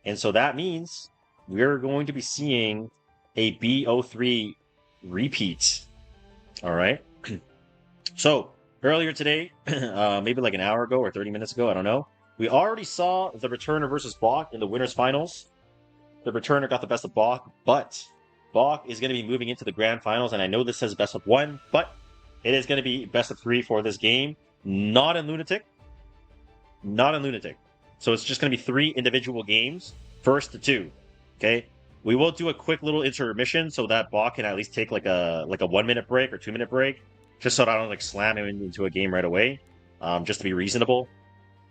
And so that means we're going to be seeing a BO3 repeat. All right. So earlier today, maybe like an hour ago or 30 minutes ago, I don't know, we already saw the returner versus Bach in the winners finals. The returner got the best of Bach, but Bach is going to be moving into the grand finals. And I know this says best of 1, but it is going to be best of 3 for this game. Not in Lunatic. Not in Lunatic. So it's just going to be 3 individual games, first to 2. Okay? We will do a quick little intermission so that Bach can at least take like a 1-minute break or 2-minute break, just so that I don't like slam him into a game right away, just to be reasonable.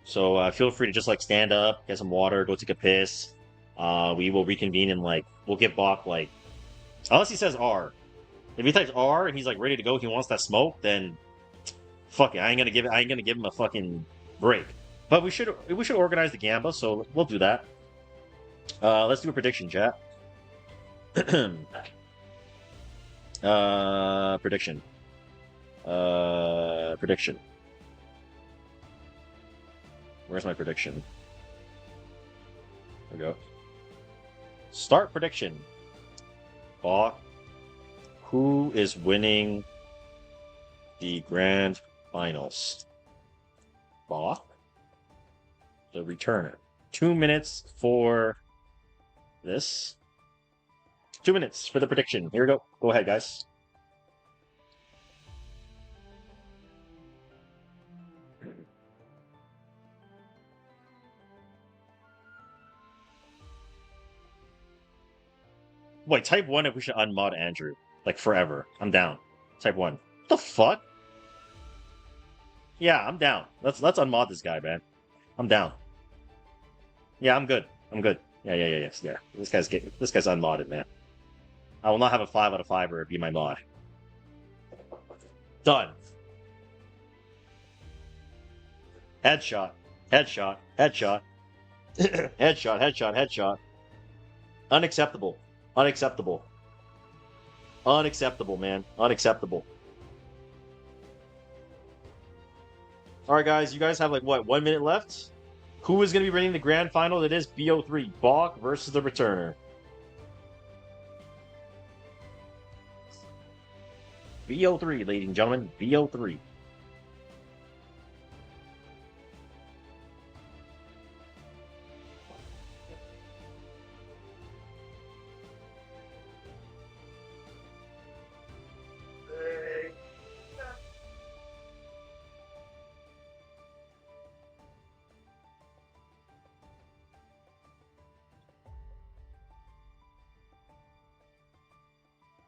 So feel free to just like stand up, get some water, go take a piss. We will reconvene and like we'll give Bach like, unless he says R, If he types R and he's like ready to go, he wants that smoke, then fuck it. I ain't gonna give him a fucking break. But we should organize the Gamba, so we'll do that. Let's do a prediction, chat. Prediction. Prediction. Where's my prediction? There we go. Start prediction. Bach. Who is winning the grand finals? Bach? The returner. 2 minutes for this. 2 minutes for the prediction. Here we go. Go ahead, guys. Wait, type 1 if we should unmod Andrew. Like, forever. I'm down. Type 1. What the fuck? Yeah, I'm down. Let's unmod this guy, man. I'm down. Yeah, I'm good. I'm good. Yeah. This guy's unmodded, man. I will not have a 5 out of 5er be my mod. Done. Headshot. Headshot. Headshot. Headshot. Unacceptable. Unacceptable. Unacceptable, man. Unacceptable. Alright, guys. You guys have, like, what, 1 minute left? Who is going to be winning the grand final? It is BO3. Bach versus the returner. BO3, ladies and gentlemen. BO3.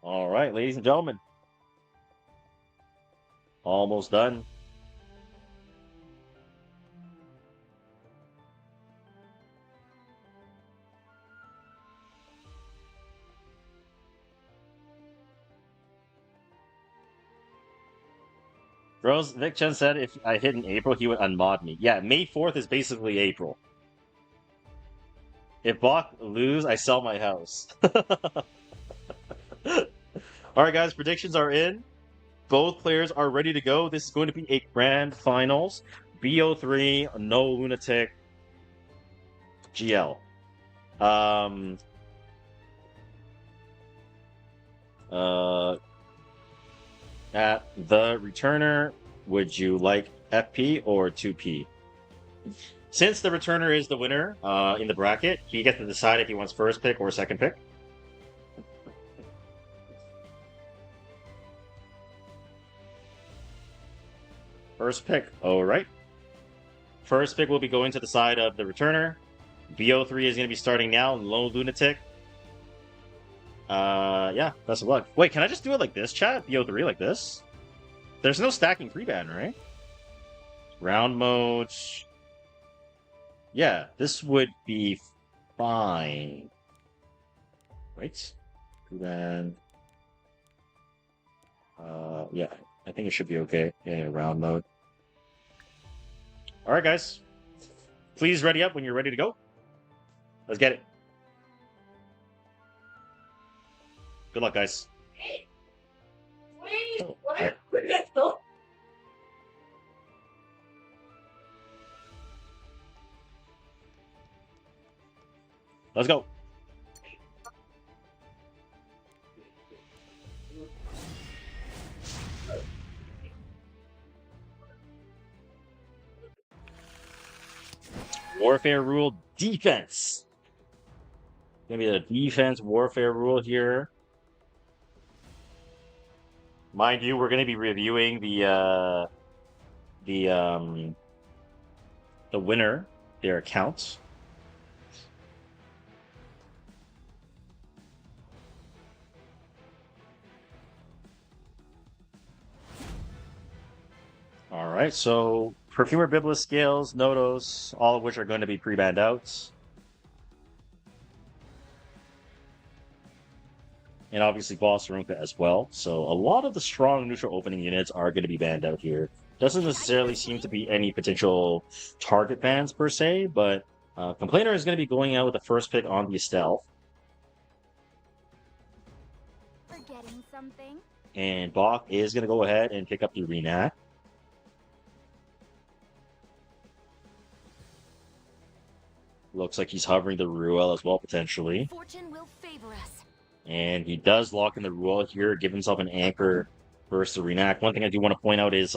All right, ladies and gentlemen. Almost done. Rose, Vic Chen said if I hit in April, he would unmod me. Yeah, May 4th is basically April. If Bach lose, I sell my house. Alright, guys, predictions are in. Both players are ready to go. This is going to be a grand finals. BO3, no lunatic. GL. At the returner, would you like FP or 2P? Since the returner is the winner in the bracket, he gets to decide if he wants first pick or second pick. First pick, alright. First pick will be going to the side of the returner. BO3 is going to be starting now, Lone Lunatic. Yeah, best of luck. Wait, can I just do it like this, chat? BO3 like this? There's no stacking pre-ban, right? Round mode. Yeah, this would be fine. Wait. Pre-ban. Yeah, I think it should be okay. Yeah, round mode. Alright, guys. Please ready up when you're ready to go. Let's get it. Good luck, guys. Let's go. Warfare rule defense. Gonna be the defense warfare rule here. Mind you, we're gonna be reviewing the winner, their accounts. All right, so Perfumer, Biblis, Scales, Nodos, all of which are going to be pre-banned out. and obviously Boss Runka as well. So a lot of the strong neutral opening units are going to be banned out here. Doesn't necessarily seem to be any potential target bans per se, but Complainer is going to be going out with the first pick on the Estelle. Forgetting something? And Bach is going to go ahead and pick up the Renak. Looks like he's hovering the Ruel as well, potentially. Fortune will favor us. And he does lock in the Ruel here, give himself an anchor versus the Renak. One thing I do want to point out is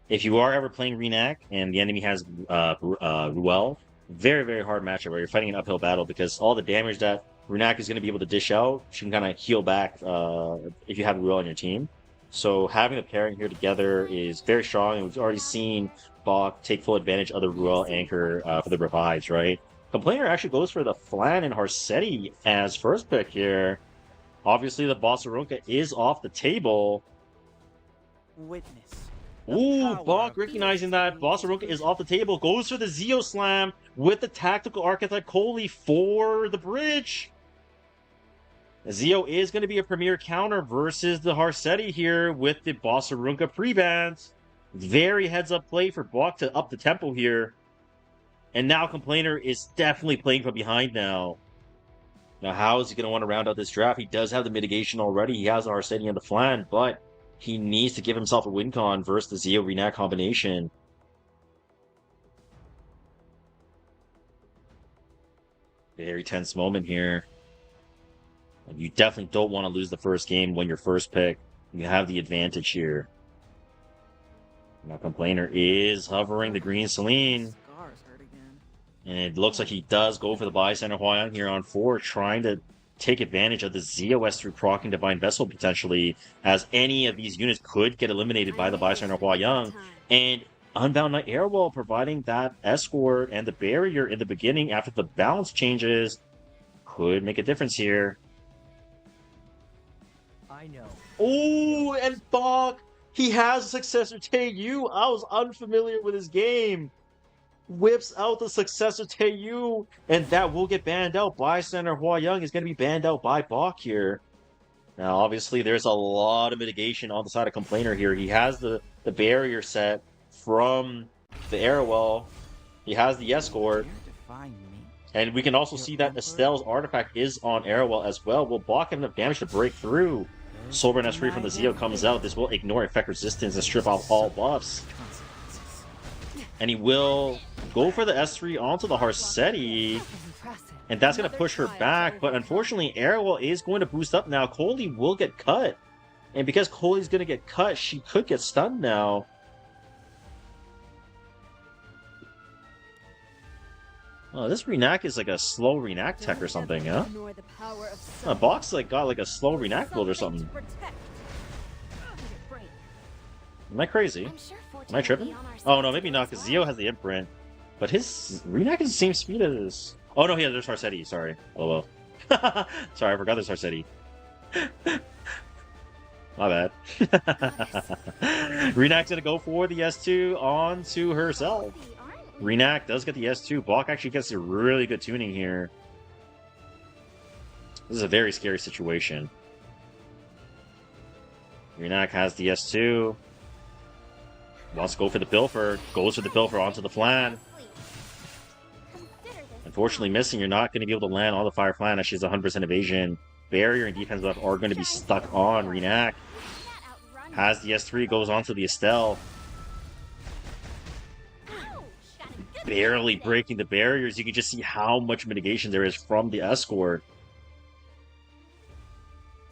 if you are ever playing Renak and the enemy has Ruel, very, very hard matchup where you're fighting an uphill battle because all the damage that Renak is going to be able to dish out, she can kind of heal back if you have Ruel on your team. So having the pairing here together is very strong, and we've already seen Bach take full advantage of the Ruel anchor for the revives, right? Complainer actually goes for the Flan and Harsetti as first pick here. Obviously, the Bossa Runka is off the table. Witness. Ooh, Bach recognizing that Bossa Runka is off the table, goes for the Zeo Slam with the Tactical Archetype Coley for the bridge. Zeo is going to be a premier counter versus the Harsetti here with the Bossa Runka pre-bans. Very heads-up play for Bach to up the tempo here. And now Complainer is definitely playing from behind now. Now, how is he going to want to round out this draft? He does have the mitigation already. He has the Harsetti and the Flan, but he needs to give himself a win con versus the Zeo Renak combination. Very tense moment here. And you definitely don't want to lose the first game when you're first pick. You have the advantage here. Now Complainer is hovering the green Celine. And it looks like he does go for the Bystander Huayang here on 4, trying to take advantage of the ZOS through proccing Divine Vessel potentially, as any of these units could get eliminated by the Bystander Huayang. And Unbound Knight Airwall providing that escort and the barrier in the beginning after the balance changes could make a difference here. I know. Oh, and Bach, he has a successor Taeyu. I was unfamiliar with his game. Whips out the successor Taeyu, and that will get banned out. Bystander Huayang is going to be banned out by Bach here. Now, obviously, there's a lot of mitigation on the side of Complainer here. He has the barrier set from the Airwell. He has the escort. And we can also see that Estelle's artifact is on Airwell as well. Will Bach have enough damage to break through? Soulburn S3 from the Zeo comes out. This will ignore effect resistance and strip off all buffs. And he will go for the S3 onto the Harsetti. And that's going to push her back. But unfortunately, Airwell is going to boost up now. Coley will get cut. And because Coley's going to get cut, she could get stunned now. Oh, this Renak is like a slow Renak tech or something, huh? Bach's like got like a slow Renak build or something. Am I crazy? Am I tripping? Oh no, maybe not, because Zeo has the imprint. But his Renak is the same speed as... Oh no, yeah, there's Harsetti, sorry. Oh well. Sorry, I forgot there's Harsetti. My bad. Renak's gonna go for the S2 onto herself. Renak does get the S2. Bach actually gets a really good tuning here. This is a very scary situation. Renak has the S2. Wants to go for the Pilfer. Goes for the Pilfer onto the Flan. Unfortunately missing. You're not going to be able to land on the Fire Flan as she has 100% evasion. Barrier and defense buff are going to be stuck on. Renak has the S3. Goes onto the Estelle. Barely breaking the barriers. You can just see how much mitigation there is from the escort.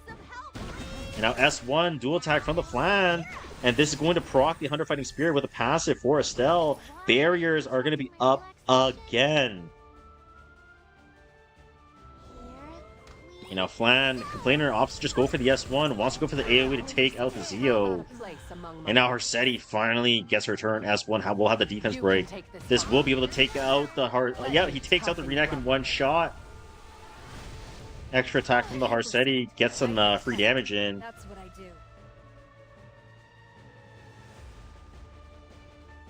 And now S1 dual attack from the Flan. And this is going to proc the Hunter Fighting Spirit with a passive for Estelle. Barriers are going to be up again. You know, Flan, Complainer opts to just go for the S1. Wants to go for the AoE to take out the Zeo. And now Harsetti finally gets her turn. S1 will have the defense break. This will be able to take out the yeah, he takes out the Renak in one shot. Extra attack from the Harsetti. Gets some free damage in. That's what I do.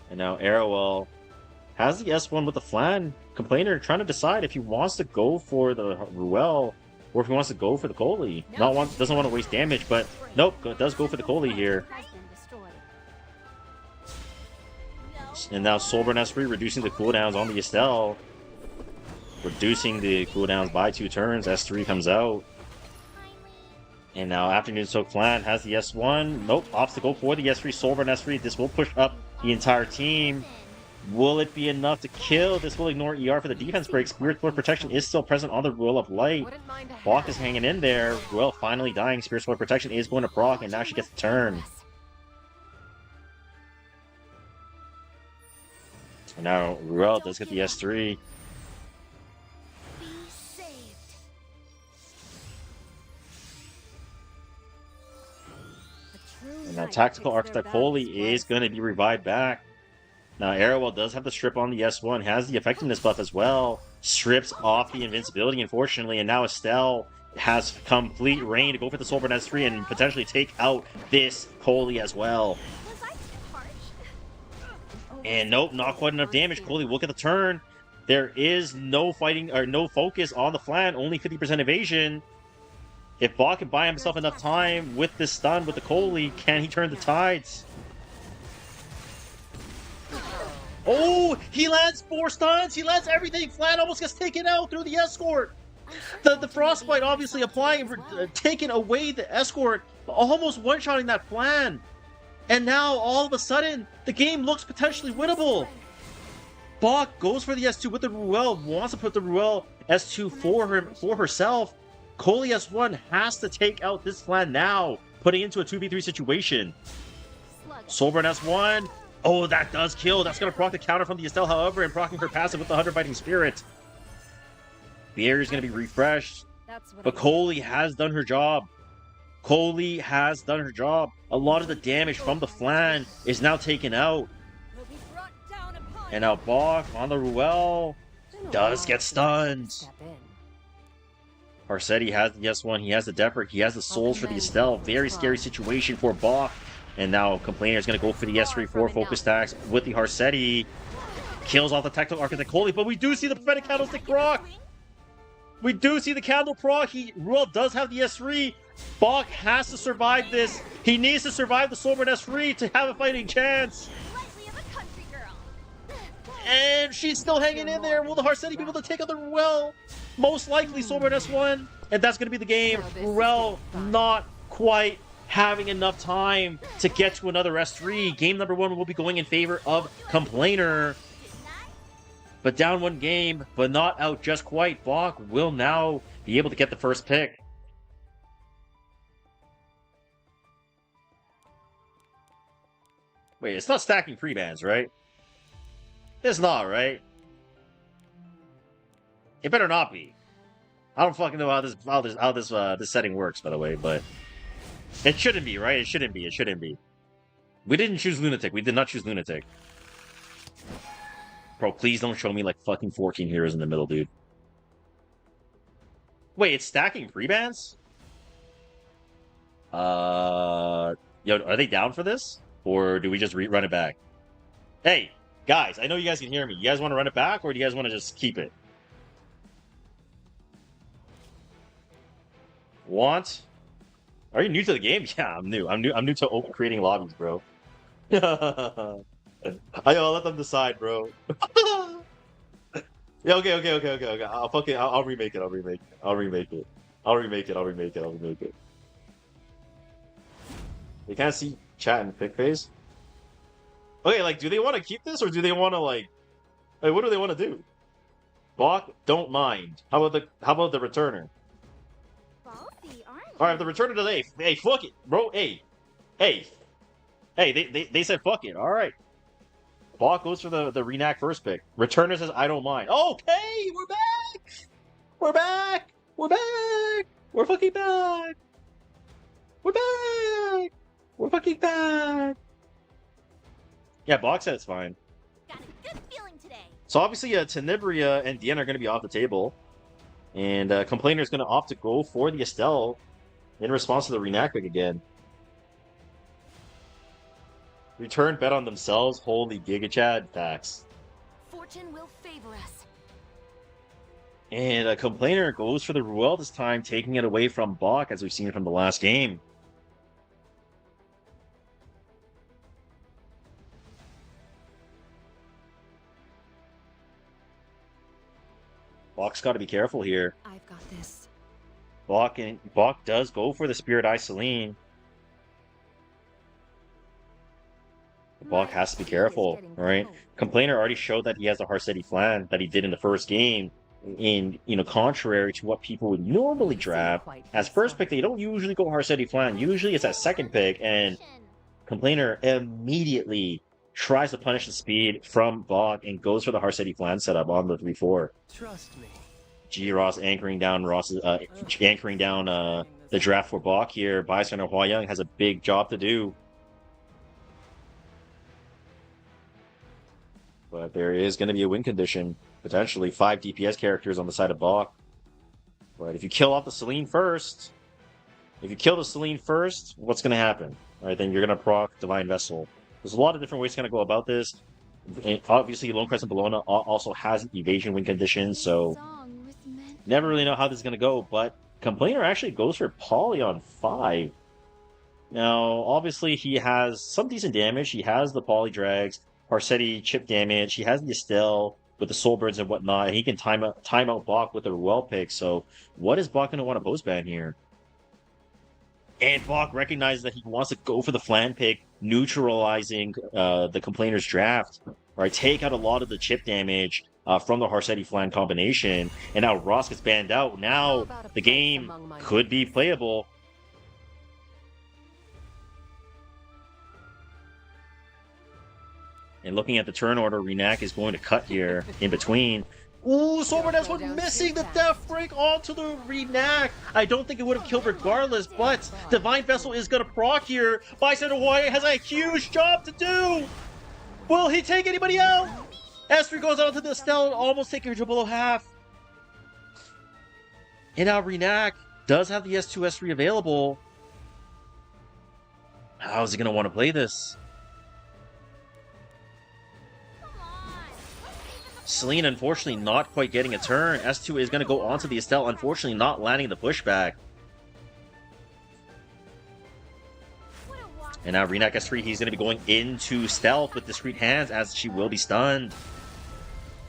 And now Arrowell has the S1 with the Flan. Complainer trying to decide if he wants to go for the Ruel or if he wants to go for the Coley. Doesn't want to waste damage, but nope, does go for the Coley here. Has been destroyed. And now Soulburn S3 reducing the cooldowns on the Estelle. Reducing the cooldowns by 2 turns. S3 comes out. And now Afternoon Soak Flan has the S1. Nope, opts to go for the S3. Soulburn S3. This will push up the entire team. Will it be enough to kill? This will ignore ER for the defense break. Spirit Sword Protection is still present on the Ruel of Light. Bach is hanging in there. Ruel finally dying. Spirit Sword Protection is going to proc, and now she gets the turn. And now Ruel does get the S3. Be saved. A true And now knight Tactical picks their Architect Foley battles is going to be revived back. Now Arrowwell does have the strip on the S1, has the effectiveness buff as well. Strips off the invincibility, unfortunately, and now Estelle has complete reign to go for the Soulburn S3 and potentially take out this Coley as well. Was I too harsh? And nope, not quite enough damage. Coley will get the turn. There is no fighting or no focus on the flan, only 50% evasion. If Bach can buy himself enough time with this stun with the Coley, can he turn the tides? Oh, he lands 4 stuns. He lands everything. Flan almost gets taken out through the escort. The frostbite obviously applying, taking away the escort, almost one-shotting that Flan. And now all of a sudden, the game looks potentially winnable. Bach goes for the S2 with the Ruel, wants to put the Ruel S2 for herself. Coley S1 has to take out this Flan now, putting into a 2v3 situation. Soulburn S1. Oh, that does kill. That's going to proc the counter from the Estelle, however, and procking her passive with the 100 Fighting Spirit. The area is going to be refreshed. But Coley has done her job. Coley has done her job. A lot of the damage from the Flan is now taken out. And now Bach on the Ruel does get stunned. Arcetti has the S1. He has the Deprick. He has the Souls for the Estelle. Very scary situation for Bach. And now Complainer is going to go for the S3-4 focus stacks with the Arcetti. Kills off the Tactical Architect Coley, but we do see the Prophetic Candlestick proc. We do see the Candle proc. Ruel does have the S3. Bach has to survive this. He needs to survive the Soulburn S3 to have a fighting chance. And she's still hanging in there. Will the Arcetti be able to take out the Ruel? Most likely Soulburn S1. And that's going to be the game. Ruel not quite having enough time to get to another S3. Game number 1 will be going in favor of Complainer. But down 1 game, but not out just quite. Bach will now be able to get the first pick. Wait, it's not stacking pre-bans, right? It's not, right? It better not be. I don't fucking know how this setting works, by the way, but it shouldn't be, right? It shouldn't be. It shouldn't be. We didn't choose Lunatic. We did not choose Lunatic. Bro, please don't show me like fucking 14 heroes in the middle, dude. Wait, it's stacking pre-bans? Yo, are they down for this? Or do we just run it back? Hey, guys, I know you guys can hear me. You guys want to run it back, or do you guys want to just keep it? Want? Are you new to the game? Yeah, I'm new. I'm new to creating lobbies, bro. I'll let them decide, bro. Yeah, okay. I'll remake it. They can't see chat and pick phase. Okay, like, do they want to keep this, or do they want to like what do they want to do? Bach, don't mind. How about the returner? All right, if the returner does, hey, fuck it, bro. Hey, they said fuck it. All right. Bach goes for the Renac first pick. Returner says, I don't mind. Okay, we're back. We're fucking back. We're fucking back. Yeah, Bach said it's fine. Got a good feeling today. So obviously, Tenebria and Deanna are going to be off the table. And Complainer is going to opt to go for the Estelle in response to the Renac pick again. Return bet on themselves. Holy Giga Chad. Facts. Fortune will favor us. And a Complainer goes for the Ruel this time, taking it away from Bach, as we've seen from the last game. Bach's got to be careful here. I've got this. Bach does go for the Spirit Eye Celine. Bach has to be careful, right? Complainer already showed that he has a Harsetti Flan that he did in the first game. In, contrary to what people would normally draft, as first pick, they don't usually go Harsetti Flan. Usually it's that second pick, and Complainer immediately tries to punish the speed from Bach and goes for the Harsetti Flan setup on the 3-4. Trust me. G. Ross anchoring down the draft for Bach here. Bystander Hua Young has a big job to do. But there is going to be a win condition. Potentially 5 DPS characters on the side of Bach. But if you kill off the Celine first, what's going to happen? All right, then you're going to proc Divine Vessel. There's a lot of different ways to kind of go about this. And obviously, Lone Crest and Bologna also has an evasion win condition, so never really know how this is going to go. But Complainer actually goes for Poly on 5. Now, obviously, he has some decent damage. He has the Poly Drags, Harsetti chip damage. He has the Estelle with the Soulbirds and whatnot. And he can time out Bach with the Ruel pick. So, what is Bach going to want to post ban here? And Bach recognizes that he wants to go for the Flan pick, neutralizing the Complainer's draft. Right, take out a lot of the chip damage from the Harsetti Flan combination. And now Ross gets banned out. Now the game could be playable. And looking at the turn order, Renak is going to cut here in between. Ooh, Soulbird one missing the Death Break onto the Renak. I don't think it would have killed regardless, but Divine Vessel is going to proc here. Bystander Hawaii has a huge job to do. Will he take anybody out? S3 goes out to the Estelle, almost taking her to below half. And now Renak does have the S2, S3 available. How is he going to want to play this? Celine, unfortunately, not quite getting a turn. S2 is going to go onto the Estelle, unfortunately not landing the pushback. And now Renak S3, he's going to be going into stealth with discreet hands as she will be stunned.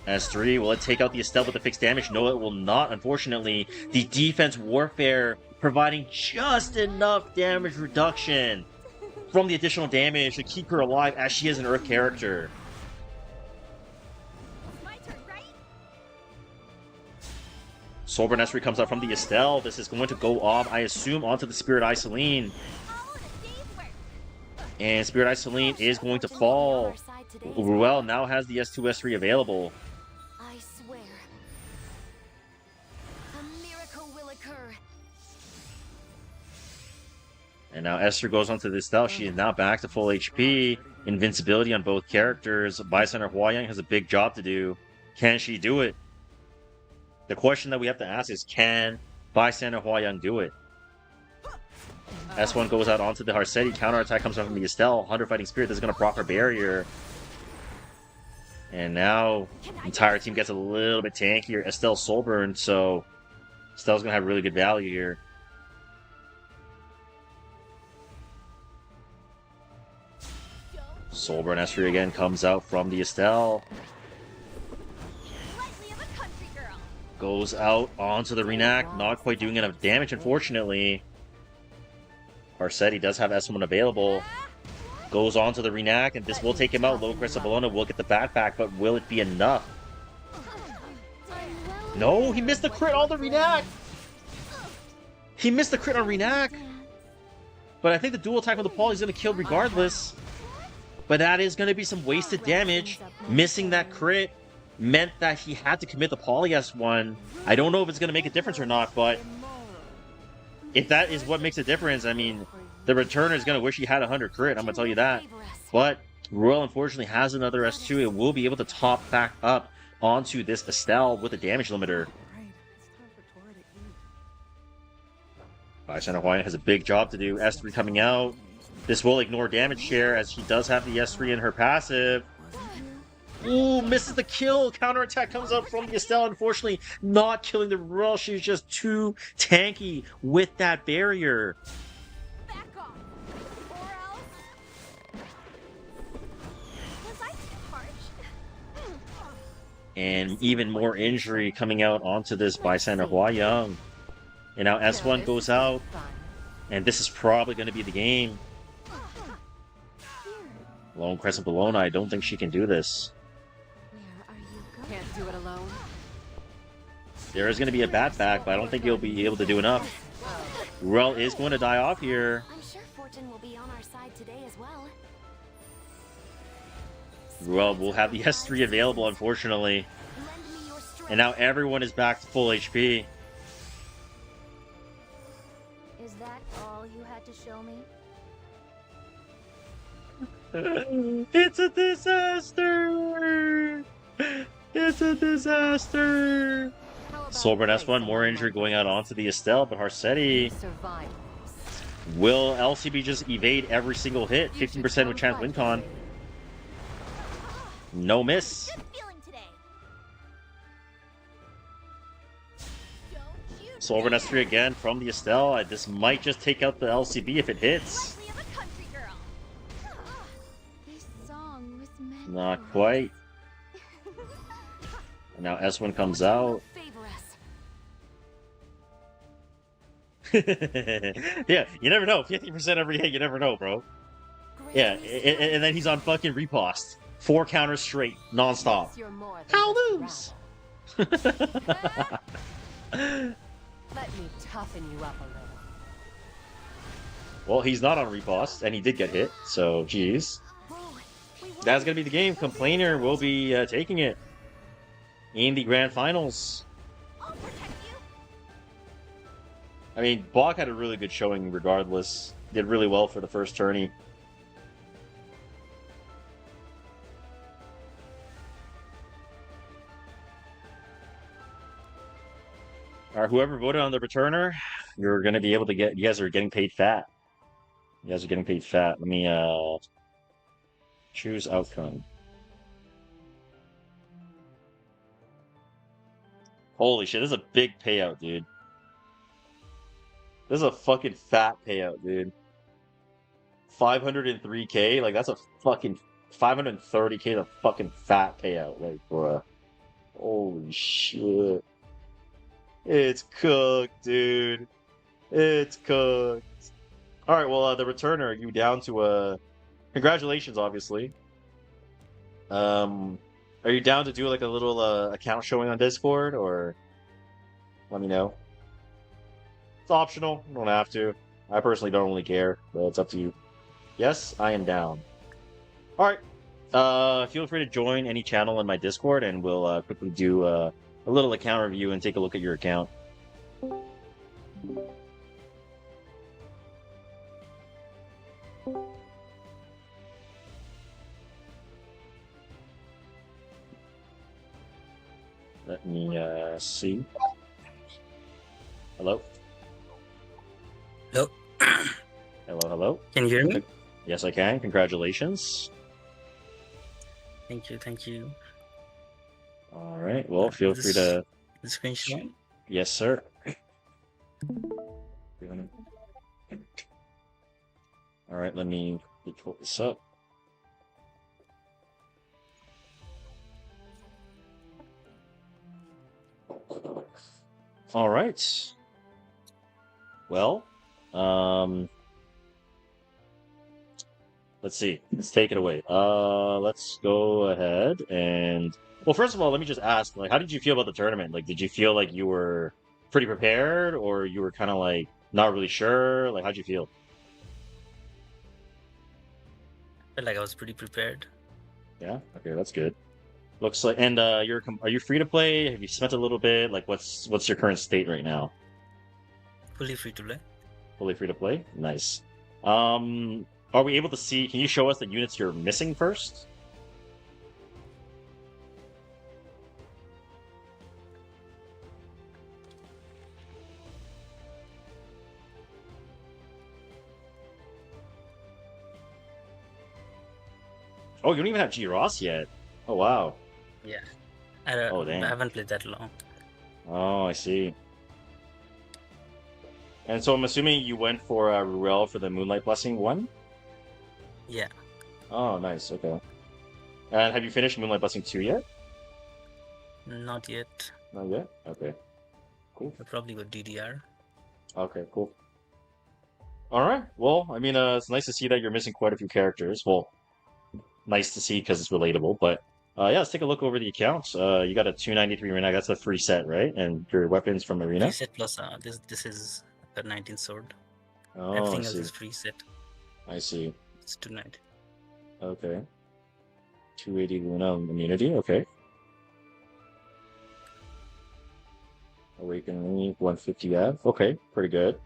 S3, will it take out the Estelle with the fixed damage? No, it will not, unfortunately. The defense warfare providing just enough damage reduction from the additional damage to keep her alive as she is an Earth character. Soulbird S3 comes out from the Estelle. This is going to go off, I assume, onto the Spirit Eye Celine. And Spirit Eye Celine is going to fall. Ruel now has the S2, S3 available. I swear, a miracle will occur. And now Esther goes onto the Estelle. She is now back to full HP. Invincibility on both characters. Bystander Hua Young has a big job to do. Can she do it? The question that we have to ask is, can Bystander Hua Young do it? S1 goes out onto the Harsetti. Counterattack comes from the Estelle. Hunter Fighting Spirit is going to proc her barrier. And now the entire team gets a little bit tankier. Estelle Soulburn, so Estelle's going to have really good value here. Soulburn S3 again comes out from the Estelle. Goes out onto the Renak, not quite doing enough damage, unfortunately. Harsetti does have S1 available. Goes onto the Renak, and this will take him out. Low Crest of Bologna will get the bat back, but will it be enough? No, he missed the crit on the Renak! He missed the crit on Renak! But I think the dual attack with the Paul is going to kill regardless. But that is going to be some wasted damage. Missing that crit meant that he had to commit the Poly S1. I don't know if it's going to make a difference or not, but if that is what makes a difference, I mean, the returner is going to wish he had 100 crit, I'm going to tell you that. But Royal unfortunately has another S2 and will be able to top back up onto this Estelle with a damage limiter. Bystander Hawaiian has a big job to do. S3 coming out. This will ignore damage share as she does have the S3 in her passive. Ooh, misses the kill. Counterattack comes up from the Estelle. Unfortunately, not killing the Ruel. She's just too tanky with that barrier. Back off, or else. Was I too harsh? And even more injury coming out onto this bystander Hua Young. And now S1 goes out. And this is probably going to be the game. Lone Crescent Bologna, I don't think she can do this. Where are you going? Can't do it alone. There is going to be a bat back, but I don't think he'll be able to do enough. Ruel is going to die off here. I'm sure fortune will be on our side today as well. Ruel will have the S3 available, unfortunately. Lend me your strength. And now everyone is back to full HP. Is that all you had to show me? It's a disaster! It's a disaster! Soulburn S1, more injury going out onto the Estelle, but Harsetti Survive. will LCB just evade every single hit? 15% with chance win con. No miss. Good feeling today. Don't you Soulburn S3 again from the Estelle. This might just take out the LCB if it hits. Likely of a country girl. This song was meant Not for quite. And now S1 comes out. Favor us. Yeah, you never know. 50% every hit, you never know, bro. Yeah, and then he's on fucking riposte. 4 counters straight, non-stop. Yes, you're more than How just lose? rabble. Let me toughen you up a little. Well, he's not on riposte, and he did get hit, so geez. That's gonna be the game. Complainer will be taking it in the grand finals. I'll protect you. I mean, Bach had a really good showing regardless. Did really well for the first tourney. Whoever voted on the returner, you're going to be able to get... You guys are getting paid fat. You guys are getting paid fat. Let me choose outcome. Holy shit, this is a big payout, dude. This is a fucking fat payout, dude. 503k? Like, that's a fucking... 530k is a fucking fat payout. Like, bruh. Holy shit. It's cooked, dude. It's cooked. Alright, well, the returner, you down to, congratulations, obviously. Are you down to do, like, a little, account showing on Discord, or... Let me know. It's optional. You don't have to. I personally don't really care, but it's up to you. Yes, I am down. Alright. Feel free to join any channel in my Discord, and we'll, quickly do, a little account review and take a look at your account. Let me see. Hello? Hello. Hello, hello. Can you hear me? Yes, I can. Congratulations. Thank you, thank you. All right. Well, feel free to... The screenshot? Yes, sir. All right, let me pull this up. All right. Well, let's see. Let's take it away. Let's go ahead and... Well, first of all, let me just ask, like, how did you feel about the tournament? Like, did you feel like you were pretty prepared, or you were kind of, like, not really sure? Like, how'd you feel? I felt like I was pretty prepared. Yeah? Okay, that's good. Looks like... And, are you free to play? Have you spent a little bit? Like, what's your current state right now? Fully free to play. Fully free to play? Nice. Are we able to see... Can you show us the units you're missing first? Oh, you don't even have G. Ross yet. Oh wow. Yeah. Oh I damn. haven't played that long. Oh, I see. And so I'm assuming you went for Ruel for the Moonlight Blessing one? Yeah. Oh, nice. Okay. And have you finished Moonlight Blessing 2 yet? Not yet. Not yet? Okay. Cool. I'll probably go DDR. Okay, cool. All right. Well, I mean, it's nice to see that you're missing quite a few characters. Well, nice to see because it's relatable. But yeah, let's take a look over the accounts. You got a 293 arena. That's a free set, right? And your weapons from arena. Preset plus this is a 19 sword. Oh, I Everything else see. is preset. I see. It's 290. Okay. 280 Luna immunity. Okay. Awakening 150 F. Okay, pretty good.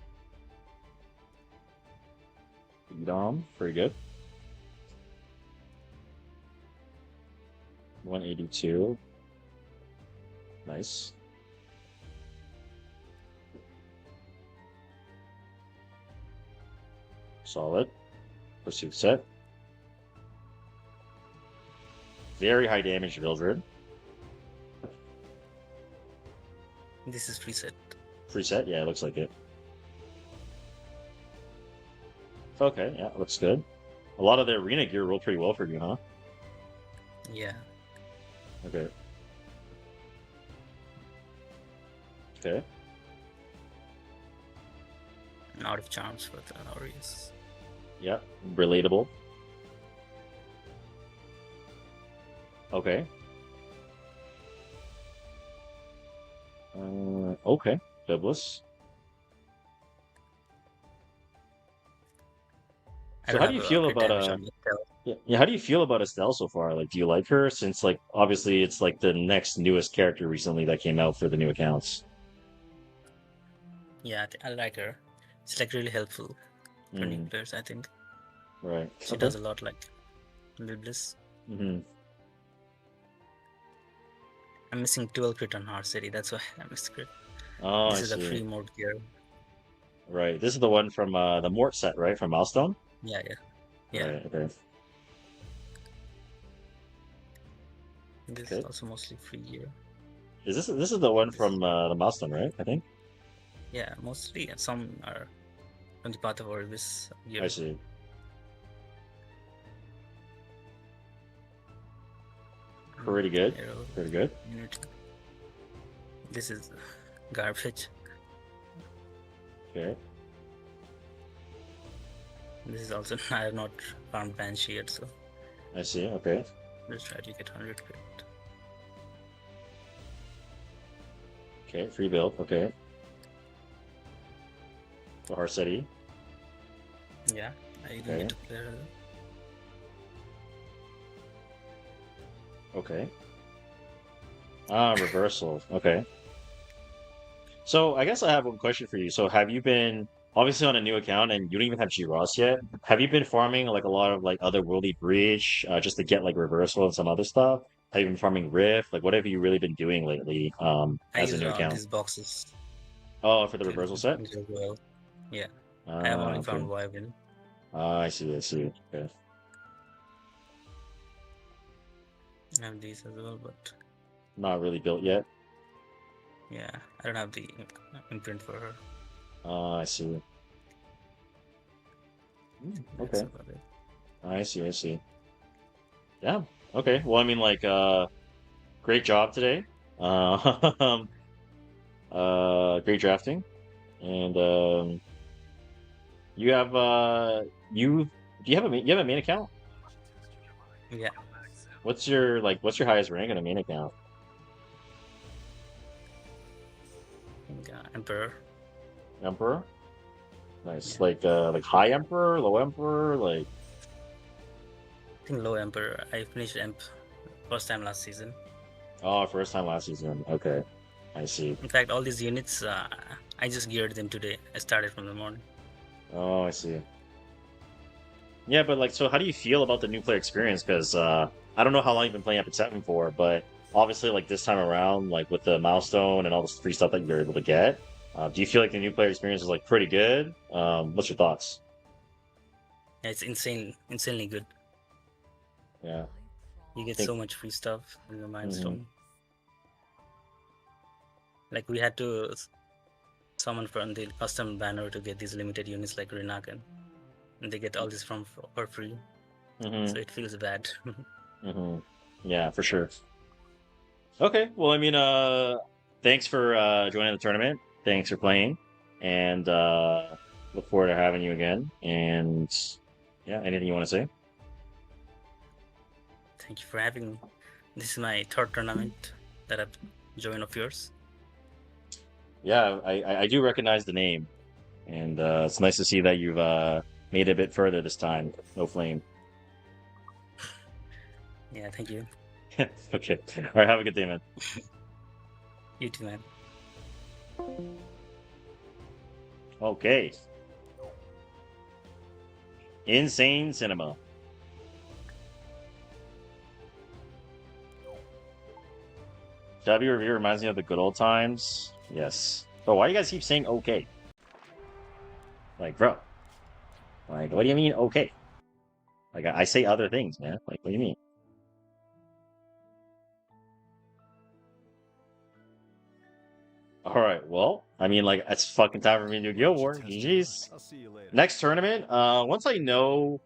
Dom, pretty good. 182. Nice. Solid. Pursuit set. Very high damage Mildred. This is preset. Preset? Yeah, it looks like it. Okay, yeah, looks good. A lot of the arena gear rolled pretty well for you, huh? Yeah. Okay. Okay. And out of charms for the Aureus. Yeah, relatable. Okay. Okay, Biblis. I So don't how do you have a feel crit about damage on the tail. yeah, how do you feel about Estelle so far? Like, do you like her? Since like obviously it's like the next newest character recently that came out for the new accounts. Yeah, I like her. It's like really helpful for new players, I think. Right. She does a lot like Bliss. Mm-hmm. I'm missing 12 crit on Hard City, that's why I missed crit. Oh, This I is a see. free mode gear. Right. This is the one from the Mort set, right? From Milestone? Yeah. Yeah. Right, okay. This Okay. is also mostly free gear. This is the one from the Milestone, right? I think. Yeah, mostly, and some are on the path of Orbis gear. I see. Pretty good. Arrow, Pretty good. unit. This is garbage. Okay. This is also I have not found Banshee yet, so I see. Okay. let's try to get 100 crit. Okay. Free build. Okay. For Harsetti. Yeah, I didn't Okay. get to play her. Okay. Reversal. Okay. So I guess I have one question for you. So have you been obviously on a new account and you don't even have G-Ross yet? Have you been farming like a lot of like otherworldly breach just to get like reversal and some other stuff? Have you been farming Rift? Like what have you really been doing lately I as a use new account? these boxes. Oh, for the to reversal set? use as well. Yeah, I have only Okay. found Wyvern. I see. I see. Okay. I have these as well, but Not really built yet. yeah, I don't have the imprint for her. I see. That's Okay. about it. I see. I see. Yeah. Okay. Well, I mean, like, great job today. Great drafting, and you have do you have a main account? Yeah, What's your highest rank in a main account? I think, Emperor. Emperor. Nice. Yeah. Like high emperor, low emperor, like. I think low Emperor. I finished Emp first time last season. Oh, first time last season. Okay, I see. In fact, all these units, I just geared them today. I started from the morning. Oh, I see. Yeah, but like, so how do you feel about the new player experience? Because I don't know how long you've been playing Epic 7 for, but obviously, like this time around, like with the milestone and all this free stuff that you're able to get, do you feel like the new player experience is like pretty good? What's your thoughts? Yeah, it's insanely good. Yeah. You get Think- so much free stuff in the milestone. Mm-hmm. Like we had to summon from the custom banner to get these limited units like Renakan. And they get all this from for free. Mm-hmm. So it feels bad. Mm-hmm. Yeah, for sure. Okay, well, I mean, thanks for joining the tournament. Thanks for playing, and look forward to having you again. And yeah, anything you want to say? Thank you for having me. This is my third tournament that I've joined of yours. Yeah, I do recognize the name, and it's nice to see that you've made it a bit further this time. No flame. Yeah, thank you. Okay. All right. Have a good day, man. You too, man. Okay. Insane Cinema. W review reminds me of the good old times. Yes. But why do you guys keep saying okay? Like, bro. Like, what do you mean okay? Like, I say other things, man. Like, what do you mean? Alright, well, I mean, like, it's fucking time for me to do Guild War. GG's. I'll see you later. Next tournament, once I know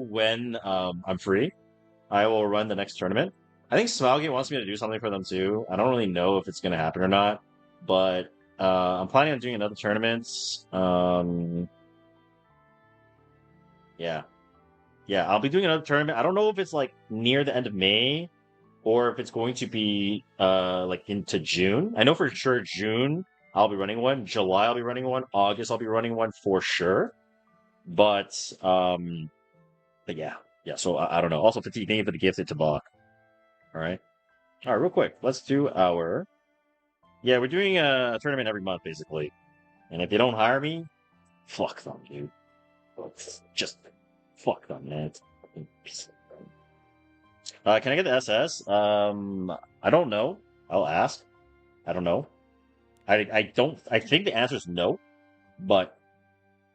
when I'm free, I will run the next tournament. I think Smilegate wants me to do something for them too. I don't really know if it's gonna happen or not, but I'm planning on doing another tournament. Yeah, I'll be doing another tournament. I don't know if it's like near the end of May or if it's going to be like into June. I know for sure June I'll be running one. July I'll be running one. August I'll be running one for sure. But yeah. So I don't know. Also, thank you for the gift to Bach. All right, real quick. Let's do our. Yeah, we're doing a tournament every month basically, and if they don't hire me, fuck them, dude. Just fuck them, man. Can I get the SS? I don't know. I'll ask. I don't know. I don't. I think the answer is no, but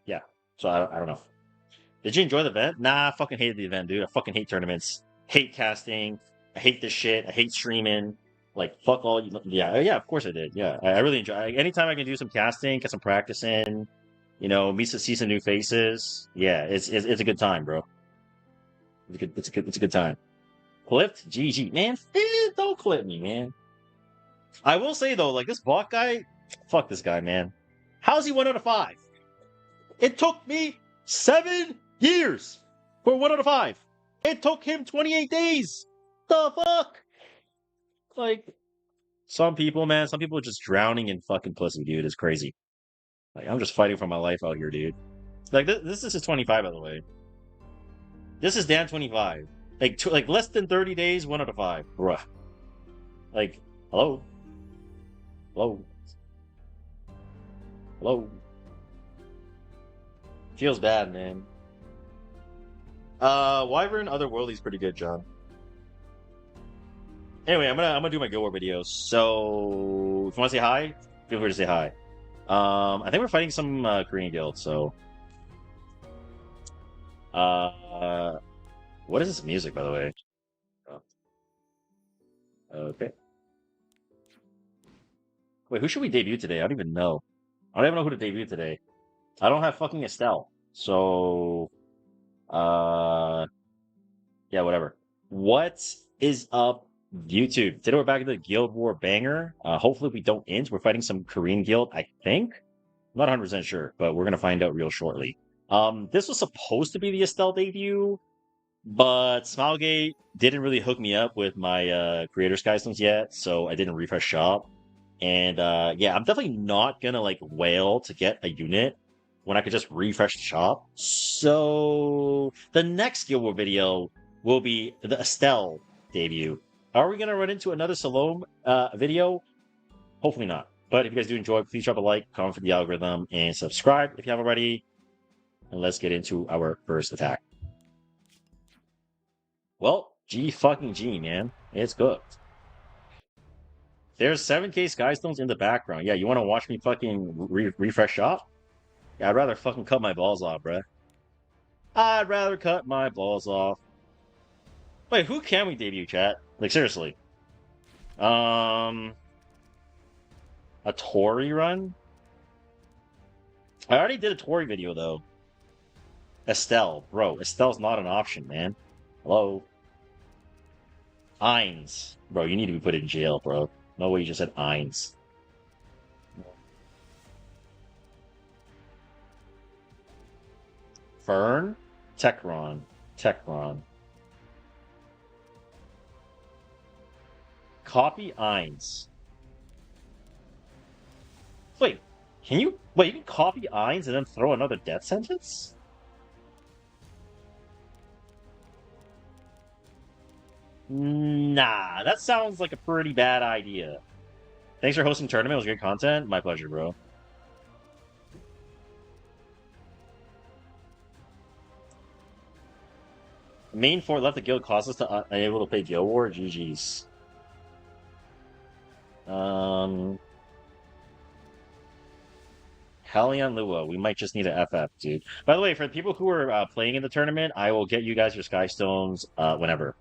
yeah. So I don't know. Did you enjoy the event? Nah, I fucking hated the event, dude. I fucking hate tournaments. Hate casting. I hate this shit. I hate streaming. Like, fuck all you. Yeah, of course I did. Yeah, I really enjoy. Anytime I can do some casting, get some practice in, see some new faces. Yeah, it's a good time, bro. It's a good time. Clipped? GG. Man, don't clip me, man. I will say, though, like, this bot guy, fuck this guy, man. How's he 1 out of 5? It took me 7 years for 1 out of 5. It took him 28 days. The fuck? Like, some people are just drowning in fucking pussy, dude. It's crazy. Like, I'm just fighting for my life out here, dude. Like, this is 25, by the way. This is Dan 25. Like less than 30 days, 1 out of 5. Bruh. Like, hello? Feels bad, man. Wyvern Otherworldly's pretty good, John. Anyway, I'm gonna do my Guild War video. So if you want to say hi, feel free to say hi. I think we're fighting some Korean guild. So, what is this music, by the way? Oh. Okay. Wait, who should we debut today? I don't even know. I don't even know who to debut today. I don't have fucking Estelle. So, yeah, whatever. What is up, YouTube? Today we're back in the Guild War banger. Hopefully we don't end. We're fighting some Korean guild, I think. I'm not 100% sure, but we're going to find out real shortly. This was supposed to be the Estelle debut, but Smilegate didn't really hook me up with my Creator's Customs yet, so I didn't refresh shop. And yeah, I'm definitely not going to like wail to get a unit when I could just refresh the shop. So the next Guild War video will be the Estelle debut. Are we going to run into another Salome video? Hopefully not. But if you guys do enjoy, please drop a like, comment for the algorithm, and subscribe if you haven't already. And let's get into our first attack. Well, G fucking G, man. It's good. There's 7K Skystones in the background. Yeah, you want to watch me fucking refresh shop? Yeah, I'd rather fucking cut my balls off, bruh. I'd rather cut my balls off. Wait, who can we debut, chat? Like, seriously. A Tori run? I already did a Tori video, though. Estelle. Bro, Estelle's not an option, man. Hello? Ainz. Bro, you need to be put in jail, bro. No way you just said Ainz. Fern? Tekron. Tekron. Copy Ainz. Wait, you can copy Ainz and then throw another death sentence? Nah, that sounds like a pretty bad idea. Thanks for hosting the tournament. It was great content. My pleasure, bro. Main fort left the guild cost us to unable to pay Guild War. GG's. Hellion Lua. We might just need an FF, dude. By the way, for the people who are playing in the tournament, I will get you guys your Skystones whenever.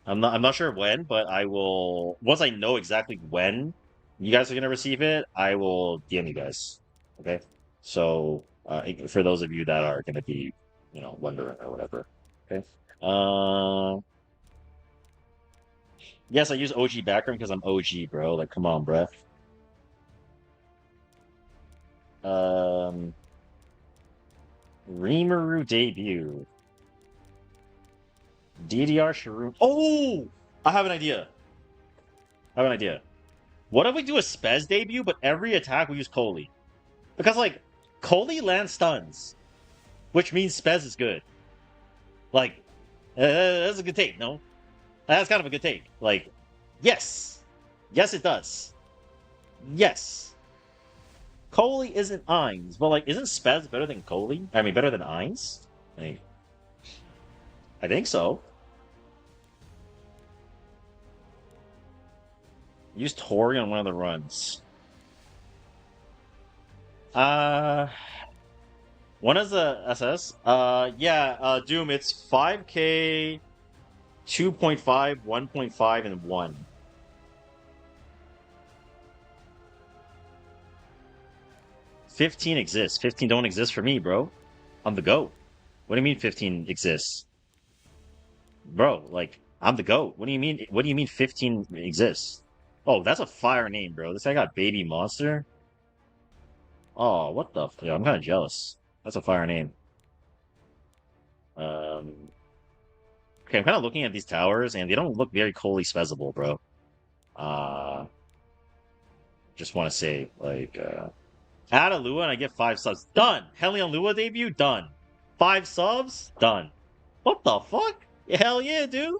I'm not sure when, but I will. Once I know exactly when you guys are gonna receive it, I will DM you guys. Okay. So for those of you that are gonna be, wondering or whatever. Okay. Yes, I use OG background because I'm OG, bro. Like, come on, bruh. Rimuru debut. DDR Shroom. Oh! I have an idea. What if we do a Spez debut, but every attack we use Coley? Because, like, Coley lands stuns, which means Spez is good. Like, that's a good take, no? That's kind of a good take. Like, yes. Yes, it does. Yes. Coley isn't Ainz, but, like, isn't Spez better than Coley? I mean, better than Ainz? Like, I think so. Use Tori on one of the runs. When is the SS? Doom, it's 5k, 2.5, 1.5, and 1. $15 exists. 15 don't exist for me, bro. I'm the GOAT. What do you mean 15 exists? Bro, like, I'm the GOAT. What do you mean 15 exists? Oh, that's a fire name, bro. This guy got Baby Monster? Oh, what the f... Yeah, I'm kind of jealous. That's a fire name. Okay, I'm kind of looking at these towers, and they don't look very Coley Spezable, bro. Just want to say, like, add a Lua and I get 5 subs. Done! Hellion Lua debut? Done. 5 subs? Done. What the fuck? Hell yeah, dude!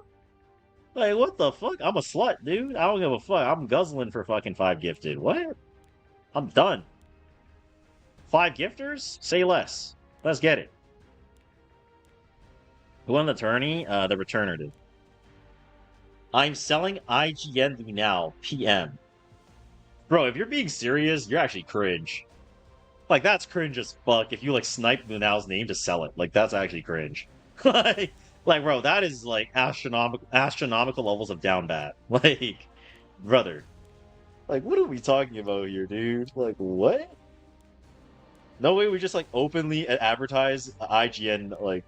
Like, what the fuck? I'm a slut, dude. I don't give a fuck. I'm guzzling for fucking 5 gifted. What? I'm done. 5 gifters? Say less. Let's get it. Who won the tourney? The returner did. I'm selling IGN now. PM. Bro, if you're being serious, you're actually cringe. Like, that's cringe as fuck if you, like, snipe Lunal's name to sell it. Like, that's actually cringe. Like, bro, that is, like, astronomical levels of down bad. Like, brother. Like, what are we talking about here, dude? Like, what? No way we just, like, openly advertise IGN, like,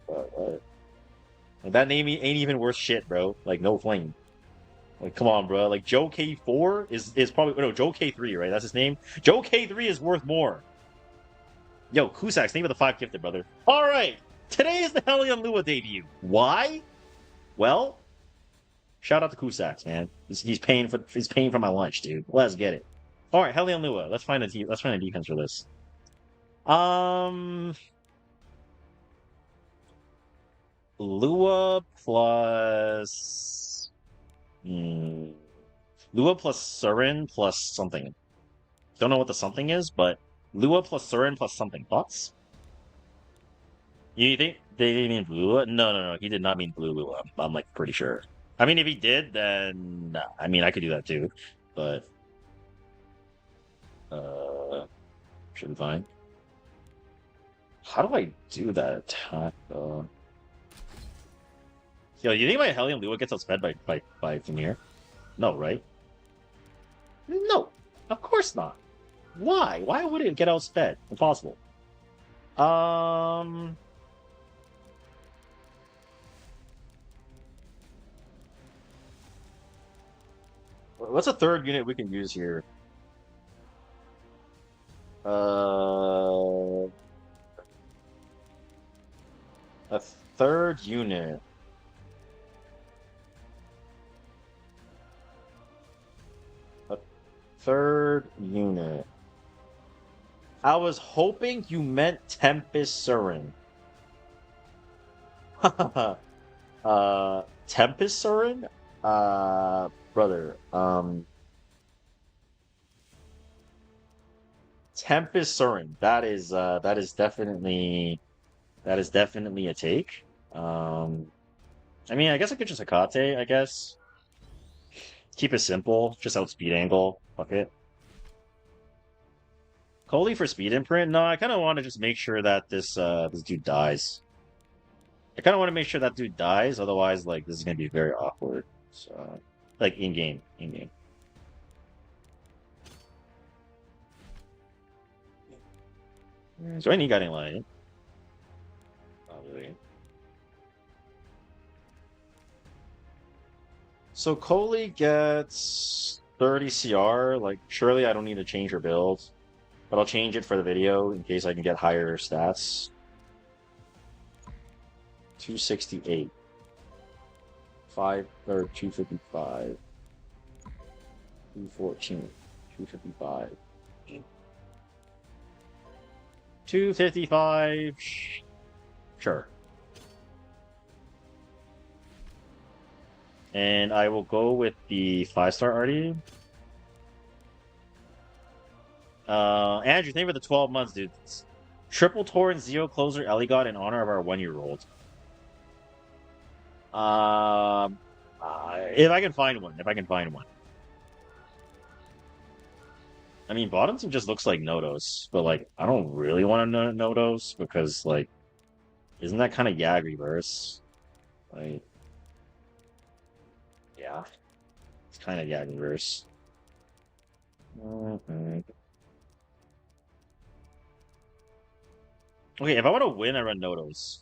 that name ain't even worth shit, bro. Like, no flame. Like, come on, bro. Like, Joe K4 is probably... No, Joe K3, right? That's his name? Joe K3 is worth more. Yo, Kusak's name of the 5 gifted, brother. Alright! Today is the Hellion Lua debut. Why? Well, shout out to Kusaks, man. He's paying for my lunch, dude. Let's get it. All right, Hellion Lua. Let's find a defense for this. Lua plus Surin plus something. Don't know what the something is, but Lua plus Surin plus something. Thoughts? You think they didn't mean blue Lua? No. He did not mean blue Lua. I'm like pretty sure. I mean, if he did, then I mean I could do that too, but should be fine. How do I do that attack though? Yo, you think my Helium Lua gets outsped by Famir? No, right? No, of course not. Why? Why would it get outsped? Impossible. What's a third unit we can use here? A third unit. A third unit. I was hoping you meant Tempest Surin. Tempest Surin? Brother, Tempest Surin. That is definitely a take. I mean, I guess I could just Hekate, I guess. Keep it simple, just outspeed angle. Fuck it. Coley for speed imprint? No, I kind of want to just make sure that this dude dies. I kind of want to make sure that dude dies, otherwise, like, this is going to be very awkward. So, like, in-game. So I need Guiding Light. Probably. So Coley gets 30 CR. Like, surely I don't need to change her build. But I'll change it for the video in case I can get higher stats. 268. 255. 214. 255. 255. Sure. And I will go with the 5-star Artie. Andrew, thank you for the 12 months, dude. Triple Torrent, Zeo Closer, Eligot in honor of our 1-year-old. If I can find one. I mean, bottom team just looks like Nodos, but, like, I don't really want to know Nodos because, like, isn't that kind of Yag reverse? Like, yeah. It's kind of Yag reverse. Okay, if I want to win, I run Nodos.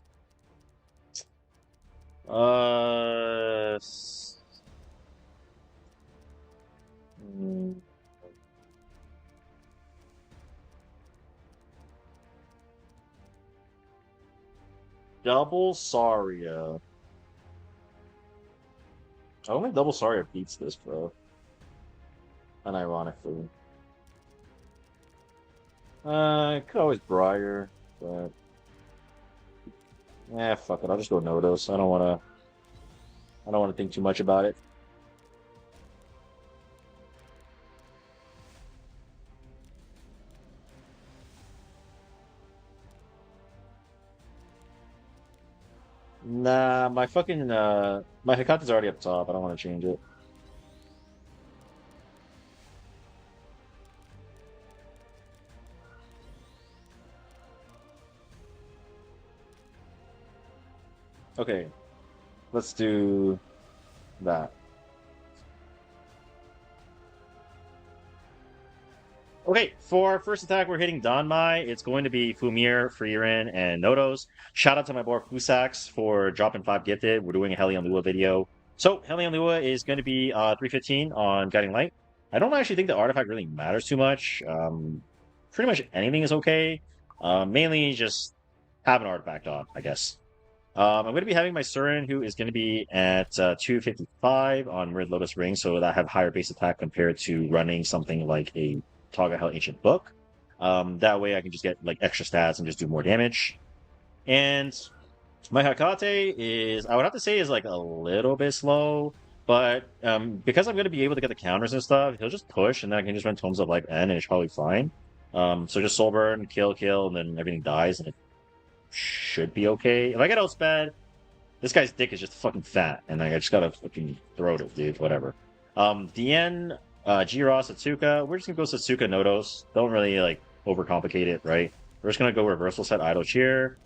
Double Saria. I don't think Double Saria beats this, bro. Unironically. I could always Briar, but yeah, fuck it. I'll just go Nodos. I don't wanna think too much about it. Nah, my fucking my Hekate's already up top. I don't want to change it. Okay, let's do that. Okay, for our first attack, we're hitting Danmai. It's going to be Fumir, Frieren, and Nodos. Shout out to my boy Fusax for dropping 5 gifted. We're doing a Helium Lua video. So, Helium Lua is going to be 315 on Guiding Light. I don't actually think the artifact really matters too much. Pretty much anything is okay. Mainly just have an artifact on, I guess. I'm going to be having my Surin, who is going to be at 255 on Red Lotus Ring, so that I have higher base attack compared to running something like a Taga Hell Ancient Book. That way I can just get like extra stats and just do more damage. And my Hekate is, I would have to say, is like a little bit slow, but because I'm going to be able to get the counters and stuff, he'll just push, and then I can just run Tomes of Life N, and it's probably fine. So just Soul Burn, kill, and then everything dies, and it should be okay. If I get outsped, this guy's dick is just fucking fat, and like, I just gotta fucking throw it, dude, whatever. DN, G-Ross, Satsuka, we're just gonna go Satsuka Nodos. Don't really, like, overcomplicate it, right? We're just gonna go Reversal Set Idle Cheer.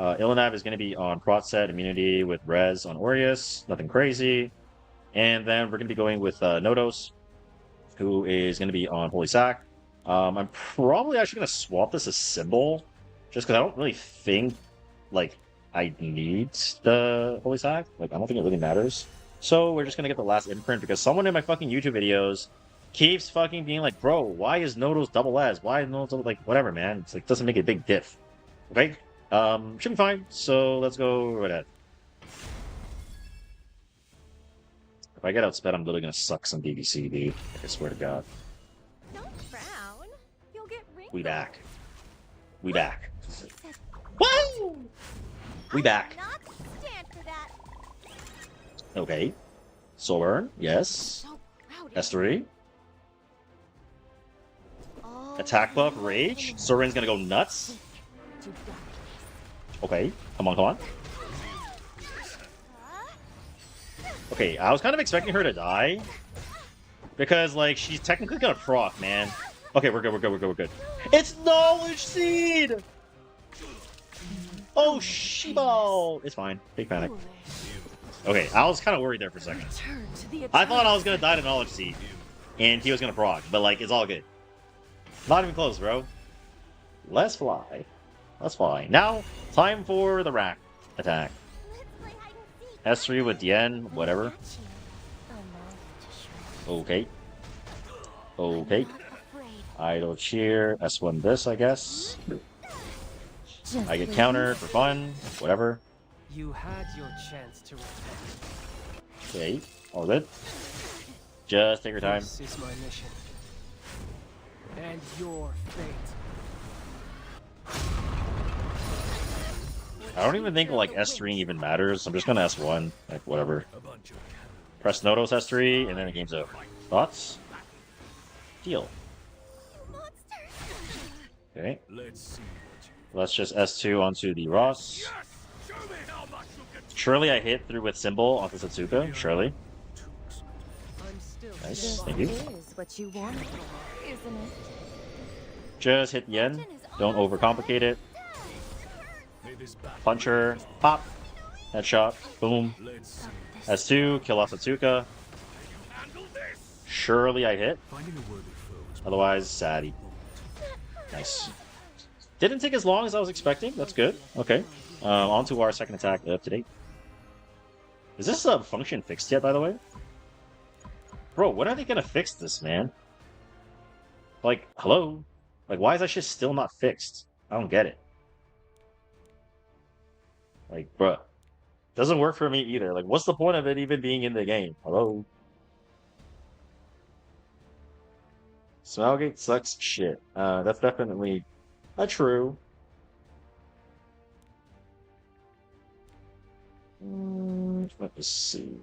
Ilinav is going to be on Prot set, immunity with Res on Aureus, nothing crazy. And then we're going to be going with Nodos, who is going to be on Holy Sack. I'm probably actually going to swap this as Symbol, just because I don't really think, like, I need the Holy Sack. Like, I don't think it really matters. So we're just going to get the last imprint, because someone in my fucking YouTube videos keeps fucking being like, bro, why is Nodos double S? Why is Nodos double, like, whatever, man. It's like, doesn't make a big diff. Okay? Should be fine, so let's go right ahead. If I get outsped, I'm literally gonna suck some BBC, dude. I swear to God. Don't frown. You'll get wrinkled. We back. We back. Woo! We back. Not stand for that. Okay. Soul Burn, yes. So crowded. S3. All Attack buff, rage. Soren's gonna go nuts. Okay, come on, come on. Okay, I was kind of expecting her to die. Because, like, she's technically gonna proc, man. Okay, we're good, we're good, we're good, we're good. It's Knowledge Seed! Oh, Shibal! It's fine. Big panic. Okay, I was kind of worried there for a second. I thought I was gonna die to Knowledge Seed. And he was gonna proc, but, like, it's all good. Not even close, bro. Let's fly. Let's fly. Now, time for the rack attack. S3 with Yen, whatever. Okay. Okay. Idle cheer. S1 this, I guess. I get countered for fun. Whatever. You had your chance to repent. Okay. All good. Just take your time. This is my mission. And your fate. I don't even think like S3 even matters. I'm just gonna S1, like whatever. Press Nodos S3 and then the game's over. Thoughts? Deal. Okay. Let's just S2 onto the Ross. Surely I hit through with Symbol onto Satsuka. Surely. Nice. Thank you. Is what you wanted, isn't it? Just hit Yen. Don't overcomplicate it. Puncher. Pop. Headshot. Boom. S2. Kill off Satsuka. Surely I hit. Otherwise, Sadie. Nice. Didn't take as long as I was expecting. That's good. Okay. On to our second attack up to date. Is this function fixed yet, by the way? Bro, when are they gonna fix this, man? Like, hello? Like, why is that shit still not fixed? I don't get it. Like, bruh. Doesn't work for me either. Like, what's the point of it even being in the game? Hello? Smilegate sucks shit. That's definitely a true. Let me see.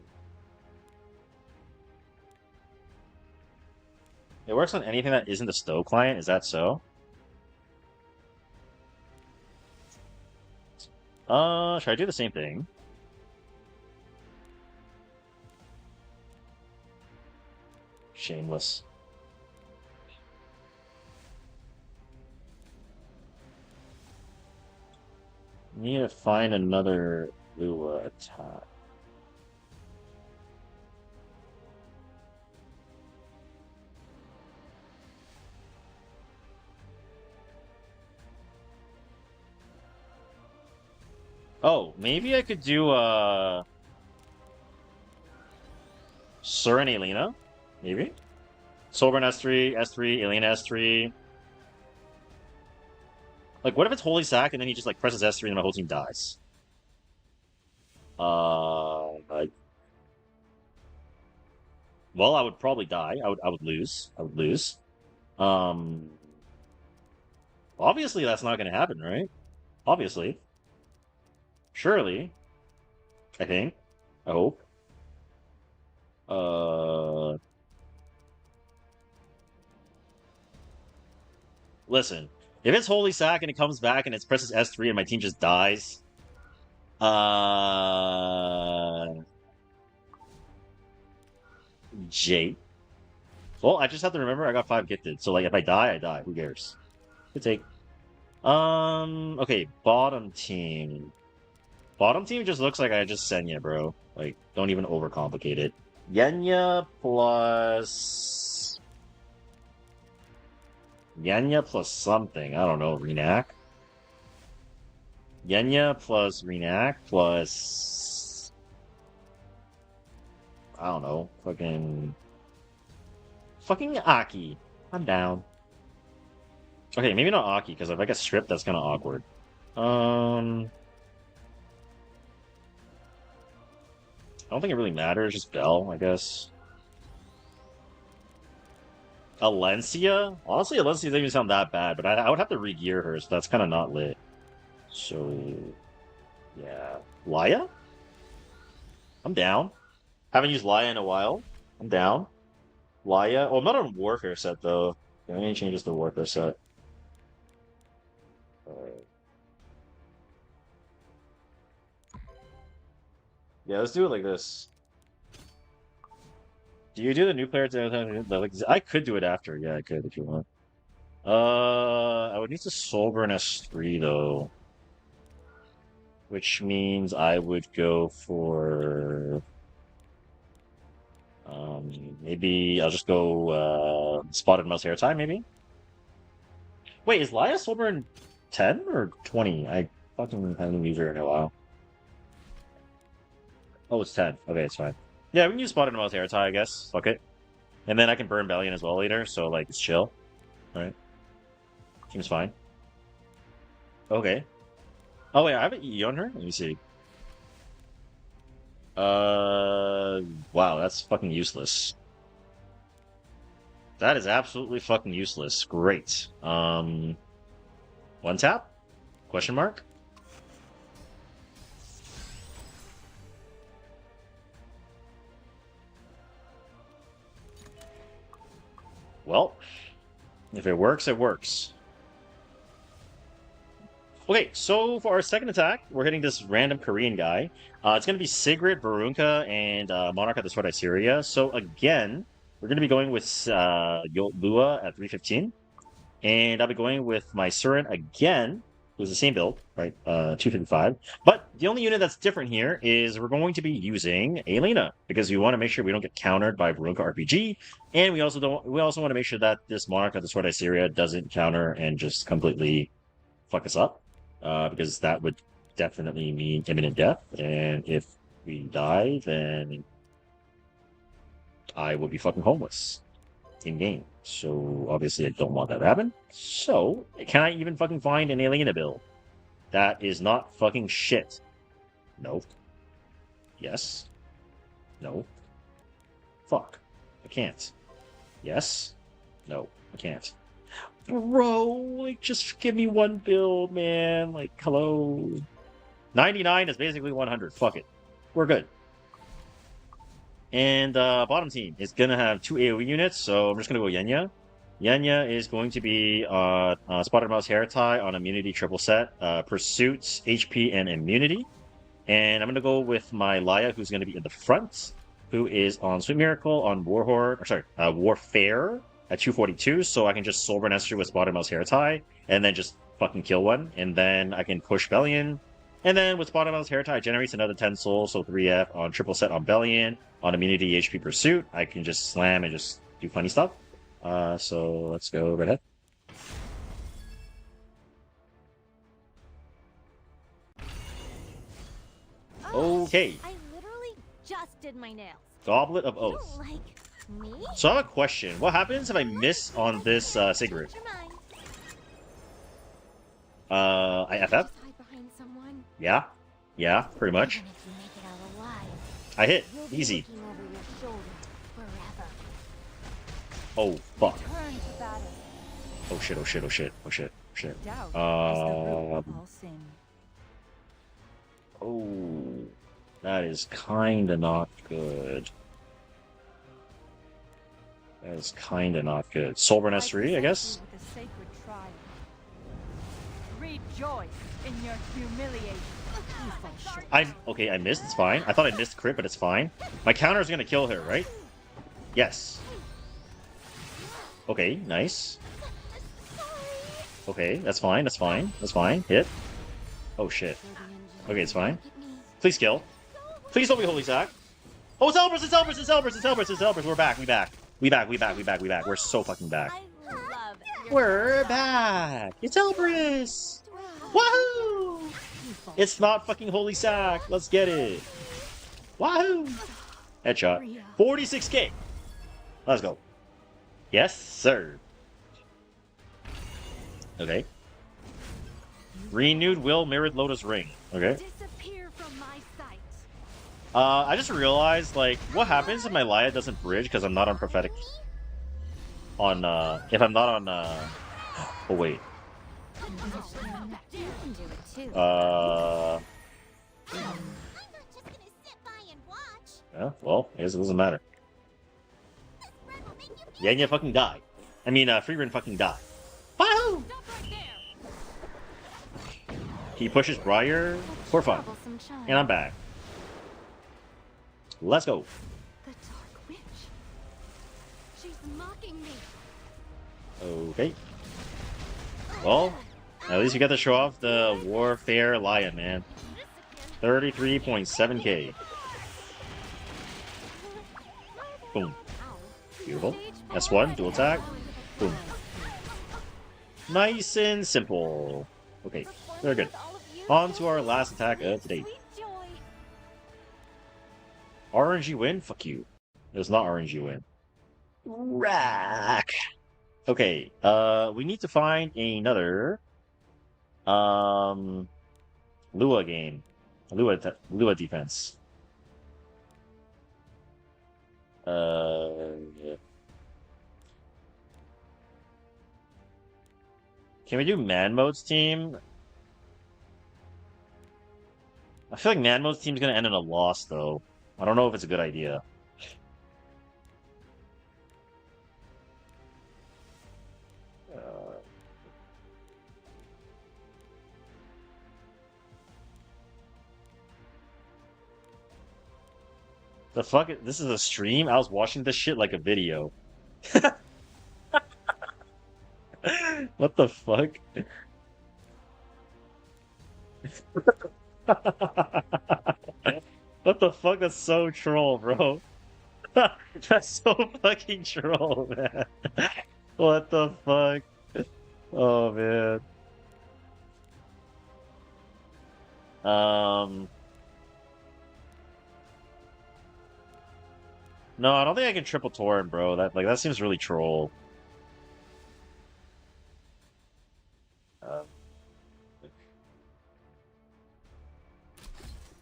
It works on anything that isn't the Stow client, is that so? Should I do the same thing? Shameless. Need to find another Luia attack. Oh, maybe I could do Sur and Elena? Maybe? Soulburn S3, S3, Elena S3. Like, what if it's Holy Sack and then he just like presses S3 and my whole team dies? Well, I would probably die. I would lose. I would lose. Obviously that's not gonna happen, right? Obviously. Surely. I think. I hope. Listen. If it's Holy Sack and it comes back and it presses S3 and my team just dies, Jake. Well, I just have to remember I got 5 gifted, so like if I die, I die. Who cares? Good take. Okay, bottom team. Bottom team just looks like I just Senya, bro. Like, don't even overcomplicate it. Yenya plus something. I don't know, Renak. Yenya plus Renak plus I don't know, fucking Aki. I'm down. Okay, maybe not Aki, because if I get stripped, that's kind of awkward. I don't think it really matters. Just Bell, I guess. Alencia? Honestly, Alencia doesn't even sound that bad, but I would have to re-gear her, so that's kind of not lit. So, yeah. Luia? I'm down. Haven't used Luia in a while. I'm down. Luia. Oh, I'm not on Warfare set, though. Any changes to Warfare set? Yeah, let's do it like this. Do you do the new player to like? I could do it after. Yeah, I could if you want. I would need to Soulburn S3 though, which means I would go for. Maybe I'll just go Spotted Mouse Hair Tie. Maybe. Wait, is Luia Soulburn 10 or 20? I fucking haven't used her in a while. Oh, it's 10. Okay, it's fine. Yeah, we can use Spotted Mouse Hair Tie, I guess. Fuck it. And then I can burn Bellion as well later, so, like, it's chill. Alright. Seems fine. Okay. Oh, wait, I have an E on her? Let me see. Wow, that's fucking useless. That is absolutely fucking useless. Great. One tap? Question mark? Well, if it works, it works. Okay, so for our second attack, we're hitting this random Korean guy. It's going to be Sigrid, Barunka, and Monarch at the Sword of Syria. So again, we're going to be going with Luia at 315. And I'll be going with my Surin again, who's the same build, right? 255. But the only unit that's different here is we're going to be using Alina, because we want to make sure we don't get countered by Barunka RPG. And we also want to make sure that this Monarch of the Sword of Syria doesn't counter and just completely fuck us up. Because that would definitely mean imminent death, and if we die, then I will be fucking homeless in game. So obviously I don't want that to happen. So can I even fucking find an Alina build that is not fucking shit? No. Yes. No. Fuck. I can't. Yes. No. I can't. Bro, like, just give me one build, man. Like, hello. 99 is basically 100. Fuck it. We're good. And bottom team is going to have 2 AoE units, so I'm just going to go Yenya. Yenya is going to be Spotted Mouse Hair Tie on Immunity triple set, Pursuits, HP, and Immunity. And I'm going to go with my Luia, who's going to be in the front, who is on Sweet Miracle, on Warfare at 242, so I can just Soulburn Esther with Spotted Mouse Hair Tie, and then just fucking kill one, and then I can push Bellion, and then with Spotted Mouse Hair Tie, it generates another 10 souls, so 3F on triple set on Bellion, on Immunity HP Pursuit, I can just slam and just do funny stuff. So let's go right ahead. Okay. I literally just did my nails. Goblet of You Oath. don't like me? So I have a question. What happens if I miss on this Sigrid? Change your mind. I FF? Just hide behind someone. Yeah. Yeah, pretty much. Even if you make it out alive, I hit. you'll be Easy. looking over your shoulder forever. Oh, fuck. Turn to battle. Oh shit, oh shit, oh shit, oh shit, oh shit. Doubt is the root of Um, all sin. Oh, that is kinda not good. That is kinda not good. Soulburn S3, I guess? With a sacred trial. Rejoice in your humiliation. You fall short. Okay, I missed, it's fine. I thought I missed crit, but it's fine. My counter is gonna kill her, right? Yes. Okay, nice. Okay, that's fine. That's fine. That's fine. Hit. Oh shit. Okay, it's fine. Please kill. Please don't be holy sack. Oh, it's Elbrus! It's Elbrus! It's Elbrus! It's Elbrus! It's Elbrus! We're back. We back. We back. We back. We back. We back. We're so fucking back. I love your We're back. It's Elbrus. Wahoo! It's not fucking holy sack. Let's get it. Wahoo! Headshot. 46k. Let's go. Yes, sir. Okay. Renewed will mirrored Lotus Ring. Okay. disappear from my sight. I just realized, like, what happens if my Luia doesn't bridge because I'm not on prophetic? If I'm not on, oh wait. You can do it too. Yeah, well, I guess it doesn't matter. Yeah, you fucking die. I mean, Freerin fucking die. Wahoo! He pushes Briar for fun. Troublesome child. And I'm back. Let's go. The Dark Witch. She's mocking me. Okay. Well, at least you got to show off the Warfare Lion, man. 33.7k. Boom. Beautiful. S1, dual attack. Boom. Nice and simple. Okay, very good. On to our last attack of today. RNG win? Fuck you. It's not RNG win. Rack. Okay, we need to find another Lua game. Lua defense. Can we do Man Mode's team? I feel like Man Mode's team's gonna end in a loss, though. I don't know if it's a good idea. The fuck? This is a stream? I was watching this shit like a video. What the fuck? What the fuck? That's so troll, bro. That's so fucking troll, man. What the fuck? Oh, man. No, I don't think I can triple torrent, bro. That seems really troll.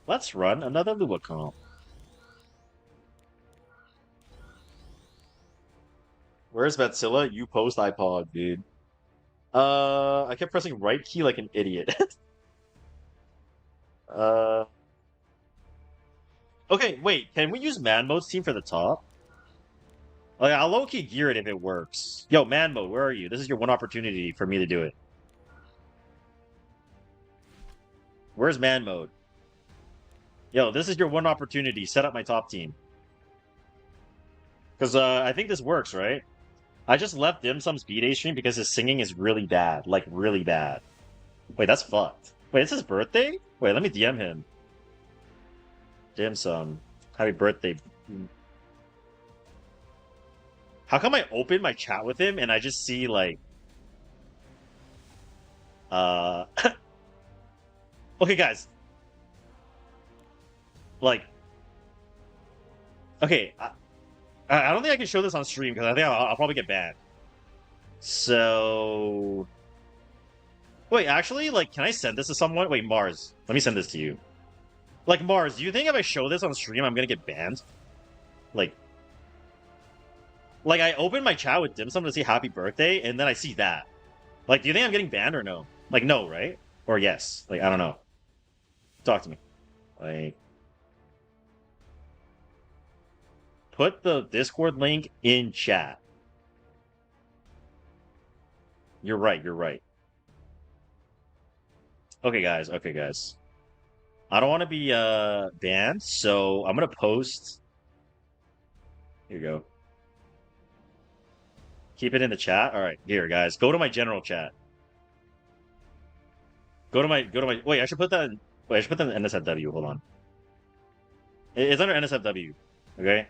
Let's run another Lua comp. Where's Vatsilla? You post iPod, dude. I kept pressing right key like an idiot. Okay, wait. Can we use Man Mode's team for the top? Like, I'll low-key gear it if it works. Yo, Man Mode, where are you? This is your one opportunity for me to do it. Where's Man Mode? Yo, this is your one opportunity. Set up my top team. Because I think this works, right? I just left Dim Sum's B-Day stream because his singing is really bad. Like, really bad. Wait, that's fucked. Wait, it's his birthday? Wait, let me DM him. Dim Sum. Happy birthday. How come I open my chat with him and I just see, like... Okay, guys. Like... Okay, I don't think I can show this on stream because I think I'll probably get banned. So... Wait, actually, like, can I send this to someone? Wait, Mars, let me send this to you. Like, Mars, do you think if I show this on stream, I'm gonna get banned? Like, I open my chat with Dim Sum to say happy birthday, and then I see that. Like, do you think I'm getting banned or no? Like, no, right? Or yes? Like, I don't know. Talk to me. Like... Put the Discord link in chat. You're right, you're right. Okay, guys, okay, guys. I don't want to be banned, so I'm going to post... Here you go. Keep it in the chat? Alright, here, guys. Go to my general chat. Go to my. Wait, I should put that. Wait, I should put that in NSFW. Hold on. It's under NSFW. Okay.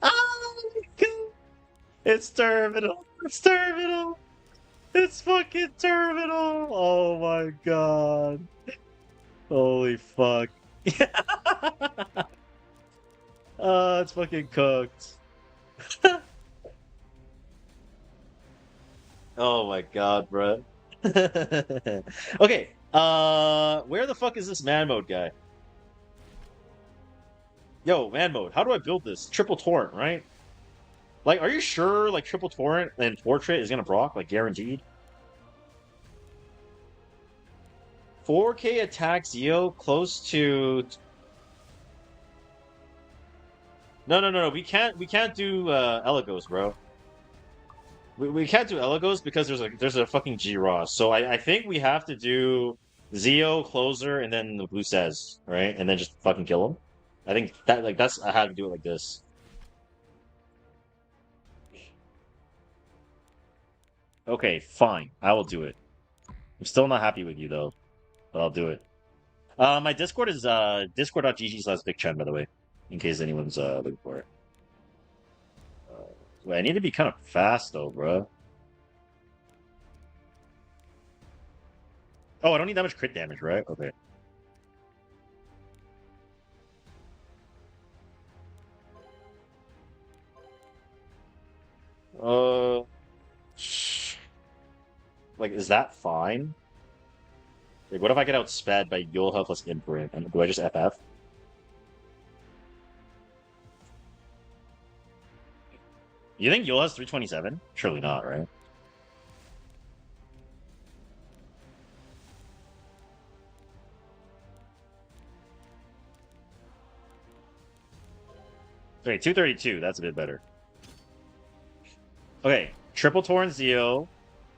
Oh my god! It's terminal. It's terminal. It's fucking terminal. Oh my god. Holy fuck. It's fucking cooked. Oh my god, bro. Okay, where the fuck is this man mode guy? Yo, man mode, how do I build this? Triple torrent, right? Like, are you sure, like, triple torrent and portrait is gonna proc, like, guaranteed? 4K attack Zeo close to... No, we can't do, Eligos, bro. We can't do Eligos because there's a fucking G-Ross. So I think we have to do Zeo, Closer, and then the Blue Says, right? And then just fucking kill him. I think that's I have to do it like this. Okay, fine. I will do it. I'm still not happy with you though, but I'll do it. My Discord is discord.gg/BigChen, by the way, in case anyone's looking for it. Wait, I need to be kind of fast though, bro. Oh, I don't need that much crit damage, right? Okay. Like, is that fine? Like, what if I get outsped by Yulha plus Imprint? And do I just FF? You think Yulha's 327? Surely not, right? Okay, 232. That's a bit better. Okay, triple Torrent Zeo.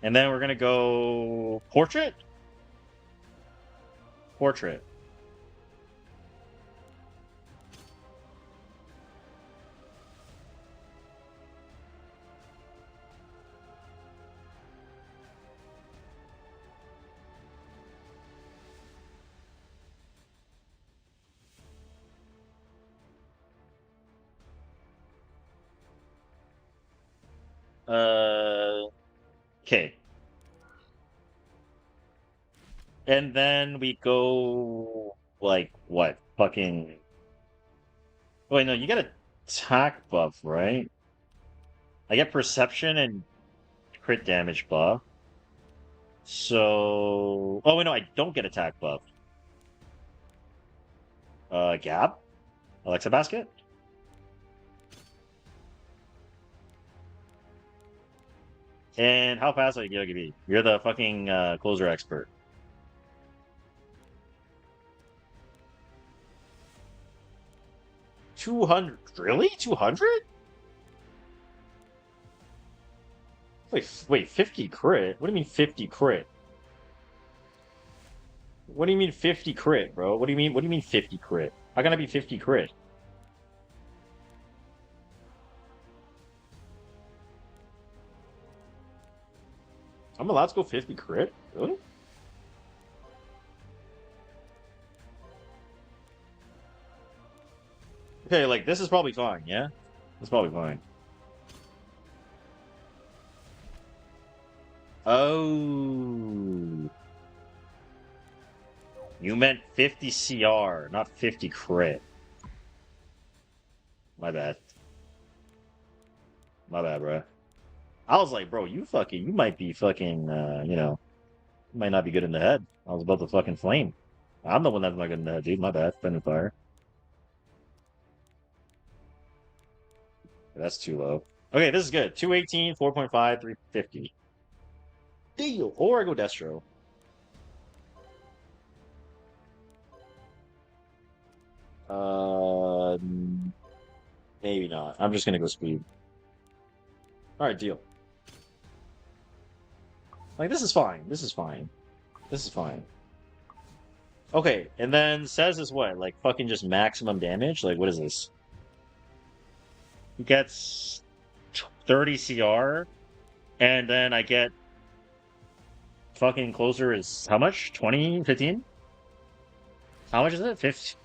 And then we're gonna go Portrait? Portrait. Okay. And then we go, like, what? Fucking... Wait, no, you get attack buff, right? I get perception and crit damage buff. So... Oh, wait, no, I don't get attack buff. Gap? Alexa Basket? And how fast are you gonna be? You're the fucking closer expert. $200? Really? 200? Wait, 50 crit? What do you mean 50 crit? What do you mean 50 crit, bro? What do you mean 50 crit? How can I be 50 crit? I'm allowed to go 50 crit? Really? Okay, like, this is probably fine, yeah? It's probably fine. Oh. You meant 50 CR, not 50 crit. My bad. My bad, bro. I was like, bro, you might be fucking, you know, you might not be good in the head. I was about to fucking flame. I'm the one that's not good in the head, dude. My bad. Spending fire. That's too low. Okay, this is good. 218, 4.5, 350. Deal. Or I go Destro. Maybe not. I'm just gonna go speed. Alright, deal. Like, this is fine. This is fine. This is fine. Okay, and then says is what? Like, fucking just maximum damage? Like, what is this? He gets 30 CR, And then I get fucking closer is how much? 20, 15? How much is it? 50,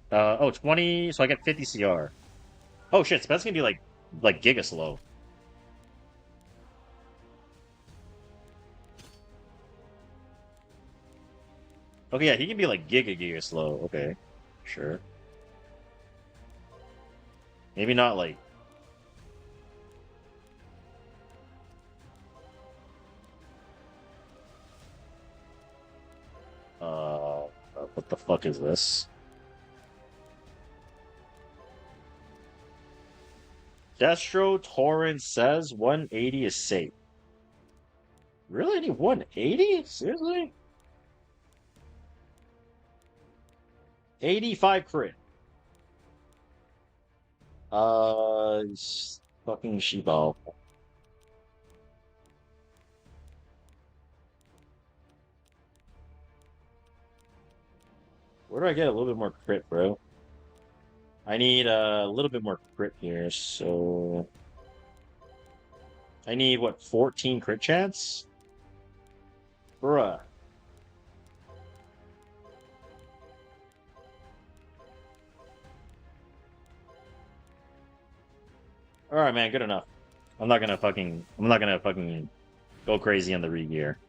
20, so I get 50 CR. Oh shit, so that's gonna be like giga slow. Okay, yeah, he can be like giga slow. Okay, sure. Maybe not like. What the fuck is this? Destro Torrent says 180 is safe. Really? I need 180? Seriously? 85 crit. Fucking Shibao. Where do I get a little bit more crit, bro? I need a little bit more crit here, so... I need, what, 14 crit chance? Bruh. Alright, man, good enough. I'm not gonna fucking go crazy on the re-gear.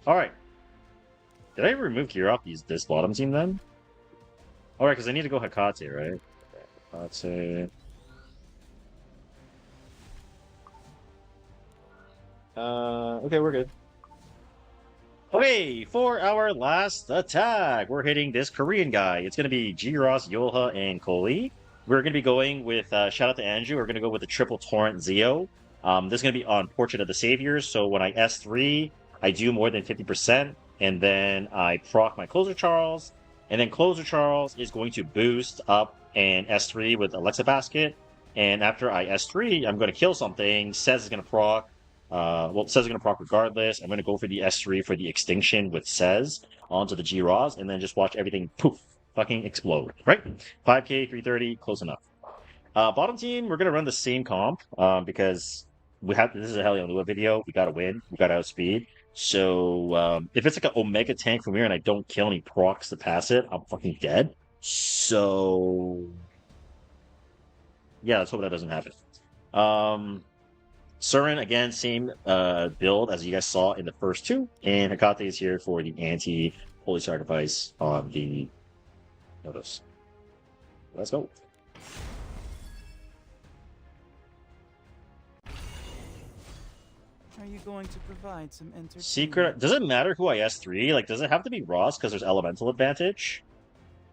Alright. Did I remove gear off this bottom team then? Alright, because I need to go Hakate, right? Hakate. Okay, we're good. Okay, for our last attack, we're hitting this Korean guy. It's gonna be G-Ross, Yoha, and Koli. We're gonna be going with, shout out to Andrew, we're gonna go with the triple Torrent Zeo. This is gonna be on Portrait of the Saviors, so when I S3, I do more than 50%, and then I proc my Closer Charles, and then Closer Charles is going to boost up and S3 with Alexa Basket, and after I S3, I'm going to kill something, Sez is going to proc, Sez is going to proc regardless, I'm going to go for the S3 for the Extinction with Sez onto the G-Raws, and then just watch everything, poof, fucking explode, right? 5k, 330, close enough. Bottom team, we're going to run the same comp, because this is a Hellion Lua video, we got to win, we got to outspeed. So, if it's like an Omega tank from here and I don't kill any procs to pass it, I'm fucking dead. So, yeah, let's hope that doesn't happen. Surin, again, same build as you guys saw in the first two. And Hakate is here for the anti-Holy Sacrifice on the Notice. Let's go. Are you going to provide some entertainment? Secret. Does it matter who I S3? Like, does it have to be Ross because there's elemental advantage?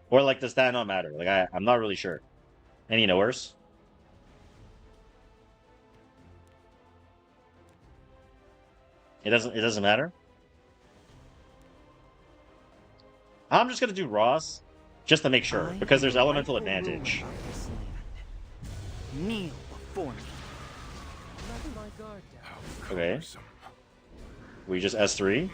Or, like, does that not matter? Like, I'm not really sure. Any knowers? It doesn't matter? I'm just gonna do Ross just to make sure, because there's elemental advantage. Kneel before me. Letting my guard down. Okay. We just S3.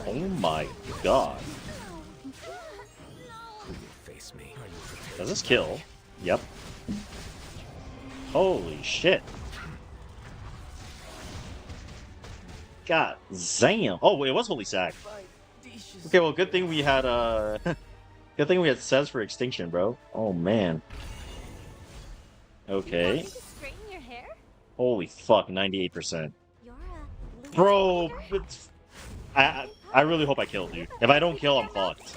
Oh my god. Face me. Does this kill? Yep. Holy shit. God damn. Oh, wait, it was Holy Sac. Okay, well, good thing we had, good thing we had Sez for Extinction, bro. Oh, man. Okay. Want me to straighten your hair? Holy fuck, 98%. You're a Bro, it's... I really hope I kill, dude. If I don't kill, I'm fucked.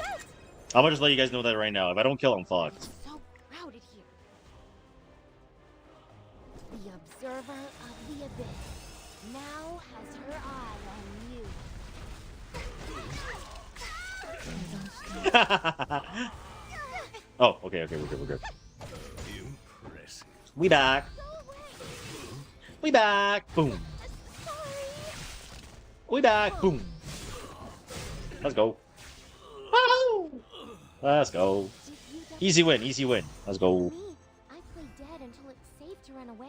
I'm gonna just let you guys know that right now. If I don't kill, I'm fucked. so crowded here. The observer of the abyss now has her eye on you. Oh, okay, we're good. Impressive. We back. We back. Boom. We back. Boom. Let's go. Woo! Let's go. Easy win. Let's go. I play dead until it's safe to run away.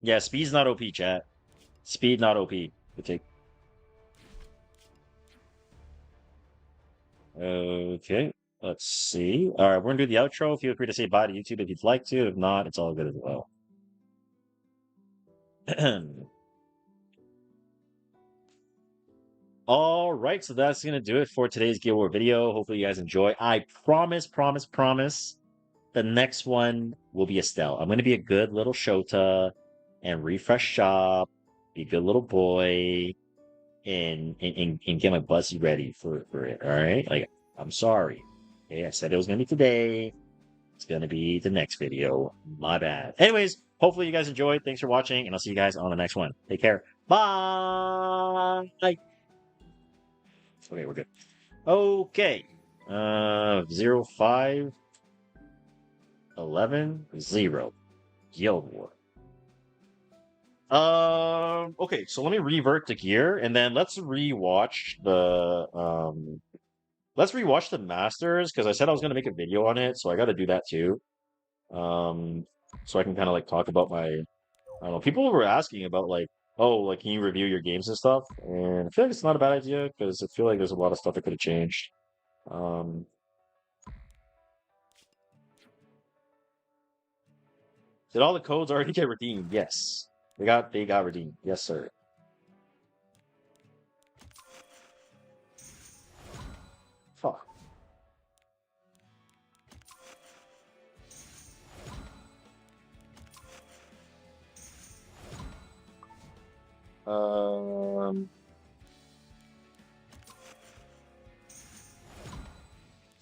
Yeah, speed's not OP, chat. Speed not OP. We take. Okay. Let's see. All right, we're gonna do the outro. Feel free to say bye to YouTube if you'd like to. If not, it's all good as well. All right, so that's gonna do it for today's Guild War video. Hopefully you guys enjoy. I promise, the next one will be Estelle. I'm gonna be a good little Shota and refresh shop, be a good little boy, and get my bussy ready for it. All right, like I'm sorry. Okay, I said it was gonna be today. It's gonna be the next video. My bad. Anyways, hopefully you guys enjoyed. Thanks for watching, and I'll see you guys on the next one. Take care. Bye. Okay, we're good. Okay. 0, 5, 11, 0. Guild War. Okay, so let me revert to gear, and then let's rewatch the Masters, because I said I was gonna make a video on it, so I gotta do that too. So I can kind of like talk about my, I don't know, people were asking about like, oh, like can you review your games and stuff? And I feel like it's not a bad idea, because I feel like there's a lot of stuff that could have changed. Did all the codes already get redeemed? Yes. They got redeemed. Yes, sir. Fuck.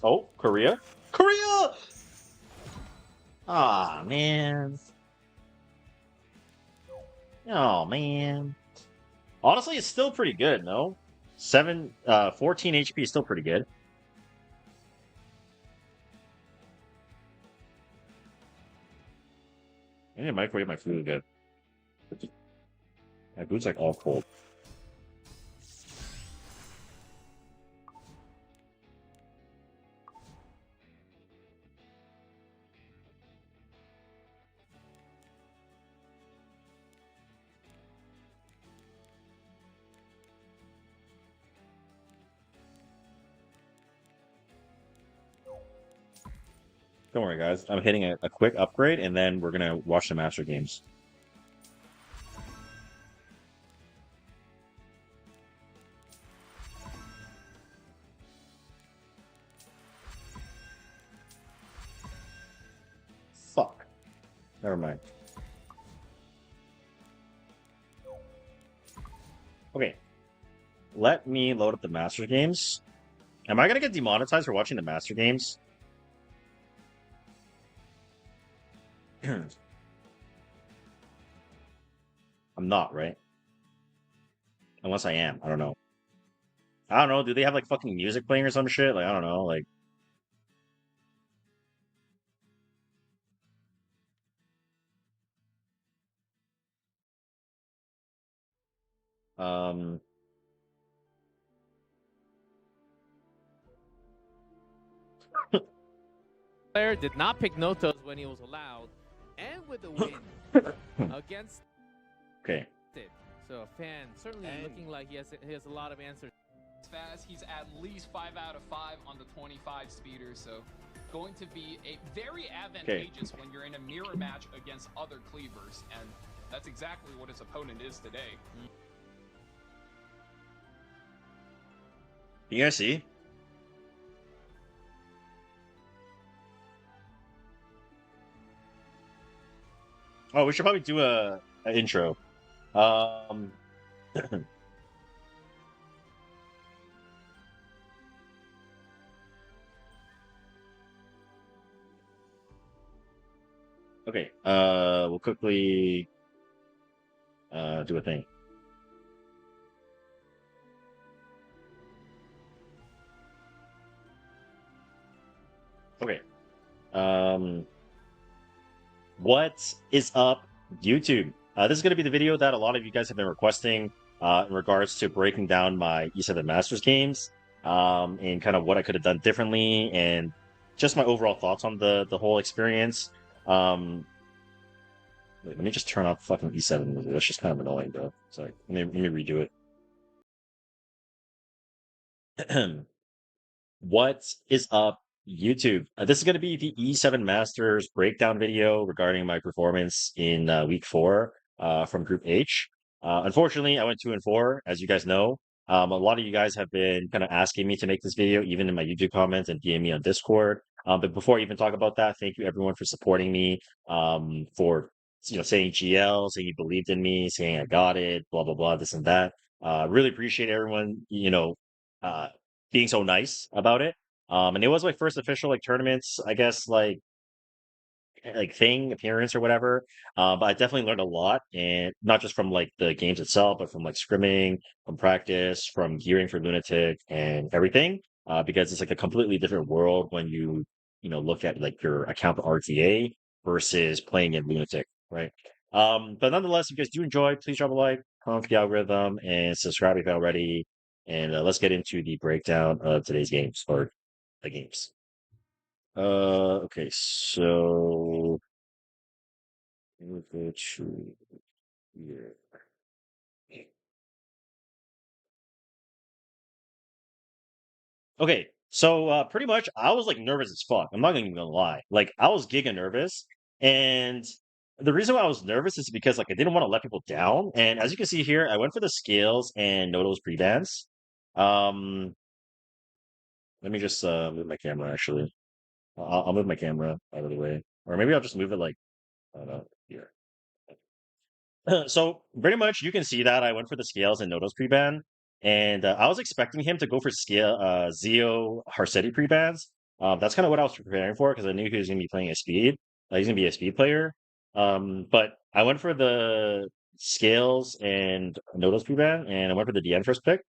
Oh, Korea? Korea! Ah, man. Oh, man. Honestly, it's still pretty good, no? 14 HP is still pretty good. I need to microwave my food again. My food's like all cold. Don't worry, guys. I'm hitting a quick upgrade, and then we're gonna watch the Master Games. Fuck. Never mind. Okay. Let me load up the Master Games. Am I gonna get demonetized for watching the Master Games? I'm not, right? Unless I am. I don't know. I don't know. Do they have like fucking music playing or some shit? Like, I don't know. Like, um, Player did not pick Notos when he was allowed, and with the win against okay. it. So a fan certainly looking like he has a lot of answers. Fast. He's at least 5 out of 5 on the 25 speeder, so going to be a very advantageous when you're in a mirror match against other cleavers, and that's exactly what his opponent is today. You guys see? Oh, we should probably do a intro. Okay, we'll quickly do a thing. Okay. What is up, YouTube? This is going to be the video that a lot of you guys have been requesting in regards to breaking down my E7 Masters games and kind of what I could have done differently and just my overall thoughts on the whole experience. Wait, let me just turn off fucking E7 music. That's just kind of annoying, bro. Sorry. Let me redo it. What is up, YouTube. This is going to be the E7 Masters breakdown video regarding my performance in week 4 from Group H. Unfortunately, I went 2-4, as you guys know. A lot of you guys have been kind of asking me to make this video, even in my YouTube comments and DM me on Discord. But before I even talk about that, thank you everyone for supporting me, for saying GL, saying you believed in me, saying I got it, blah blah blah, this and that. Really appreciate everyone, being so nice about it. And it was my first official tournaments, I guess, thing appearance or whatever. But I definitely learned a lot, and not just from the games itself, but from scrimming, from practice, from gearing for Lunatic and everything. Because it's a completely different world when you look at your account for RTA versus playing in Lunatic, right? But nonetheless, if you guys do enjoy, please drop a like, comment for the algorithm, and subscribe if you haven't already. And let's get into the breakdown of today's games or the games. Okay, so we'll go to here. Okay, so pretty much I was nervous as fuck. I'm not even gonna lie. I was giga nervous, and the reason why I was nervous is because I didn't want to let people down. And as you can see here, I went for the scales and Noto's pre-bands. Let me just move my camera actually. I'll move my camera out of the way, or maybe I'll just move it I don't know, here. So pretty much you can see that I went for the scales and Noto's pre-ban, and I was expecting him to go for Zio Harsetti pre-bans. That's kind of what I was preparing for because I knew he was going to be playing a speed. He's going to be a speed player. But I went for the scales and Noto's pre-ban, and I went for the DN first pick.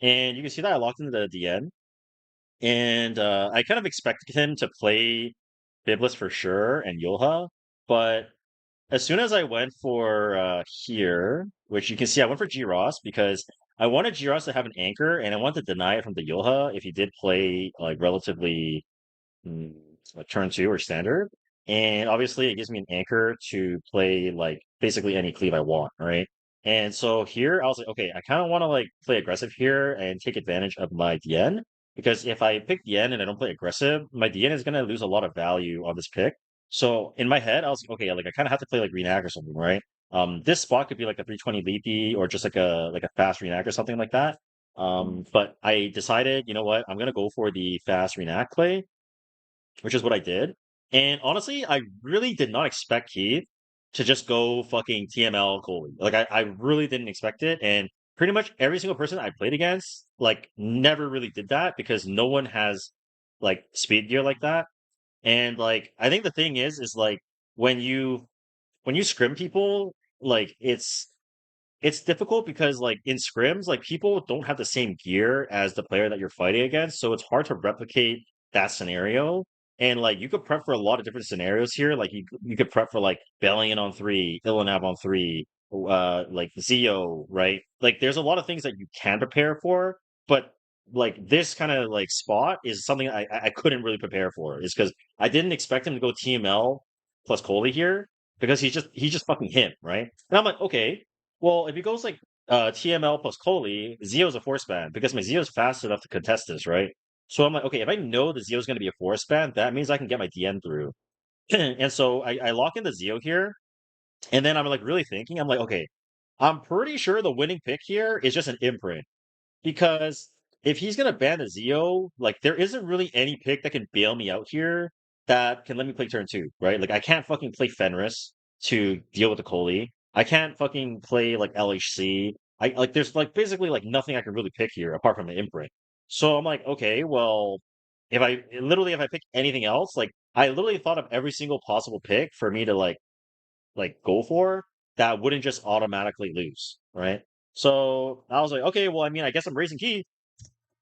And you can see that I locked into the DN, and I kind of expected him to play Biblis for sure and Yulha, but as soon as I went for here, which you can see, I went for G Ross because I wanted G Ross to have an anchor, and I wanted to deny it from the Yulha if he did play relatively mm, turn 2 or standard. And obviously, it gives me an anchor to play basically any cleave I want, right? And so here, I was like, okay, I kind of want to play aggressive here and take advantage of my DN, because if I pick DN and I don't play aggressive, my DN is going to lose a lot of value on this pick. So in my head, I was like, okay, I kind of have to play Reenact or something, right? This spot could be a 320 Leapy or just a fast Reenact or something like that. But I decided, you know what, I'm gonna go for the fast Reenact play, which is what I did. And honestly, I really did not expect Keith to just go fucking TML goalie. I really didn't expect it. And pretty much every single person I played against, never really did that because no one has speed gear like that. And I think the thing is when you scrim people, it's difficult because in scrims, people don't have the same gear as the player that you're fighting against, so it's hard to replicate that scenario. And you could prep for a lot of different scenarios here. You could prep for Bellion on 3, Illinab on 3, Zio, right? There's a lot of things that you can prepare for, but this kind of spot is something I couldn't really prepare for. Is because I didn't expect him to go TML plus Coley here because he's just fucking him, right? And I'm like, okay, well, if he goes TML plus Coley, Zio's a force ban because my Zio's fast enough to contest this, right? So I'm like, okay, if I know the Zio's going to be a force ban, that means I can get my DN through. And so I lock in the Zio here, and then I'm really thinking, I'm like, okay, I'm pretty sure the winning pick here is just an imprint. Because if he's gonna ban the Zio, there isn't really any pick that can bail me out here that can let me play turn 2, right? I can't fucking play Fenris to deal with the Coley. I can't fucking play LHC. There's basically nothing I can really pick here apart from an imprint. So I'm like, okay, well, if I pick anything else, I literally thought of every single possible pick for me to go for that wouldn't just automatically lose, right? So I was like, okay, well, I mean, I guess I'm racing Keith.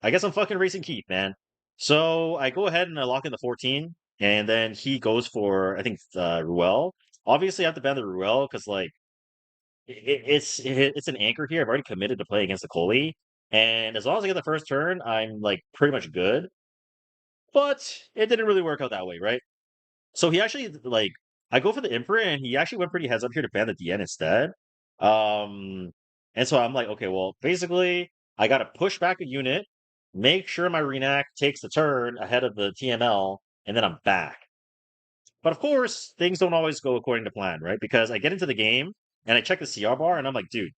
I guess I'm fucking racing Keith, man. So I go ahead and I lock in the 14, and then he goes for, I think, Ruel. Obviously, I have to ban the Ruel because it's an anchor here. I've already committed to play against the Coley, and as long as I get the first turn, I'm pretty much good. But it didn't really work out that way, right? So he actually I go for the imprint, and he actually went pretty heads up here to ban the DN instead. And so I'm like, okay, well, basically I got to push back a unit make sure my Renac takes the turn ahead of the TML, and then I'm back. But of course, things don't always go according to plan, right? Because I get into the game and I check the CR bar and I'm like, dude,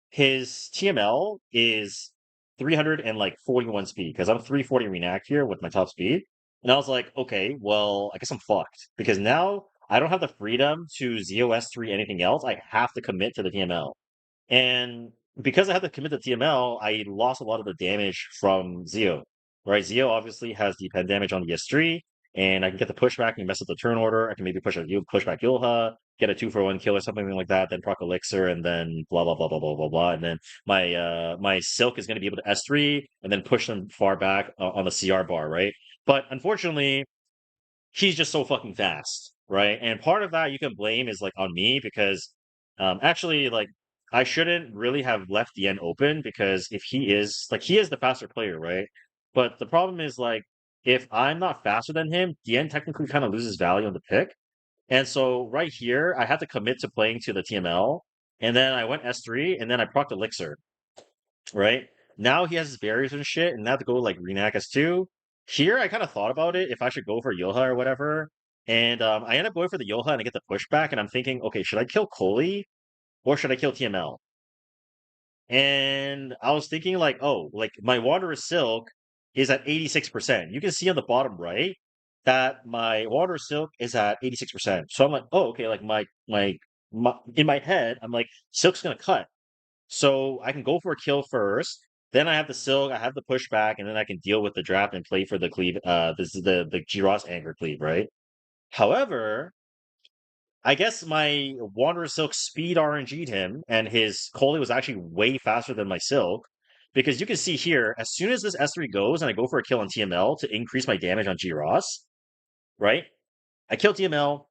his TML is 341 speed because I'm 340 Renac here with my top speed. And I was like, okay, well, I guess I'm fucked because now I don't have the freedom to ZOS3 anything else. I have to commit to the TML. And because I had to commit to TML, I lost a lot of the damage from Zeo. Right? Zeo obviously has the pen damage on the S3, and I can get the pushback and mess up the turn order. I can maybe push back Yulha, get a 2-for-1 kill or something like that, then proc Elixir, and then blah blah blah blah blah blah blah. And then my Silk is going to be able to S3 and then push them far back on the CR bar, right? But unfortunately, he's just so fucking fast, right? And part of that you can blame is like on me because actually like I shouldn't really have left the end open because if he is the faster player, right? But the problem is like if I'm not faster than him, the end technically kind of loses value on the pick. And so right here, I had to commit to playing to the TML, and then I went S3, and then I procced Elixir, right? Now he has his barriers and shit, and now to go like Renac S2. Here, I kind of thought about it if I should go for Yoha or whatever. And I end up going for the Yoha and I get the pushback, and I'm thinking, okay, should I kill Koli or should I kill TML? And I was thinking, like, oh, like my Wanderer Silk is at 86%. You can see on the bottom right that my Wanderer Silk is at 86%. So I'm like, oh, okay, like my in my head, I'm like, Silk's gonna cut. So I can go for a kill first. Then I have the Silk, I have the pushback, and then I can deal with the draft and play for the cleave. This is the Giros Anchor cleave, right? However, I guess my Wanderer Silk speed RNG'd him, and his Koli was actually way faster than my Silk. Because you can see here, as soon as this S3 goes and I go for a kill on TML to increase my damage on Giros, right? I kill TML,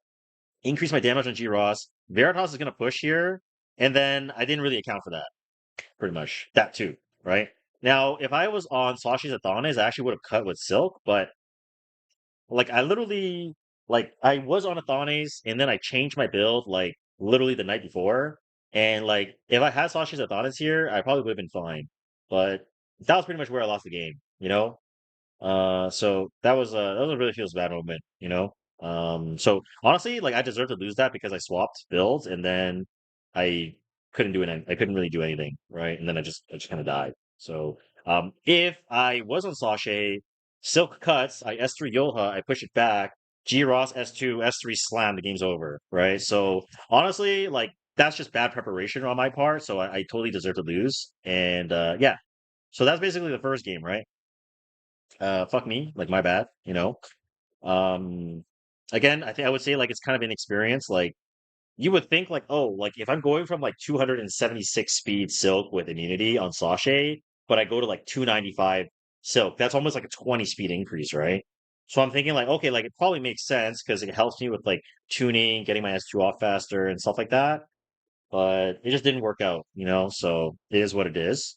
increase my damage on Giros. Veritas is going to push here, and then I didn't really account for that. Pretty much. That too, right? Now, if I was on Sashi's Athanes, I actually would have cut with Silk, but like I literally like I was on Athanes and then I changed my build like literally the night before. And like if I had Sashi's Athanes here, I probably would have been fine. But that was pretty much where I lost the game, you know? So that was a really feels bad moment, you know. So honestly, like I deserve to lose that because I swapped builds and then I I couldn't really do anything, right? And then I just kind of died. So if I was on Sasha, Silk cuts, I S3 Yoha, I push it back, G Ross S2, S3 slam, the game's over, right? So honestly, like that's just bad preparation on my part. So I totally deserve to lose. And yeah, so that's basically the first game, right? Fuck me, like my bad, you know. Um, again, I think I would say like it's kind of inexperience. Like you would think like, oh, like if I'm going from like 276 speed Silk with immunity on Sasha, but I go to like 295 Silk, that's almost like a 20 speed increase, right? So I'm thinking like, okay, like it probably makes sense because it helps me with like tuning, getting my S2 off faster and stuff like that. But it just didn't work out, you know. So it is what it is.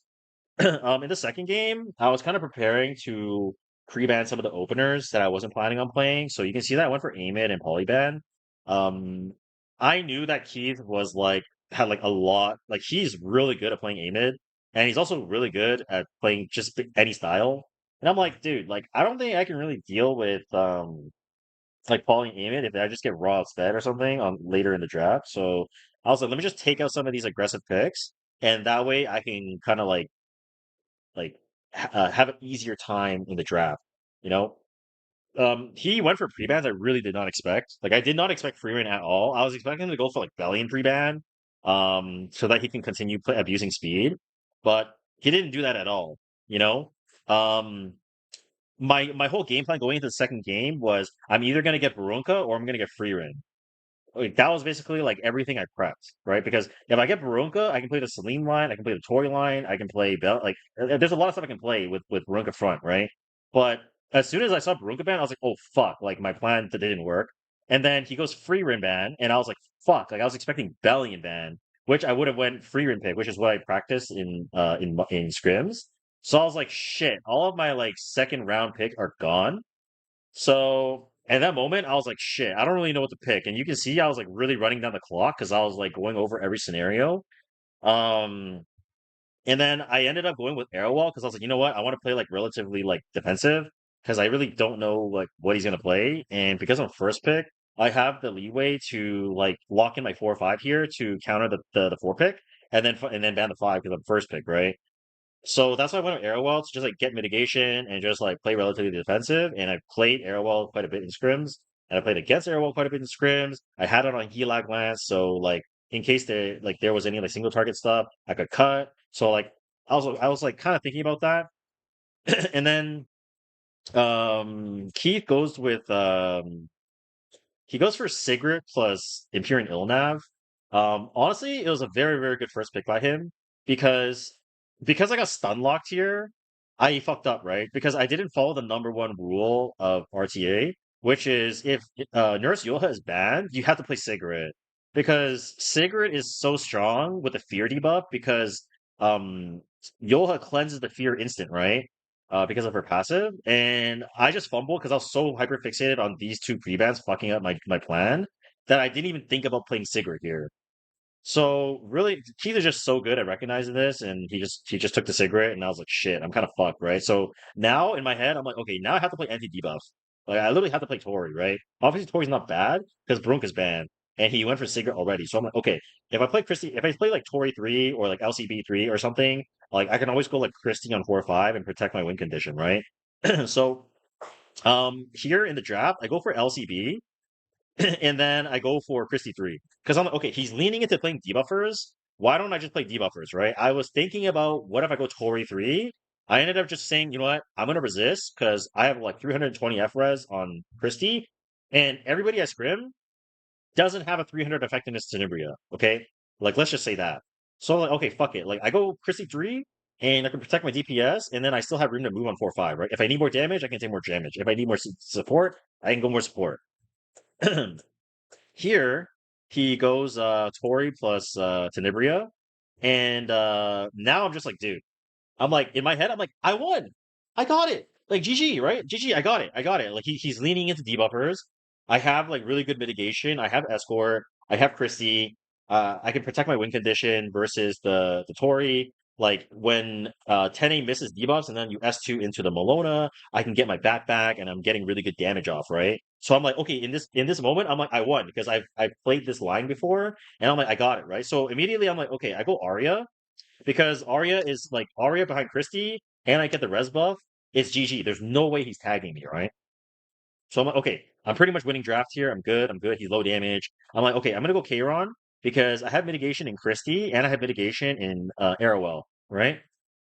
In the second game, I was kind of preparing to pre-ban some of the openers that I wasn't planning on playing. So you can see that I went for Amid and Polyban. Um, I knew that Keith was like had like a lot like he's really good at playing Amid, and he's also really good at playing just any style. And I'm like, dude, like I don't think I can really deal with like Pauling Amid if I just get raw fed or something on later in the draft. So I was like, let me just take out some of these aggressive picks, and that way I can kind of like have an easier time in the draft. You know, he went for pre-bans. I really did not expect. Like, I did not expect Freeman at all. I was expecting him to go for like Bellion pre-ban, so that he can continue abusing speed, but he didn't do that at all. You know, um, my whole game plan going into the second game was I'm either gonna get Barunka or I'm gonna get Freeman. Like, that was basically like everything I prepped, right? Because if I get Barunka, I can play the Celine line, I can play the Tori line, I can play Bell. Like, there's a lot of stuff I can play with Barunka front, right? But as soon as I saw Barunka ban, I was like, oh fuck! Like my plan that didn't work. And then he goes free rin ban, and I was like, fuck! Like I was expecting Bellion ban, which I would have went free rin pick, which is what I practiced in scrims. So I was like, shit! All of my like second round pick are gone. So at that moment, I was like, shit, I don't really know what to pick. And you can see I was like really running down the clock because I was like going over every scenario. Um, And then I ended up going with Arrowwall because I was like, you know what? I want to play like relatively like defensive because I really don't know like what he's gonna play. And because I'm first pick, I have the leeway to like lock in my 4 or 5 here to counter the 4 pick and then ban the 5 because I'm first pick, right? So that's why I went with Arrowwall to just like get mitigation and just like play relatively defensive. And I played Arrowwall quite a bit in scrims, and I played against Arrowwall quite a bit in scrims. I had it on Helag Lance, so like in case there was any like single target stuff, I could cut. So like I was like kind of thinking about that. And then Keith goes with he goes for Sigrid plus Imperial Ilnav. Honestly, it was a very, very good first pick by him because I got stun locked here, I fucked up, right? Because I didn't follow the #1 rule of RTA, which is if Nurse Yoha is banned, you have to play Sigrid. Because Sigrid is so strong with the fear debuff because um Yoha cleanses the fear instant, right? Because of her passive, and I just fumbled because I was so hyper fixated on these 2 pre-bans fucking up my plan that I didn't even think about playing Sigrid here. So really, Keith is just so good at recognizing this, and he just took the cigarette, and I was like, shit, I'm kind of fucked, right? So now in my head, I'm like, okay, now I have to play anti debuff. Like I literally have to play Tori, right? Obviously, Tori's not bad because Brunk is banned, and he went for cigarette already. So I'm like, okay, if I play like Tori 3 or like LCB 3 or something, like I can always go like Christie on 4 or 5 and protect my win condition, right? So here in the draft, I go for LCB and then I go for Christie 3 because I'm like, okay, he's leaning into playing debuffers. Why don't I just play debuffers, right? I was thinking about what if I go Tori 3. I ended up just saying, you know what, I'm gonna resist because I have like 320 FRES on Christie, and everybody at Scrim doesn't have a 300 effectiveness Tenebria. Okay, like let's just say that. So I'm like, okay, fuck it. Like I go Christie 3. And I can protect my DPS, and then I still have room to move on 4 or 5, right? If I need more damage, I can take more damage. If I need more support, I can go more support. Here, he goes Tori plus Tenebria. And now I'm just like, dude, I'm like, in my head, I'm like, I won. I got it. Like GG, right? GG, I got it. I got it. Like he's leaning into debuffers. I have like really good mitigation. I have escort. I have Christie. I can protect my win condition versus the Tori. Like when 10A misses debuffs and then you S2 into the Malona, I can get my back and I'm getting really good damage off, right? So I'm like, okay, in this moment, I'm like, I won because I've played this line before, and I'm like, I got it, right? So immediately I'm like, okay, I go Arya because Arya is like Arya behind Christie, and I get the res buff. It's GG. There's no way he's tagging me, right? So I'm like, okay, I'm pretty much winning draft here. I'm good. I'm good. He's low damage. I'm like, okay, I'm gonna go Kayron because I have mitigation in Christie and I have mitigation in Arrowwell, right?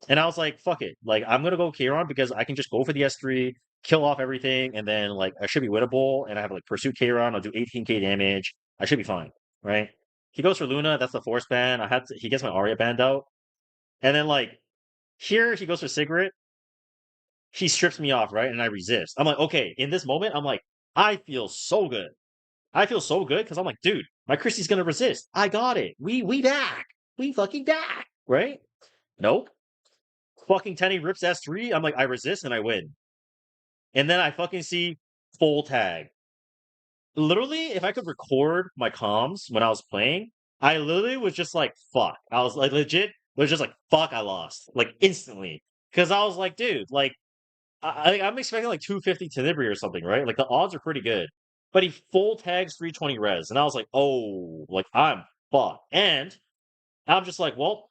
And I was like, fuck it. Like I'm gonna go Kayron because I can just go for the S3, kill off everything, and then like I should be winnable. And I have like Pursuit Kayron. I'll do 18k damage. I should be fine, right? He goes for Luna. That's the force ban. He gets my Arya banned out. And then like here he goes for Sigrid. He strips me off, right? And I resist. I'm like, okay, in this moment, I'm like, I feel so good. I feel so good because I'm like, dude, my Christie's gonna resist. I got it. We back. We fucking back. Right? Nope. Fucking Tenny rips S3. I'm like, I resist and I win. And then I fucking see full tag. Literally, if I could record my comms when I was playing, I literally was just like, fuck. I was like legit was just like, fuck, I lost. Like instantly. Because I was like, dude, like I'm expecting like 250 Tenebri or something, right? Like the odds are pretty good. But he full tags 320 res. And I was like, oh, like I'm fucked. And I'm just like, well,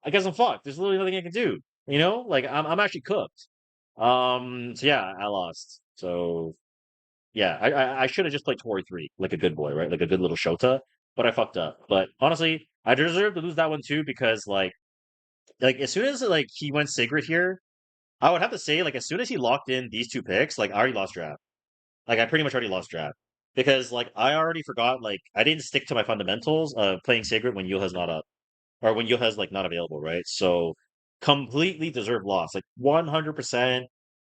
I guess I'm fucked. There's literally nothing I can do. You know? Like I'm actually cooked. So yeah, I lost. So yeah, I should have just played Tori 3, like a good boy, right? Like a good little Shota. But I fucked up. But honestly, I deserve to lose that one too, because like as soon as like he went Sigrid here, I would have to say, like, as soon as he locked in these 2 picks, like, I already lost draft. Like, I pretty much already lost draft. Because, like, I already forgot, like, I didn't stick to my fundamentals of playing Sacred when Yulha's not up. Or when Yulha's, like, not available, right? So, completely deserved loss. Like, 100%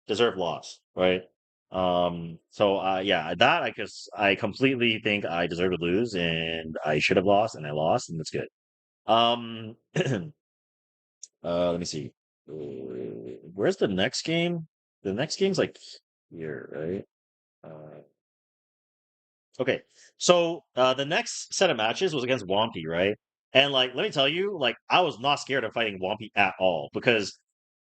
deserved loss, right? So, yeah, that I completely think I deserve to lose, and I should have lost, and I lost, and that's good. Um, let me see. Where's the next game? The next game's like here, right? Okay. So the next set of matches was against Wampy, right? And like, let me tell you, like, I was not scared of fighting Whompy at all because,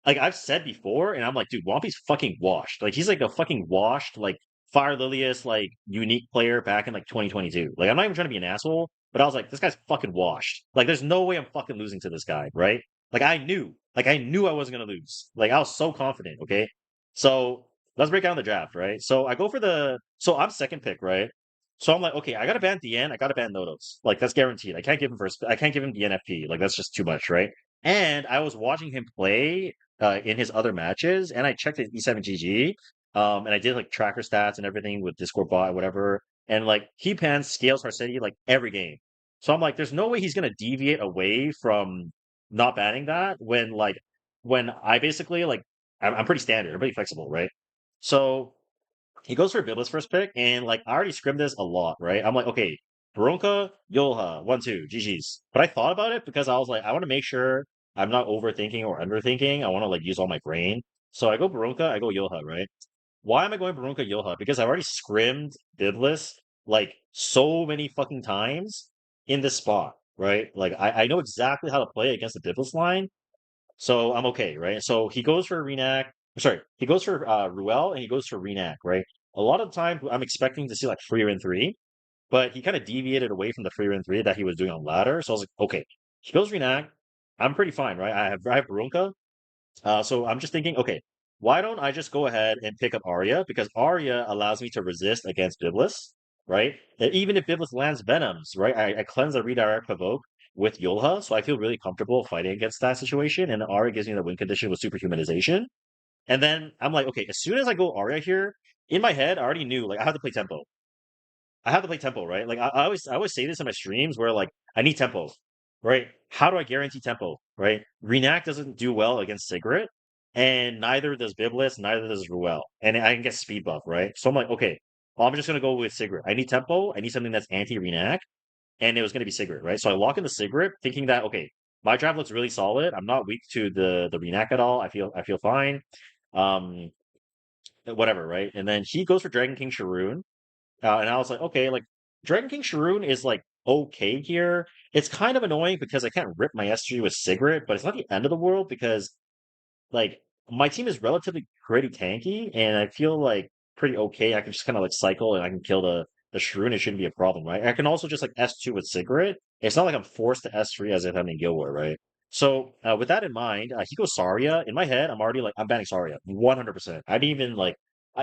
like, I've said before, and I'm like, dude, Whompy's fucking washed. Like, he's like a fucking washed, like, Fire Lilius, like, unique player back in like 2022. Like, I'm not even trying to be an asshole, but I was like, this guy's fucking washed. Like, there's no way I'm fucking losing to this guy, right? Like, I knew I wasn't gonna lose. Like, I was so confident. Okay, so let's break down the draft, right? So I go for so I'm second pick, right? So I'm like, okay, I gotta ban DN, I gotta ban Nodos. Like that's guaranteed. I can't give him first. I can't give him DNFP. Like that's just too much, right? And I was watching him play in his other matches, and I checked his E7GG, and I did like tracker stats and everything with Discord bot and whatever. And like he pans scales Harcetti like every game. So I'm like, there's no way he's gonna deviate away from not banning that when I basically like I'm pretty standard, I'm pretty flexible, right? So he goes for Biblis first pick, and like I already scrimmed this a lot, right? I'm like, okay, Bronca, Yolha, 1-2, GG's. But I thought about it because I was like, I want to make sure I'm not overthinking or underthinking. I want to like use all my brain. So I go Bronca, I go Yolha, right? Why am I going Bronca Yolha? Because I've already scrimmed Biblis like so many fucking times in this spot, right? Like I know exactly how to play against the Biblis line, so I'm okay, right? So he goes for Renak. Sorry, he goes for Ruel and he goes for Renak, right? A lot of the time, I'm expecting to see like 3-3, but he kind of deviated away from the 3-3 that he was doing on ladder. So I was like, okay, he goes Renak. I'm pretty fine, right? I have Barunka. So I'm just thinking, okay, why don't I just go ahead and pick up Arya because Arya allows me to resist against Biblis, right? And even if Biblis lands Venoms, right? I cleanse a redirect provoke with Yolha, so I feel really comfortable fighting against that situation. And Arya gives me the win condition with superhumanization. And then I'm like, okay, as soon as I go Arya here, in my head, I already knew like I have to play tempo. I have to play tempo, right? Like I always say this in my streams where like I need tempo, right? How do I guarantee tempo, right? Renact doesn't do well against Sigrid, and neither does Biblis, neither does Ruel, and I can get speed buff, right? So I'm like, okay, well, I'm just gonna go with Sigrid. I need tempo. I need something that's anti Renact, and it was gonna be Sigrid, right? So I lock in the Sigrid, thinking that okay, my draft looks really solid. I'm not weak to the Renact at all. I feel fine. Um, whatever, right? And then he goes for Dragon King Sharoon. And I was like, okay, like Dragon King Sharoon is like okay here. It's kind of annoying because I can't rip my S3 with Sigrid, but it's not the end of the world because like my team is relatively pretty tanky and I feel like pretty okay. I can just kind of like cycle and I can kill the Sharoon. It shouldn't be a problem, right? I can also just like S2 with Sigrid. It's not like I'm forced to S3 as if I'm in Guild War, right? So with that in mind, he goes Saria. In my head, I'm already like I'm banning Saria 100%. I didn't even like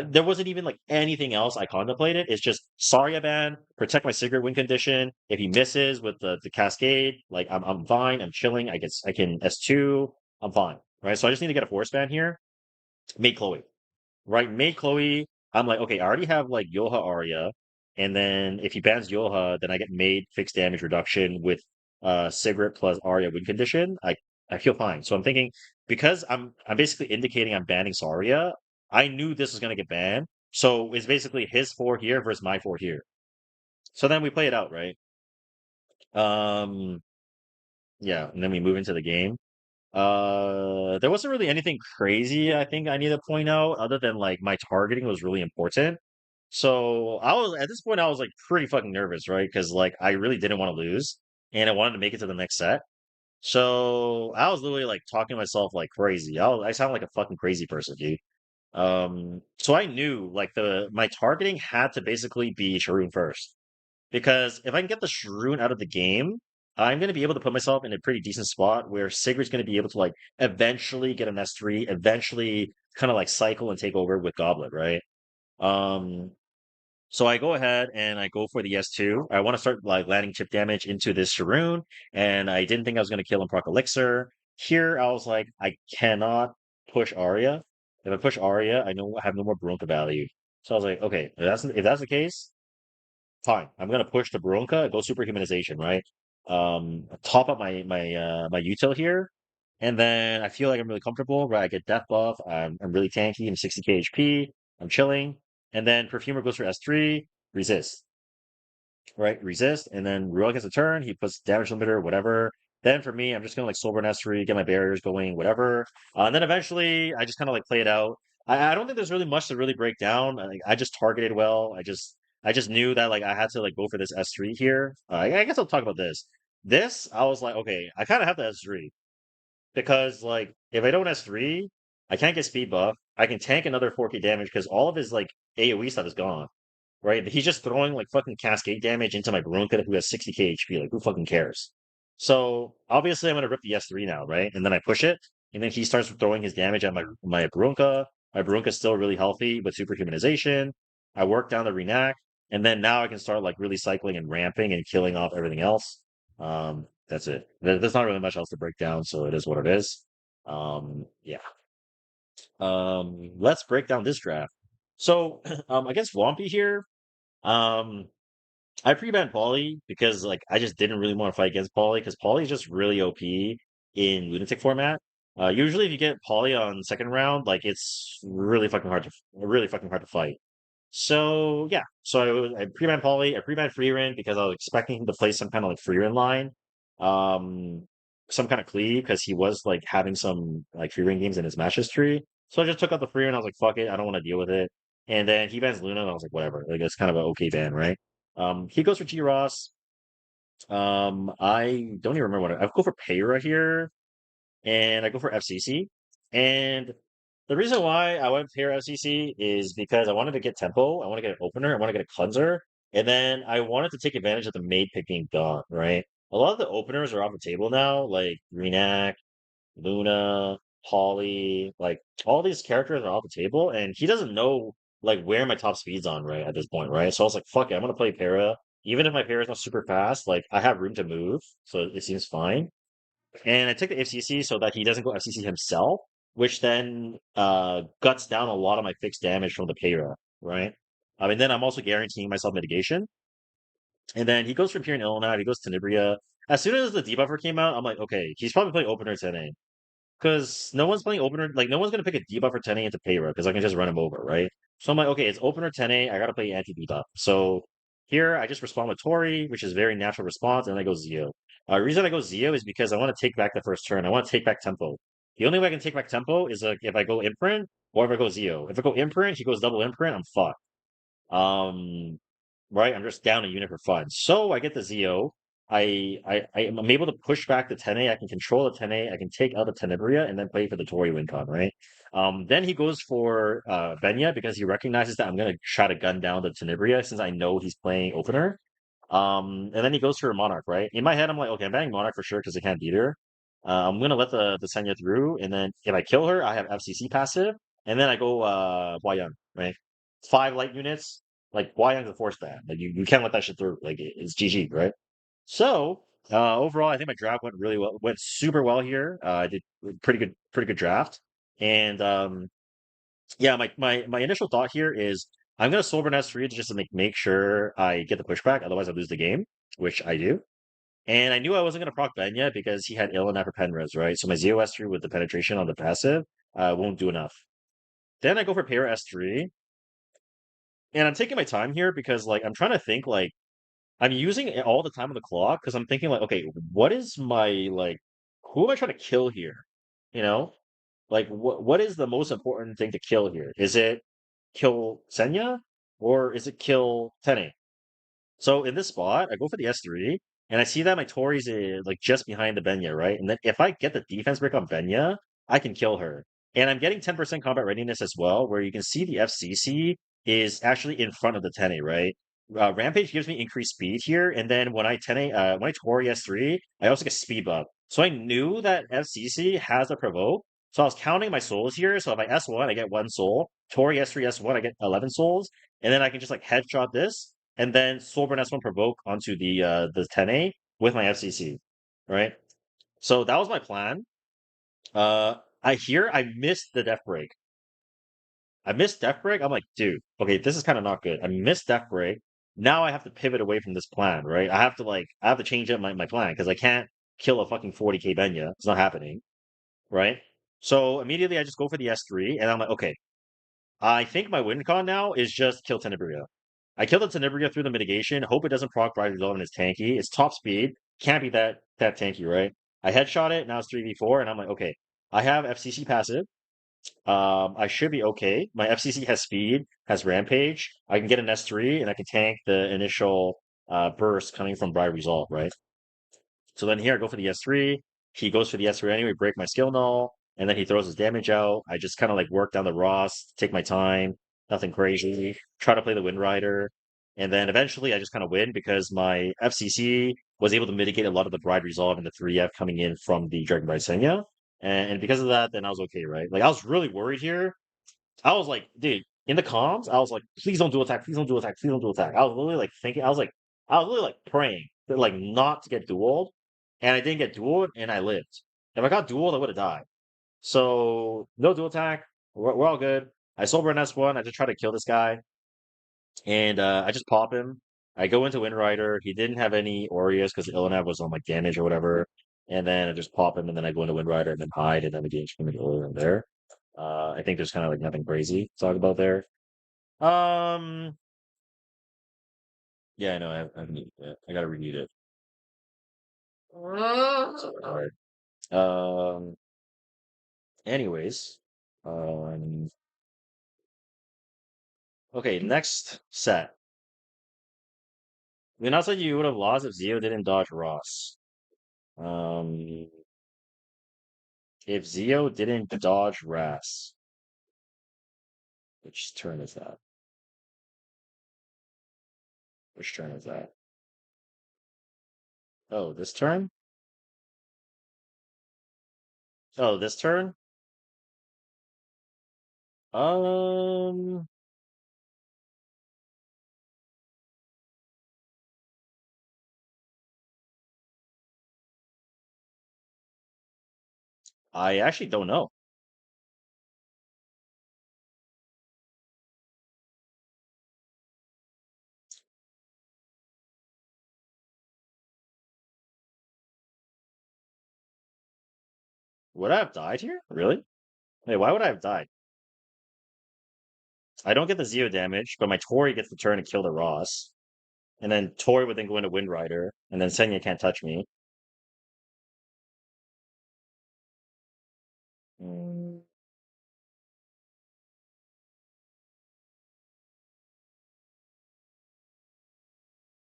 there wasn't even like anything else I contemplated. It's just Saria ban, protect my Sigrid win condition. If he misses with the Cascade, like I'm fine. I'm chilling. I can S2. I'm fine, right? So I just need to get a force ban here. Make Chloe, right? Make Chloe. I'm like, okay, I already have like Yoha Arya, and then if he bans Yoha, then I get made fixed damage reduction with Sigrid plus Arya win condition. I feel fine. So I'm thinking because I'm basically indicating I'm banning Saria. I knew this was gonna get banned, so it's basically his 4 here versus my 4 here. So then we play it out, right? Um, yeah, and then we move into the game. There wasn't really anything crazy I think I need to point out other than like my targeting was really important. So I was at this point I was like pretty fucking nervous, right? Because like I really didn't want to lose and I wanted to make it to the next set. So I was literally like talking to myself like crazy. I sound like a fucking crazy person, dude. So I knew like my targeting had to basically be Sharoon first. Because if I can get the Shroon out of the game, I'm going to be able to put myself in a pretty decent spot where Sigrid's going to be able to like eventually get an S3, eventually kind of like cycle and take over with Goblet, right? Um, so I go ahead and I go for the S2. I want to start like landing chip damage into this Sharoon, and I didn't think I was going to kill him proc Elixir. Here I was like, I cannot push Arya. If I push Arya, I have no more Bronca value. So I was like, okay, if that's the case, fine. I'm gonna push the Bronca, go superhumanization, right? Top up my util here, and then I feel like I'm really comfortable, right? I get death buff. I'm really tanky. I'm 60k HP. I'm chilling, and then Perfumer goes for S3, resist, right? Resist, and then Ruel gets a turn. He puts damage limiter, whatever. Then for me, I'm just gonna like Soulburn S3, get my barriers going, whatever. And then eventually, I just kind of like play it out. I don't think there's really much to really break down. I just targeted well. I just knew that like I had to like go for this S3 here. I guess I'll talk about this. This, I was like, okay, I kind of have the S3 because like if I don't S3, I can't get speed buff. I can tank another 4K damage because all of his like AoE stuff is gone, right? He's just throwing like fucking cascade damage into my Brunka who has 60k HP. Like who fucking cares? So obviously I'm gonna rip the S3 now, right? And then I push it, and then he starts throwing his damage at my Brunka. My Brunka's still really healthy with superhumanization. I work down the Renac, and then now I can start like really cycling and ramping and killing off everything else. That's it. There's not really much else to break down, so it is what it is. Yeah. Let's break down this draft. So, against Wampy here, um, I pre-banned Pauly because like I just didn't really want to fight against Pauly because Pauly is just really OP in Lunatic format. Usually if you get Pauly on second round, like it's really fucking hard to fight. So yeah, so I pre-banned Pauly, I pre-banned Freerin because I was expecting him to play some kind of like Freerin line, um, some kind of cleave because he was like having some like Freerin games in his match history. So I just took out the Freerin. I was like, fuck it, I don't want to deal with it. And then he bans Luna, and I was like, whatever, like it's kind of an okay ban, right? He goes for G Ross. I don't even remember I go for Payra here, and I go for FCC. And the reason why I went Payra FCC is because I wanted to get tempo, I want to get an opener, I want to get a cleanser, and then I wanted to take advantage of the made pick being gone, right? A lot of the openers are off the table now, like Renac, Luna, Polly, like all these characters are off the table, and he doesn't know like where my top speed's on right at this point, right? So I was like, fuck it, I'm gonna play Para. Even if my Para is not super fast, like I have room to move, so it seems fine. And I took the FCC so that he doesn't go FCC himself, which then guts down a lot of my fixed damage from the Para, right? And then I'm also guaranteeing myself mitigation. And then he goes from here in Illinois, he goes to Nibria. As soon as the debuffer came out, I'm like, okay, he's probably playing opener 10A. Because no one's playing opener, like no one's gonna pick a debuff for 10A into Payra because I can just run him over, right? So I'm like, okay, it's opener 10A, I gotta play anti debuff. So here I just respond with Tori, which is very natural response, and then I go Zio. The reason I go Zio is because I want to take back the first turn. I want to take back tempo. The only way I can take back tempo is like if I go imprint or if I go Zio. If I go imprint, he goes double imprint, I'm fucked. Um, right? I'm just down a unit for fun. So I get the Zio. I'm able to push back the 10A. I can control the 10A. I can take out the Tenebria and then play for the Tori win con, right? Then he goes for Benya because he recognizes that I'm gonna try to gun down the Tenebria since I know he's playing opener. And then he goes for a Monarch, right? In my head, I'm like, okay, I'm banning Monarch for sure because I can't beat her. I'm gonna let the Senya through, and then if I kill her, I have FCC passive, and then I go Huayang, right? 5 light units, like Huayang's a force ban. Like you can't let that shit through. Like it's GG, right? So overall, I think my draft went really well, went super well here. I did pretty good draft, and yeah, my initial thought here is I'm gonna Soulburn S3 just to make sure I get the pushback, otherwise I lose the game, which I do. And I knew I wasn't gonna proc Benya because he had Ill enough for Penres, right? So my Zio S3 with the penetration on the passive won't do enough. Then I go for Para S3, and I'm taking my time here because like I'm trying to think like I'm using all the time on the clock because I'm thinking like, okay, what is my like, who am I trying to kill here? You know, like what is the most important thing to kill here? Is it kill Senya or is it kill Tene? So in this spot, I go for the S3 and I see that my Tori's like just behind the Benya, right? And then if I get the defense break on Benya, I can kill her. And I'm getting 10% combat readiness as well, where you can see the FCC is actually in front of the Tene, right? Rampage gives me increased speed here, and then when I Tori S3, I also get speed buff. So I knew that FCC has a provoke. So I was counting my souls here. So if I S1, I get 1 soul. Tori S3 S1, I get 11 souls, and then I can just like headshot this and then Soulburn S1 provoke onto the 10A with my FCC, right? So that was my plan. I missed the death break. I missed death break. I'm like, dude, okay, this is kind of not good. I missed death break. Now I have to pivot away from this plan, right? I have to change up my plan because I can't kill a fucking 40k Benya. It's not happening, right? So immediately I just go for the S3 and I'm like, okay, I think my win con now is just kill Tenebria. I killed the Tenebria through the mitigation. Hope it doesn't proc Bright Resolve and it's tanky. It's top speed. Can't be that tanky, right? I headshot it. Now it's 3v4, and I'm like, okay, I have FCC passive. I should be okay. My FCC has speed, has rampage. I can get an S3, and I can tank the initial burst coming from Bright Resolve, right? So then here I go for the S3. He goes for the S3 anyway, break my skill null, and then he throws his damage out. I just kind of like work down the Ross, take my time, nothing crazy, try to play the Wind Rider. And then eventually I just kind of win because my FCC was able to mitigate a lot of the Bride Resolve and the 3F coming in from the Dragon Bride Senya. And because of that, then I was okay, right? Like I was really worried here. I was like, dude, in the comms, I was like, please don't do attack, please don't do attack, please don't do attack. I was literally like thinking, I was literally like praying that like not to get dueled, and I didn't get dueled, and I lived. If I got dueled, I would have died. So no dual attack, we're all good. I sober an S1, I just try to kill this guy, and I just pop him. I go into Wind Rider. He didn't have any Aureus because the Illinev was on like damage or whatever. And then I just pop him, and then I go into Wind Rider and then hide, and then the game's going to go over there. I think there's kind of like nothing crazy to talk about there. Um, yeah, I know. I gotta read it. All right. Anyways, okay. Next set. We not said you would have lost if Zio didn't dodge Ross. If Zio didn't dodge Ras, which turn is that? Which turn is that? Oh, this turn? Oh, this turn? Um, I actually don't know. Would I have died here? Really? Wait, why would I have died? I don't get the Zio damage, but my Tori gets the turn and kill the Ross. And then Tori would then go into Wind Rider, and then Senya can't touch me. Mm,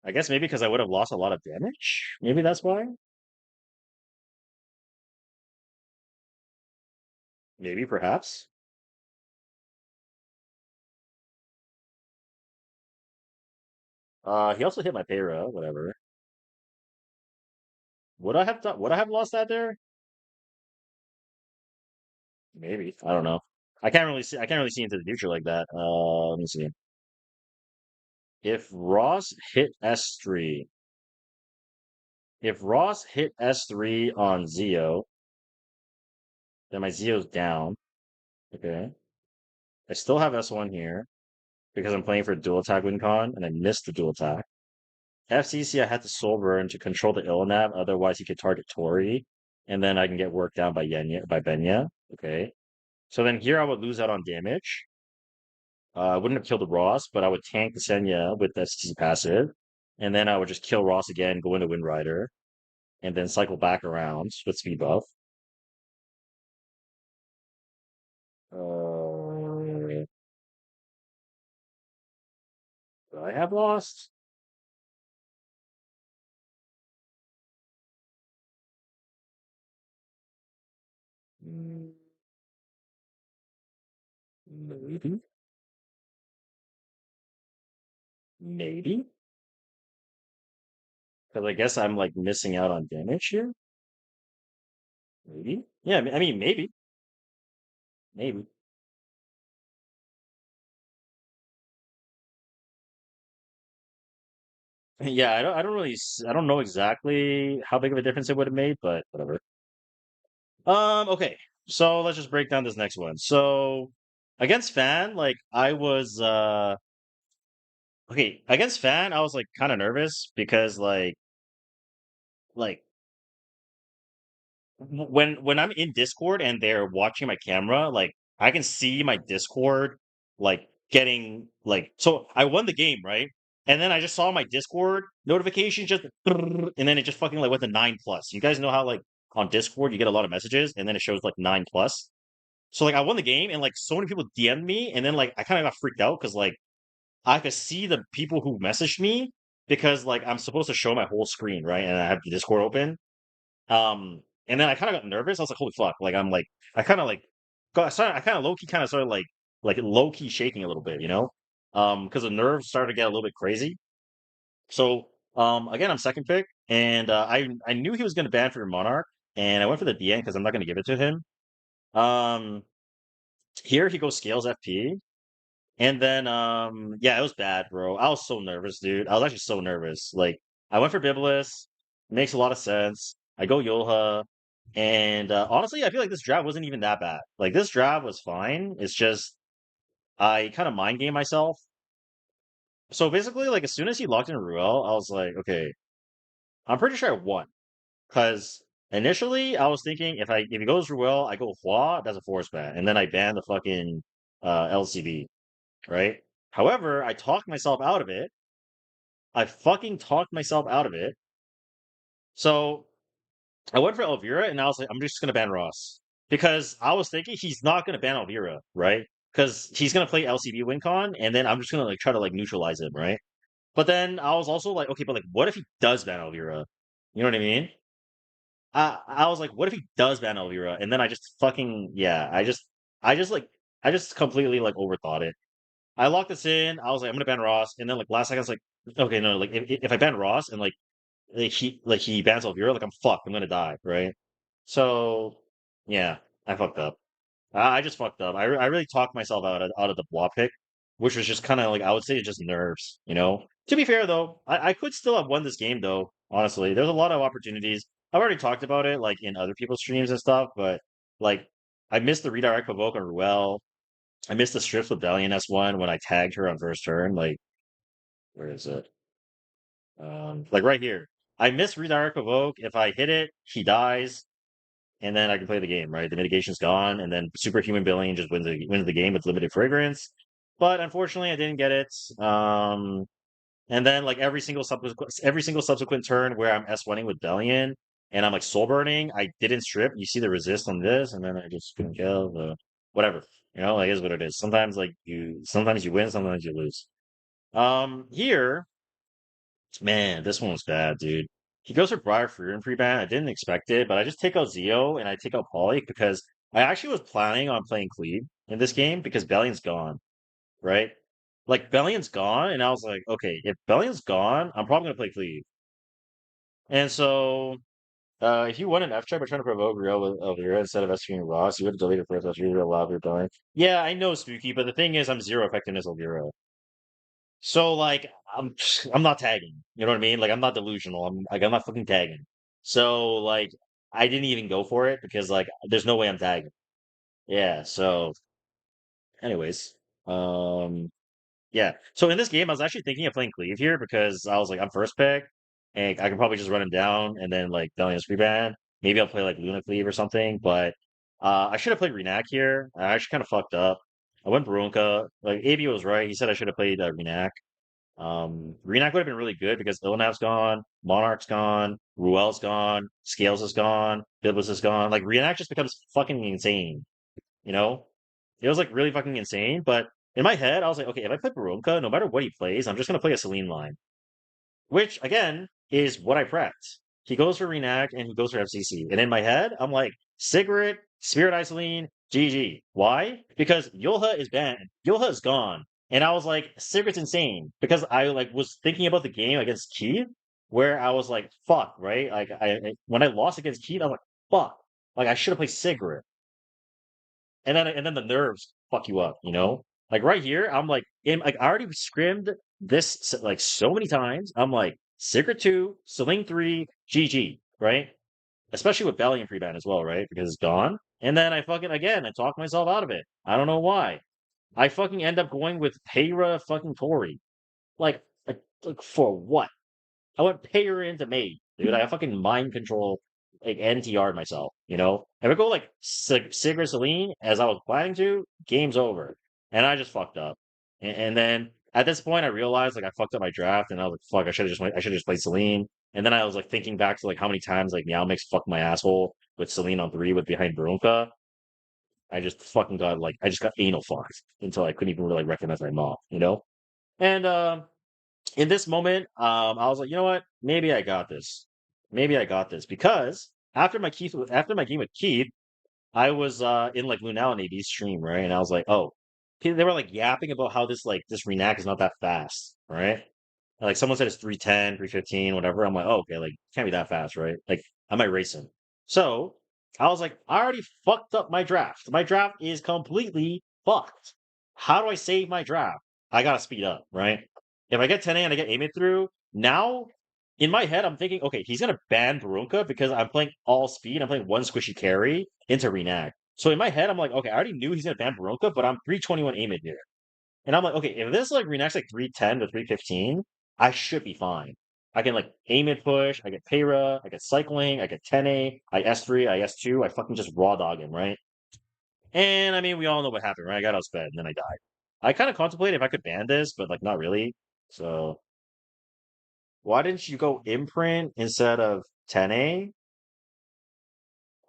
I guess maybe because I would have lost a lot of damage. Maybe that's why. Maybe, perhaps. He also hit my Payra, whatever. Would I have lost that there? Maybe. I don't know. I can't really see into the future like that. Let me see. If Ross hit S3, if Ross hit S3 on Zio, then my Zio's down. Okay. I still have S1 here because I'm playing for dual attack win con and I missed the dual attack. FCC, I had to soul burn to control the Illinev, otherwise he could target Tori, and then I can get worked down by Benya. Okay. So then here I would lose out on damage. I wouldn't have killed the Ross, but I would tank the Senya with the FCC passive, and then I would just kill Ross again, go into Wind Rider, and then cycle back around with speed buff. I have lost. Maybe. Maybe. Because I guess I'm like missing out on damage here. Maybe. Yeah, I mean, maybe. Maybe. Yeah, I don't really, I don't know exactly how big of a difference it would have made, but whatever. Okay. So let's just break down this next one. So against Fan, like I was, okay, against Fan, I was like kind of nervous because like when I'm in Discord and they're watching my camera, like I can see my Discord like getting like so I won the game, right? And then I just saw my Discord notification just and then it just fucking like went to 9+. You guys know how like on Discord you get a lot of messages and then it shows like 9+. So like I won the game and like so many people DM'd me and then like I kind of got freaked out because like I could see the people who messaged me because like I'm supposed to show my whole screen, right? And I have the Discord open. And then I kind of got nervous. I was like, holy fuck! Like I'm like I kind of like I kind of low key kind of started like low key shaking a little bit, you know, because the nerves started to get a little bit crazy. So again, I'm second pick, and I knew he was going to ban for Monarch, and I went for the DN because I'm not going to give it to him. Um, here he goes scales FP, and then yeah, it was bad, bro. I was so nervous, dude. I was actually so nervous. Like I went for Biblis, makes a lot of sense. I go Yolha, and honestly, I feel like this draft wasn't even that bad. Like this draft was fine. It's just I kind of mind game myself. So basically, like as soon as he locked in Ruel, I was like, okay, I'm pretty sure I won. Because initially I was thinking if he goes Ruel, I go Hua, that's a force ban, and then I ban the fucking LCB, right? However, I talked myself out of it. I fucking talked myself out of it. So I went for Elvira, and I was like, I'm just gonna ban Ross because I was thinking he's not gonna ban Elvira, right? Because he's gonna play LCB WinCon, and then I'm just gonna like try to like neutralize him, right? But then I was also like, okay, but like, what if he does ban Elvira? You know what I mean? I was like, what if he does ban Elvira? And then I just fucking yeah, I just like I just completely like overthought it. I locked this in. I was like, I'm gonna ban Ross, and then like last second, I was like, okay, no, like if I ban Ross and like he bans Elvira, like I'm fucked. I'm gonna die, right? So yeah, I fucked up. I just fucked up. I really talked myself out of the block pick, which was just kind of like I would say just nerves, you know. To be fair though, I could still have won this game though. Honestly, there's a lot of opportunities. I've already talked about it like in other people's streams and stuff, but like I missed the redirect provoke on Ruel. I missed the strips with Valiant S1 when I tagged her on first turn. Like where is it? Like right here. I missed redirect provoke. If I hit it, he dies and then I can play the game, right? The mitigation's gone, and then superhuman billion just wins the game with limited fragrance. But unfortunately, I didn't get it. And then like every single subsequent turn where I'm S1ing with Bellion and I'm like soul burning, I didn't strip. You see the resist on this, and then I just couldn't kill the whatever. You know, like is what it is. Sometimes you win, sometimes you lose. Here Man, this one was bad, dude. He goes for Briar Freer and pre-ban. I didn't expect it, but I just take out Zeo and I take out Poly because I actually was planning on playing Cleave in this game because Bellion's gone, right? Like Bellion's gone, and I was like, okay, if Bellion's gone, I'm probably gonna play Cleave. And so if you won an F check by trying to provoke Real with Elvira instead of executing Ross, you would have deleted first after you allow your Bellion. Yeah, I know, Spooky, but the thing is I'm zero effectiveness Elvira. So like I'm not tagging. You know what I mean? Like I'm not delusional. I'm not fucking tagging. So like I didn't even go for it because like there's no way I'm tagging. Yeah, so anyways. Um yeah. So in this game I was actually thinking of playing Cleave here because I was like I'm first pick and I can probably just run him down and then like Delia's free ban. Maybe I'll play like Luna Cleave or something, but I should have played Renak here. I actually kind of fucked up. I went Barunka. Like AB was right. He said I should have played Renak. Renak would have been really good because Ilnav's gone, Monarch's gone, Ruel's gone, Scales is gone, Biblis is gone. Like Renak just becomes fucking insane, you know? It was like really fucking insane. But in my head, I was like, okay, if I play Barunka, no matter what he plays, I'm just gonna play a Celine line, which again is what I prepped. He goes for Renak and he goes for FCC, and in my head, I'm like Sigrid, Spirit Isoline, GG. Why? Because Yolha is banned. Yolha is gone. And I was like, Sigrid's insane because I like was thinking about the game against Keith, where I was like, fuck, right? Like when I lost against Keith, I was like, fuck, like I should have played Sigrid. And then the nerves fuck you up, you know? Like right here, I'm like, like I already scrimmed this like so many times. I'm like, Sigrid 2, Celine 3, GG, right? Especially with Belly and free ban as well, right? Because it's gone. And then I fucking again, I talked myself out of it. I don't know why. I fucking end up going with Payra fucking Tori. Like for what? I went Payra into Maid, dude. I fucking mind control like NTR'd myself, you know? If I go like Sigrid Celine as I was planning to, game's over. And I just fucked up. And then at this point I realized like I fucked up my draft and I was like, fuck, I should have just played Celine. And then I was like thinking back to like how many times like Meow Mix fucked my asshole with Celine on 3 with behind Brunka. I just fucking got like I just got anal fucked until I couldn't even really recognize my mom, you know? And in this moment, I was like, you know what? Maybe I got this. Maybe I got this because after my game with Keith, I was in like Lunel and AB's stream, right? And I was like, oh, they were like yapping about how this Renac is not that fast, right? Like someone said it's 310, 315, whatever. I'm like, oh, okay, like can't be that fast, right? Like I might race him. So I was like, I already fucked up my draft. My draft is completely fucked. How do I save my draft? I gotta speed up, right? If I get 10A and I get aim it through, now in my head, I'm thinking, okay, he's gonna ban Barunka because I'm playing all speed. I'm playing one squishy carry into Renac. So in my head, I'm like, okay, I already knew he's gonna ban Barunka, but I'm 321 aim it here. And I'm like, okay, if this like Renac's like 310 to 315, I should be fine. I can like aim it push, I get Payra, I get cycling, I get 10A, I S3, I S2, I fucking just raw dog him, right? And I mean, we all know what happened, right? I got outsped and then I died. I kind of contemplated if I could ban this, but like not really. So why didn't you go imprint instead of 10A?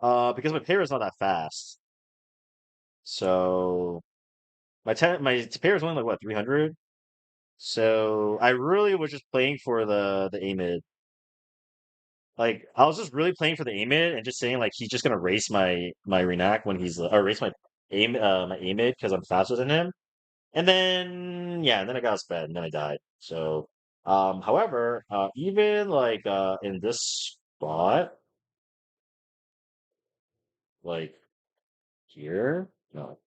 Because my Payra's not that fast. So my Payra's only like what, 300? So I really was just playing for the A-mid. Like I was just really playing for the A-mid and just saying like he's just gonna race my Renac when he's or race my A-mid because I'm faster than him. And then yeah, and then I got sped and then I died. So however, even like in this spot, like here, no,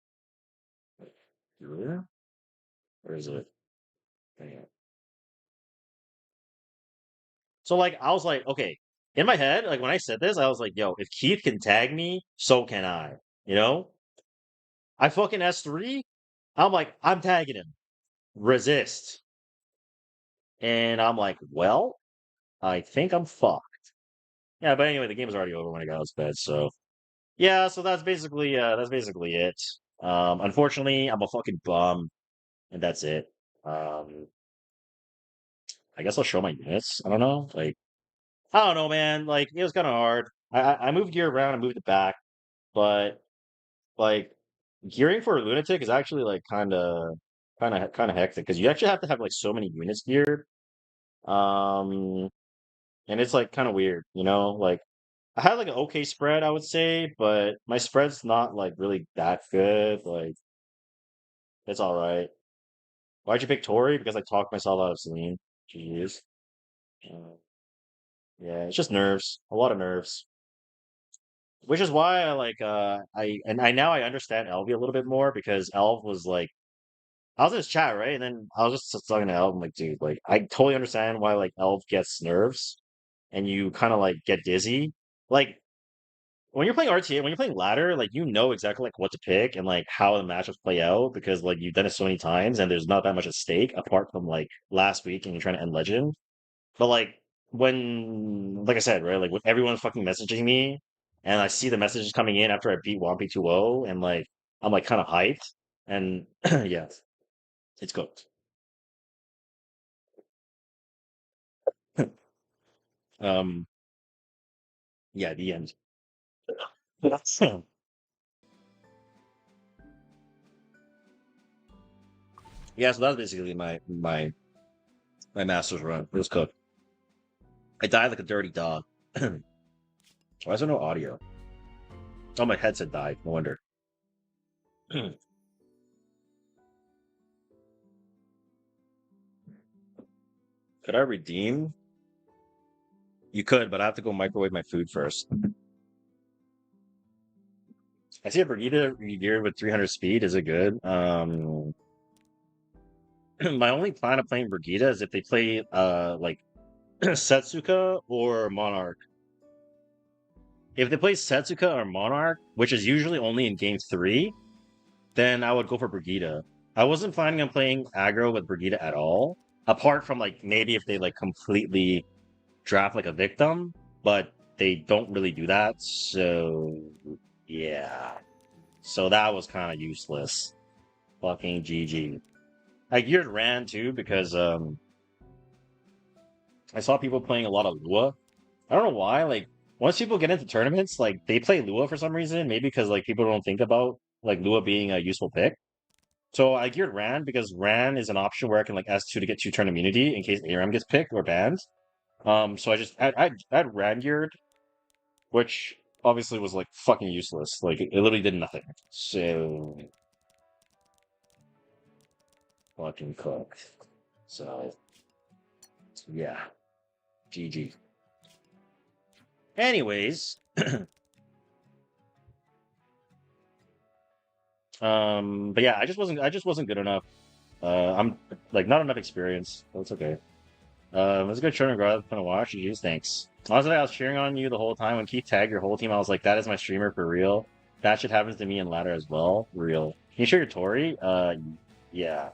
like here, where is it? Hang on. So like I was like, okay, in my head, like when I said this, I was like, yo, if Keith can tag me, so can I. You know? I fucking S3. I'm like, I'm tagging him. Resist. And I'm like, well, I think I'm fucked. Yeah, but anyway, the game was already over when I got out of bed, so yeah, so that's basically it. Unfortunately, I'm a fucking bum, and that's it. Um I guess I'll show my units. I don't know. Like I don't know, man. Like it was kind of hard. I moved gear around and moved it back, but like gearing for a lunatic is actually like kind of hectic because you actually have to have like so many units geared. Um, and it's like kind of weird, you know. Like I had like an okay spread, I would say, but my spread's not like really that good. Like it's all right. Why'd you pick Tori? Because I talked myself out of Celine. Jeez. Uh, yeah, it's just nerves. A lot of nerves. Which is why I like I now I understand Elvie a little bit more because Elv was like I was in his chat, right? And then I was just talking to Elv, I'm like, dude, like I totally understand why like Elv gets nerves and you kind of like get dizzy. Like when you're playing RTA, when you're playing ladder, like you know exactly like what to pick and like how the matchups play out because like you've done it so many times and there's not that much at stake apart from like last week and you're trying to end legend. But like when, like I said, right, like when everyone's fucking messaging me, and I see the messages coming in after I beat Wampy 2-0, and like I'm like kind of hyped, and yeah, it's cooked. Um, yeah, the end. Yeah, so that's basically my master's run. It was cooked. I died like a dirty dog. Why is there no audio? Oh, my headset died. No wonder. Could I redeem? You could, but I have to go microwave my food first. I see a Brigida geared with 300 speed. Is it good? My only plan of playing Brigida is if they play like Setsuka or Monarch. If they play Setsuka or Monarch, which is usually only in game 3, then I would go for Brigida. I wasn't planning on playing aggro with Brigida at all, apart from like maybe if they like completely draft like a victim, but they don't really do that. So yeah, so that was kind of useless. Fucking GG. I geared Ran too because I saw people playing a lot of Lua. I don't know why. Like once people get into tournaments, like they play Lua for some reason. Maybe because like people don't think about like Lua being a useful pick. So I geared Ran because Ran is an option where I can like S2 to get 2-turn immunity in case ARAM gets picked or banned. So I just I'd Ran geared. which obviously was like fucking useless. Like it literally did nothing. So fucking cooked. So yeah, GG. Anyways, but yeah, I just wasn't good enough. I'm like not enough experience. That's okay. It was a good tournament, bro. Fun to watch. GG's, thanks. Honestly, I was cheering on you the whole time. When Keith tagged your whole team, I was like, that is my streamer for real. That shit happens to me in ladder as well. Real. Can you share your Tori? Yeah.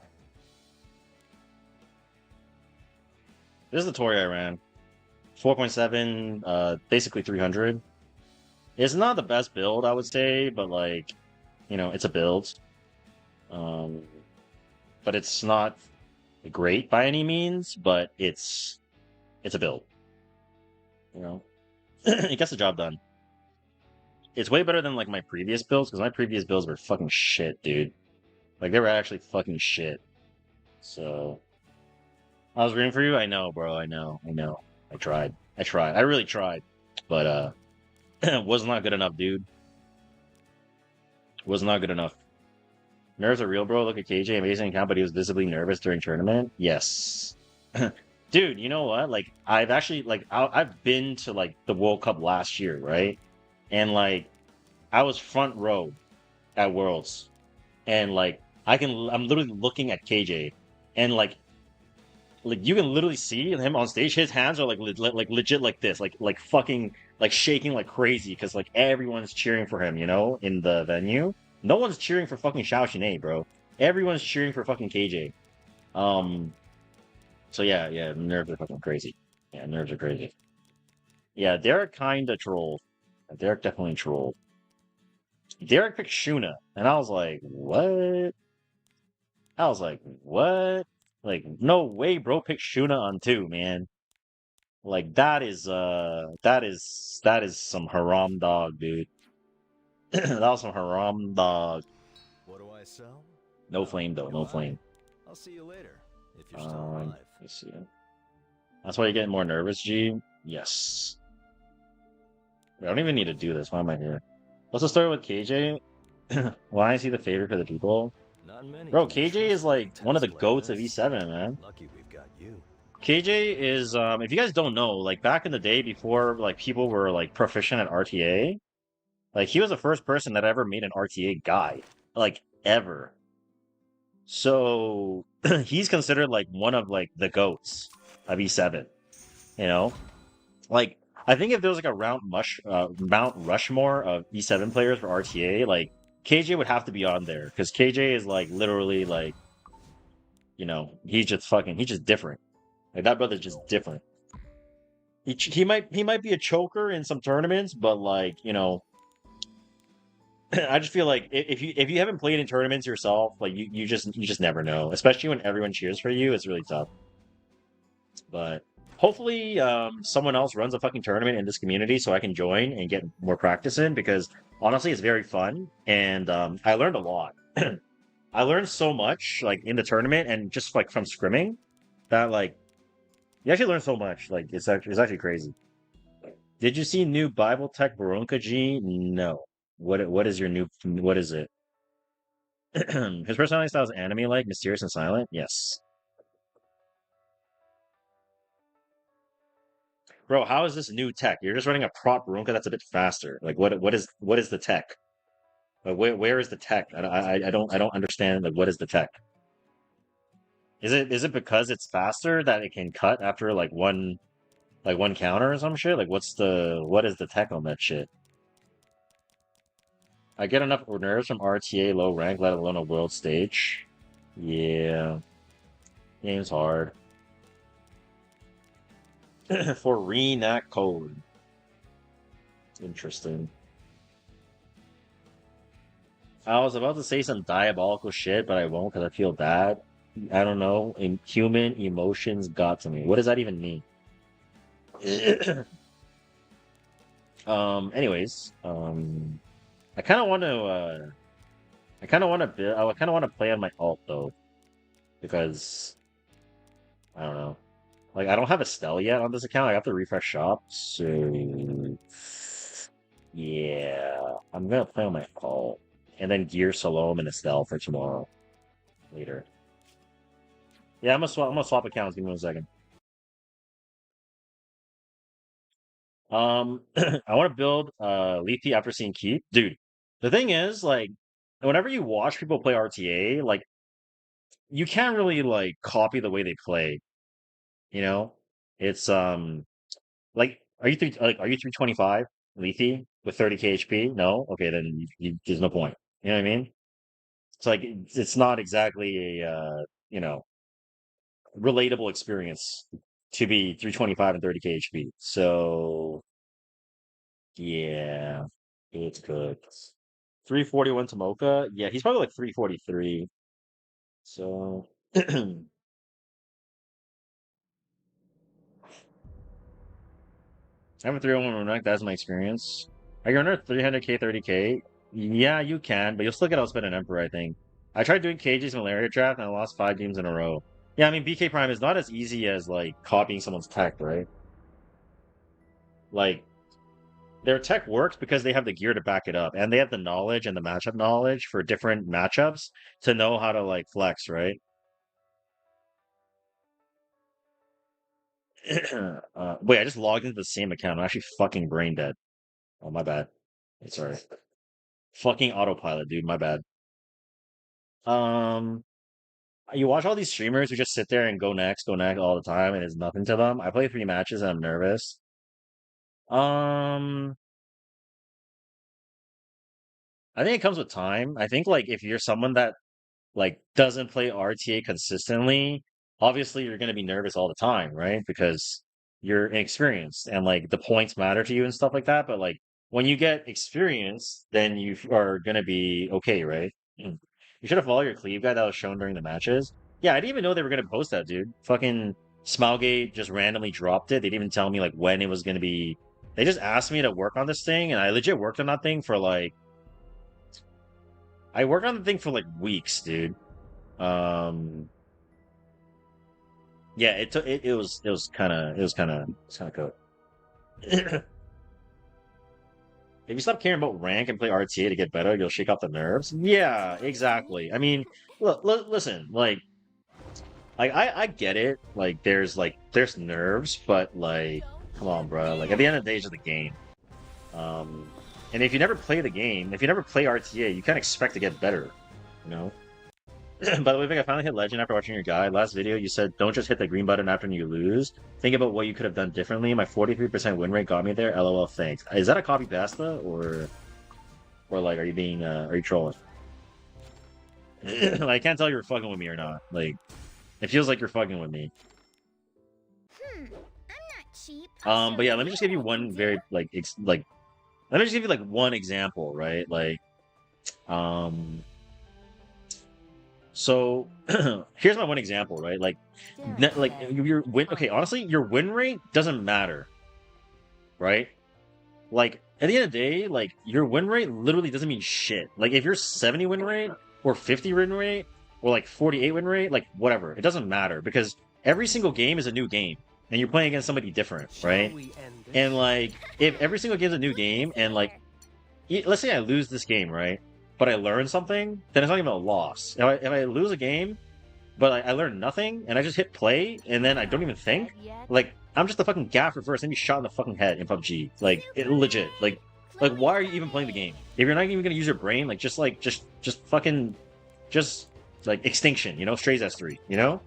This is the Tori I ran. 4.7, basically 300. It's not the best build, I would say, but like, you know, it's a build. But it's not great by any means, but it's a build. You know, it gets the job done. It's way better than like my previous builds, because my previous builds were fucking shit, dude. Like they were actually fucking shit. So I was rooting for you. I know, bro. I know. I tried. I really tried, but was not good enough, dude. Was not good enough. Nerves are real, bro. Look at KJ, amazing account, but he was visibly nervous during tournament. Yes. Dude, you know what? Like, I've actually, like, I've been to, like, the World Cup last year, right? And, like, I was front row at Worlds. And, like, I'm literally looking at KJ. And, like, you can literally see him on stage. His hands are, like, legit like this. Like, fucking, like, shaking like crazy. Because, like, everyone's cheering for him, you know, in the venue. No one's cheering for fucking Xiao Xinei, bro. Everyone's cheering for fucking KJ. So yeah, nerves are fucking crazy. Yeah, nerves are crazy. Yeah, Derek kinda trolled. Derek definitely trolled. Derek picked Shuna, and I was like, what? Like, no way, bro, picked Shuna on 2, man. Like, that is some haram dog, dude. That was some haram dog. What do I sell? No flame, though. No flame. I'll see you later, if you're still alive. Let's see. That's why you're getting more nervous, G? Yes. I don't even need to do this. Why am I here? What's the story with KJ? Why is he the favorite for the people? Not many. Bro, KJ is like one of the goats of E7, man. Lucky we've got you. KJ is, if you guys don't know, like back in the day before like people were like proficient at RTA, like he was the first person that ever made an RTA guide, like ever. So he's considered like one of like the goats of E7, you know? Like, I think if there was like a Mount Rushmore of E7 players for RTA, like KJ would have to be on there because KJ is like literally like, you know, he's just different. Like that brother's just different. He might be a choker in some tournaments, but like, you know, I just feel like if you haven't played in tournaments yourself, like you just never know. Especially when everyone cheers for you, it's really tough. But hopefully, someone else runs a fucking tournament in this community so I can join and get more practice in because honestly, it's very fun and I learned a lot. I learned so much like in the tournament and just like from scrimming that like you actually learn so much. Like it's actually crazy. Did you see new Bible Tech Veronica G? No. What is it? His personality style is anime-like, mysterious and silent? Yes. Bro, how is this new tech? You're just running a prop Veronica that's a bit faster. Like what is the tech? Like where is the tech? I don't understand like what is the tech? Is it because it's faster that it can cut after like one counter or some shit? Like what is the tech on that shit? I get enough nerves from RTA low rank, let alone a world stage. Yeah. Game's hard. For Reenact code. Interesting. I was about to say some diabolical shit, but I won't because I feel bad. I don't know. Human emotions got to me. What does that even mean? Anyways, I kind of want to play on my alt though, because I don't know. Like I don't have a Stell yet on this account. I have to refresh shop, so Yeah, I'm gonna play on my call, and then Gear Salome and Estelle for tomorrow. Later. Yeah, I'm gonna swap accounts. Give me 1 second. I want to build Lethe after seeing Keith. Dude, the thing is, like, whenever you watch people play RTA, like, you can't really like copy the way they play. You know, it's like, are you 325 Lethe with 30k HP? No, okay, then there's no point. You know what I mean? It's like it's not exactly a you know, relatable experience to be 325 and 30k HP. So yeah, it's good. 341 to Mocha. Yeah, he's probably like 343. So I have a 301 rank. That's my experience. Are you under 300k, 30k? Yeah, you can, but you'll still get outspent an Emperor, I think. I tried doing KG's malaria draft and I lost 5 games in a row. Yeah, I mean, BK Prime is not as easy as, like, copying someone's tech, right? Like, their tech works because they have the gear to back it up, and they have the knowledge and the matchup knowledge for different matchups to know how to, like, flex, right? Wait, I just logged into the same account. I'm actually fucking brain dead. Oh, my bad. Sorry. Fucking autopilot, dude. My bad. Um, you watch all these streamers who just sit there and go next all the time, and it's nothing to them. I play 3 matches and I'm nervous. Um, I think it comes with time. I think like if you're someone that like doesn't play RTA consistently, obviously you're going to be nervous all the time, right? Because you're inexperienced and like the points matter to you and stuff like that. But like when you get experience, then you are going to be okay, right? You should have followed your cleave guide that was shown during the matches. Yeah, I didn't even know they were going to post that, dude. Fucking Smilegate just randomly dropped it. They didn't even tell me like when it was going to be. They just asked me to work on this thing, and I legit worked on that thing for like. I worked on the thing for like weeks, dude. Yeah, it was kind of cool. If you stop caring about rank and play RTA to get better, you'll shake off the nerves. Yeah, exactly. I mean, look, listen, like I get it. Like there's nerves, but like, come on, bro. Like at the end of the day, it's just a game. And if you never play the game, if you never play RTA, you can't expect to get better. You know. By the way, Vic, I finally hit Legend after watching your guide. Last video, you said, don't just hit the green button after you lose. Think about what you could have done differently. My 43% win rate got me there. LOL, thanks. Is that a copy pasta, or like, are you trolling? Like, I can't tell you're fucking with me or not. Like, it feels like you're fucking with me. I'm not cheap. But yeah, let me just give you one very, let me just give you, like, one example, right? Like, so here's my one example, right? Like your win. Okay, honestly, your win rate doesn't matter, right? Like at the end of the day, like your win rate literally doesn't mean shit. Like if you're 70 win rate or 50 win rate or like 48 win rate, like whatever, it doesn't matter because every single game is a new game and you're playing against somebody different, right? And like if every single game is a new game and like let's say I lose this game, right? But I learn something, then it's not even a loss. If I lose a game, but I learn nothing, and I just hit play, and then I don't even think, like, I'm just a fucking gaffer first, and be shot in the fucking head in PUBG. Like, legit. Like, why are you even playing the game? If you're not even gonna use your brain, like, just extinction, you know? Strays S3, you know?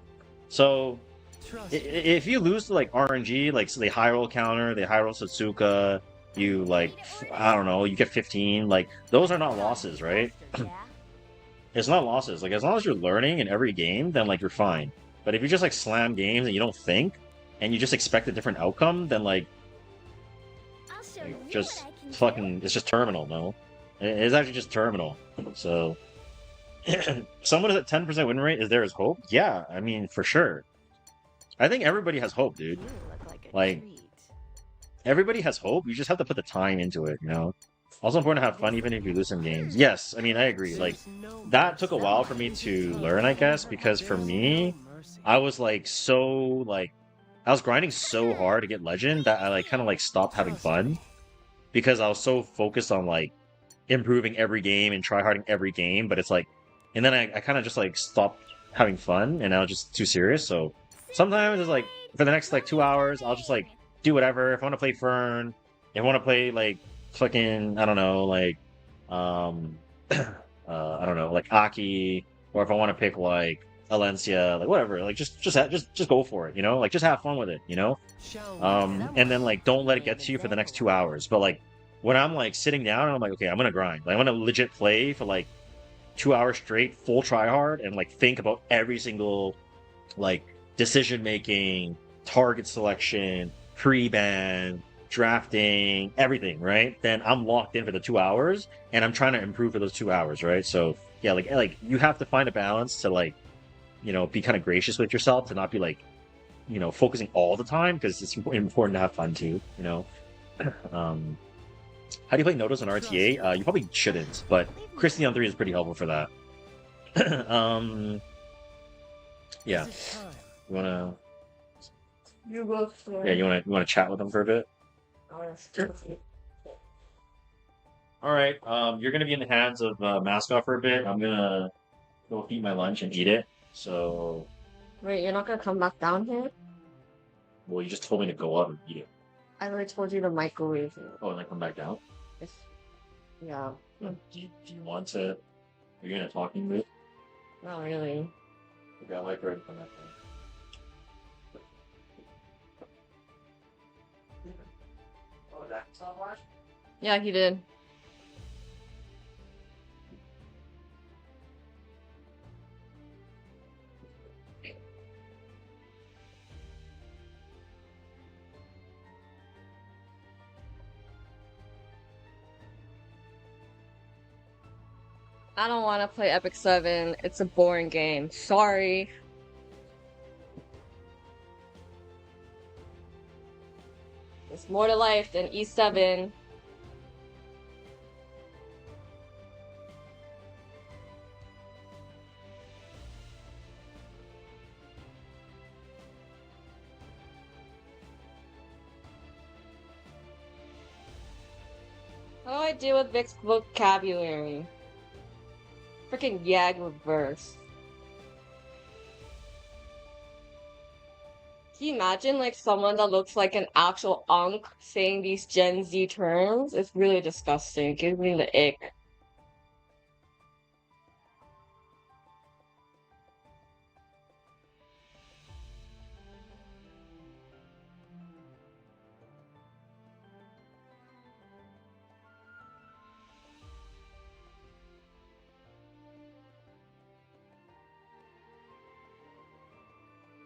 So, if you lose to, like, RNG, like, so they high roll counter, they high roll Satsuka, you like I don't know, you get 15, like those are not losses, right? It's not losses. Like as long as you're learning in every game, then like you're fine. But if you just like slam games and you don't think and you just expect a different outcome, then like just fucking it's just terminal. No, it's actually just terminal. So someone is at 10% win rate, is there as hope? Yeah, I mean for sure. I think everybody has hope, dude. Like everybody has hope. You just have to put the time into it, you know? Also important to have fun even if you lose some games. Yes, I mean, I agree. Like, that took a while for me to learn, I guess, because for me, I was, like, I was grinding so hard to get Legend that I, like, kind of, like, stopped having fun. because I was so focused on like improving every game and tryharding every game, but it's like, and then I kind of just like stopped having fun, and I was just too serious. So sometimes it's like for the next like 2 hours, I'll just like do whatever. If I want to play Fern, if I want to play like fucking, I don't know, like I don't know, like Aki, or if I want to pick like Alencia, like whatever, like just go for it, you know, like just have fun with it, you know. And then like don't let it get to you for the next 2 hours. But like when I'm like sitting down and I'm like, okay, I'm gonna grind, like I'm gonna legit play for like 2 hours straight, full try hard, and like think about every single like decision making, target selection, pre-ban, drafting, everything, right? Then I'm locked in for the 2 hours, and I'm trying to improve for those 2 hours, right? So yeah, like you have to find a balance to like, you know, be kind of gracious with yourself, to not be like, you know, focusing all the time, because it's important to have fun too, you know. How do you play Notos on RTA? You probably shouldn't, but Christy on 3 is pretty helpful for that. Yeah. You wanna? You go for Yeah, you wanna chat with them for a bit? All right. You're gonna be in the hands of Mascot for a bit. I'm gonna go eat my lunch and eat it. So, Wait, you're not gonna come back down here? well, you just told me to go up and eat it. I already told you to microwave it. Oh, and then come back down. It's... Yeah, Do you want to? Are you gonna talk to me? not really. Okay, I'll wait for it to come back down. Oh, that's not watch. Yeah, he did. I don't want to play Epic 7. It's a boring game. Sorry. It's more to life than E7. How do I deal with Vic's vocabulary? Freaking Yag reverse. Can you imagine like someone that looks like an actual unk saying these Gen Z terms? It's really disgusting. It gives me the ick.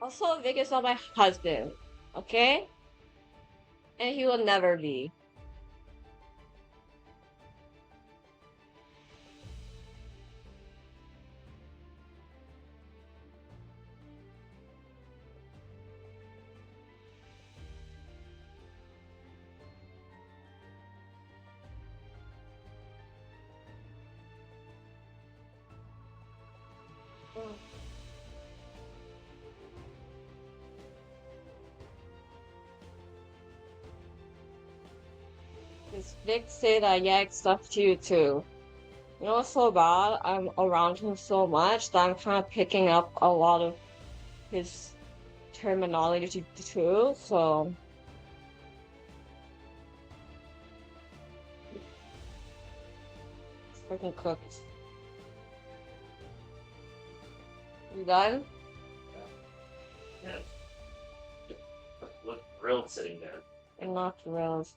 Also, Vic is not my husband, okay? And he will never be. Because Vic said I Yag stuff to you too. You know what's so bad? I'm around him so much that I'm kind of picking up a lot of his terminology too, so... It's freaking cooked. You done? Yeah. Look grilled sitting there. I'm not thrilled.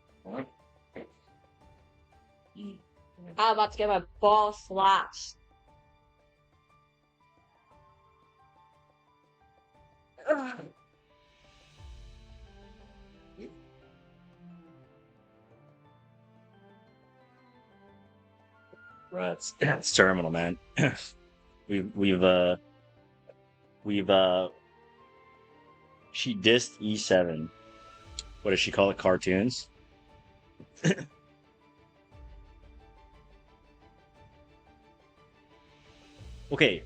I'm about to get my ball slashed. Ugh. Right, it's terminal, man. we've she dissed E7. What does she call it? Cartoons. Okay,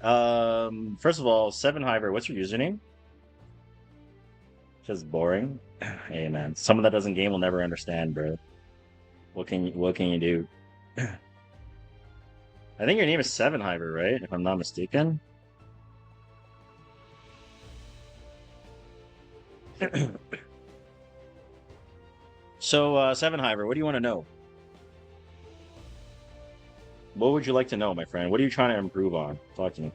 first of all, Seven Hiver, what's your username? Just boring. Hey man, someone that doesn't game will never understand, bro. What can you do? I think your name is Seven Hiver, right? If I'm not mistaken. So, Seven Hiver, what do you want to know? What would you like to know, my friend? What are you trying to improve on? Talk to me.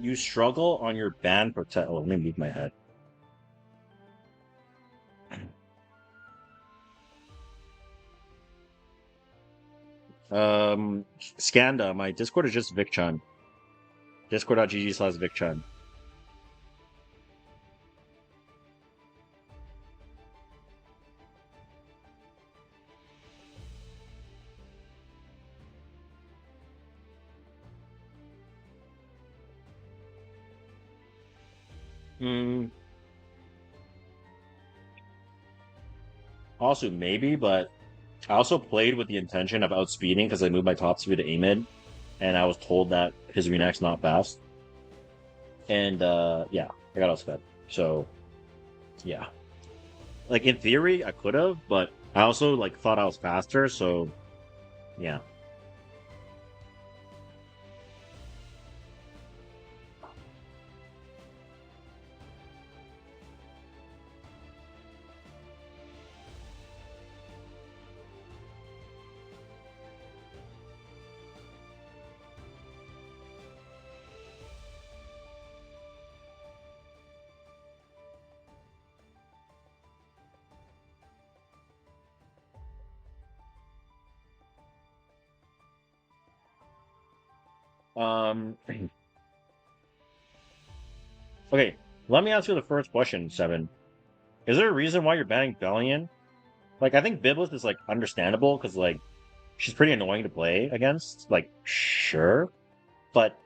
You struggle on your ban protect. Oh, let me move my head. Skanda, my Discord is just VicChun. Discord.gg/VicChun. Also, maybe, but I also played with the intention of outspeeding because I moved my top speed to A-mid, and I was told that his Renek's not fast. And, yeah, I got outsped. So, yeah. Like, in theory, I could have, but I also, like, thought I was faster, so, yeah. Okay, let me ask you the first question, Seven. Is there a reason why you're banning Bellion? Like, I think Biblis is, like, understandable, because, like, she's pretty annoying to play against. Like, sure. But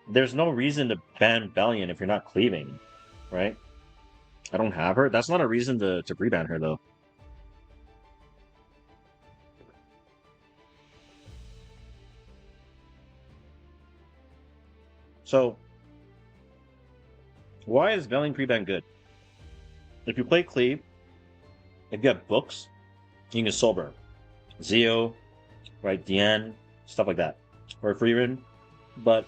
there's no reason to ban Bellion if you're not cleaving, right? I don't have her. That's not a reason to pre-ban her, though. So, why is Bellion pre-ban good? If you play cleave, if you have books, you can sober. Zeo, right, Diane, stuff like that. Or Freerin. But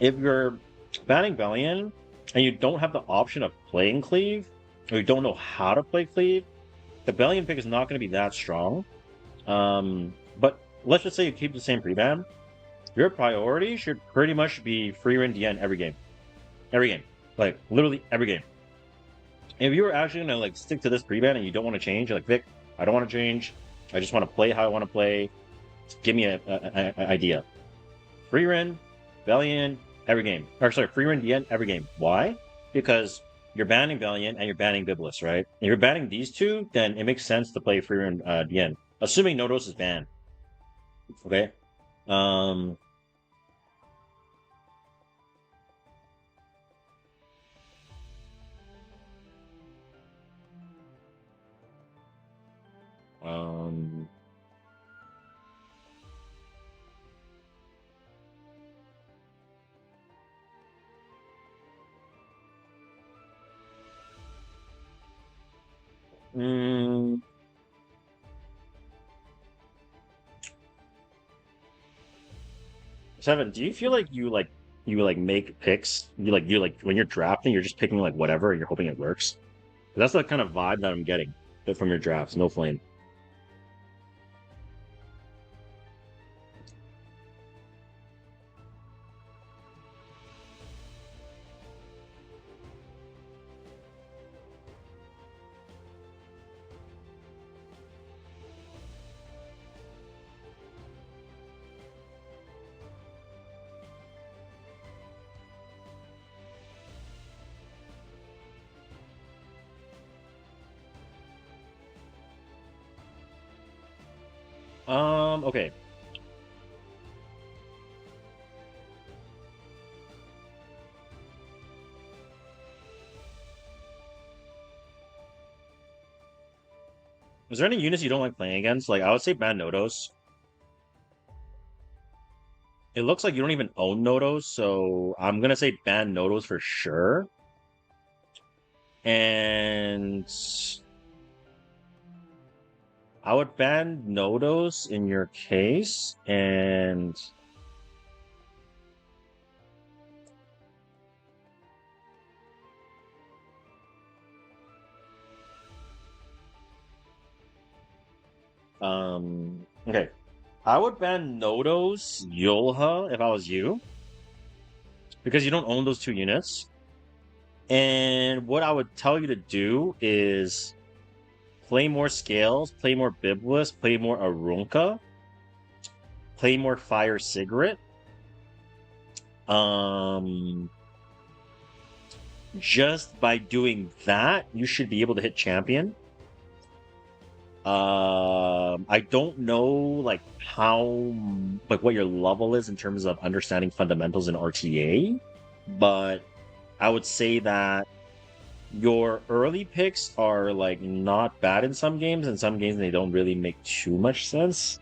if you're banning Bellion and you don't have the option of playing cleave, or you don't know how to play cleave, the Bellion pick is not going to be that strong. But let's just say you keep the same pre-ban. Your priority should pretty much be Freerin Diane every game. Every game. Like, literally every game. If you were actually going to, like, stick to this pre-ban and you don't want to change, you're like, Vic, I don't want to change. I just want to play how I want to play. Give me an idea. Freerin, Bellion, every game. Or, sorry, Freerin, Diane, every game. Why? Because you're banning Bellion and you're banning Biblis, right? If you're banning these two, then it makes sense to play Freerin, Diane. Assuming Nodos is banned. Okay? Seven, do you feel like you make picks? You when you're drafting, you're just picking like whatever and you're hoping it works? That's the kind of vibe that I'm getting from your drafts. No flame. Okay. Is there any units you don't like playing against? Like, I would say ban Nodos. It looks like you don't even own Nodos, so I'm gonna say ban Nodos for sure. And I would ban Nodos in your case, and okay. I would ban Nodos Yolha if I was you, because you don't own those two units. And what I would tell you to do is play more Scales, play more Biblis, play more Arunca, play more Fire Cigarette. Just by doing that, you should be able to hit champion. I don't know like what your level is in terms of understanding fundamentals in RTA, but I would say that your early picks are like not bad in some games, and some games they don't really make too much sense.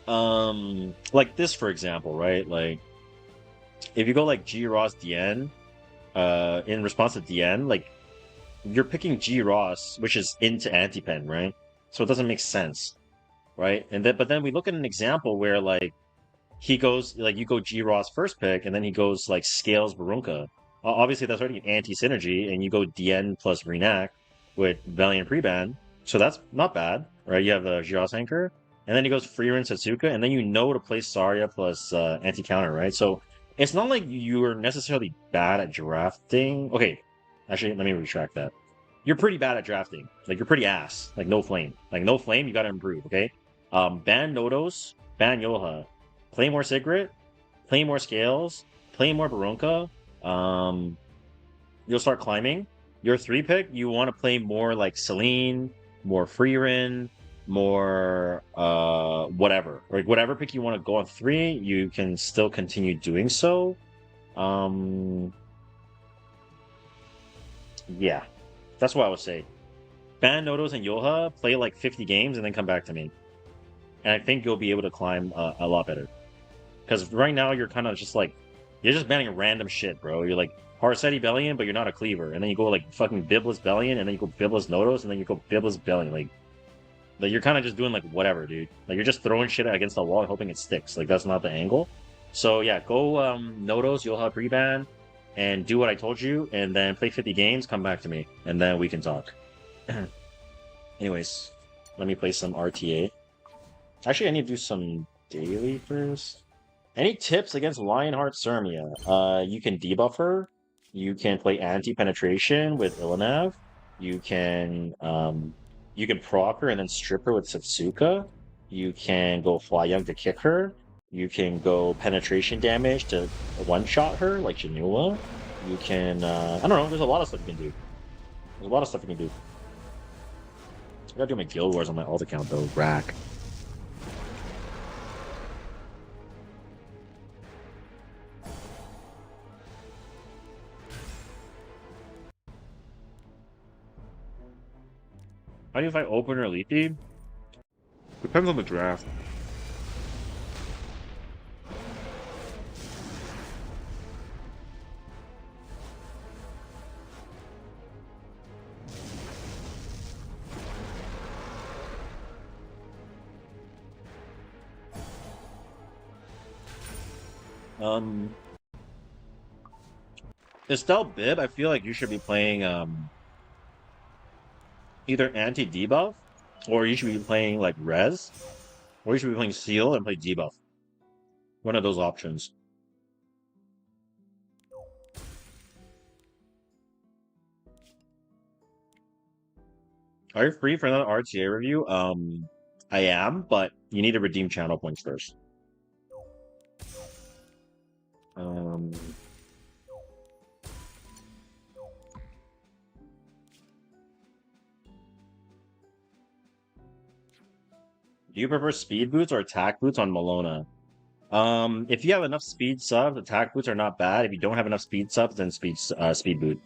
Like this for example, right? Like if you go like G Ross Dien, in response to Dien, like you're picking G Ross, which is into anti-pen, right? So it doesn't make sense, right? And then but then we look at an example where like he goes like you go G Ross first pick, and then he goes like Scales Barunca. Obviously that's already an anti-synergy, and you go Dien plus Renac with Valiant pre-ban, so that's not bad, right? You have the G Ross anchor, and then he goes Freerin Satsuka, and then you know to play Saria plus anti-counter, right? So it's not like you're necessarily bad at drafting. Okay, actually, let me retract that. You're pretty bad at drafting. Like, you're pretty ass. Like, no flame. Like, no flame, you gotta improve, okay? Ban Nodos, ban Yoha. Play more Sigrid, play more Scales, play more Baronka. You'll start climbing. Your 3-pick, you want to play more like Celine, more Freerin, more whatever. Like, whatever pick you want to go on 3, you can still continue doing so. Yeah, that's what I would say. Ban Nodos and Yoha, play like 50 games, and then come back to me. And I think you'll be able to climb a lot better. Because right now, you're kind of just like, you're just banning random shit, bro. You're like Parsetti Bellion, but you're not a cleaver. And then you go like fucking Biblis Bellion, and then you go Biblis Nodos, and then you go Biblis Bellion. Like you're kind of just doing like whatever, dude. Like you're just throwing shit against the wall and hoping it sticks. Like that's not the angle. So yeah, go Nodos, you'll have pre-ban, and do what I told you, and then play 50 games, come back to me, and then we can talk. Anyways, let me play some RTA. Actually, I need to do some daily first. Any tips against Lionheart Sermia? You can debuff her. You can play anti-penetration with Ilinav. You can proc her and then strip her with Satsuka. You can go Fly Young to kick her. You can go penetration damage to one-shot her, like Janula. You can, I don't know, there's a lot of stuff you can do. There's a lot of stuff you can do. I gotta do my Guild Wars on my alt account, though. Rack. How do you fight Open or Leafy? Depends on the draft. Estelle Bib, I feel like you should be playing either anti-debuff, or you should be playing like Res, or you should be playing Seal and play debuff. One of those options. Are you free for another RTA review? I am, but you need to redeem channel points first. Do you prefer speed boots or attack boots on Malona? If you have enough speed subs, attack boots are not bad. If you don't have enough speed subs, then speed boot.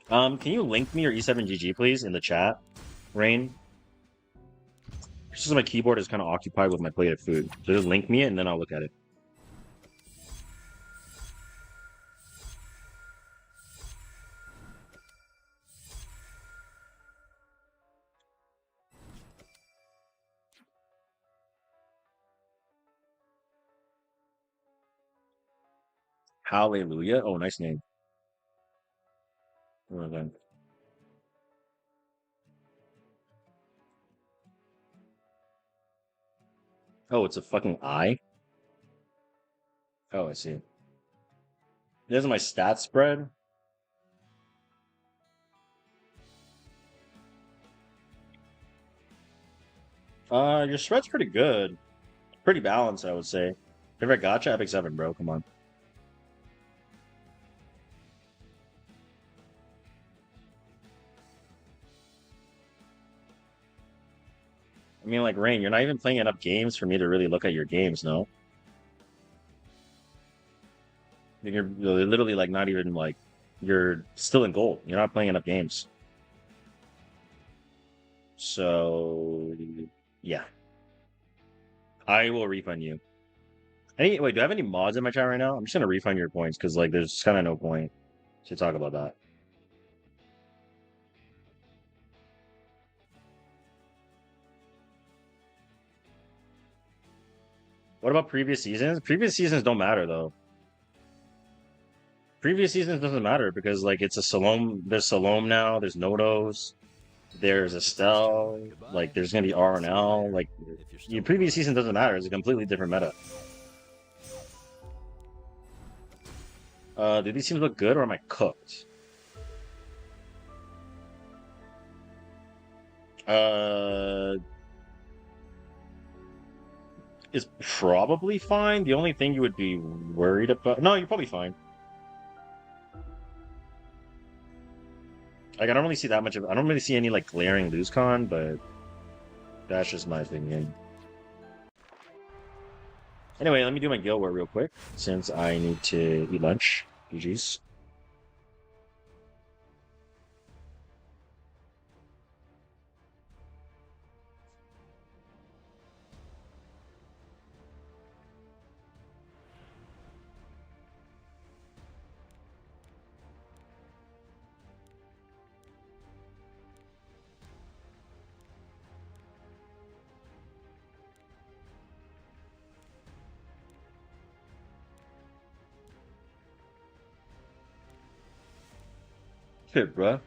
Can you link me your E7GG, please, in the chat, Rain? Just because my keyboard is kind of occupied with my plate of food. So just link me it, and then I'll look at it. Hallelujah. Oh, nice name. Well done. Oh, it's a fucking eye? Oh, I see. This is my stat spread. Your spread's pretty good. Pretty balanced, I would say. Favorite gotcha? Epic 7, bro. Come on. I mean, like, Rain, you're not even playing enough games for me to really look at your games, no? You're literally, like, not even, like, you're still in gold. You're not playing enough games. So, yeah. I will refund you. Wait, do I have any mods in my chat right now? I'm just gonna refund your points, because, like, there's kind of no point to talk about that. What about previous seasons? Previous seasons don't matter, though. Previous seasons doesn't matter because, like, it's a Salome. There's Salome now. There's Nodos. There's Estelle. Like, there's gonna be RNL. Like, your previous season doesn't matter. It's a completely different meta. Do these teams look good or am I cooked? Is probably fine. The only thing you would be worried about... No, you're probably fine. Like, I don't really see that much of... I don't really see any, like, glaring lose con, but... That's just my opinion. Anyway, let me do my guild war real quick, since I need to eat lunch. GG's. Shit, bruh.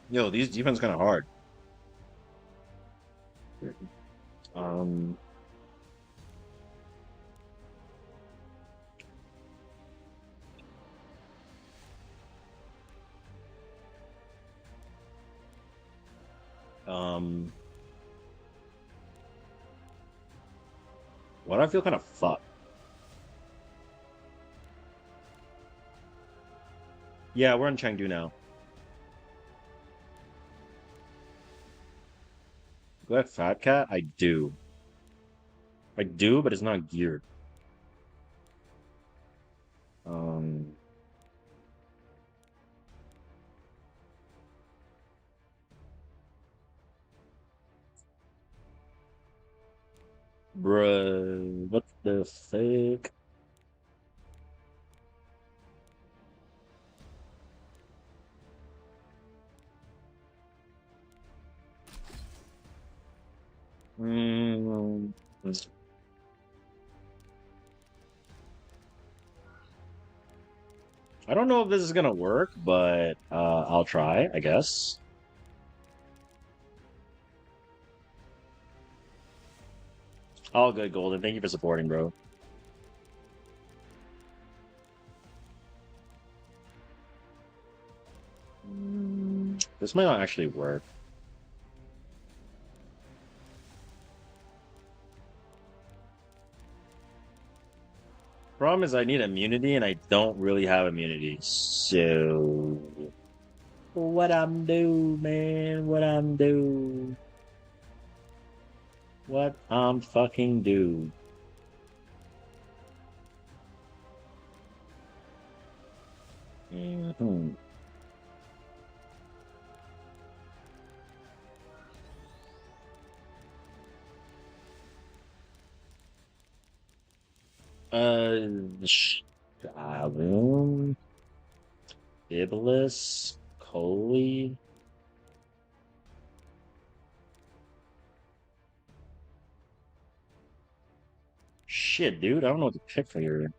Yo, these defense kind of hard. Um... Why do I feel kind of fucked? Yeah, we're in Chengdu now. Do I have Fat Cat? I do. I do, but it's not geared. Bruh, what the fuck? I don't know if this is gonna work, but I'll try, I guess. All good, Golden. Thank you for supporting, bro. This might not actually work. Problem is I need immunity and I don't really have immunity. So what I'm do, man? What I'm do? What I'm fucking do? Shalom, Iblis, Coley. Shit, dude, I don't know what to pick for here.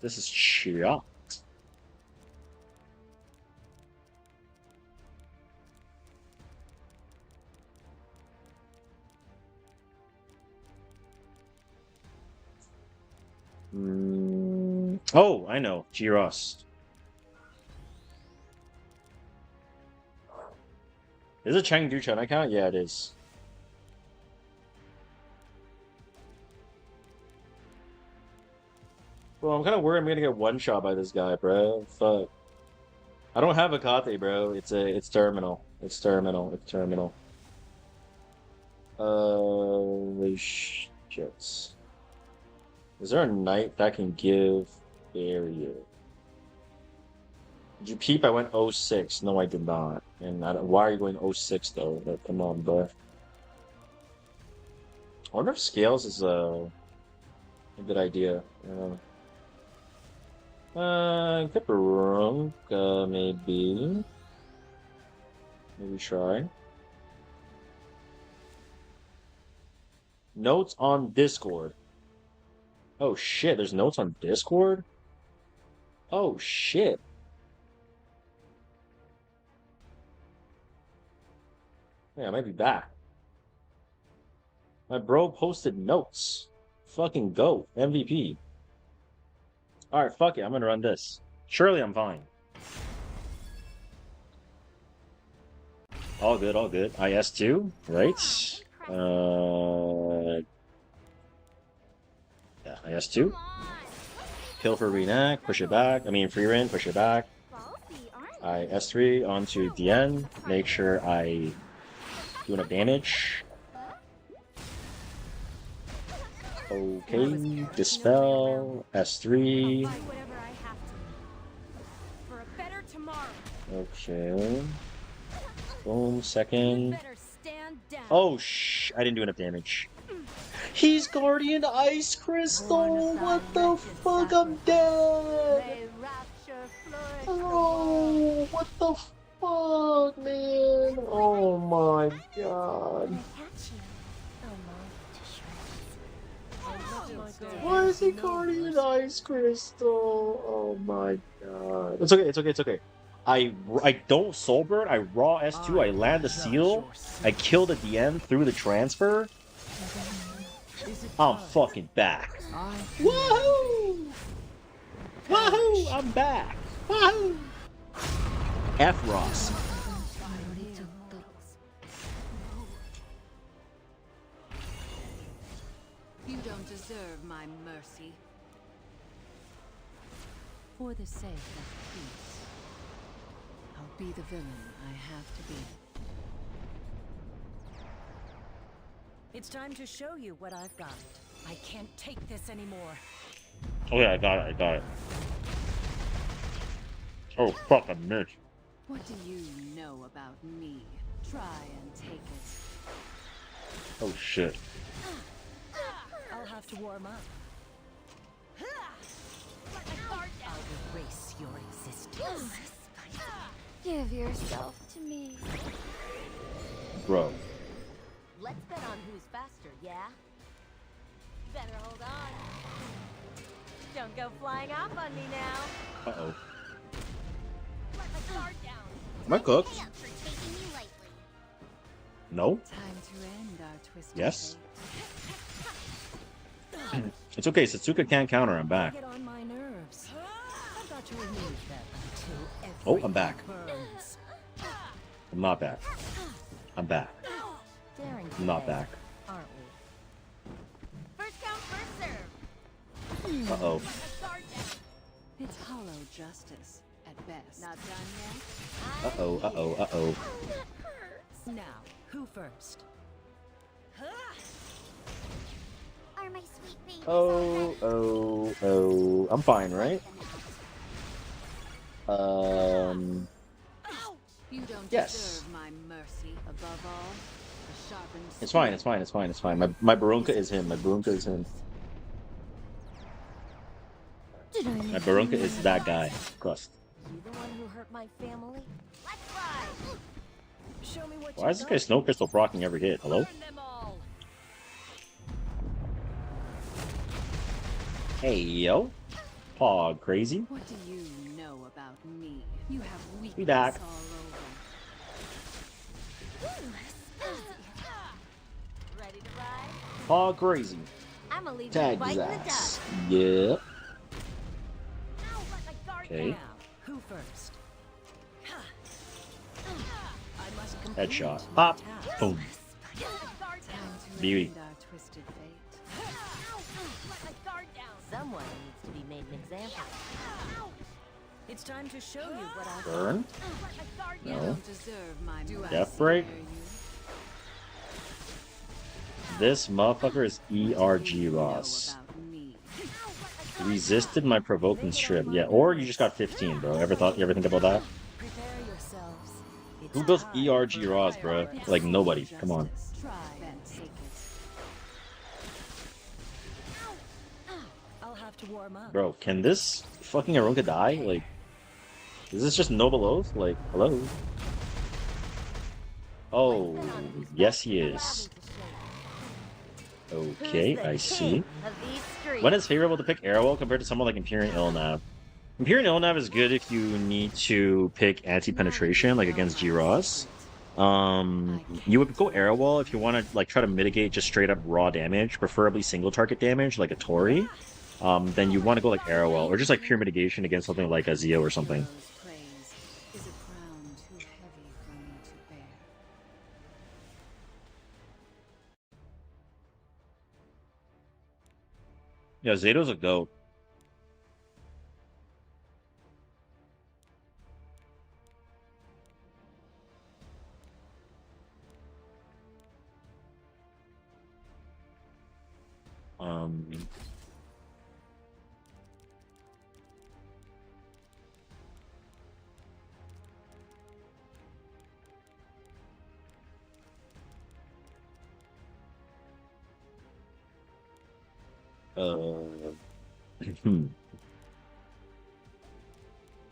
This is shit. Oh, I know. G-Ross. Is it Chengdu Chen account? Yeah, it is. Well, I'm kind of worried I'm gonna get one shot by this guy, bro. Fuck. I don't have a Kate, bro. It's terminal. It's terminal. It's terminal. Shit. Is there a knight that can give barrier? Did you peep? I went 06. No, I did not. And why are you going 06 though? Like, come on, bro. I wonder if scales is a good idea. Kipperunk, maybe. Maybe try. Notes on Discord. Oh shit, there's notes on Discord? Oh shit. Yeah, I might be back. My bro posted notes. Fucking go. MVP. Alright, fuck it. I'm gonna run this. Surely I'm fine. All good, all good. IS2, right? Yeah, IS2. Kill for Renac, push it back. I mean, free rin, push it back. IS3 onto DN. Make sure I do enough damage. Okay, dispel, S3. Okay. Boom, second. Oh, I didn't do enough damage. He's Guardian Ice Crystal! What the fuck? I'm dead! Oh, what the fuck, man? Oh my god. Why is he Guardian Ice Crystal? Oh my god. It's okay, it's okay, it's okay. I don't soul burn, I raw S2, I land the seal, I kill the DN through the transfer. I'm fucking back. Woohoo! Woohoo! I'm back. Woohoo! F Ross. You don't deserve my mercy. For the sake of peace, I'll be the villain I have to be. It's time to show you what I've got. I can't take this anymore. Oh yeah, I got it, I got it. Oh fuck, I missed. What do you know about me? Try and take it. Oh shit. I'll have to warm up. I'll erase your existence. Give yourself to me. Bro. Let's bet on who's faster, yeah? Better hold on. Don't go flying off on me now. Uh-oh. Let my guard down. Am I cooked? No? Time to end our twisted Yes? It's okay, Satsuka can't counter, I'm back. Get on my nerves. I've got to remove that until Oh, I'm back. burns. I'm not back. I'm back. I'm not back. Uh-oh. It's hollow justice at best. Not done yet? Uh-oh, uh-oh, uh-oh. Now, who first? Are my sweet babies Oh, oh, oh. I'm fine, right? You don't Yes. deserve my mercy. Above all, a sharpened It's fine, it's fine, it's fine, it's fine. My Barunka is him. My Barunka is him. My Barunka is that guy. Crust. You the one who hurt my family? Let's ride! Show me what Why is this guy Snow Crystal procking every hit? Hello? Burn them all. Hey, yo. Paw crazy. What do you know about me? You have weakness We back. all Ready to ride? Paw crazy. I'ma leave you Tag right his in the ass. dust. Yeah. Ow, let my guard Okay. down. Who first? I must Headshot. Pop. Boom. guard down. Beauty. End our twisted fate. Let my guard down. Someone needs to be made an example. It's time to show you what I Burn. Let my guard You No. don't deserve my mercy. Death break. This motherfucker is ERG Ross. Resisted my provoking strip. Yeah, or you just got 15, bro. Ever think about that? Prepare yourselves. Who goes ERG Ross, bro? Like nobody. Come on. Try and take it. I'll have to warm up. Bro, can this fucking Arunka die? Like, is this just Noble Oath? Like, hello? Oh, yes he is. Okay, I see. When it's favorable to pick Arrowwell compared to someone like Imperial Ilnav. Imperial Ilnav is good if you need to pick anti-penetration, like against G-Ross. You would go Arrowwell if you want to like try to mitigate just straight up raw damage, preferably single target damage, like a Tori. Then you want to go like Arrowwell, or just like pure mitigation against something like a Zeo or something. Praise is a crown too heavy for me to bear. Yeah, Zeto's a goat.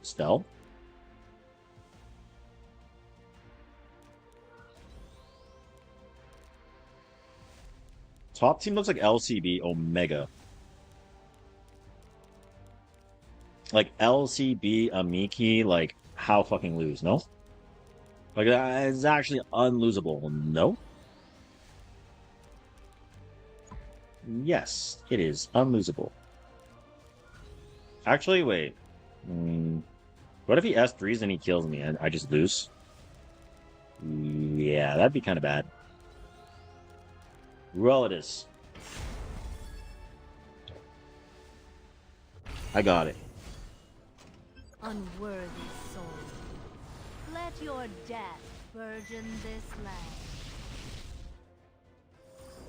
Stell? Top team looks like LCB Omega. Like LCB Amiki, like how fucking lose, no? Like that is actually unlosable, no? Yes, it is unlosable. Actually, wait. What if he S3s and he kills me and I just lose? Yeah, that'd be kind of bad. Well, it is. I got it. Unworthy soul. Let your death burden this land.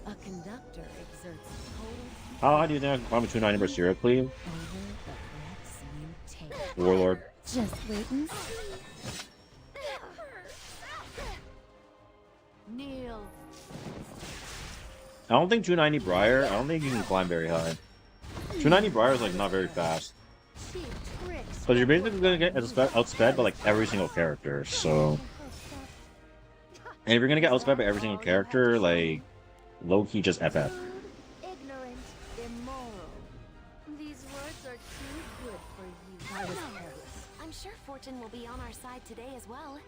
A conductor exerts total How do you think I can climb between 90 versus 0, please? over the breaths you take. Warlord. Just wait and see. Kneel. I don't think 290 Briar, I don't think you can climb very high. 290 Briar is like not very fast. Cheap tricks. But you're basically gonna get outsped by like every single character, so. And if you're gonna get outsped by every single character, like low-key just FF. Ignorant, immoral. These words are too good for you. I was careless. I'm sure fortune will be on our side today as well.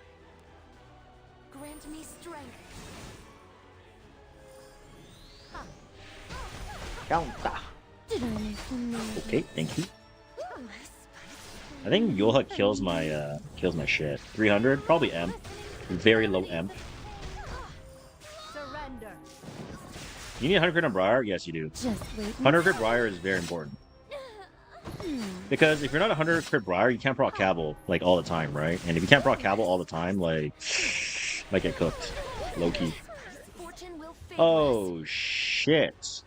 Grant me strength. Counter. Did I make you nervous? Okay, thank you. I think Yoha kills my shit. 300, probably M. Very low M. Surrender. You need 100 crit on Briar? Yes, you do. Just wait. 100 crit Briar is very important. Because if you're not 100 crit Briar, you can't proc Cavil like all the time, right? And if you can't proc Cavil all the time, like might get cooked, low key. Oh shit!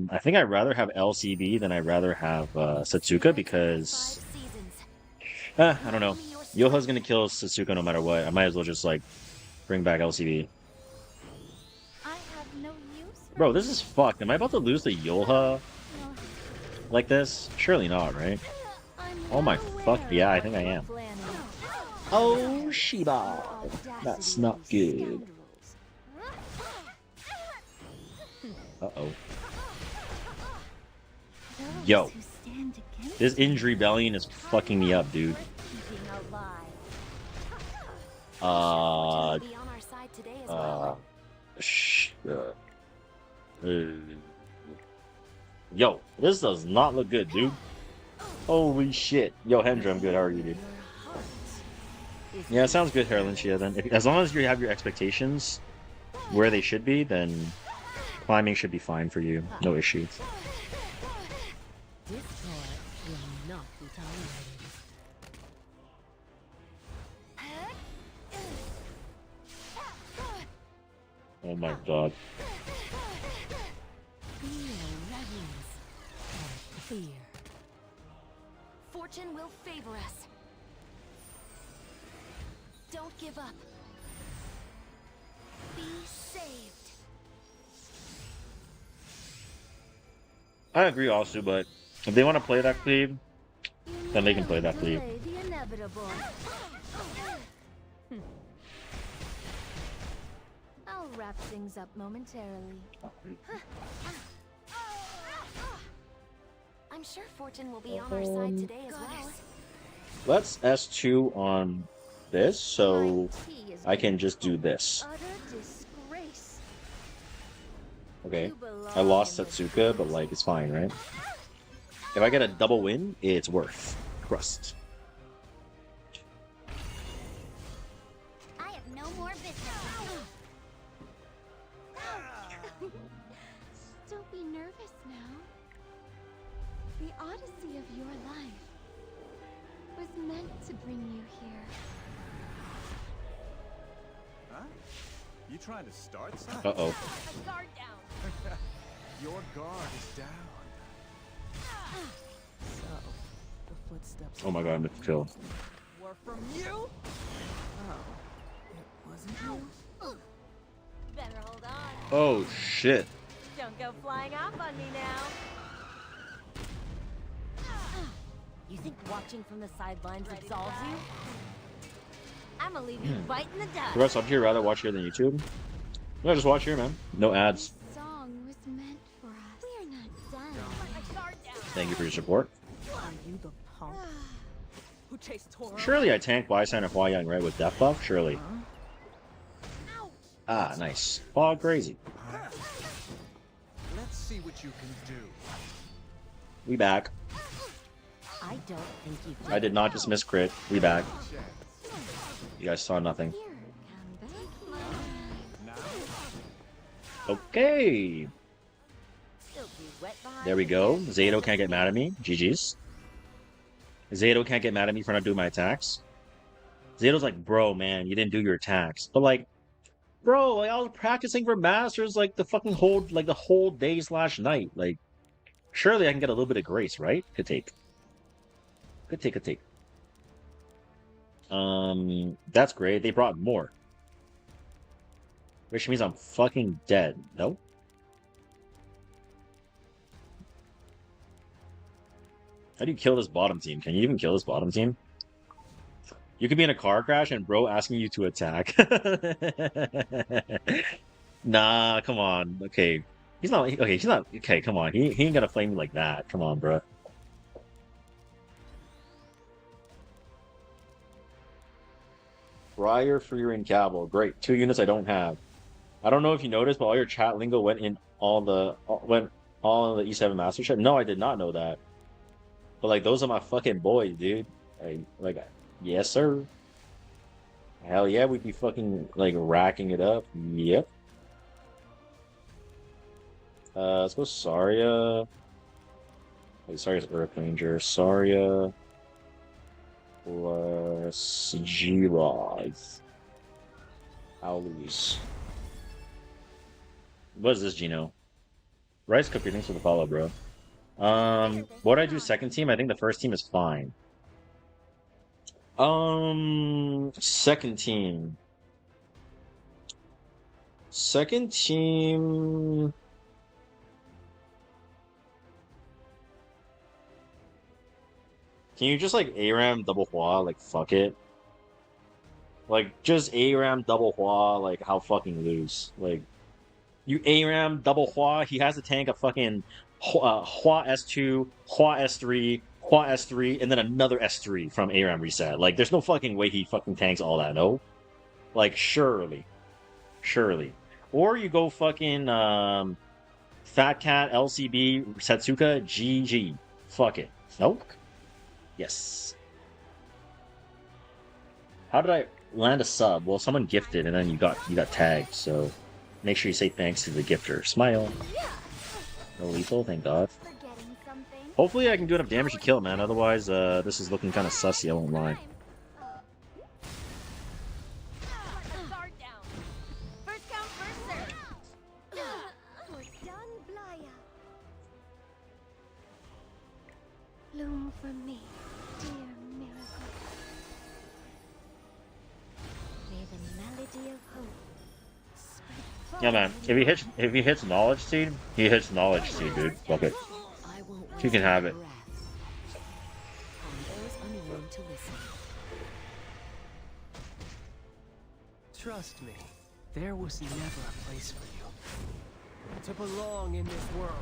I think I'd rather have LCB than I'd rather have Satsuka because I don't know. Yoha's gonna kill Satsuka no matter what. I might as well just like bring back LCB. Bro, this is fucked. Am I about to lose to Yoha like this? Surely not, right? Oh my fuck. Yeah, I think I am. Oh, Shiba. That's not good. Uh-oh. Yo. This injury bellying is fucking me up, dude. Yo, this does not look good, dude. Holy shit. Yo, Hendra, I'm good. How are you, dude? Yeah, it sounds good, Herlinchia, then. As long as you have your expectations where they should be, then climbing should be fine for you. No issues. Oh my god. Fortune will favor us. Don't give up. Be saved. I agree also, but if they want to play that cleave, then they can play that cleave. I'll wrap things up momentarily. I'm sure Fortune will be on our side today as well. Let's S2 on this, so I can just do this. Okay, I lost Satsuka, but like, it's fine, right? If I get a double win, it's worth crust. I have no more business. Don't be nervous now. The odyssey of your life was meant to bring you here. Huh? You trying to start something? Uh-oh. Guard down. Your guard is down. So, the footsteps. Oh my god, I missed kill. Were from you? Oh, it wasn't you? Better hold on. Oh shit. Don't go flying off on me now. You think watching from the sidelines absolves you? I'm gonna leave you biting the dust. The rest up here, rather watch here than YouTube. No, just watch here, man. No ads. This song was meant for us. We're not done. Thank you for your support. Are you the punk who chased Toro? Surely I tanked Bison and Hua Young, right, with Death Buff? Surely. Ah, nice. Fog crazy. Let's see what you can do. We back. I don't think you I did not just miss crit. We back. You guys saw nothing. Okay. There we go. Zato can't get mad at me. GG's. Zato can't get mad at me for not doing my attacks. Zato's like, bro, man, you didn't do your attacks. But like, bro, like, I was practicing for Masters like the fucking whole day / night. Like, surely I can get a little bit of grace, right? Could take. Could take. That's great. They brought more. Which means I'm fucking dead. No? How do you kill this bottom team? Can you even kill this bottom team? You could be in a car crash and bro asking you to attack. Nah, come on. Okay. He's not okay, come on. He ain't gonna flame me like that. Come on, bro. Briar, Freer, and Cavil. Great. 2 units I don't have. I don't know if you noticed, but all your chat lingo went in all the E7 Master Chef. No, I did not know that. But like, those are my fucking boys, dude. Like, yes, sir. Hell yeah, we'd be fucking like racking it up. Yep. Let's go Saria. Wait, Saria's Earth Ranger. Saria plus G-Rods. I'll lose. What is this, Gino? Rice Cookie, thanks for the follow, bro. What do I do second team? I think the first team is fine. Second team. Second team. Can you just like ARAM double Hua? Like fuck it. Like just ARAM double Hua. Like how fucking lose? Like you ARAM double Hua. He has to tank a fucking Hua S2, Hua S3, Hua S3, and then another S3 from ARAM reset. Like there's no fucking way he fucking tanks all that. No. Like surely. Or you go fucking Fat Cat, LCB, Setsuka, GG. Fuck it. Nope. Yes. How did I land a sub? Well, someone gifted and then you got tagged, so make sure you say thanks to the gifter. Smile. No lethal, thank God. Hopefully I can do enough damage to kill, man. Otherwise, this is looking kind of sussy, I won't lie. Bloom for me, dear miracle. May the melody of hope spread. Yeah, man. If he hits knowledge seed, he hits knowledge seed, dude. Fuck it. You can have it. Trust me, there was never a place for you to belong in this world.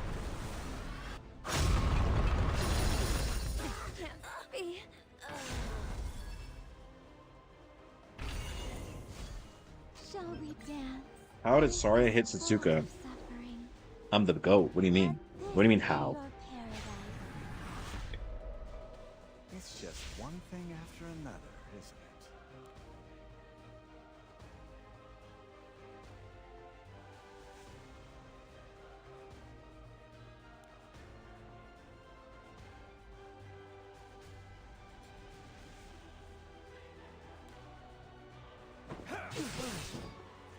Can't be. Shall we dance? How did Saria hit Setsuka? I'm the GOAT. What do you mean? What do you mean how? It's just one thing after another, isn't it?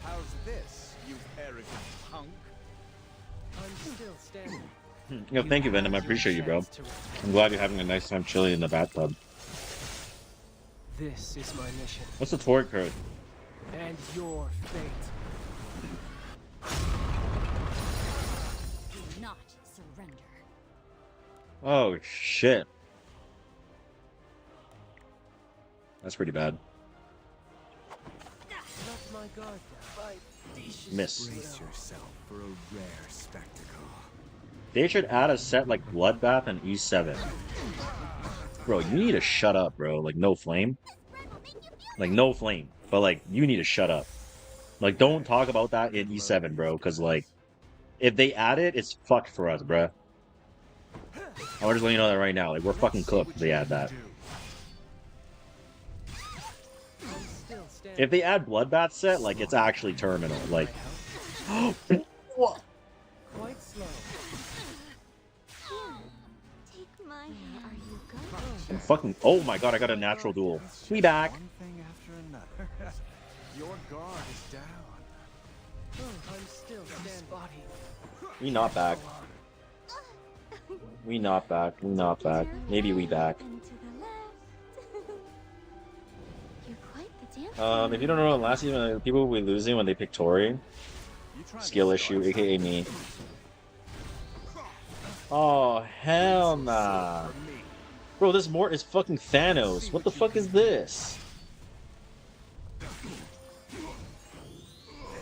How's this, you arrogant punk? I'm still standing. Yo, thank you, Venom. I appreciate you, bro. I'm glad you're having a nice time chilling in the bathtub. This is my mission. What's the Torque code? And your fate. Do not surrender. Oh, shit. That's pretty bad. Let my guard down. Miss. Brace yourself for a rare spectacle. They should add a set like Bloodbath and E7. Bro, you need to shut up, bro. Like, no flame. Like, no flame. But, like, you need to shut up. Like, don't talk about that in E7, bro. Because, like, if they add it, it's fucked for us, bro. I want to let you know that right now. Like, we're fucking cooked if they add that. If they add Bloodbath set, like, it's actually terminal. Like, what? Quite slow. Take my hand. Are you good? And fucking, oh my god, I got a natural duel. We back. One thing after another. Your guard is down. I'm still standing. We not back. We not back. We not back. Maybe we back. And to the left. You're quite the dancer. If you don't know, last season, people will be losing when they pick Tori. Skill issue, aka me. Oh, hell nah. Bro, this Mort is fucking Thanos. What the fuck is this?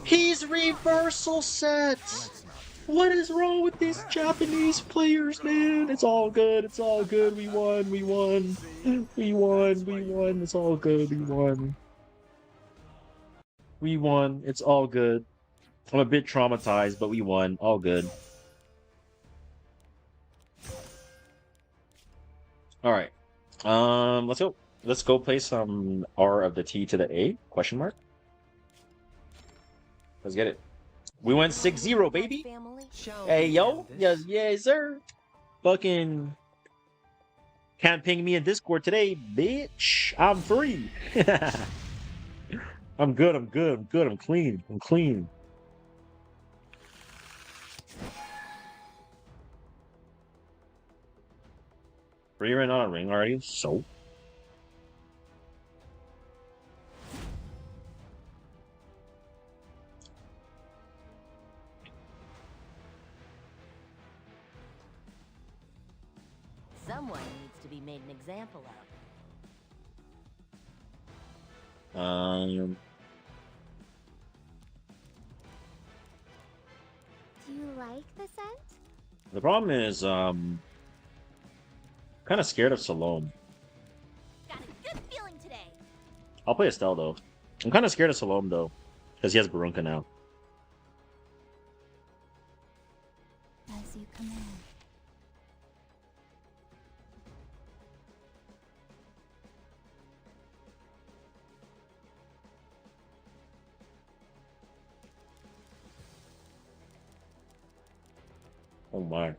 He's reversal set! What is wrong with these Japanese players, man? It's all good, it's all good. We won, we won. We won, we won. It's all good, we won. We won, it's all good. I'm a bit traumatized, but we won. All good. Alright. Let's go. Let's go play some R of the T to the A? Question mark? Let's get it. We went 6-0, baby! Shall Hey, we yo. end this? Yes, yes, sir. Fucking can't ping me in Discord today, bitch. I'm free. I'm good. I'm good. I'm good. I'm clean. I'm clean. Free right now on ring already. So. Someone needs to be made an example of. Do you like the scent? The problem is, kind of scared of Salome. Got a good feeling today. I'll play Estelle though. I'm kind of scared of Salome though, because he has Barunka now. As you command. Oh my.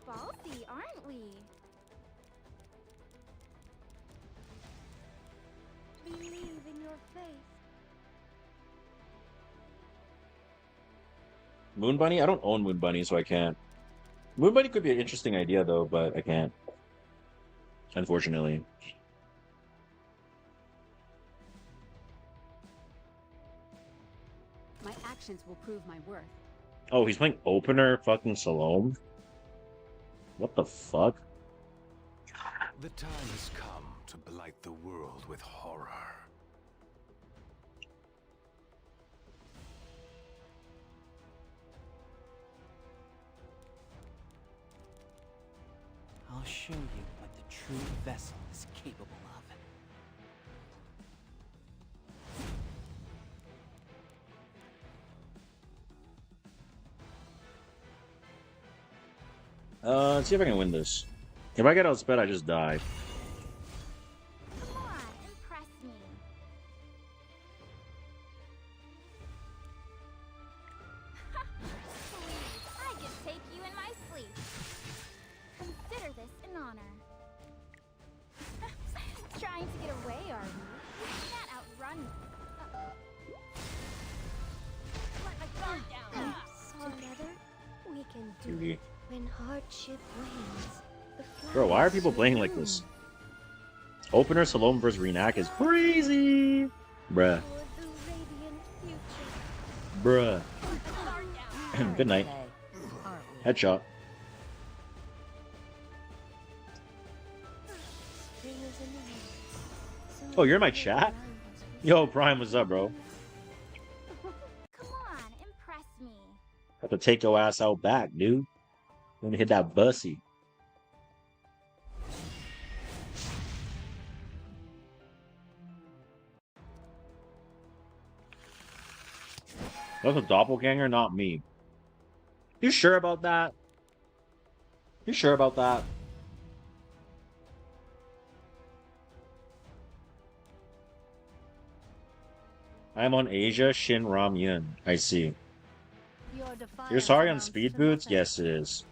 Ballsy, aren't we? Believe in your faith. Moon Bunny? I don't own Moon Bunny, so I can't. Moon Bunny could be an interesting idea though, but I can't. Unfortunately. My actions will prove my worth. Oh, he's playing opener fucking Salome? What the fuck? The time has come to blight the world with horror. I'll show you what the true vessel is capable of. Let's see if I can win this. If I get outsped, I just die. Come on, impress me. Please, I can take you in my sleep. Consider this an honor. Trying to get away, are you? You can't outrun me. Let my guard down. Together, we can do it. When hardship wanes, the Bro, why are people playing like this? Opener Salome versus Renak is crazy! Bruh. Bruh. Good night. Headshot. Oh, you're in my chat? Yo, Prime, what's up, bro? Come on, impress me. Have to take your ass out back, dude. I'm gonna hit that bussy. That's a doppelganger, not me. You sure about that? You sure about that? I'm on Asia Shin Ram Yun. I see. You're sorry on speed boots? Yes, it is.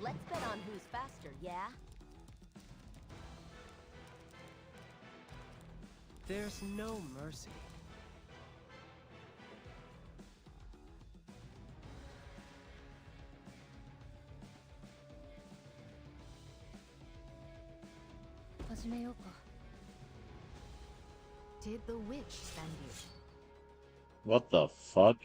Let's bet on who's faster, yeah? There's no mercy. Did the witch send you? What the fuck?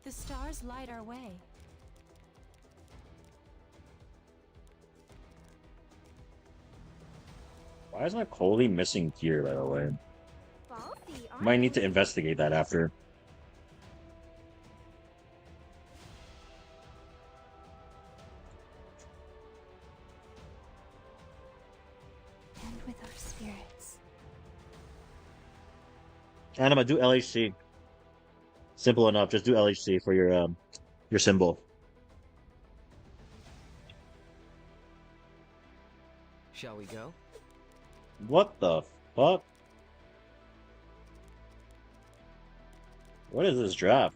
The stars light our way. Why is my Coley missing gear, by the way? Might need to investigate that after. And with our spirits. Anima, do LHC. Simple enough. Just do LHC for your symbol. Shall we go? What the fuck? What is this draft?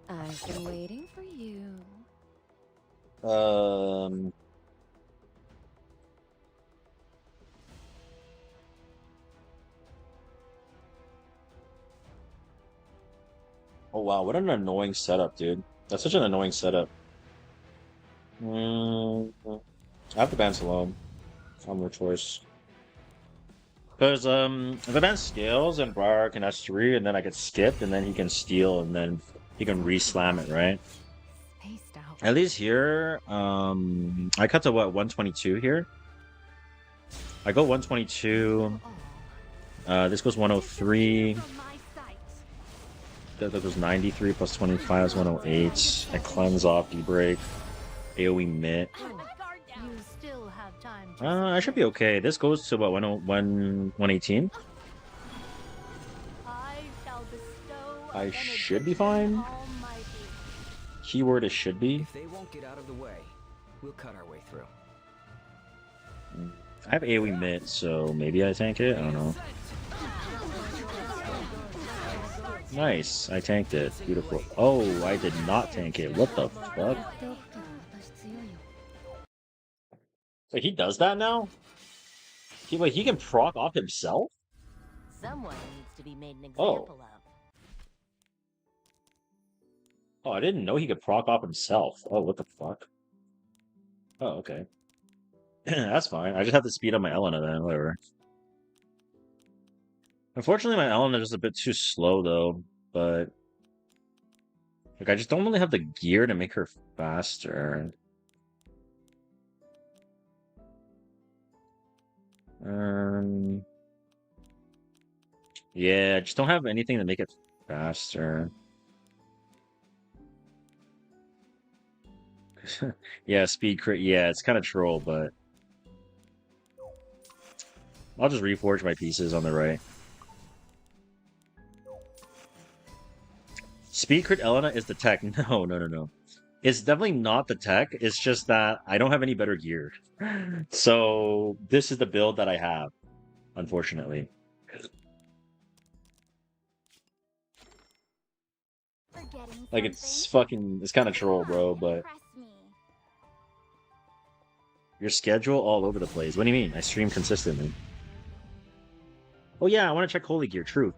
I've been waiting for you. Oh wow, what an annoying setup, dude. That's such an annoying setup. I have to ban Salome. I have no choice. Because if I ban Scales and Briar can S3 and then I get skipped and then he can steal and then he can re-slam it, right? Spaced out. At least here, I cut to what, 122 here? I go 122. This goes 103. That goes 93 plus 25 is 108. I cleanse off, D-break, AoE mitt. You still have time to I should be okay. This goes to what, 118? I should be fine. Keyword is should be. If they won't get out of the way, we'll cut our way through. I have AoE mitt, so maybe I tank it. I don't know. Nice, I tanked it. Beautiful. Oh, I did not tank it. What the fuck? Like, he does that now? He can proc off himself? Someone needs to be made an Oh. example of. Oh, I didn't know he could proc off himself. Oh, what the fuck? Oh, okay. That's fine. I just have to speed up my Elena then, whatever. Unfortunately, my Elena is just a bit too slow, though, but... Like, I just don't really have the gear to make her faster. Yeah, I just don't have anything to make it faster. Yeah, speed crit. Yeah, it's kind of troll, but... I'll just reforge my pieces on the right. Speed crit Elena is the tech. No, no, no, no. It's definitely not the tech. It's just that I don't have any better gear. So this is the build that I have, unfortunately. Like, it's fucking... It's kind of troll, bro, but... Your schedule all over the place. What do you mean? I stream consistently. Oh yeah, I want to check Holy Gear. True.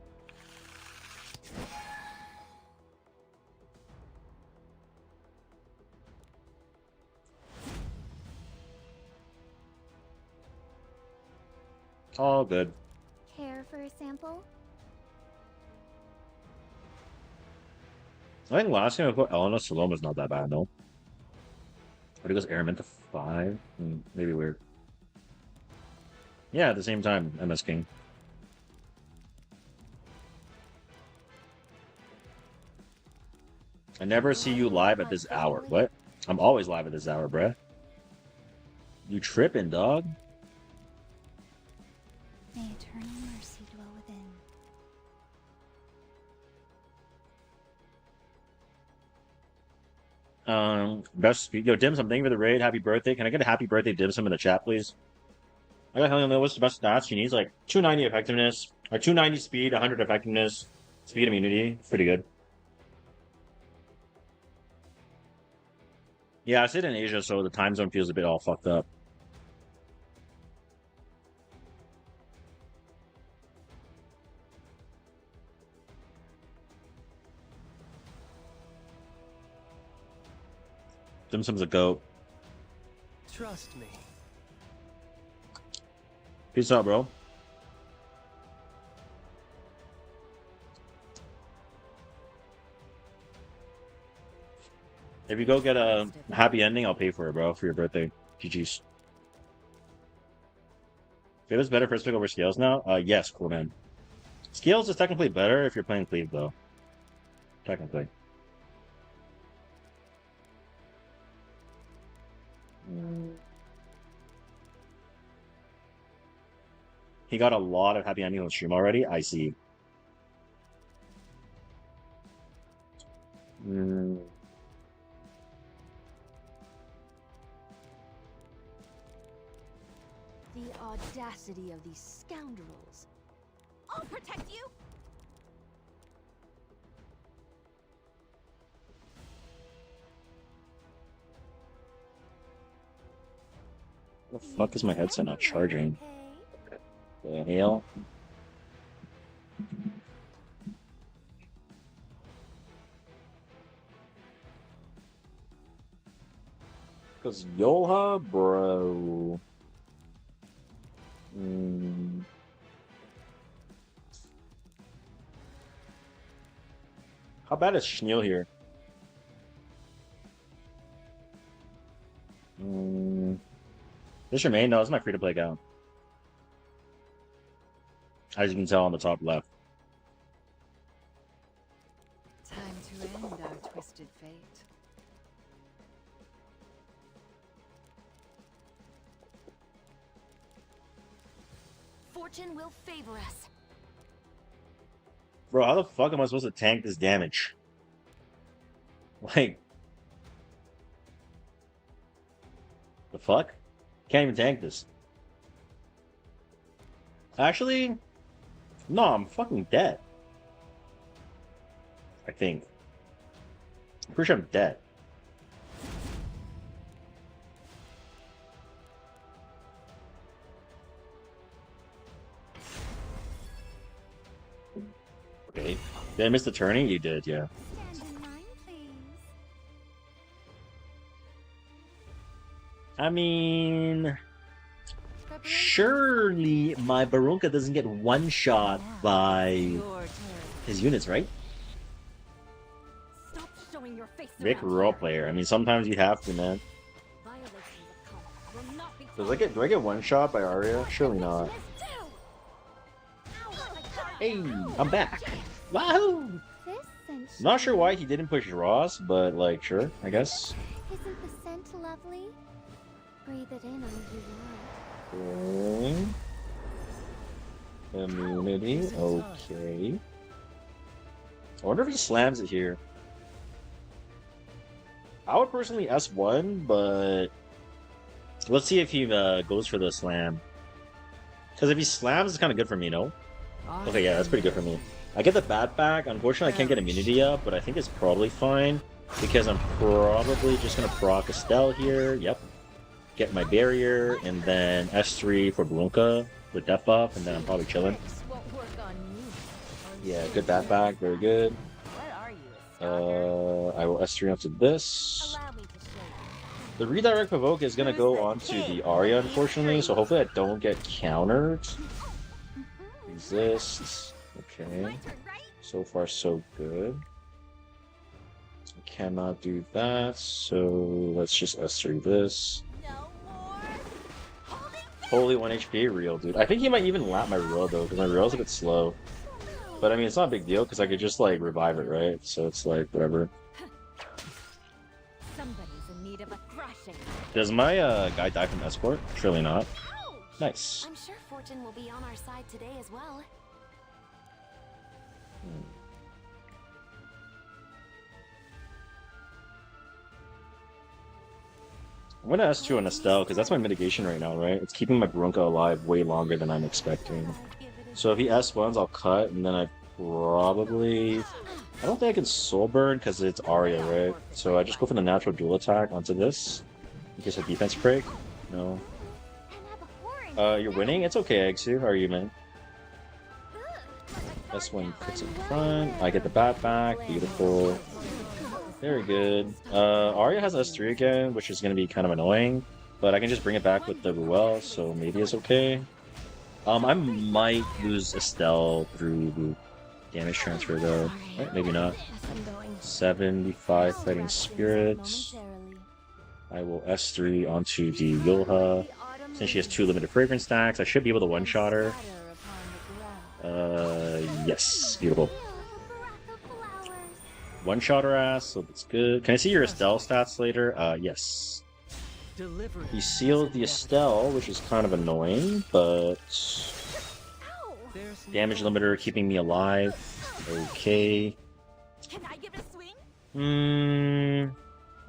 All good. Care for a sample? I think last time I put Elena Salome is not that bad, though. But it goes Airman to 5? Maybe weird. Yeah, at the same time, MS King. I never see you live at this hour. What? I'm always live at this hour, bruh. You tripping, dog? May eternal mercy dwell within. Best speed. Yo, Dimsum, thank you for the raid. Happy birthday. Can I get a happy birthday Dimsum in the chat, please? I got Helen what's the best stats she needs? Like 290 effectiveness, or 290 speed, 100 effectiveness, speed immunity. Pretty good. Yeah, I sit in Asia, so the time zone feels a bit all fucked up. Dim Sum's a goat. Trust me. Peace out, bro. If you go get a happy ending, I'll pay for it, bro, for your birthday. GG's. Favorite's better first pick over Scales now? Yes, cool, man. Scales is technically better if you're playing Cleve, though. Technically. He got a lot of happy endings on stream already? I see. The audacity of these scoundrels. I'll protect you! The fuck is my headset not charging? The hell? Cause Yolha, bro. How bad is Schneel here? This your main? No, it's my free-to-play account. As you can tell on the top left. Time to end our twisted fate. Fortune will favor us. Bro, how the fuck am I supposed to tank this damage? Like... the fuck? Can't even tank this. Actually... no, I'm fucking dead. I think. I'm pretty sure I'm dead. Okay. Did I miss the turning? You did, yeah. Stand in line, please. I mean... surely my Barunka doesn't get one shot by his units, right? Stop showing your face Vic role player. I mean, sometimes you have to, man. Do I get one shot by Arya? Surely not. Hey, I'm back. Wahoo! Not sure why he didn't push Ross, but like, sure, I guess. Isn't the scent lovely? Breathe it in all you want. Immunity, okay. I wonder if he slams it here. I would personally S1, but let's see if he goes for the slam. Because if he slams, it's kind of good for me, no? Okay, yeah, that's pretty good for me. I get the bat back. Unfortunately, I can't get immunity up, but I think it's probably fine. Because I'm probably just going to proc Estelle here. Yep. Get my barrier, and then S3 for Blunka with death buff, and then I'm probably chilling. Yeah, good bat back. Very good. I will S3 onto this. The redirect provoke is going to go onto the Arya, unfortunately, so hopefully I don't get countered. Resist. Okay. So far, so good. I cannot do that, so let's just S3 this. Holy 1 HP real, dude. I think he might even lap my reroll, though, because my reroll's a bit slow. But I mean, it's not a big deal, because I could just, like, revive it, right? So it's like, whatever. Somebody's in need of a thrashing. Does my guy die from escort? Surely not. Nice. I'm sure Fortune will be on our side today as well. I'm gonna S2 on Estelle, because that's my mitigation right now, right? It's keeping my Brunka alive way longer than I'm expecting. So if he S1s, I'll cut, and then I probably... I don't think I can soul burn, because it's Arya, right? So I just go for the natural dual attack onto this, in case of defense break. No. You're winning? It's okay, Exu. How are you, man? S1 puts in front. I get the bat back. Beautiful. Very good. Arya has S3 again, which is going to be kind of annoying, but I can just bring it back with the Ruel, so maybe it's okay. I might lose Estelle through damage transfer though. Right, maybe not. 75 Fighting Spirit. I will S3 onto the Yulha. Since she has 2 limited fragrance stacks, I should be able to one-shot her. Yes, beautiful. One-shot her ass, so that's good. Can I see your Estelle stats later? Yes. He sealed the Estelle, which is kind of annoying, but... Damage limiter keeping me alive. Okay. Can I give it a swing?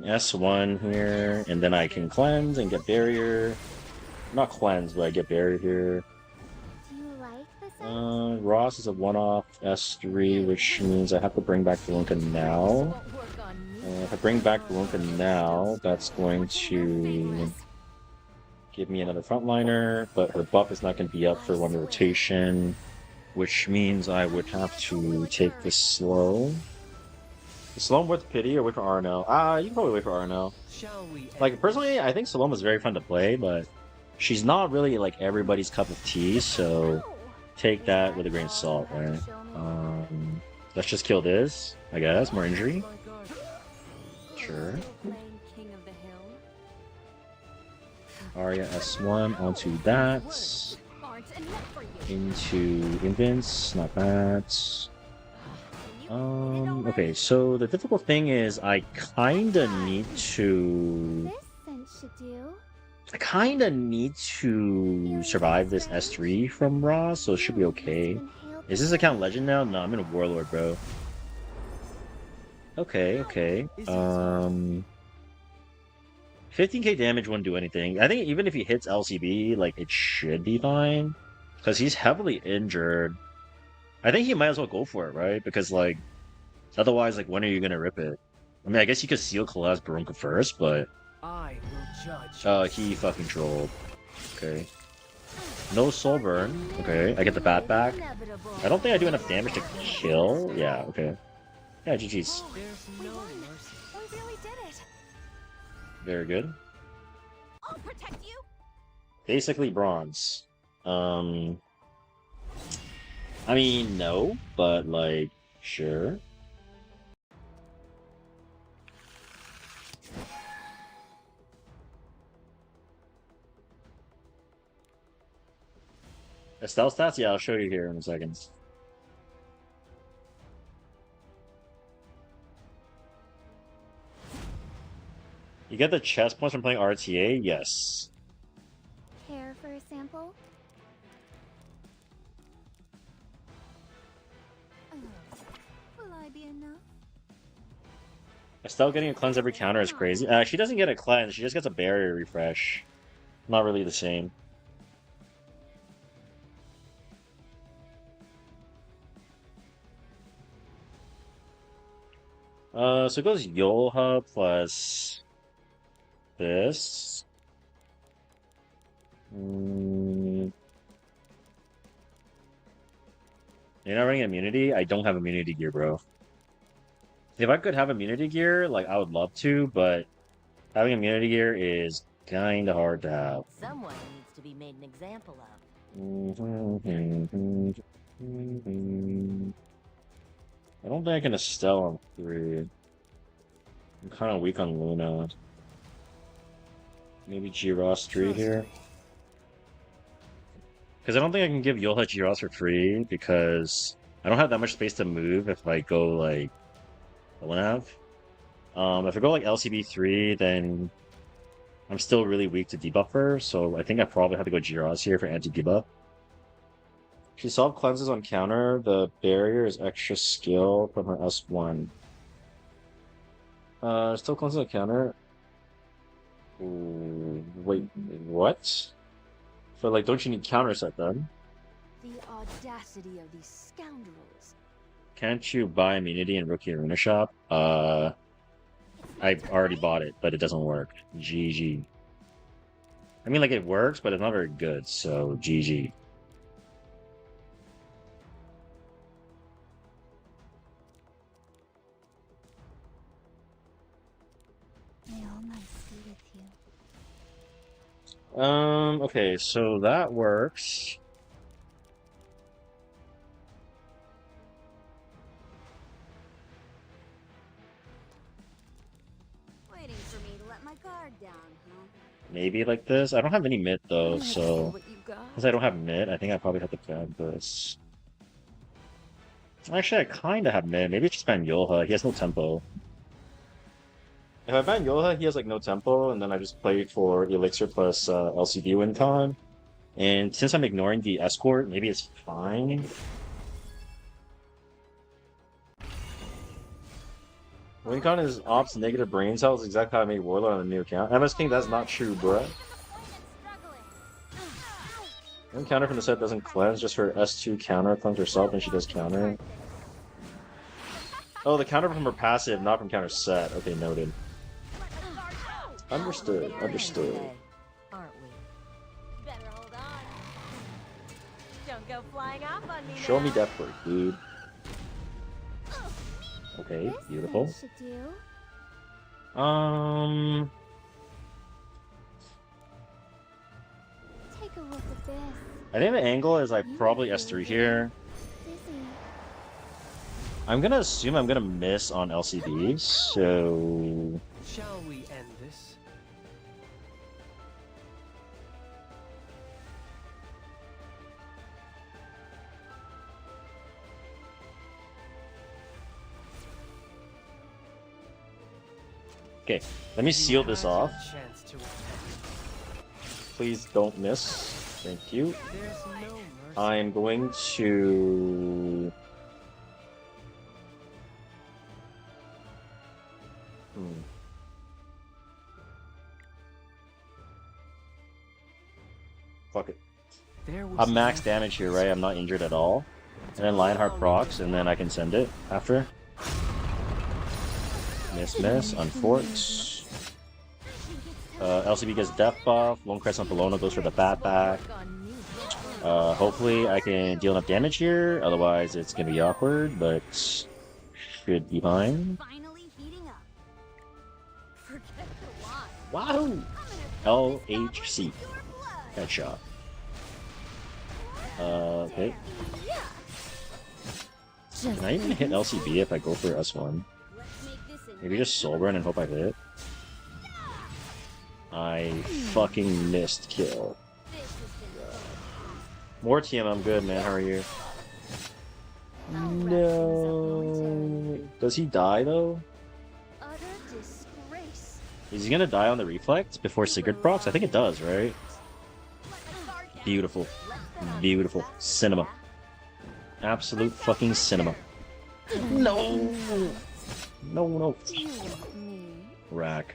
S1 here, and then I can cleanse and get barrier. Not cleanse, but I get barrier here. Do you like this? Ross is a one-off S3, which means I have to bring back Velunca now. If I bring back Velunca now, that's going to give me another frontliner, but her buff is not going to be up for one rotation, which means I would have to take this slow. Is Salome worth pity or wait for Arno? You can probably wait for Arno. Like, personally, I think Salome is very fun to play, but she's not really, like, everybody's cup of tea, so take that with a grain of salt, right? Let's just kill this, I guess. More injury. Sure. Arya S1 onto that. Into Invince, not bad. Okay, so the difficult thing is I kinda need to... I kinda need to survive this S3 from Raw, so it should be okay. Is this account legend now? No, I'm in a Warlord, bro. Okay, okay. 15k damage wouldn't do anything. I think even if he hits LCB, like, it should be fine. Because he's heavily injured. I think he might as well go for it, right? Because, like, otherwise, like, when are you gonna rip it? I mean, I guess you could seal Kala's Barunka first, but... he fucking trolled. Okay. No soul burn. Okay, I get the bat back. I don't think I do enough damage to kill. Yeah, okay. Yeah, GG's. Very good. I'll protect you. Basically bronze. I mean, no, but, like, sure. Estelle stats? Yeah, I'll show you here in a second. You get the chest points from playing RTA? Yes. Care for a sample? Will I be enough? Estelle getting a cleanse every counter is crazy. She doesn't get a cleanse, she just gets a barrier refresh. Not really the same. So it goes Yolha plus this. You're not running immunity? I don't have immunity gear, bro. If I could have immunity gear, like, I would love to, but having immunity gear is kinda hard to have. Someone needs to be made an example of. I don't think I can Estelle on 3. I'm kind of weak on Luna. Maybe G-Ross 3 here. Because I don't think I can give Yolha G-Ross for free, because I don't have that much space to move if I go, like, Olenav. If I go, like, LCB 3, then I'm still really weak to debuff her, so I think I probably have to go G-Ross here for anti-debuff. She solved cleanses on counter. The barrier is extra skill from her S1. Still cleanses on counter. Ooh, wait, what? So, like, don't you need counter set then? The audacity of these scoundrels. Can't you buy immunity in Rookie Arena Shop? I already bought it, but it doesn't work. GG. I mean, like, it works, but it's not very good, so GG. Okay, so that works. Waiting for me to let my guard down, huh? Maybe like this. I don't have any mid though, Let's see so what you got. since I don't have mid, I think I probably have to ban this. Actually, I kind of have mid. Maybe it's just ban Yoha. He has no tempo. If I ban Yoha, he has like no tempo, and then I just play for Elixir plus LCD win con. And since I'm ignoring the escort, maybe it's fine. WinCon is ops negative brain cells, exactly how I made Warlord on the new account. MS King, that's not true, bruh. One counter from the set doesn't cleanse, just her S2 counter cleanse herself and she does counter. Oh, the counter from her passive, not from counter set. Okay, noted. Understood, understood. Aren't we? Better hold on. Don't go flying off on me Show me now. death work, dude. Okay, beautiful. This should do. Take a look at this. I think the angle is like probably S3 here. Dizzy. I'm gonna assume I'm gonna miss on LCD, so... Shall we end this? Okay, let me seal this off. Chance to attack. Please don't miss. Thank you. There's no mercy. I'm going to... Fuck it. I'm max damage here, right? I'm not injured at all. And then Lionheart procs, and then I can send it after. Miss, unforked. LCB gets death buff. Lone Crest on Bologna goes for the bat back. Hopefully I can deal enough damage here, otherwise it's gonna be awkward, but should be fine. Finally heating up. Forget the line. Wahoo! LHC. Headshot. Okay. Can I even hit LCB if I go for S1? Maybe just Soul Burn and hope I hit. I fucking missed kill. More TM, I'm good, man. How are you? No. Does he die though? Utter disgrace. Is he gonna die on the reflect before Sigurd procs? I think it does, right? Beautiful. Beautiful. Cinema. Absolute fucking cinema. No! No. Rack.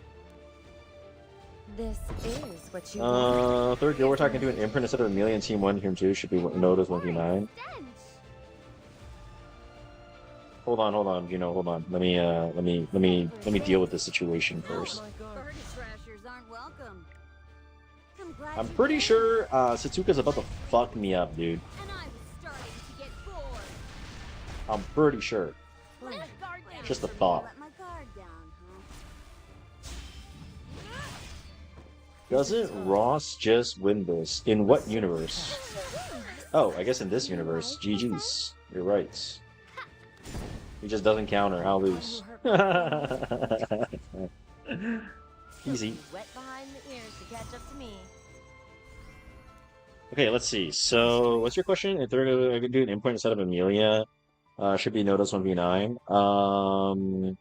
This is what you Third Guild War Talk can do an imprint instead of a million team 1 team 2 should be noted as 1v9. Hold on, Gino, hold on. Let me deal with this situation first. I'm pretty sure Satsuka's about to fuck me up, dude. I'm pretty sure. Just a thought. Doesn't Ross just win this? In what universe? Oh, I guess in this universe. GG's. You're right. He just doesn't counter. I'll lose. Easy. Wet behind the ears to catch up to me. Okay, let's see. So, what's your question? If they're gonna do an import instead of Amelia, should be noticed 1v9.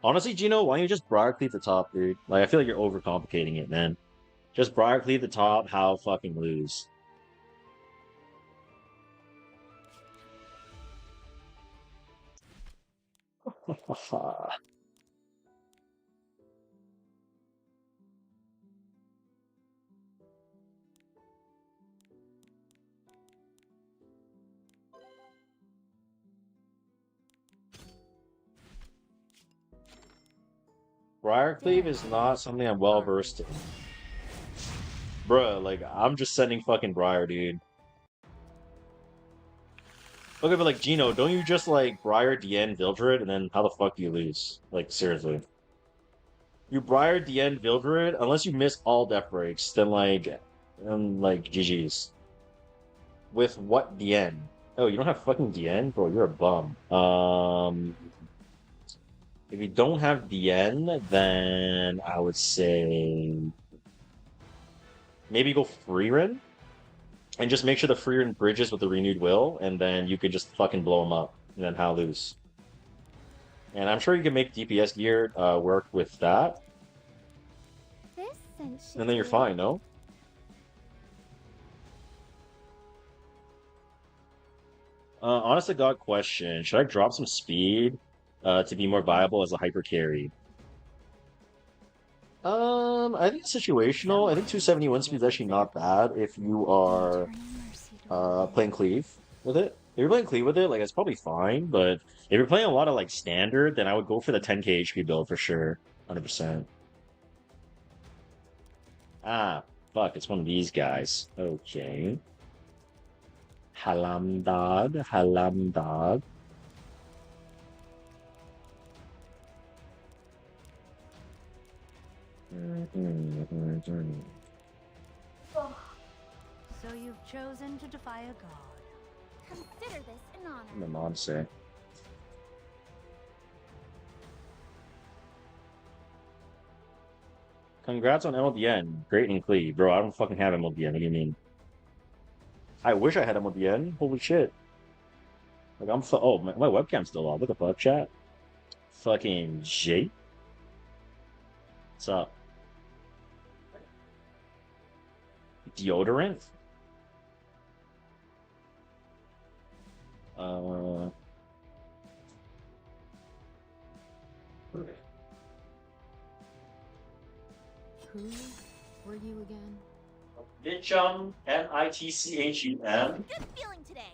Honestly, Gino, why don't you just Briar Cleave the top, dude? Like, I feel like you're overcomplicating it, man. Just Briar Cleave the top, how fucking lose. Briar Cleave is not something I'm well versed in. Bruh, like, I'm just sending fucking Briar, dude. Okay, but like Gino, don't you just like Briar, Dien, Vildred, and then how the fuck do you lose? Like seriously. You Briar, Dien, Vildred, unless you miss all death breaks, then like GG's. With what Dien? Oh, you don't have fucking Dien? Bro, you're a bum. If you don't have Dien, then I would say maybe go Freerin and just make sure the Freerin bridges with the renewed will, and then you could just fucking blow him up and then how lose. And I'm sure you can make DPS gear work with that. And then you're fine, no? Honest to God question, should I drop some speed to be more viable as a hyper carry? I think it's situational. I think 271 speed is actually not bad if you are playing cleave with it. If you're playing cleave with it, like it's probably fine, but if you're playing a lot of like standard, then I would go for the 10k HP build for sure. 100%. Ah, fuck, it's one of these guys. Okay. Halamdad, Halamdad. So you've chosen to defy a god. Consider this an honor. My mom say. Congrats on MLDN. Great and clean. Bro, I don't fucking have MLDN. What do you mean? I wish I had MLDN. Holy shit. Like, oh, my webcam's still on. What the fuck, chat? Fucking J. What's up? Deodorant? Who were you again? Mitchum, M-I-T-C-H-U-M. Good feeling today.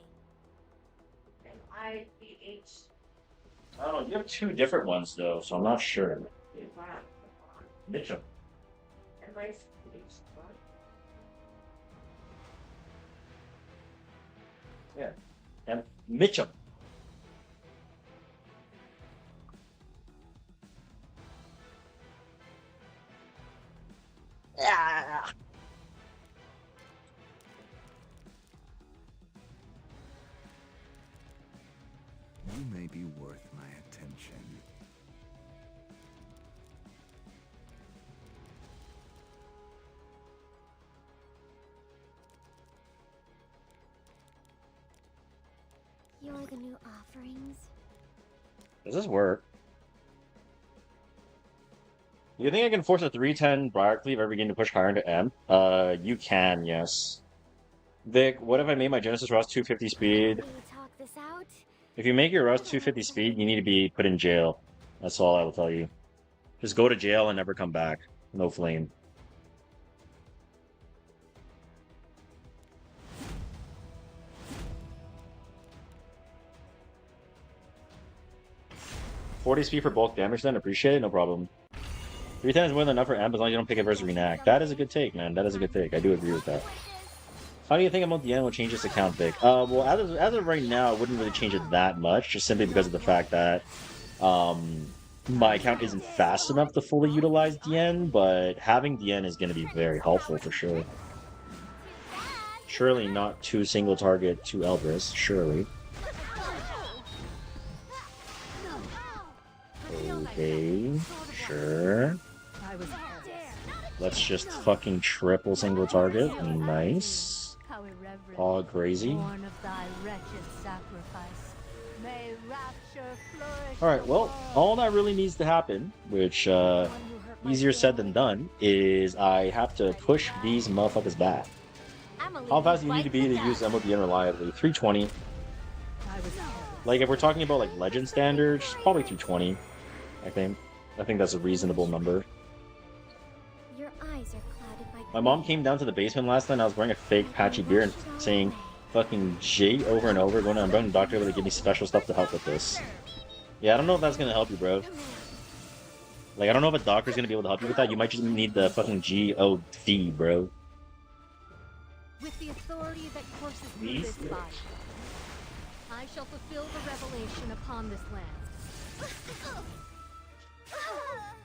M-I-T-H. I don't know, you have two different ones though, so I'm not sure. Mitchum. Yeah. And Mitchum. Ah. You may be worth my attention. You're the new offerings. Does this work? You think I can force a 310 Briar Cleave every game to push higher into M? You can, yes. Vic, what if I made my Genesis Ross 250 speed? Can we talk this out? If you make your Ross 250 speed, you need to be put in jail. That's all I will tell you. Just go to jail and never come back. No flame. $40 speed for bulk damage then? Appreciate it? No problem. 3 times more than enough for amp as long as you don't pick it versus Renact. That is a good take, man. That is a good take. I do agree with that. How do you think MLDN will change this account, Vic? Well, as of right now, I wouldn't really change it that much, just simply because of the fact that my account isn't fast enough to fully utilize DN, but having DN is going to be very helpful for sure. Surely not 2 single target, 2 Elbrus, surely. Okay, sure. Let's just fucking triple single target. Nice. All crazy. Alright, well, all that really needs to happen, which, easier said than done, is I have to push these motherfuckers back. How fast do you need to be to use MLDN reliably? 320. Like, if we're talking about, like, legend standards, probably 320, I think. I think that's a reasonable number. Your eyes are clouded by My mom came down to the basement last night and I was wearing a fake patchy beard and saying fucking J over and over, going to I'm going to the doctor to give me special stuff to help with this. Yeah, I don't know if that's going to help you, bro. Like, I don't know if a doctor's going to be able to help you with that. You might just need the fucking G-O-D, bro. With the authority that courses through this body, I shall fulfill the revelation upon this land.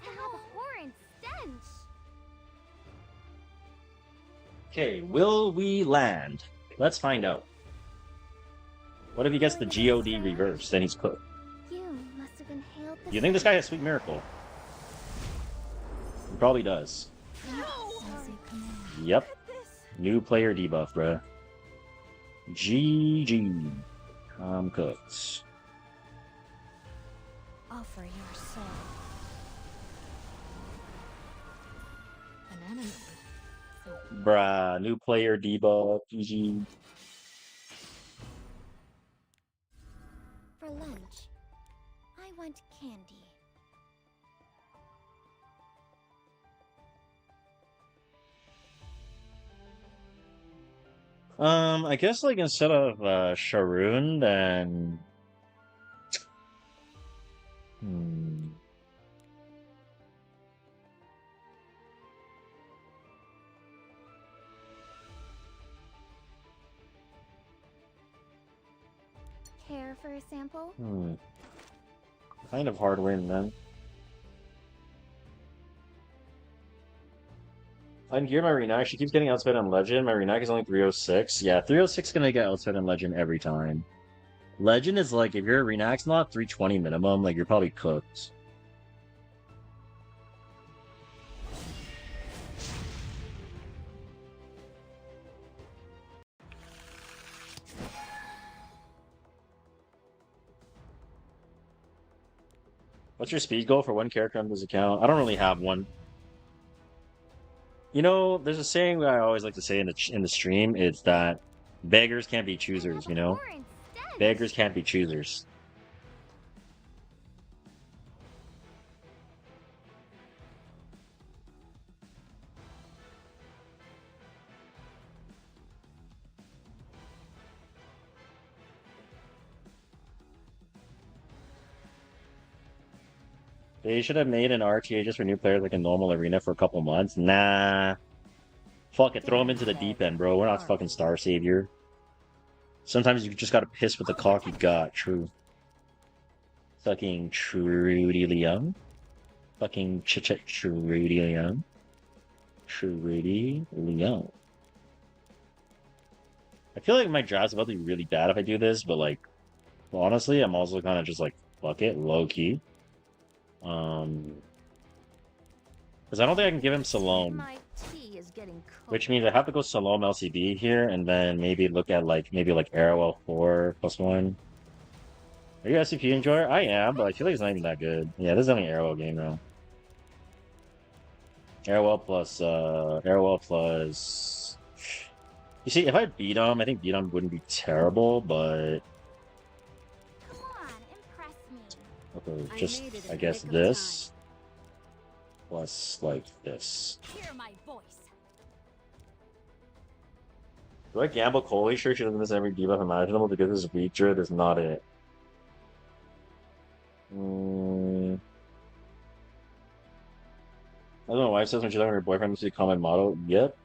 Abhorrent stench! Okay, will we land? Let's find out. What if he gets the GOD reverse? Then he's cooked. You must have inhaled the You think this guy has Sweet Miracle? He probably does. as you command. Yep. New player debuff, bruh. GG. I'm cooked. Offer your soul. An enemy. Bruh, new player debuff. GG. For lunch, I want candy. I guess like instead of Sharoon, then Care for a sample? kind of hard win then. I'm geared my Renac. She keeps getting outsped on Legend. My Renac is only 306. Yeah, 306 is gonna get outsped on Legend every time. Legend is like, if your Renac's not 320 minimum, like you're probably cooked. What's your speed goal for one character on this account? I don't really have one. You know, there's a saying that I always like to say in the stream. It's that beggars can't be choosers. You know, beggars can't be choosers. They should have made an RTA just for new players, like a normal arena for a couple months. Nah. Fuck it, throw them into the deep end, bro. We're not fucking Star Savior. Sometimes you just gotta piss with the cock you got, true. Fucking Trudy Liang. Fucking Chit Trudy Liang. Trudy Liang. I feel like my draft's about to be really bad if I do this, but like, honestly, I'm also kind of just like, fuck it, low key. Because I don't think I can give him Salome. Which means I have to go Salome LCB here, and then maybe look at like, Arrowell 4 +1. Are you SCP enjoyer? I am, but I feel like it's not even that good. Yeah, this is only an Arrowell game though. Arrowell plus... You see, if I beat him, I think beat him wouldn't be terrible, but... Okay, just, I guess this, plus, like, this. Hear my voice. Do I gamble Coley? Sure, she doesn't miss every debuff imaginable because this weak druid is not it. I don't know, my wife says when she's talking to her boyfriend, to comment model. Yep.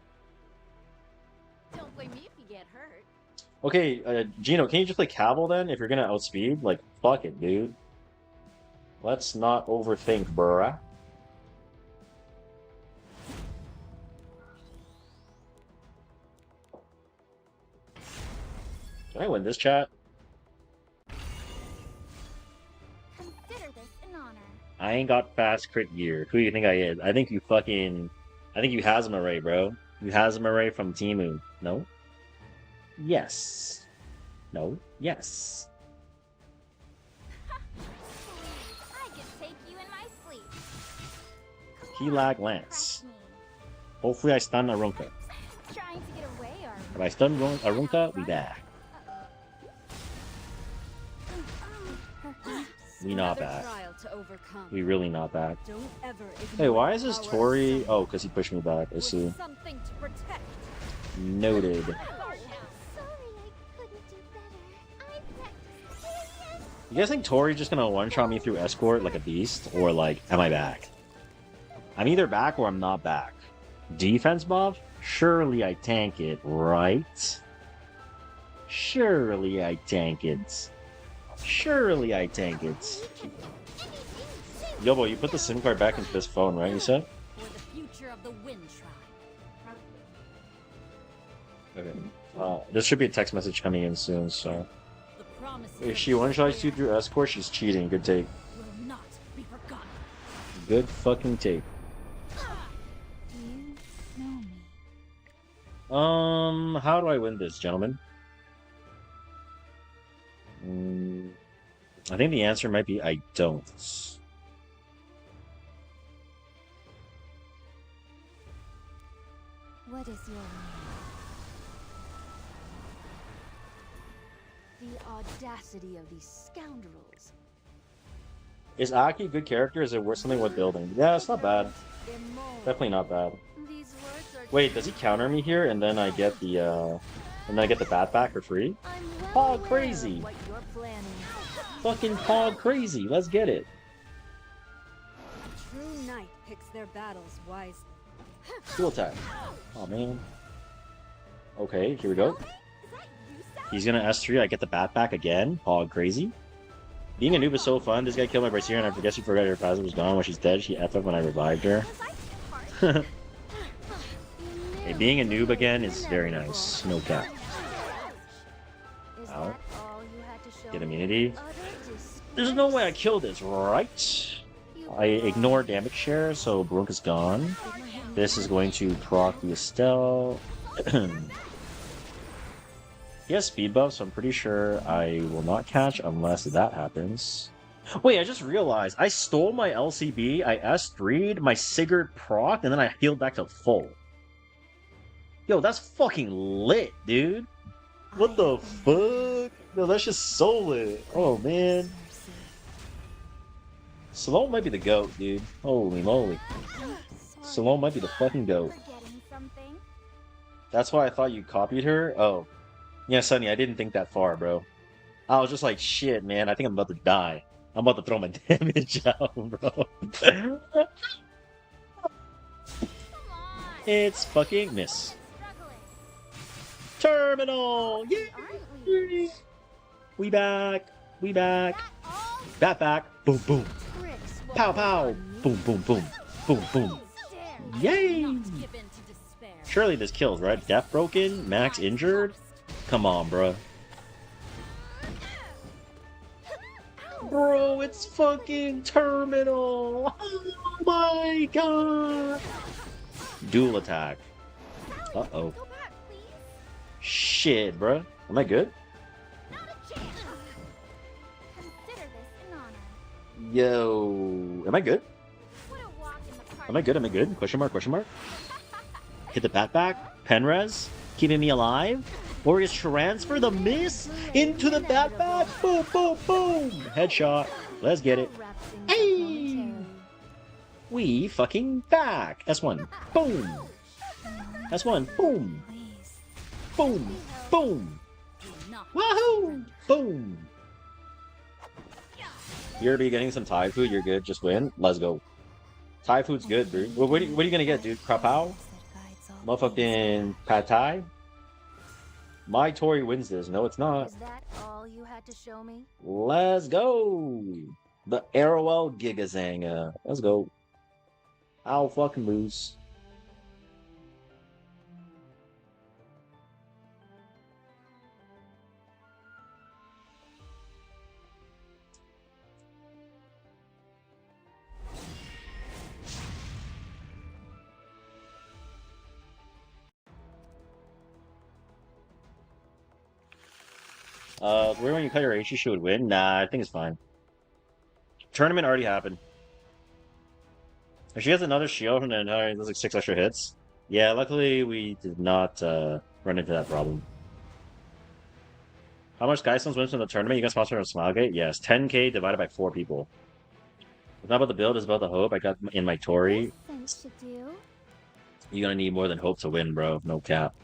Don't blame me if you get hurt. Okay, Gino, can you just play Cavil then? If you're gonna outspeed? Like, fuck it, dude. Let's not overthink, bruh. Can I win this, chat? Consider this an honor. I ain't got fast crit gear. Who do you think I is? I think you Hazamaray, bro. You Hazamaray from Temu. No? Yes. No? Yes. Helag Lance. Hopefully I stun Arunka. Trying to get away, are If I stun Arunka, we back. We not back. We really not back. Hey, why is this Tori? Oh, because he pushed me back. I see. Noted. You guys think Tori's just gonna one-shot me through escort like a beast? Or like, am I back? I'm either back or I'm not back. Defense buff? Surely I tank it, right? Surely I tank it. Surely I tank it. Yo, boy, you put the SIM card back into this phone, right? You said? For the future of the Wind Tribe. Okay. There should be a text message coming in soon, so. The promises If of she one-shots you through escort, she's cheating. Good take. will not be forgotten. Good fucking take. Do you know me? How do I win this, gentlemen? I think the answer might be I don't. What is your name? The audacity of these scoundrels. Is Aki a good character? Is it worth something worth building? Yeah, it's not bad. Definitely not bad. These words are Wait, does he counter me here and then I get the bat back for free? Hog crazy! What you're planning. Fucking hog crazy! Let's get it. True knight picks their battles wisely. Dual attack. Oh man. Okay, here we go. He's gonna S3, I get the bat back again. Hog crazy. Being a noob is so fun. This guy killed my Brassiere and I guess she forgot her passive was gone. When she's dead, she F'd when I revived her. Hey, being a noob again is very nice. No cap. Ow. Get immunity. There's no way I killed this, right? I ignore damage share, so Brunk is gone. This is going to proc the Estelle. He has speed buff, so I'm pretty sure I will not catch unless that happens. Wait, I just realized I stole my LCB, I S3'd, my Sigurd proc, and then I healed back to full. Yo, that's fucking lit, dude. What the fuck? No, that's just so lit. Oh, man. Salome might be the GOAT, dude. Holy moly. Salome might be the fucking GOAT. That's why I thought you copied her? Oh. Yeah, Sonny, I didn't think that far, bro. I was just like, shit, man, I think I'm about to die. I'm about to throw my damage out, bro. It's fucking miss. Terminal! Yay! We back! We back! Bat back! Boom, boom! Pow, pow! Boom, boom, boom! Boom, boom! Yay! Surely this kills, right? Death broken? Max injured? Come on, bro. Bro, it's fucking Terminal! Oh my god! Dual attack. Uh-oh. Shit, bro. Am I good? Yo. Am I good? Am I good? Am I good? Question mark, question mark. Hit the bat back. Penrez. Keeping me alive. Warriors transfer the miss into the bat back. Boom, boom, boom. Headshot. Let's get it. Hey. We fucking back. S1. Boom. S1. Boom. Boom. Boom. Wahoo. Boom. You're be getting some Thai food. You're good. Just win. Let's go. Thai food's good, dude. What are you gonna get, dude? Krapao? Motherfucking pad Thai? My Tori wins this. No, it's not. Is that all you had to show me? Let's go. The Arrowell Gigazanga. Let's go. I'll fucking lose. Where when you cut your H, she would win? Nah, I think it's fine. Tournament already happened. If she has another shield and then there's like 6 extra hits. Yeah, luckily we did not run into that problem. How much Skystones wins from the tournament? You got sponsored on Smilegate? Yes, 10k divided by 4 people. It's not about the build, it's about the hope. I got in my Tori. You're gonna need more than hope to win, bro. No cap.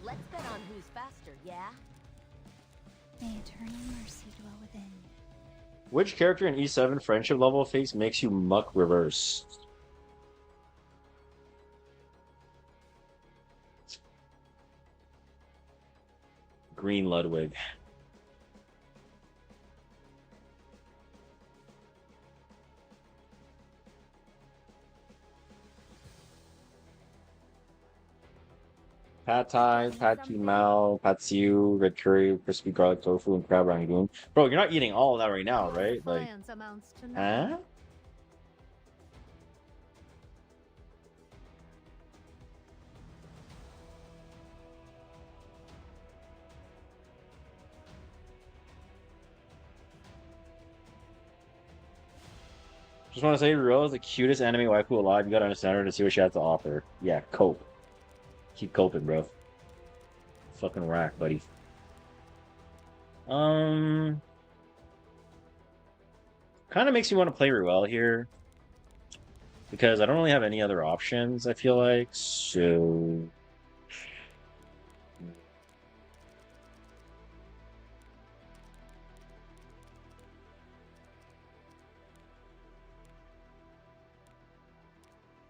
Let's bet on who's faster, yeah? May eternal mercy dwell within. Which character in E7 friendship level face makes you muck reverse? Green Ludwig. Pad Thai, Pad Mao, Pad Siu, red curry, crispy garlic tofu, and crab rangoon. Bro, you're not eating all of that right now, right? Like, huh? Just want to say, Ruel is the cutest anime waifu alive. You gotta understand her to see what she has to offer. Yeah, cope. Keep coping, bro. Fucking rack, buddy. Kind of makes me want to play Ruel here. Because I don't really have any other options, I feel like. So...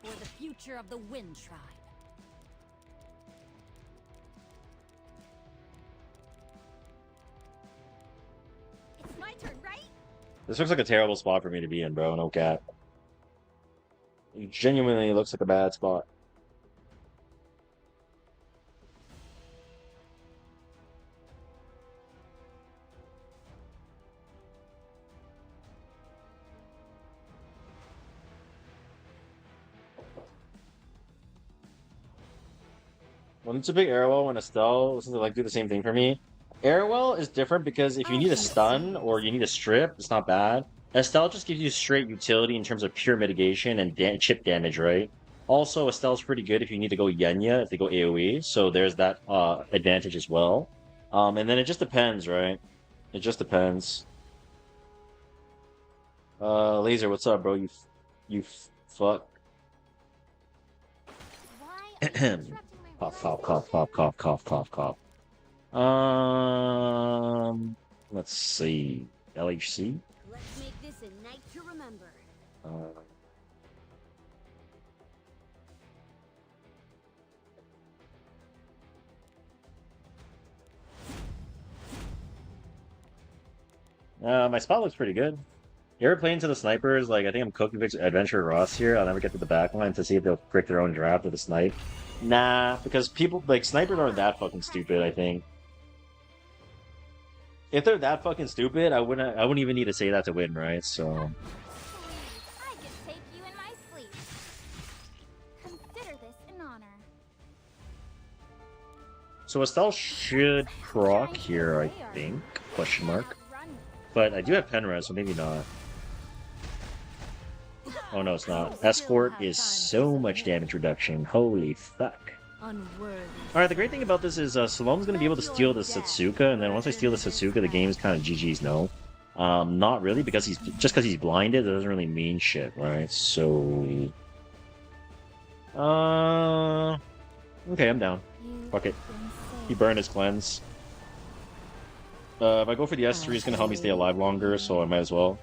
For the future of the Wind Tribe. It's my turn, right? This looks like a terrible spot for me to be in, bro. No cap. It genuinely looks like a bad spot. When it's a big Arrowell, when Estelle doesn't like do the same thing for me. Arrowell is different because if you need a stun or you need a strip, it's not bad. Estelle just gives you straight utility in terms of pure mitigation and chip damage, right? Also, Estelle's pretty good if you need to go Yenya, if they go AoE, so there's that advantage as well. And then it just depends, right? It just depends. Laser, what's up, bro? You fuck. Cough, cough, cough, cough, cough, cough, cough, cough. Let's see. LHC? Let's make this a night to remember. My spot looks pretty good. You ever play into the snipers? Like, I think I'm cooking Adventure Ross here. I'll never get to the back line to see if they'll pick their own draft with a snipe. Nah, because people, like, snipers aren't that fucking stupid, I think. If they're that fucking stupid, I wouldn't even need to say that to win, right? So... I can take you in my sleep. Consider this an honor. So Estelle should proc here, I think? Question mark. But I do have Penrez, so maybe not. Oh no, it's not. Escort is so much damage reduction. Holy fuck. Alright, the great thing about this is Salome's going to be able to steal the Satsuka, and then once I steal the Satsuka, the game's kind of GG's no. Not really, because just because he's blinded, that doesn't really mean shit, right? So... Okay, I'm down. Fuck it. He burned his cleanse. If I go for the S3, it's going to help me stay alive longer, so I might as well.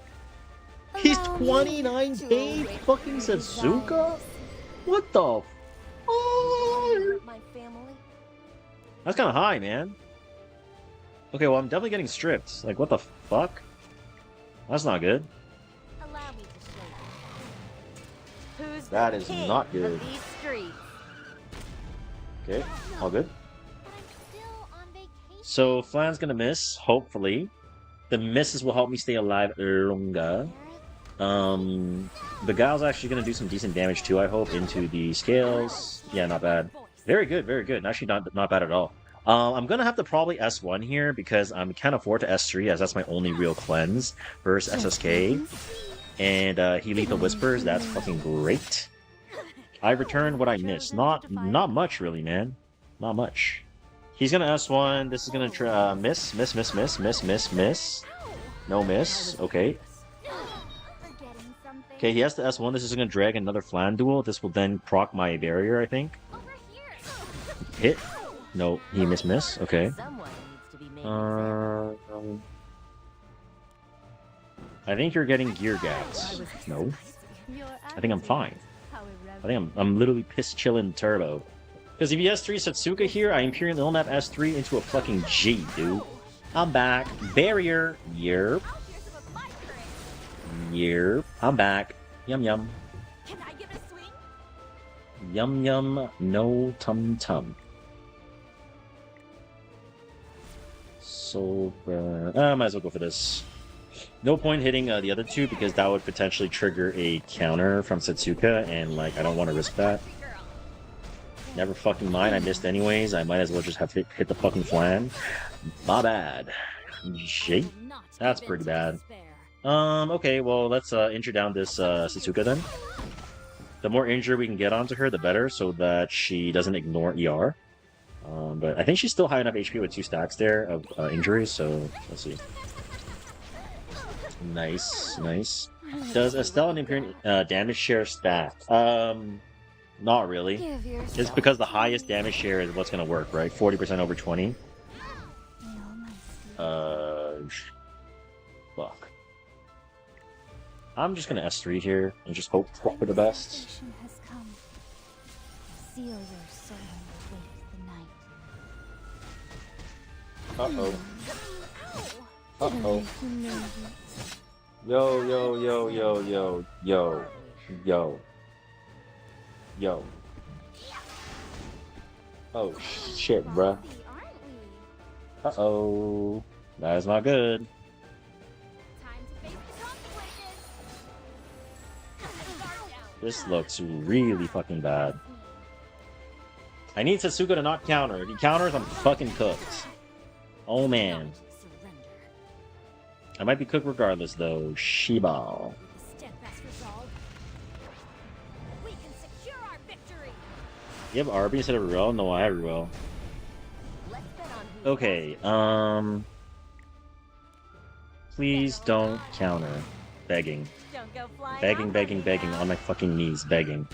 He's 29k fucking Satsuka? What the fuck? That's kind of high, man. Okay, well, I'm definitely getting stripped. Like, what the fuck? That's not good. Allow me to show you. Who's That the is king not good. of these streets? Okay, all good. So, Flan's gonna miss, hopefully. The misses will help me stay alive longer. The Guile's actually gonna do some decent damage too, I hope, into the scales. Yeah, not bad. Very good, very good. Actually, not bad at all. I'm gonna have to probably S1 here because I can't afford to S3 as that's my only real cleanse versus SSK. And he Lethal Whispers, that's fucking great. I returned what I missed. Not much really, man. Not much. He's gonna S1. This is gonna try miss. No miss. Okay. Okay, he has to S1. This is gonna drag another Flan duel. This will then proc my barrier, I think. Hit. No, he miss. Okay. I think you're getting gear gaps. No. I think I'm fine. I think I'm literally piss chillin' turbo. Because if you S3 Setsuka here, I Imperial Ilmap S3 into a fucking G, dude. I'm back. Barrier. Yerp. Yerp. I'm back. Yum yum. Can I give it a swing? Yum yum. No tum tum. So, might as well go for this. No point hitting the other two because that would potentially trigger a counter from Setsuka, and like I don't want to risk that. Never fucking mind, I missed anyways. I might as well just have to hit the fucking flan. My bad. Shit. That's pretty bad. Okay, well let's injure down this Setsuka then. The more injury we can get onto her, the better, so that she doesn't ignore ER. But I think she's still high enough HP with 2 stacks there of injuries, so let's see. Nice, nice. Does Estelle and Imperial damage share stack? Not really. It's because the highest damage share is what's gonna work, right? 40% over 20. Fuck. I'm just gonna S3 here and just hope for the best. Seal your soul with the night. Uh-oh. Uh-oh. Yo, yo, yo, yo, yo, yo, yo, yo. Oh, shit, bruh. Uh-oh. That is not good. This looks really fucking bad. I need Setsuka to not counter. If he counters, I'm fucking cooked. Oh, man. I might be cooked regardless, though. Shibal. You have Arby instead of Ruel? No, I have Ruel. Okay, please don't counter. Begging. Begging, begging, begging on my fucking knees. Begging.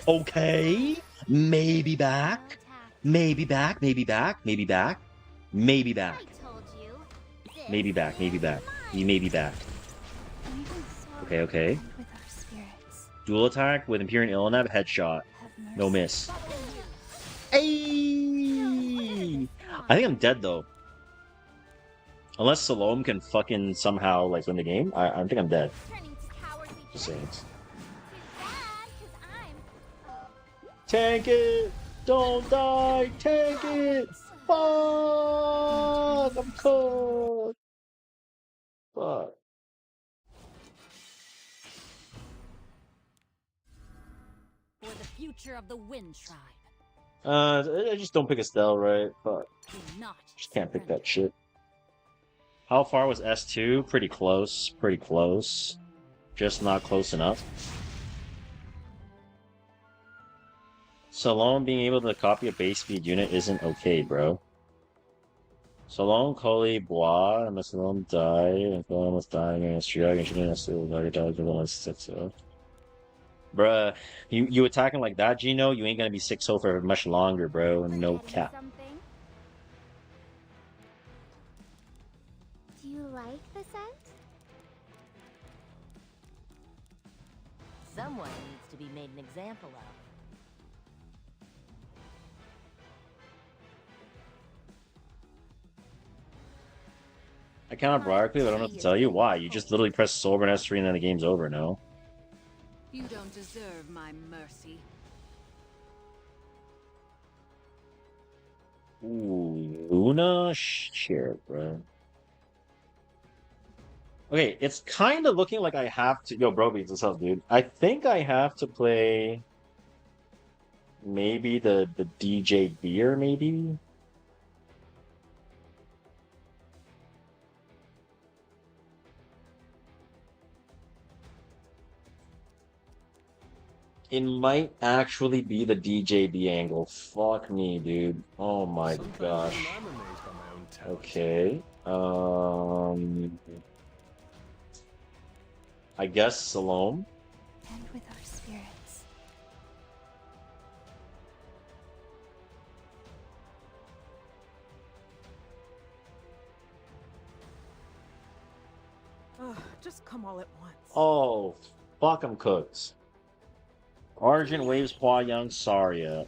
Okay. Maybe back. Maybe back. Maybe back. Maybe back. Maybe back. Maybe back. Maybe back. You may be back. Okay, okay. Dual attack with Imperial Illinab headshot. No miss. Ayy! I think I'm dead though. Unless Salome can fucking somehow like win the game, I think I'm dead. Just saying. Tank it! Don't die! Tank it! Fuck! I'm cooked! Fuck. For the future of the Wind Tribe. I just don't pick Estelle, right? Fuck. Just can't pick that shit. How far was S2? Pretty close. Pretty close. Just not close enough. Salome being able to copy a base speed unit isn't okay, bro. Salome, Cully, Bois, and Salome die, and Salome was dying against Triag, and she didn't still die, bruh, you attacking like that, Gino, you ain't gonna be 6-0 for much longer, bro. No cap. Do you like the scent? Someone needs to be made an example of. I counted Briarcleave, but I don't know what to tell you. Why? You just literally press Sober and S3 and then the game's over, no? You don't deserve my mercy. Ooh, Luna? Shit, bro. Okay, it's kind of looking like I have to... Yo, bro beats this up, dude. I think I have to play... Maybe the DJ Beer, maybe? It might actually be the DJB angle. Fuck me, dude. Oh my gosh. Okay. I guess Salome. And with our spirits. Ugh, just come all at once. Oh, fuck, I'm cooked. Argent Waves, Hua Young, Saria.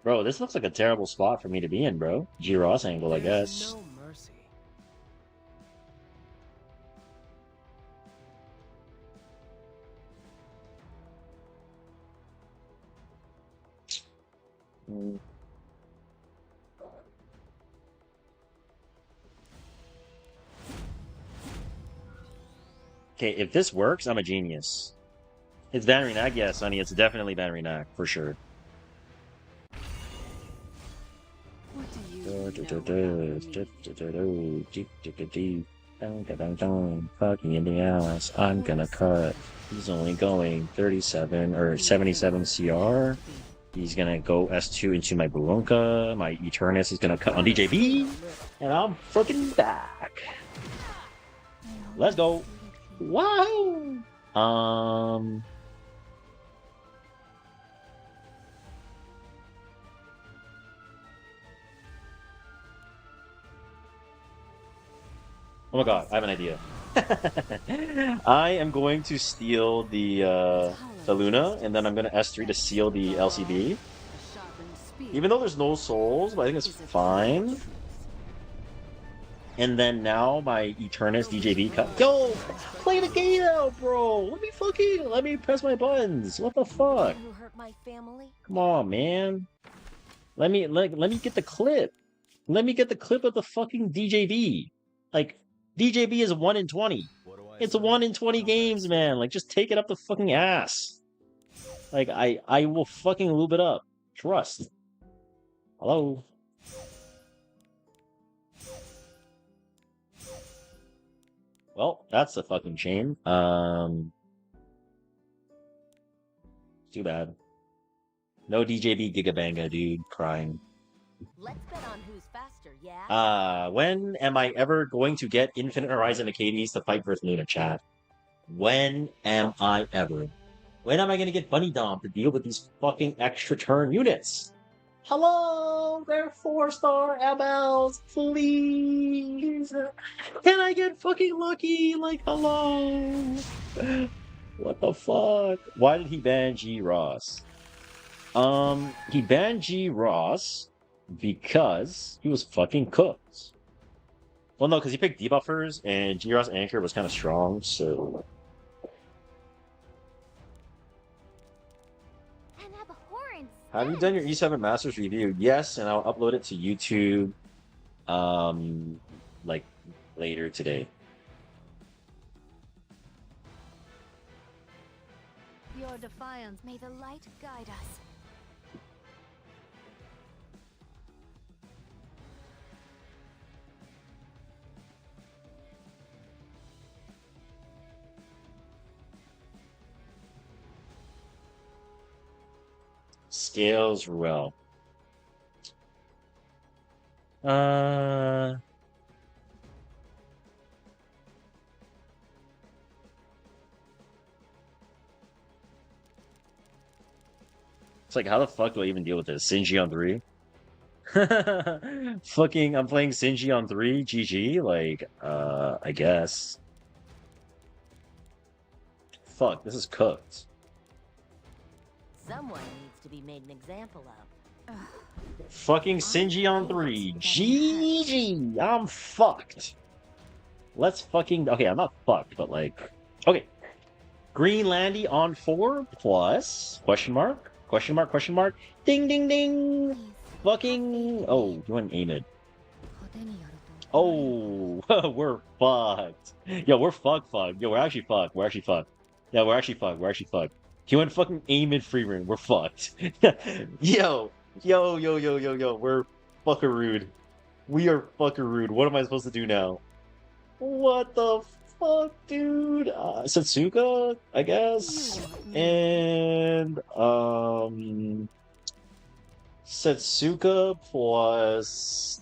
Bro, this looks like a terrible spot for me to be in, bro. G Ross angle, I guess. No mercy. Okay, if this works, I'm a genius. It's Van Renak? Yeah, Sonny, it's definitely Van Renak, for sure. What do you Fucking in the ass. I'm gonna cut. He's only going 37 or 77 CR. He's gonna go S2 into my Barunka. My Eternus is gonna cut on DJB. And I'm fucking back. Let's go. Wow. Oh my god, I have an idea. I am going to steal the Luna, and then I'm going to S3 to seal the LCD. Even though there's no souls, but I think it's fine. And then now my Eternus DJB cut. Yo, play the game out, bro. Let me press my buttons. What the fuck? Who hurt my family? Come on, man. Let me get the clip. Let me get the clip of the fucking DJB. Like, DJB is 1 in 20. It's 1 in 20 games, man. Like, just take it up the fucking ass. Like, I will fucking lube it up. Trust. Hello? Well, that's a fucking shame. Too bad. No DJB Gigabanga, dude. Crying. Let's bet on who's faster, yeah? When am I ever going to get Infinite Horizon Academies to fight versus Luna, chat? When am I ever? When am I gonna get Bunny Dom to deal with these fucking extra turn units? Hello, they're 4-star MLs, please. Can I get fucking lucky? Like, hello. What the fuck? Why did he ban G Ross? He banned G Ross because he was fucking cooked. Well, no, because he picked debuffers and G Ross Anchor was kind of strong, so. Have you done your E7 Masters review? Yes, and I'll upload it to YouTube, like later today. Your defiance, may the light guide us. Scales Ruel. It's like, how the fuck do I even deal with this? Sinji on 3? Fucking, I'm playing Sinji on 3, GG? Like, I guess. Fuck, this is cooked. Someone needs to be made an example of. Fucking Sinji on 3. GG! I'm fucked. Let's fucking... Okay, I'm not fucked, but like... Okay. Greenlandy on 4 plus... Question mark? Question mark? Question mark? Ding, ding, ding! Fucking... Oh, you want aim it. Oh, we're fucked. Yo, we're fucked. Yo, we're actually fucked. Yeah, we're actually fucked. He went fucking aim in free room. We're fucked. Yo, we're fucking-rude. We are fucking-rude. What am I supposed to do now? What the fuck, dude? Satsuka, I guess? And, Satsuka plus,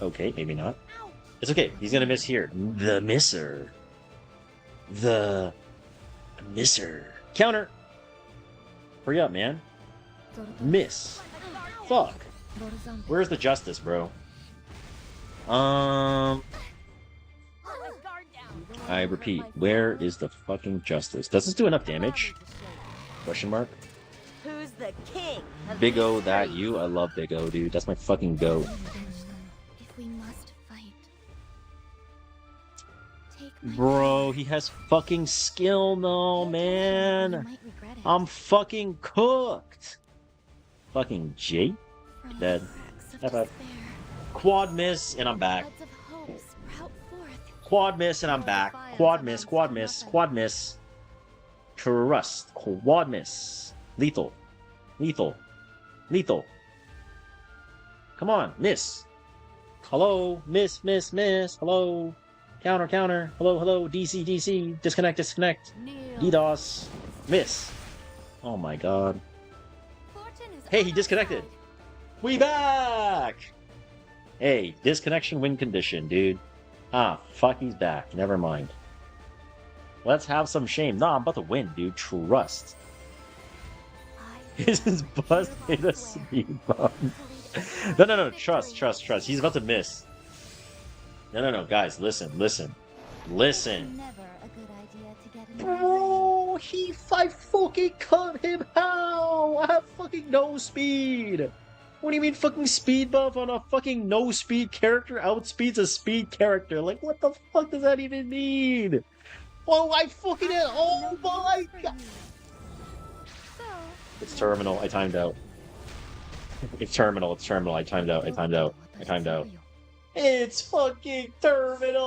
Okay, maybe not. It's okay. He's gonna miss here. The misser. The misser. Counter. Hurry up, man. Miss. Fuck. Where's the justice, bro? I repeat, where is the fucking justice? Does this do enough damage? Question mark. Who's the king? Big O, that you? I love Big O, dude. That's my fucking goat. If we must fight, take Bro, he has fucking skill though, man. I'm fucking cooked. Fucking J. Dead. F. Quad miss, and I'm back. Quad miss, and I'm back. Quad miss, quad miss, quad miss. Trust. Quad miss. Lethal. Lethal. Lethal. Come on, miss. Hello, miss, miss, miss. Hello. Counter, counter. Hello, hello. DC, DC. Disconnect, disconnect. DDoS. Miss. Oh my god. Hey, he disconnected. We back! Hey, disconnection win condition, dude. Ah, fuck, he's back. Never mind. Let's have some shame. Nah, I'm about to win, dude. Trust. This is busted a speed bump. No, no, no. Trust, trust, trust. He's about to miss. No, no, no. Guys, listen, listen. Listen. Bro, I fucking cut him. How? I have fucking no speed. What do you mean fucking speed buff on a fucking no speed character outspeeds a speed character? Like, what the fuck does that even mean? Oh, I fucking it. Oh my god. It's terminal. I timed out. It's terminal. It's terminal. I timed out. I timed out. I timed out. It's fucking terminal.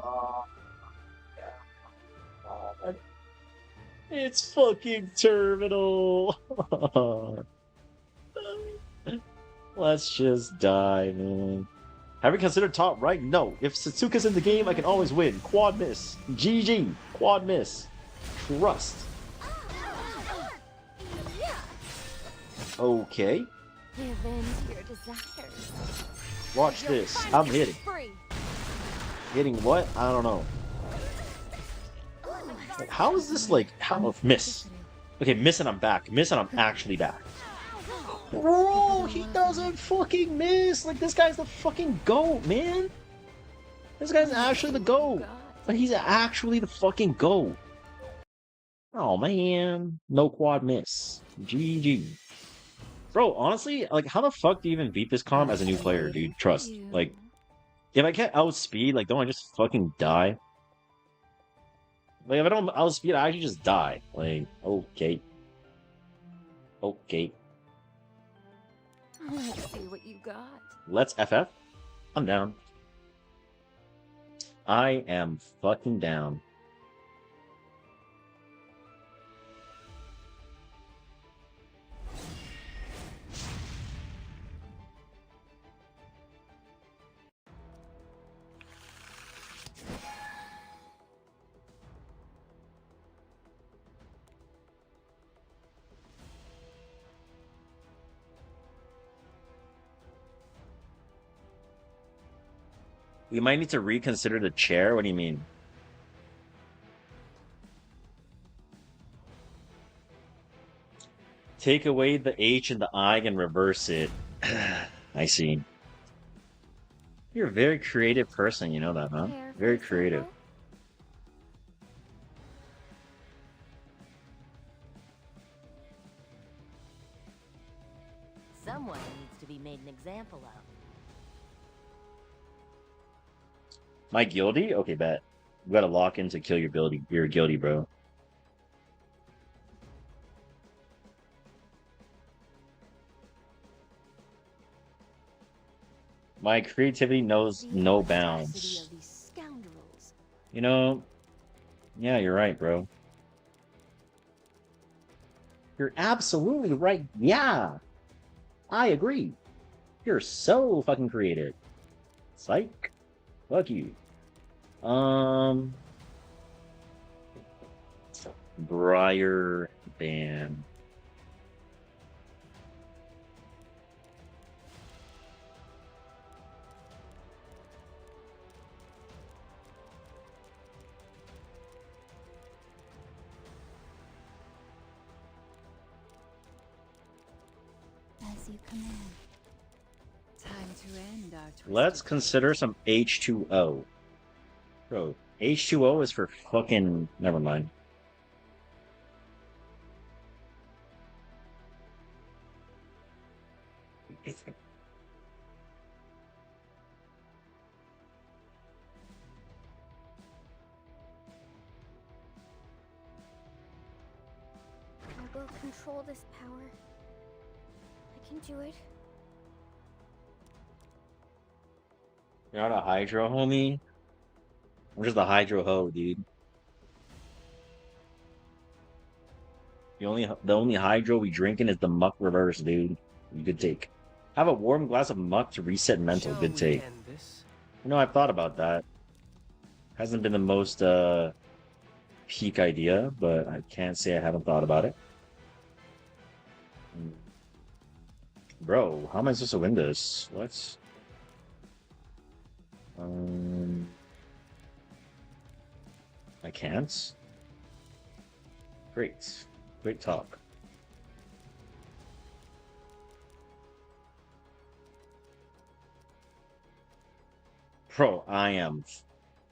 Oh, God. It's fucking terminal. Let's just die, man. Have you considered top right? No. If Satsuka's in the game, I can always win. Quad miss. GG. Quad miss. Trust. Okay. Watch this. I'm hitting. Hitting what? I don't know. Like, how is this like... How... Miss. Okay, miss and I'm back. Miss and I'm actually back. Bro, he doesn't fucking miss. Like, this guy's the fucking GOAT, man. This guy's actually the GOAT. Like, he's actually the fucking GOAT. Oh, man. No quad miss. GG. Bro, honestly, like, how the fuck do you even beat this comp as a new player, dude? Trust. Like, if I can't outspeed, like, don't I just fucking die? Like, if I don't outspeed, I actually just die. Like, okay. Okay. Let's see what you got. Let's FF. I'm down. I am fucking down. We might need to reconsider the chair. What do you mean? Take away the H and the I and reverse it. I see. You're a very creative person, you know that, huh? Very creative. Someone needs to be made an example of. My guilty? Okay, bet. You gotta lock in to kill your guilty. You're guilty, bro. My creativity knows no bounds. You know, yeah, you're right, bro. You're absolutely right. Yeah, I agree. You're so fucking creative. Psych. Fuck you. Briar Ban. you command. Time to end our twisted Let's consider some H2O. Bro, H2O is for fucking... Never mind. I will control this power. I can do it. You're not a Hydro, homie? I'm just a Hydro hoe, dude. The only Hydro we drinking is the Muck Reverse, dude. You could take. Have a warm glass of Muck to reset mental. Good take. You know, I've thought about that. Hasn't been the most peak idea, but I can't say I haven't thought about it. Bro, how am I supposed to win this? What? I can't? Great. Great talk. Bro, I am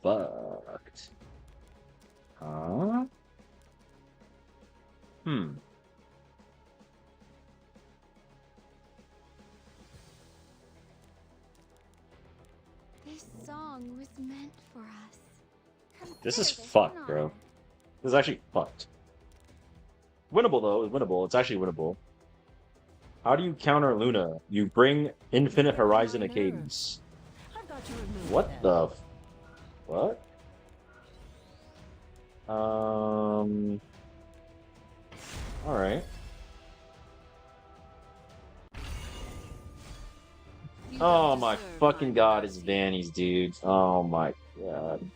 fucked. Huh? This song was meant for us. This is Consider fucked, an bro. honor. This is actually fucked. Winnable, though. It's winnable. It's actually winnable. How do you counter Luna? You bring Infinite Horizon Acades. What the... What? Alright. Oh my fucking god, it's Vanny's, dude. Oh my god.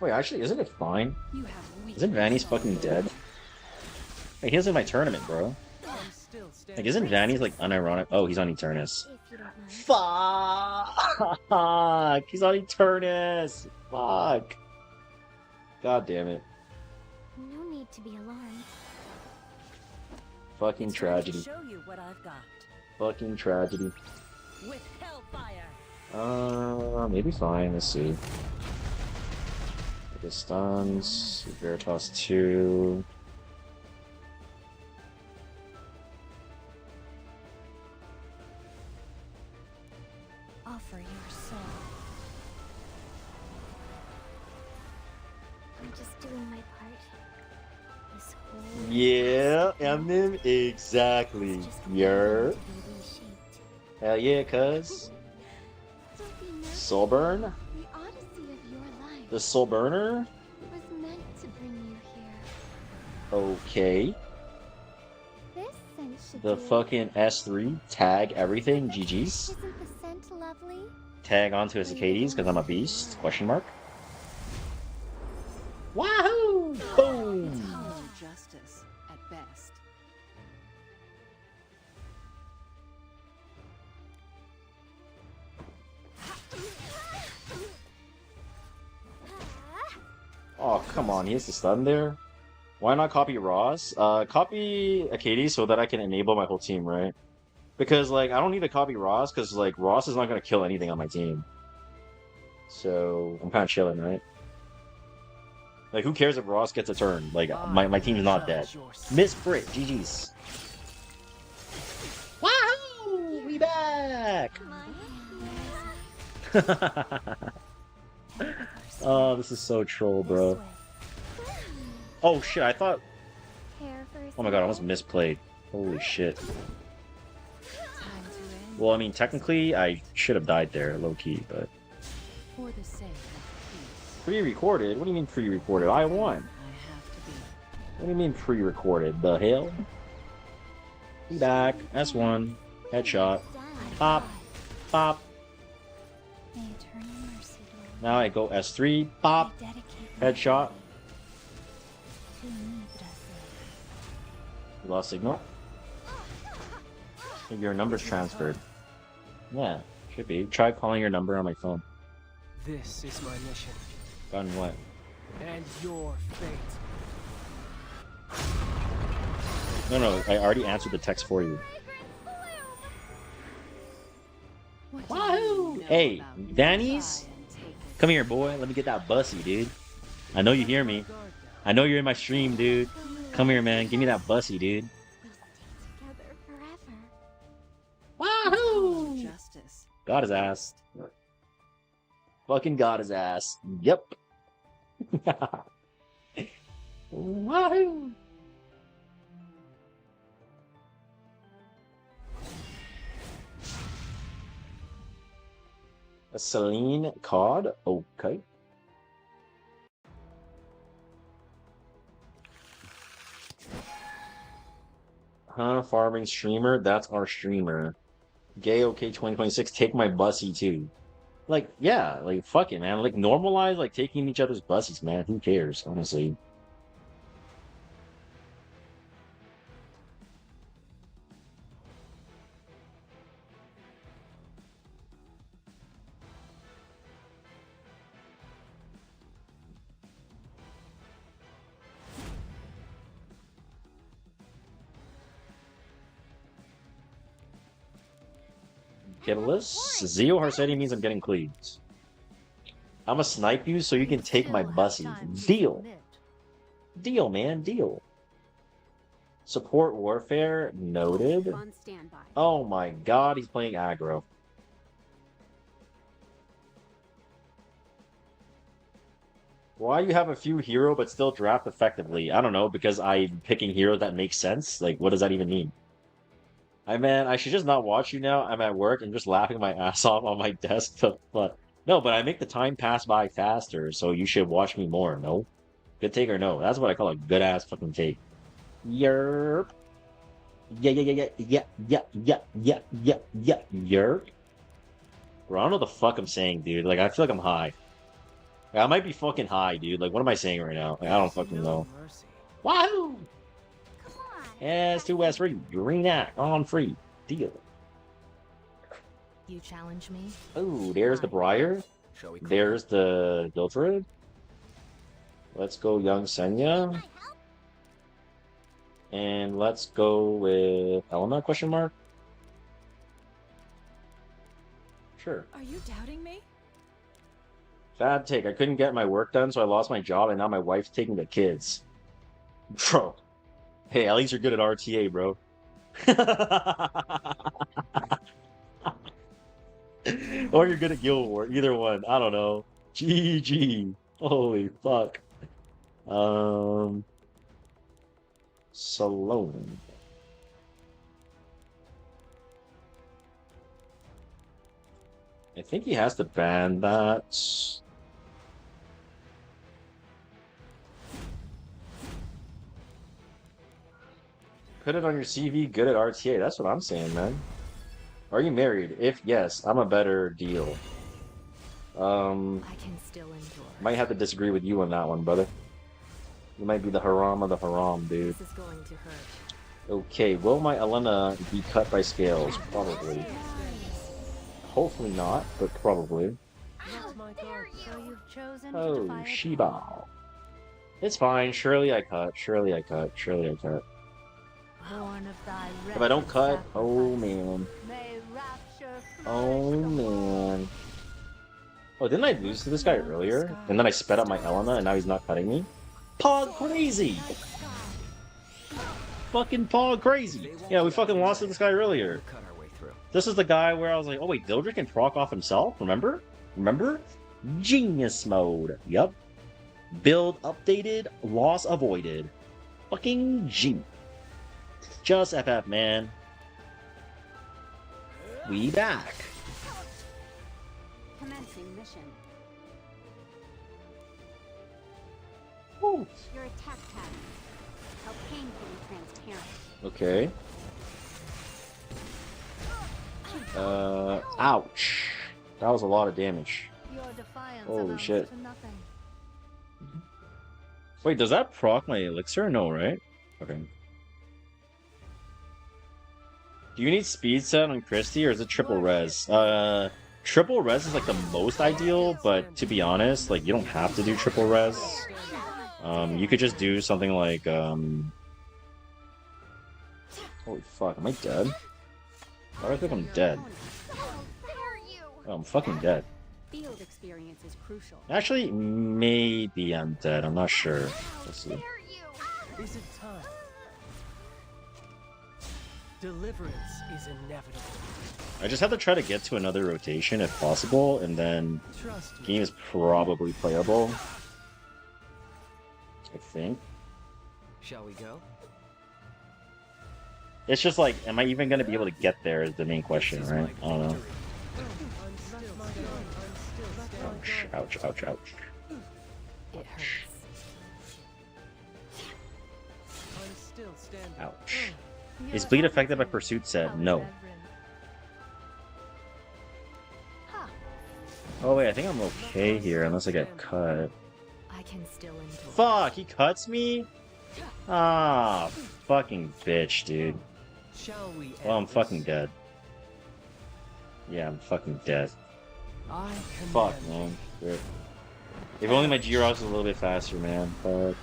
Wait, actually, isn't it fine? Isn't Vanny's fucking dead? Like, he was in my tournament, bro. Like, isn't Vanny's, like, unironic? Oh, he's on Eternus. Fuck! He's on Eternus! Fuck! God damn it. No need to be alarmed. Fucking tragedy. Show you what I've got. Fucking tragedy. With hellfire. Maybe fine. Let's see. The stuns. Veritas 2. Offer your soul. I'm just doing my part. This whole Yeah, Eminem, exactly. Yeah. Hell yeah, cuz. Soulburn? The odyssey of your life The Soul Burner? was meant to bring you here. Okay. This scent should The do it. fucking S3. Tag everything. GG's. Isn't the scent lovely? Tag onto his Acades because I'm a beast? Question mark. Wahoo! Boom! hollow justice at best. Oh, come on. He has to stun there. Why not copy Ross? Copy Acades so that I can enable my whole team, right? Because, like, I don't need to copy Ross because, like, Ross is not going to kill anything on my team. So, I'm kind of chilling, right? Like, who cares if Ross gets a turn? Like, my team's not dead. Miss Brit, GG's. Wahoo! We back! Oh, this is so troll, bro. Oh, shit, I thought... Oh my god, I almost misplayed. Holy shit. Well, I mean, technically, I should have died there, low-key, but... For the sake of Pre-recorded? What do you mean pre-recorded? I won. peace, I have to be. What do you mean pre-recorded? The hell? Be back. S1. Headshot. Pop. Pop. May eternal mercy dwell. Now I go S3. Pop. I dedicate my Headshot. to Yggdrasil. You lost signal? Maybe your number's transferred. Yeah, should be. Try calling your number on my phone. This is my mission. Gun what? And your fate. No, I already answered the text for you. Wahoo! Hey, Danny's? Come here, boy. Let me get that bussy, dude. I know you hear me. I know you're in my stream, dude. Come here, man. Give me that bussy, dude. Wahoo! Justice. Got his ass. Fucking got his ass. Yep. Wahoo! A Celine card? Okay. Huh? Farming streamer? That's our streamer. Gay okay 2026. Take my bussy too. Like, yeah, like fuck it, man. Like normalize like taking each other's bussies, man. Who cares, honestly? Kitless? Zeo Harsetti means I'm getting cleaved. I'ma snipe you so you can take my bussy. Deal. Deal, man. Deal. Support warfare. Noted. On standby. Oh my god, he's playing aggro. Why you have a few hero but still draft effectively? I don't know, because I'm picking heroes that make sense. Like, what does that even mean? Man, I should just not watch you now. I'm at work and just laughing my ass off on my desk. But no, but I make the time pass by faster, so you should watch me more. No, good take or no? That's what I call a good ass fucking take. Yerp. Yeah. Yerp. Bro, I don't know what the fuck I'm saying, dude. Like, I feel like I'm high. Like, I might be fucking high, dude. Like, what am I saying right now? Like, I don't fucking know. Wahoo! S2 S3, green act on free. Deal. You challenge me? Oh, there's the Briar. There's the Diltrid. Let's go young Senya. And let's go with Elena, question mark? Sure. Are you doubting me? Bad take. I couldn't get my work done, so I lost my job, and now my wife's taking the kids. Bro. Hey, at least you're good at RTA, bro. Or you're good at Guild War. Either one. I don't know. GG. Holy fuck. Salone. I think he has to ban that. Put it on your CV, good at RTA. That's what I'm saying, man. Are you married? If yes, I'm a better deal. I can still endure. Might have to disagree with you on that one, brother. You might be the haram of the haram, dude. This is going to hurt. Okay, will my Elena be cut by scales? Probably. Hopefully not, but probably. So you've chosen to Oh, defy a Shiba. It's fine. Surely I cut. Surely I cut. Surely I cut. Born of thy If I don't cut, sacrifice, oh man. may rapture Oh man. Oh, didn't I lose to this guy earlier? And then I sped up my Elena and now he's not cutting me? Pog crazy! Fucking Pog crazy! Yeah, we fucking lost to this guy earlier. This is the guy where I was like, oh wait, Dildred can proc off himself? Remember? Remember? Genius mode. Yup. Build updated, loss avoided. Fucking G. Just FF, man. We back. Commencing mission. Woo. Your attack pattern. How painfully transparent. Okay. Ouch. That was a lot of damage. Your defiance Holy amounts shit. to nothing. Wait, does that proc my elixir? No, right? Okay. Do you need speed set on Christie or is it triple res? Triple res is like the most ideal, but to be honest, like you don't have to do triple res. You could just do something like Holy fuck, am I dead? Why do I think I'm dead? Oh, I'm fucking dead. Field experience is crucial. Actually, maybe I'm dead. I'm not sure. Let's see. Is it time? Deliverance is inevitable. I just have to try to get to another rotation if possible, and then Trust me. game is probably playable. I think. Shall we go? It's just like, am I even going to be able to get there is the main question, right? I don't know. Ouch, ouch, ouch, ouch. It hurts. I'm still standing. Ouch. Is bleed affected by pursuit set? No. Oh wait, I think I'm okay here unless I get cut. I can still endure. Fuck, he cuts me? Ah, fucking bitch, dude. Shall we Well, I'm end fucking this? dead. Yeah, I'm fucking dead. I Fuck, command. man. Rip. If only my G-Rocks was a little bit faster, man. Fuck.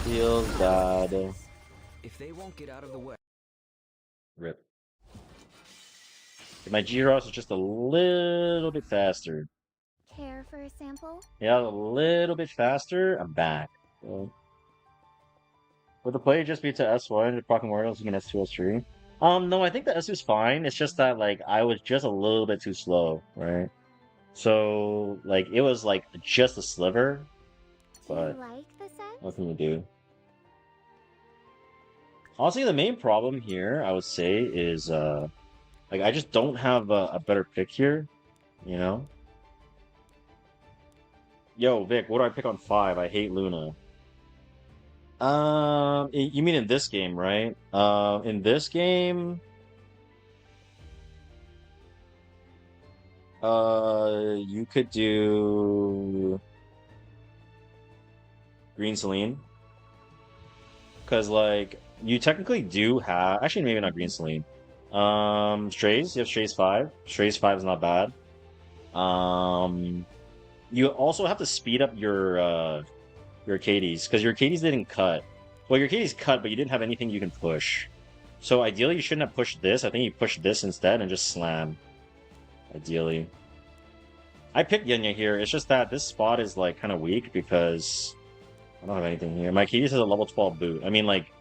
Feels bad. If they won't get out of the way. Rip. If my G-Rocks was just a little bit faster. Care for a sample? Yeah, a little bit faster, I'm back. So, would the play just be to S1 and proc Memorials again S2, S3? No, I think the S2 is fine. It's just that, like, I was just a little bit too slow, right? So, like, it was, like, just a sliver. But, Do you like the set? what can you do? Honestly, the main problem here, I would say, is, like, I just don't have a better pick here, you know? Yo, Vic, what do I pick on 5? I hate Luna. You mean in this game, right? In this game, you could do Green Celine, because like you technically do have, actually maybe not Green Celine. Strays, you have Strays 5. Strays 5 is not bad. You also have to speed up your Arcades, because your Arcades didn't cut. Well, your Arcades cut, but you didn't have anything you can push. So ideally, you shouldn't have pushed this. I think you pushed this instead and just slam. Ideally. I picked Yenya here. It's just that this spot is like kind of weak because I don't have anything here. My Arcades has a level 12 boot. I mean, like,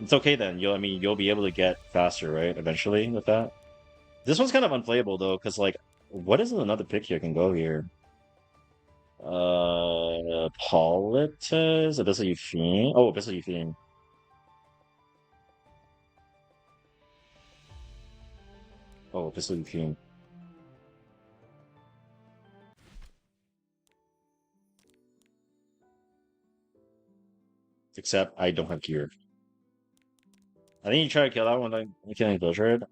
it's okay then. You'll be able to get faster, right? Eventually with that. This one's kind of unplayable though, because like, what is another pick here can go here? Politis, Abyssal Eupheme. Oh, Abyssal Eupheme. Oh, Abyssal Eupheme. Except I don't have gear. I think you try to kill that one like killing Blizzard.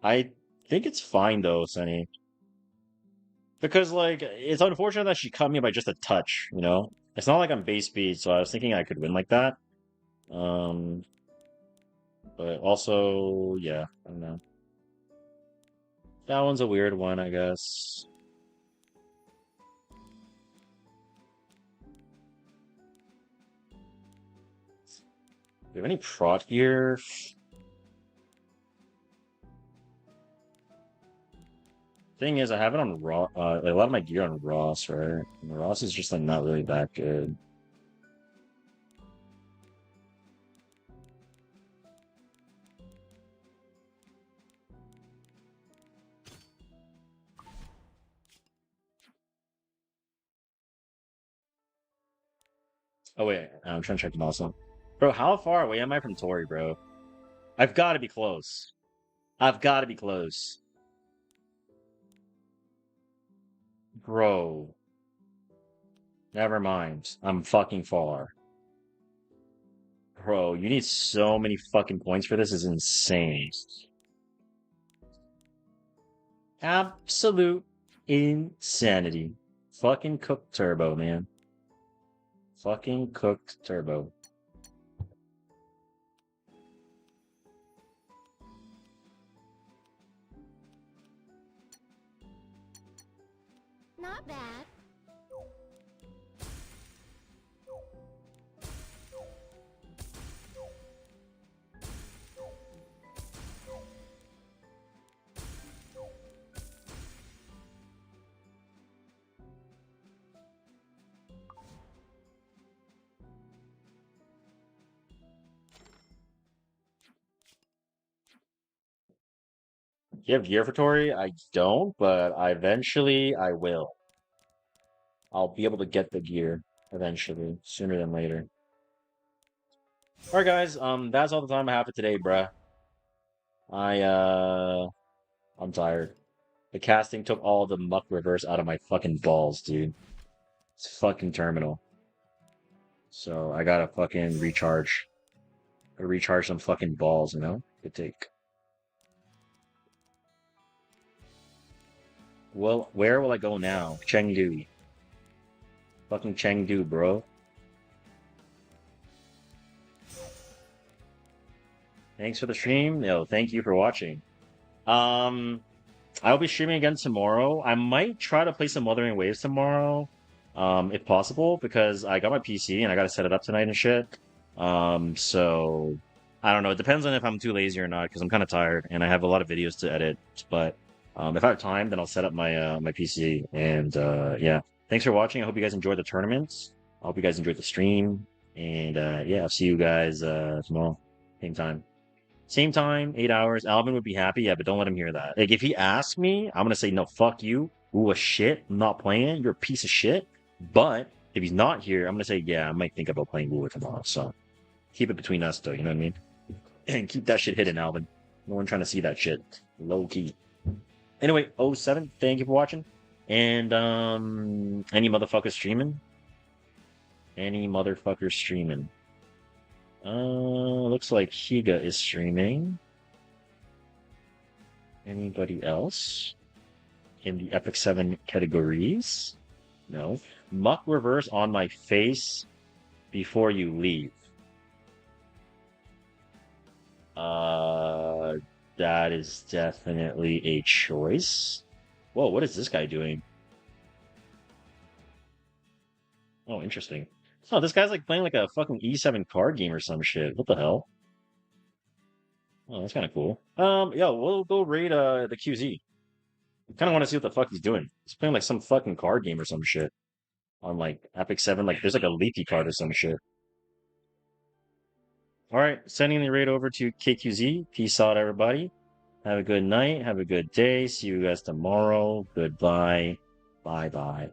I think it's fine though, Sunny. Because, like, it's unfortunate that she cut me by just a touch, you know? It's not like I'm base speed, so I was thinking I could win like that. But also, yeah, I don't know. That one's a weird one, I guess. Do you have any prot gear? Thing is, I have it on Raw. Like, a lot of my gear on Ross, right? And Ross is just like not really that good. Oh wait, I'm trying to check them also. Bro, how far away am I from Tori, bro? I've got to be close. I've got to be close. Bro. Never mind. I'm fucking far. Bro, you need so many fucking points for this. Is insane. Absolute insanity. Fucking cooked turbo, man. Fucking cooked turbo. Not bad. You have gear for Tori? I don't, but eventually I will. I'll be able to get the gear eventually, sooner than later. Alright guys, that's all the time I have for today, bruh. I'm tired. The casting took all the muck reverse out of my fucking balls, dude. It's fucking terminal. So I gotta fucking recharge. Gotta recharge some fucking balls, you know? Good take. Well, where will I go now? Chengdu. Fucking Chengdu, bro. Thanks for the stream. Yo, thank you for watching. I'll be streaming again tomorrow. I might try to play some Wuthering Waves tomorrow, if possible, because I got my PC and I gotta set it up tonight and shit. So I don't know. It depends on if I'm too lazy or not, because I'm kind of tired and I have a lot of videos to edit. But if I have time, then I'll set up my my PC. And yeah, thanks for watching. I hope you guys enjoyed the tournaments. I hope you guys enjoyed the stream. And yeah, I'll see you guys tomorrow, same time. Same time, 8 hours. Alvin would be happy, yeah, but don't let him hear that. Like, if he asks me, I'm gonna say, no, fuck you. Ooh, a shit. I'm not playing. You're a piece of shit. But if he's not here, I'm gonna say, yeah, I might think about playing Luia tomorrow. So keep it between us, though. You know what I mean? And keep that shit hidden, Alvin. No one trying to see that shit. Low key. Anyway, 07, thank you for watching. And any motherfucker streaming? Any motherfucker streaming? Looks like Higa is streaming. Anybody else in the Epic 7 categories? No. Muck reverse on my face before you leave. That is definitely a choice. Whoa, what is this guy doing? Oh, interesting. Oh, this guy's like playing like a fucking E7 card game or some shit. What the hell? Oh, that's kind of cool. Yeah, we'll go raid the QZ. I kind of want to see what the fuck he's doing. He's playing like some fucking card game or some shit on like Epic 7. Like there's like a leaky card or some shit. All right, sending the raid over to KQZ. Peace out, everybody. Have a good night. Have a good day. See you guys tomorrow. Goodbye. Bye bye.